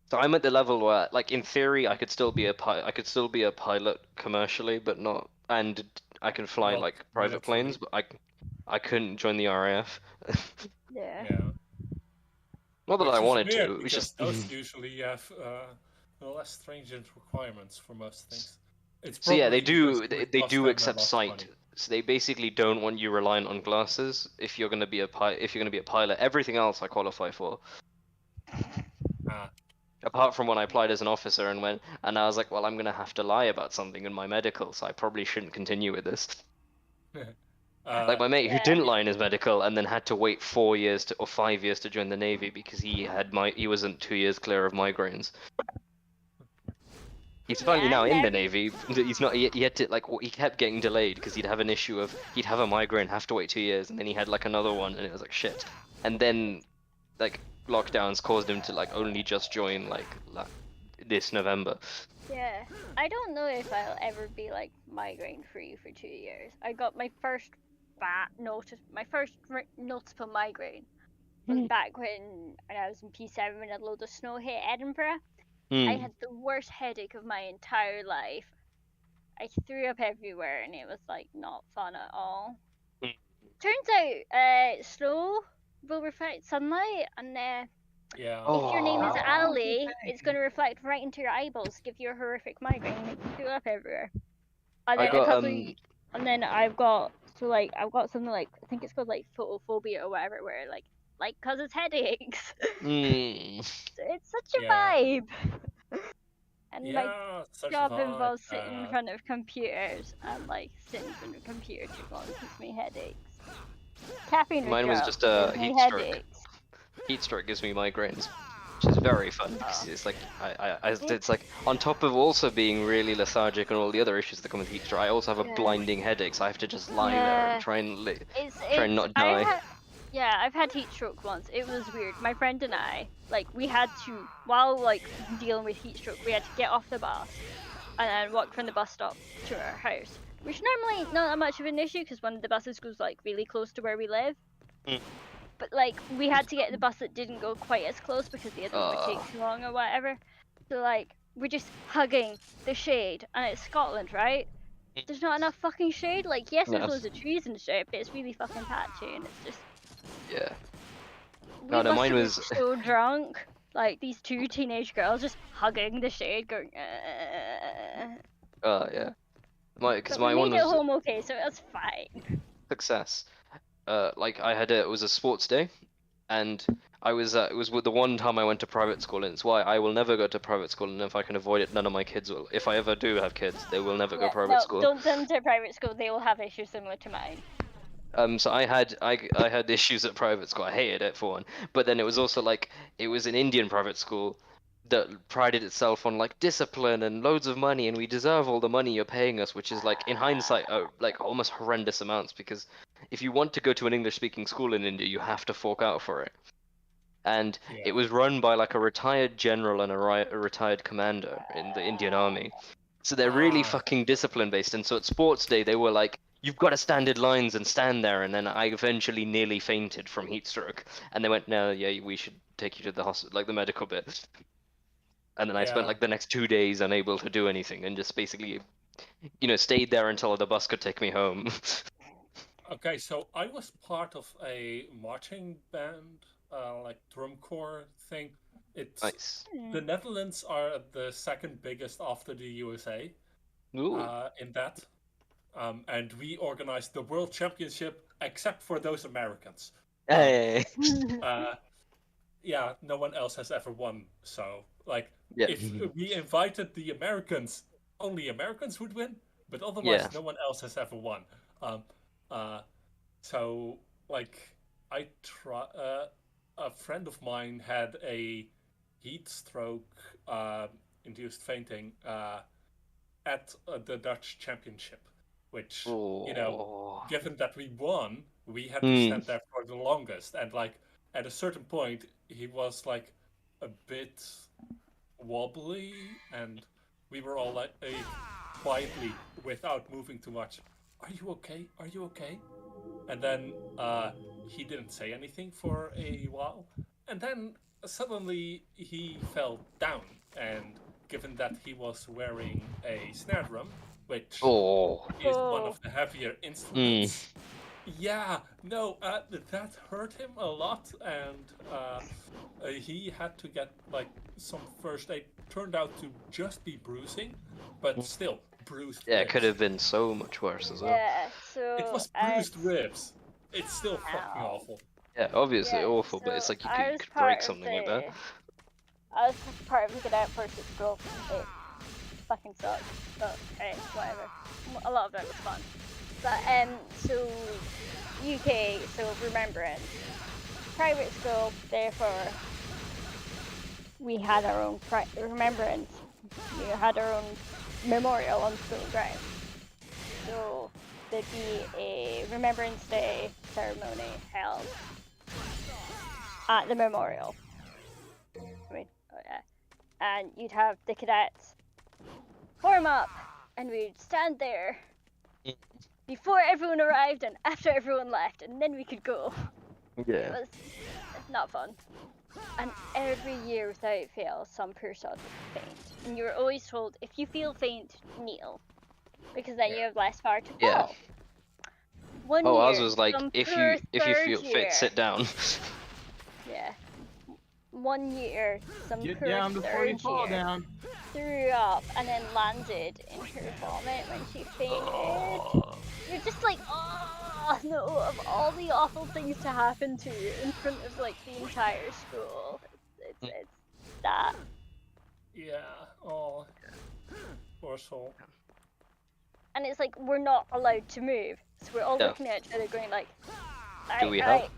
So I'm at the level where, like, in theory, I could still be a pilot commercially, but not, and I can fly like private planes, but I couldn't join the RAF. Yeah. Not that I wanted to. It's just those usually have less stringent requirements for most things. So yeah, they do accept sight. So they basically don't want you reliant on glasses if you're gonna be a pilot. Everything else I qualify for. Apart from when I applied as an officer and I was like, well, I'm gonna have to lie about something in my medical, so I probably shouldn't continue with this. Like my mate who didn't lie in his medical and then had to wait 4 years or 5 years to join the Navy because he wasn't 2 years clear of migraines. He's finally now in the Navy. He's not yet. He kept getting delayed because he'd have an issue of he'd have a migraine, have to wait 2 years, and then he had like another one, and it was like shit. And then, like lockdowns caused him to like only just join like this November. Yeah, I don't know if I'll ever be like migraine free for 2 years. I got my first noticeable migraine was back when I was in P7 when a load of snow hit Edinburgh. I had the worst headache of my entire life. I threw up everywhere and it was like not fun at all. Turns out snow will reflect sunlight and if your name is Ali, it's going to reflect right into your eyeballs, give you a horrific migraine and make you throw up everywhere. And then and then I've got something like I think it's called like photophobia or whatever, where like causes headaches. So it's such a vibe. And my job involves sitting in front of computers, and like sitting in front of a computer too long gives me headaches. Caffeine. Mine was just a heat stroke. Heat stroke gives me migraines, which is very fun because it's like it's like on top of also being really lethargic and all the other issues that come with heat stroke, I also have a blinding headache, so I have to just lie there and try and not die. I've had heat stroke once. It was weird. My friend and I, we had to, while dealing with heat stroke, we had to get off the bus and then walk from the bus stop to our house, which normally not that much of an issue because one of the buses goes really close to where we live. But we had to get the bus that didn't go quite as close because the other one would take too long or whatever. So we're just hugging the shade, and it's Scotland, right? There's not enough fucking shade. Yes, there's loads of trees and shit, but it's really fucking patchy, and it's just. Yeah. No, mine was so drunk. These two teenage girls just hugging the shade, going. Yeah. Because my we one made it was home okay, so it was fine. success. It was a sports day, and it was with the one time I went to private school, and it's why I will never go to private school, and if I can avoid it, none of my kids will. If I ever do have kids, they will never go private school. Don't send them to private school. They will have issues similar to mine. So I had issues at private school. I hated it for one, but then it was also it was an Indian private school that prided itself on discipline and loads of money, and we deserve all the money you're paying us, which is in hindsight almost horrendous amounts, because if you want to go to an English-speaking school in India, you have to fork out for it. And it was run by a retired general and a retired commander in the Indian Army, so they're really fucking discipline-based. And so at sports day they were you've got to stand in lines and stand there, and then I eventually nearly fainted from heat stroke, and they went, no, we should take you to the hospital, the medical bit. And then I spent the next 2 days unable to do anything, and just basically, stayed there until the bus could take me home. Okay, so I was part of a marching band, drum corps thing. It's nice. The Netherlands are the second biggest after the USA. In that. And we organized the World Championship, except for those Americans. Hey. No one else has ever won. So, if we invited the Americans, only Americans would win. But otherwise, no one else has ever won. A friend of mine had a heat stroke, induced fainting, at the Dutch Championship. Which, given that we won, we had to stand there for the longest. And, at a certain point, he was, a bit wobbly. And we were all, quietly, without moving too much, are you okay? Are you okay? And then, he didn't say anything for a while. And then, suddenly, he fell down. And given that he was wearing a snare drum, which is one of the heavier instruments. That hurt him a lot, and he had to get some first aid. Turned out to just be bruising, but still bruised. Yeah, it could have been so much worse as well. Yeah, So It was bruised ribs. It's still fucking awful. Yeah, obviously Yeah, awful, but it's so like you I could, was could break part of something like that. I was part of the cadet force at school. It fucking sucked, but hey, whatever. A lot of it was fun. But so UK, so Remembrance, private school. Therefore, we had our own Remembrance. We had our own memorial on school grounds. So there'd be a Remembrance Day ceremony held at the memorial. I mean, oh yeah. And you'd have the cadets form up, and we'd stand there before everyone arrived and after everyone left, and then we could go. Yeah. It's not fun. And every year without fail, some poor sod would faint. And you were always told, if you feel faint, kneel. Because then you have less power to fall. Yeah. One Oh, year, ours was like, some if poor you third feel year, fit, sit down. Yeah. One year, some Get poor down before third you fall year down. threw up and then landed in her vomit when she fainted. You're just like, oh no, of all the awful things to happen to you in front of like the entire school. It's that. Yeah. Oh. Poor soul. And it's like, we're not allowed to move. So we're all No. looking at each other going like, Do we alright, help?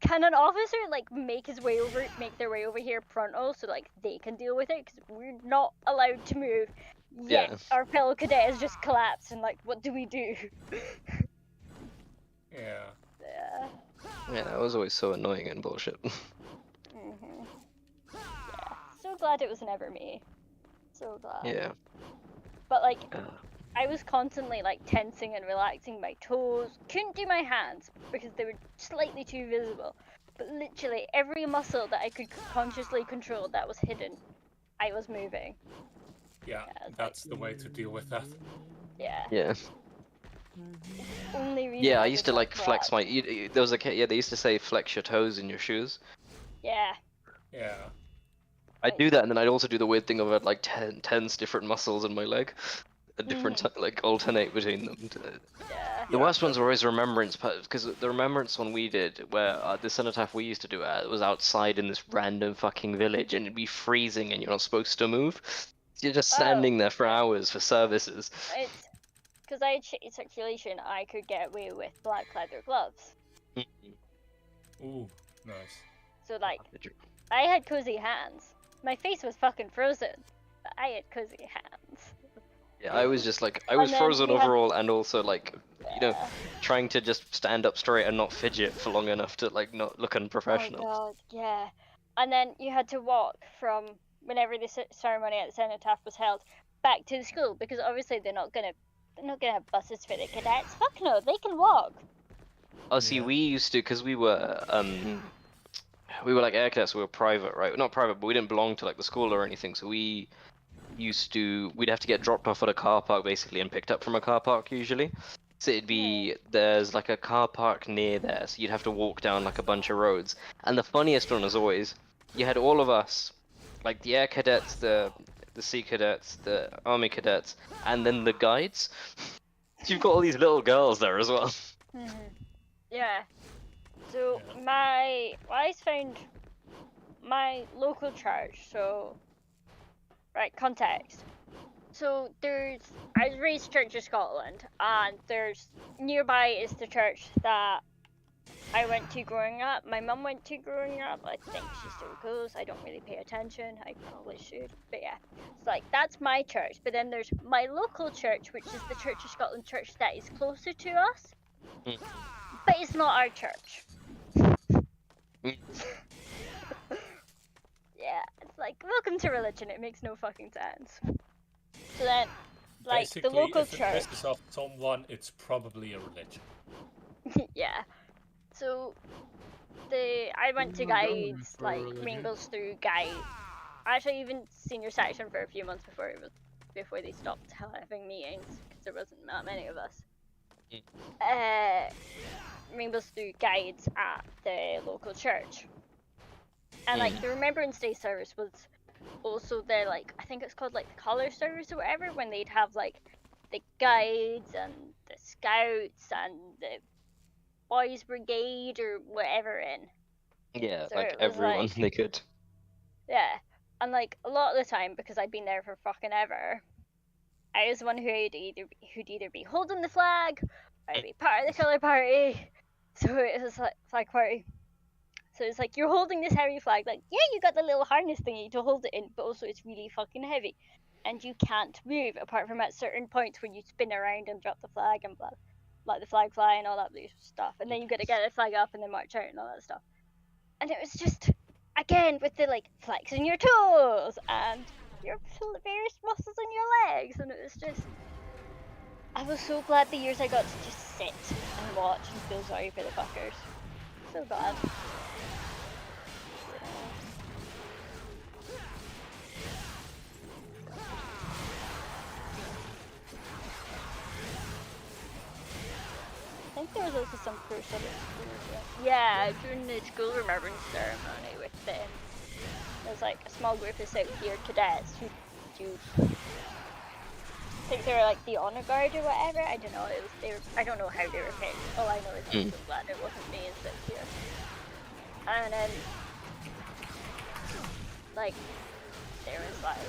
can an officer like make their way over here pronto so like they can deal with it? Because we're not allowed to move. Yet Yeah. our fellow cadet has just collapsed and like, what do we do? Yeah. Yeah. Yeah, that was always so annoying and bullshit. Mhm. Yeah. So glad it was never me. So glad. Yeah. But like, I was constantly like tensing and relaxing my toes. Couldn't do my hands because they were slightly too visible. But literally every muscle that I could consciously control that was hidden, I was moving. Yeah, that's the way to deal with that. Yeah. Yeah. Only reason Yeah, I I used did to not like flex collapse. there was a kid, yeah, they used to say flex your toes in your shoes. Yeah. Yeah. I'd do that, and then I'd also do the weird thing of like 10 different muscles in my leg, a different like alternate between them. The worst ones were always remembrance, because the remembrance one we did, where the cenotaph we used to do it was outside in this random fucking village, and it'd be freezing, and you're not supposed to move. You're just standing there for hours for services. It's because I had shitty circulation. I could get away with black leather gloves. Ooh, nice. So like, I had cozy hands. My face was fucking frozen, but I had cozy hands. Yeah, I was just like, I was And then frozen you had- overall, and also like, you know, trying to just stand up straight and not fidget for long enough to like not look unprofessional. Oh god, yeah. And then you had to walk from whenever the ceremony at the cenotaph was held back to the school because obviously they're not gonna have buses for the cadets. Fuck no, they can walk. Oh, see, we used to, because we were like air cadets, we were private, right? Not private, but we didn't belong to like the school or anything, so we'd have to get dropped off at a car park basically and picked up from a car park usually. So it'd be, there's like a car park near there, so you'd have to walk down like a bunch of roads. And the funniest one as always, you had all of us, like the air cadets, the sea cadets, the army cadets, and then the guides. You've got all these little girls there as well. Yeah. So I found my local church. So, right, context. So I was raised Church of Scotland, and nearby is the church that I went to growing up. My mum went to growing up. I think she still goes. I don't really pay attention. I probably should, but yeah. It's like that's my church. But then there's my local church, which is the Church of Scotland church that is closer to us. But it's not our church. Yeah, it's like, welcome to religion, it makes no fucking sense. So then, like, Basically, the local if it church... pisses off someone, it's probably a religion. Yeah. So, I went to guides, like, Rainbows Through guides. Actually, even senior section for a few months before they stopped having meetings, because there wasn't that many of us. Rainbows Through guides at the local church. And like the Remembrance Day service was also I think it's called like the collar service or whatever, when they'd have like the guides and the scouts and the boys brigade or whatever in. Yeah, So like it was everyone like- they could. Yeah, and like a lot of the time, because I'd been there for fucking ever, I was the one who'd either be holding the flag, or I'd be part of the colour party. So it was like flag party. So it's like you're holding this heavy flag, like yeah, you got the little harness thingy to hold it in, but also it's really fucking heavy, and you can't move apart from at certain points when you spin around and drop the flag and blah, like the flag fly and all that blue stuff, and then you got to get the flag up and then march out and all that stuff. And it was just, again, with the like flexing your toes and your various muscles in your legs, and it was just, I was so glad the years I got to just sit and watch and feel sorry for the fuckers. So glad. I think there was also some curse of it. Yeah, during the school remembrance ceremony with them, there was like a small group of South Gear cadets who I think they were like the honor guard or whatever. I don't know. I don't know how they were picked. All I know is I'm so glad it wasn't me in South Gear. And then like there was like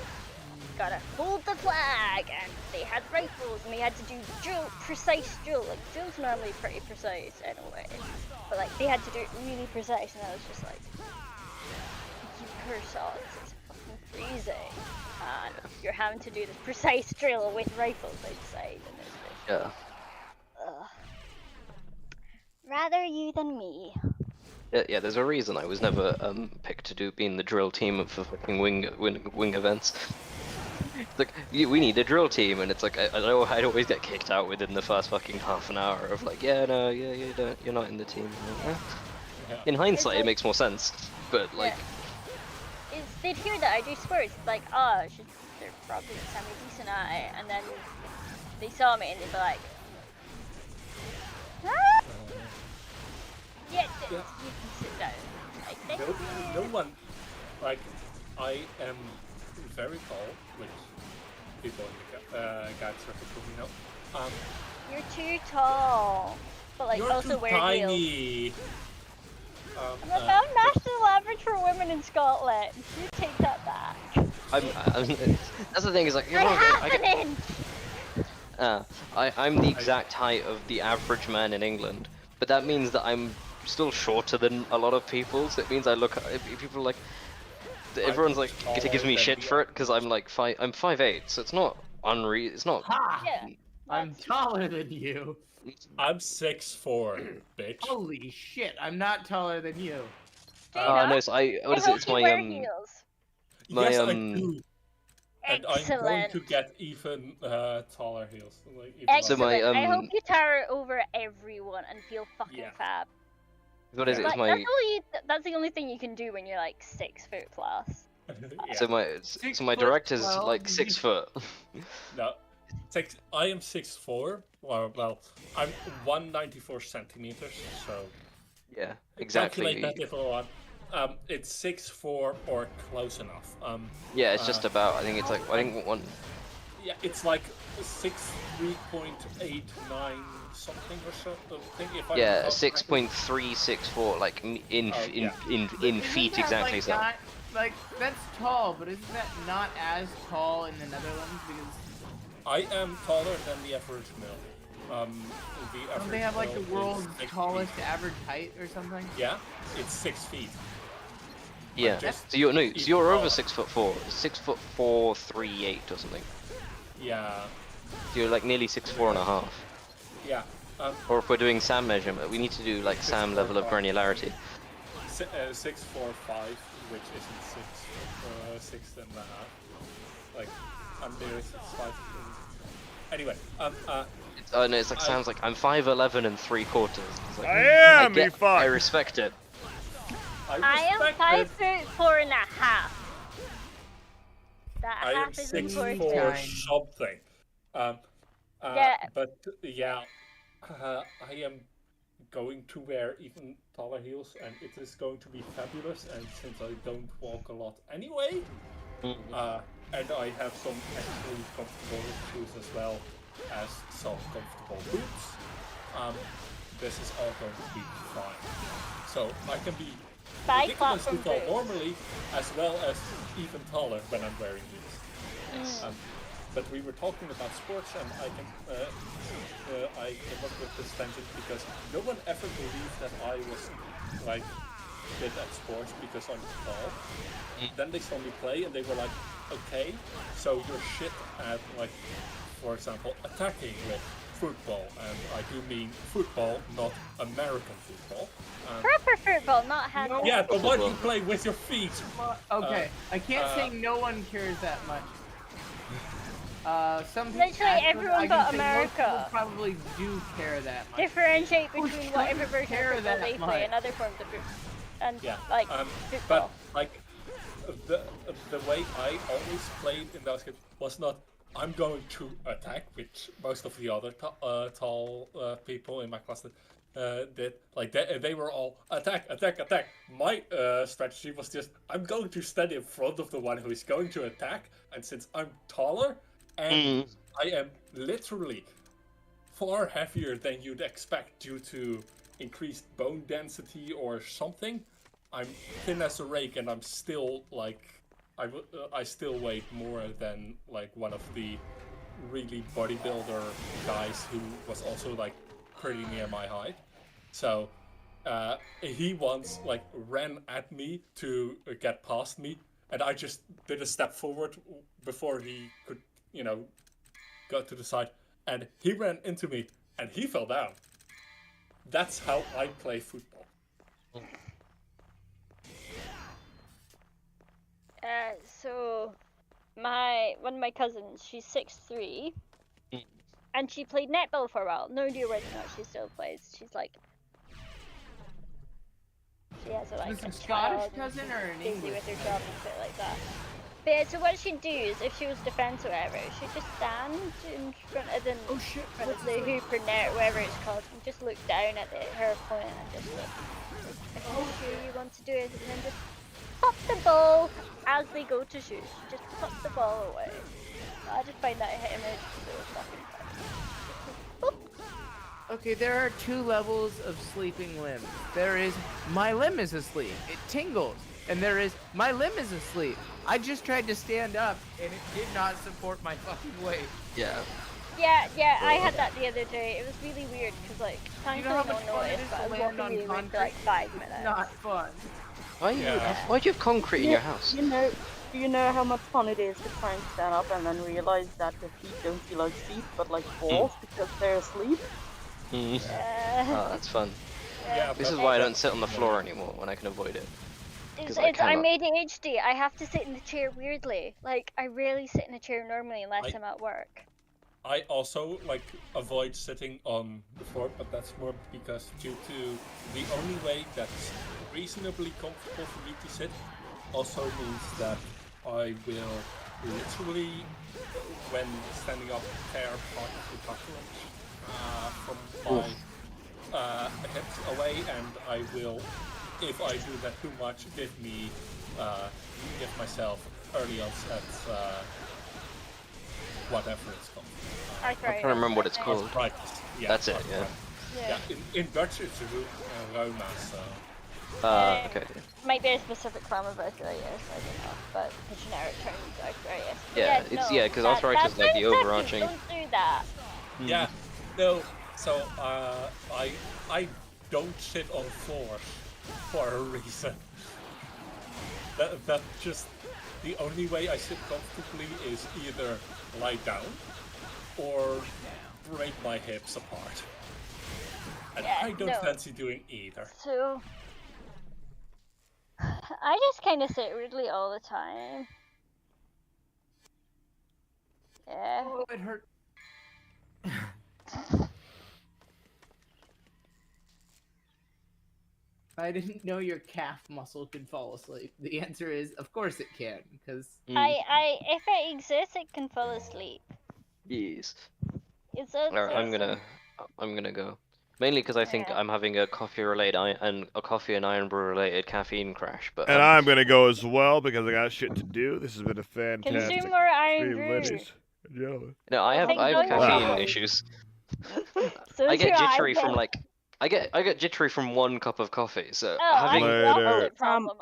gotta hold the flag, and they had rifles, and they had to do precise drill. Like drill's normally pretty precise anyway, but like they had to do it really precise, and I was just like, you curse odds, it's fucking freezing, and you're having to do this precise drill with rifles outside, and it's just, ugh. Rather you than me. Yeah, there's a reason I was never picked to be in the drill team for fucking wing events. It's like we need a drill team, and it's like I'd always get kicked out within the first fucking half an hour of like, you're not in the team. Yeah. In hindsight, it makes more sense, but like, They'd hear that I do sports, like, oh, they're probably semi-decent at it, and then they saw me and they'd be like, ah! Yeah, you can sit down. Like, thank you. No one, like, I am very tall, which people in the guide circle probably know. You're too tall, but like You're also too wear tiny. heels. I'm like, I'm national average for women in Scotland. You take that back. that's the thing is like, I'm the exact height of the average man in England, but that means that I'm still shorter than a lot of people. So it means I look, people are like, everyone's like gives me shit for it because I'm like I'm 5'8", so it's not unreal. It's not. Yeah. I'm taller than you. I'm 6'4", bitch. Holy shit! I'm not taller than you. No, so what is it? It's my heels. my yes, I do. And I'm going Excellent. to get even taller heels. Like, even Excellent. So my I hope you tower over everyone and feel fucking fab. What is it? It's Like, my that's the only thing you can do when you're like 6 foot plus. so my director's like 6 foot. No, I am 6'4". Well, I'm 194 centimeters. So yeah, exactly. Calculate that if I want. It's 6'4" or close enough. Yeah, it's just about. I think it's like one. Yeah, it's like 6'3.89" something or so. Yeah, 6.364, like in feet exactly. So. Like that's tall, but isn't that not as tall in the Netherlands? Because I am taller than the average male. Don't they have like the world's tallest average height or something? Yeah, it's 6 feet. Yeah. So you're over 6'4", 6'4", 3'8" or something. Yeah. So you're like nearly 6'4.5". Yeah. Or if we're doing SAM measurement, we need to do like SAM level of granularity. 6'4", 5", which isn't 6'6.5". Like, I'm nearly 6'5". Anyway, no, it's like sounds like I'm 5'11" and 3/4. Like, I am. I respect it. I am 5'4.5". That I am half is important. 6'4" something. Yeah. But yeah, I am going to wear even taller heels, and it is going to be fabulous. And since I don't walk a lot anyway, and I have some actually comfortable shoes as well, as some comfortable boots, this is all going to be fine. So I can be ridiculously tall normally, as well as even taller when I'm wearing these. But we were talking about sports, and I think I came up with this tangent because no one ever believed that I was like good at sports because I'm tall. Then they saw me play, and they were like, "Okay, so you're shit at like, for example, attacking with football." And I do mean football, not American football. Proper football, not handball. Yeah, the one you play with your feet. Okay, I can't say no one cares that much. Some people, Literally everyone but America probably do care that much. differentiate between whatever version of football that they play much. and other forms of football. And Yeah, like but football. like the way I always played in those games was not I'm going to attack, which most of the other tall people in my class did. Like they were all attack, attack, attack. My strategy was just I'm going to stand in front of the one who is going to attack, and since I'm taller and I am literally far heavier than you'd expect due to increased bone density or something, I'm thin as a rake, and I'm still like I still weigh more than like one of the really bodybuilder guys who was also like pretty near my height. So he once like ran at me to get past me, and I just did a step forward before he could, go to the side, and he ran into me and he fell down. That's how I play football. So one of my cousins, she's 6'3", and she played netball for a while. No idea whether or not she still plays. She's like, she has a Is this a Scottish cousin or an busy English? with her job and shit like that. But yeah, so what she'd do is, if she was defense or whatever, she'd just stand in front of the front of the hoop or net, or whatever it's called, and just look down at her opponent and just look. If I'm sure you want to do it, and then just pop the ball as they go to shoot. Just pop the ball away. I just find that image so fucking funny. Okay, there are two levels of sleeping limbs. There is, my limb is asleep. It tingles. And there is, my limb is asleep. I just tried to stand up, and it did not support my fucking weight. Yeah. Yeah, I had that the other day. It was really weird, because, like, thankfully how no much one fun it noticed, is but to I was land walking on really weird for, concrete? like, 5 minutes. It's not fun. Why'd you have concrete in your house? Do you know how much fun it is to try and stand up and then realize that your feet don't feel like feet but like balls because they're asleep? Oh, that's fun. Yeah, This is why I don't sit on the floor anymore when I can avoid it. I'm ADHD. I have to sit in the chair weirdly. Like, I rarely sit in a chair normally unless I'm at work. I also avoid sitting on the floor, but that's more because due to the only way that's reasonably comfortable for me to sit also means that I will literally, when standing up, tear part of the cartilage from my hips away, and I will, if I do that too much, give myself early onset whatever it's called. I can't remember what it's called. Arthritis. Yeah, That's it, arthritis. Yeah. In Dutch it's Roma, so... okay. Might be a specific form of arthritis, I don't know, but the generic term is arthritis. Yeah, because arthritis is like the overarching... Don't do that. Yeah, no, so I don't sit on floors for a reason. That just... The only way I sit comfortably is either lie down or break my hips apart. And I don't fancy doing either. So, I just kind of sit weirdly all the time. Yeah. Oh, it hurt. I didn't know your calf muscle could fall asleep. The answer is, of course it can, because... If it exists, it can fall asleep. Yes. It's a, I'm gonna go. Mainly because I think I'm having a coffee and Iron Brew related caffeine crash. But I'm gonna go as well because I got shit to do. This has been a fantastic consume more Iron stream, Brew. ladies. Yeah. No, I have Thank caffeine God. issues. So I do get jittery I, from but- like I get jittery from 1 cup of coffee. So Oh, having I have the opposite problem.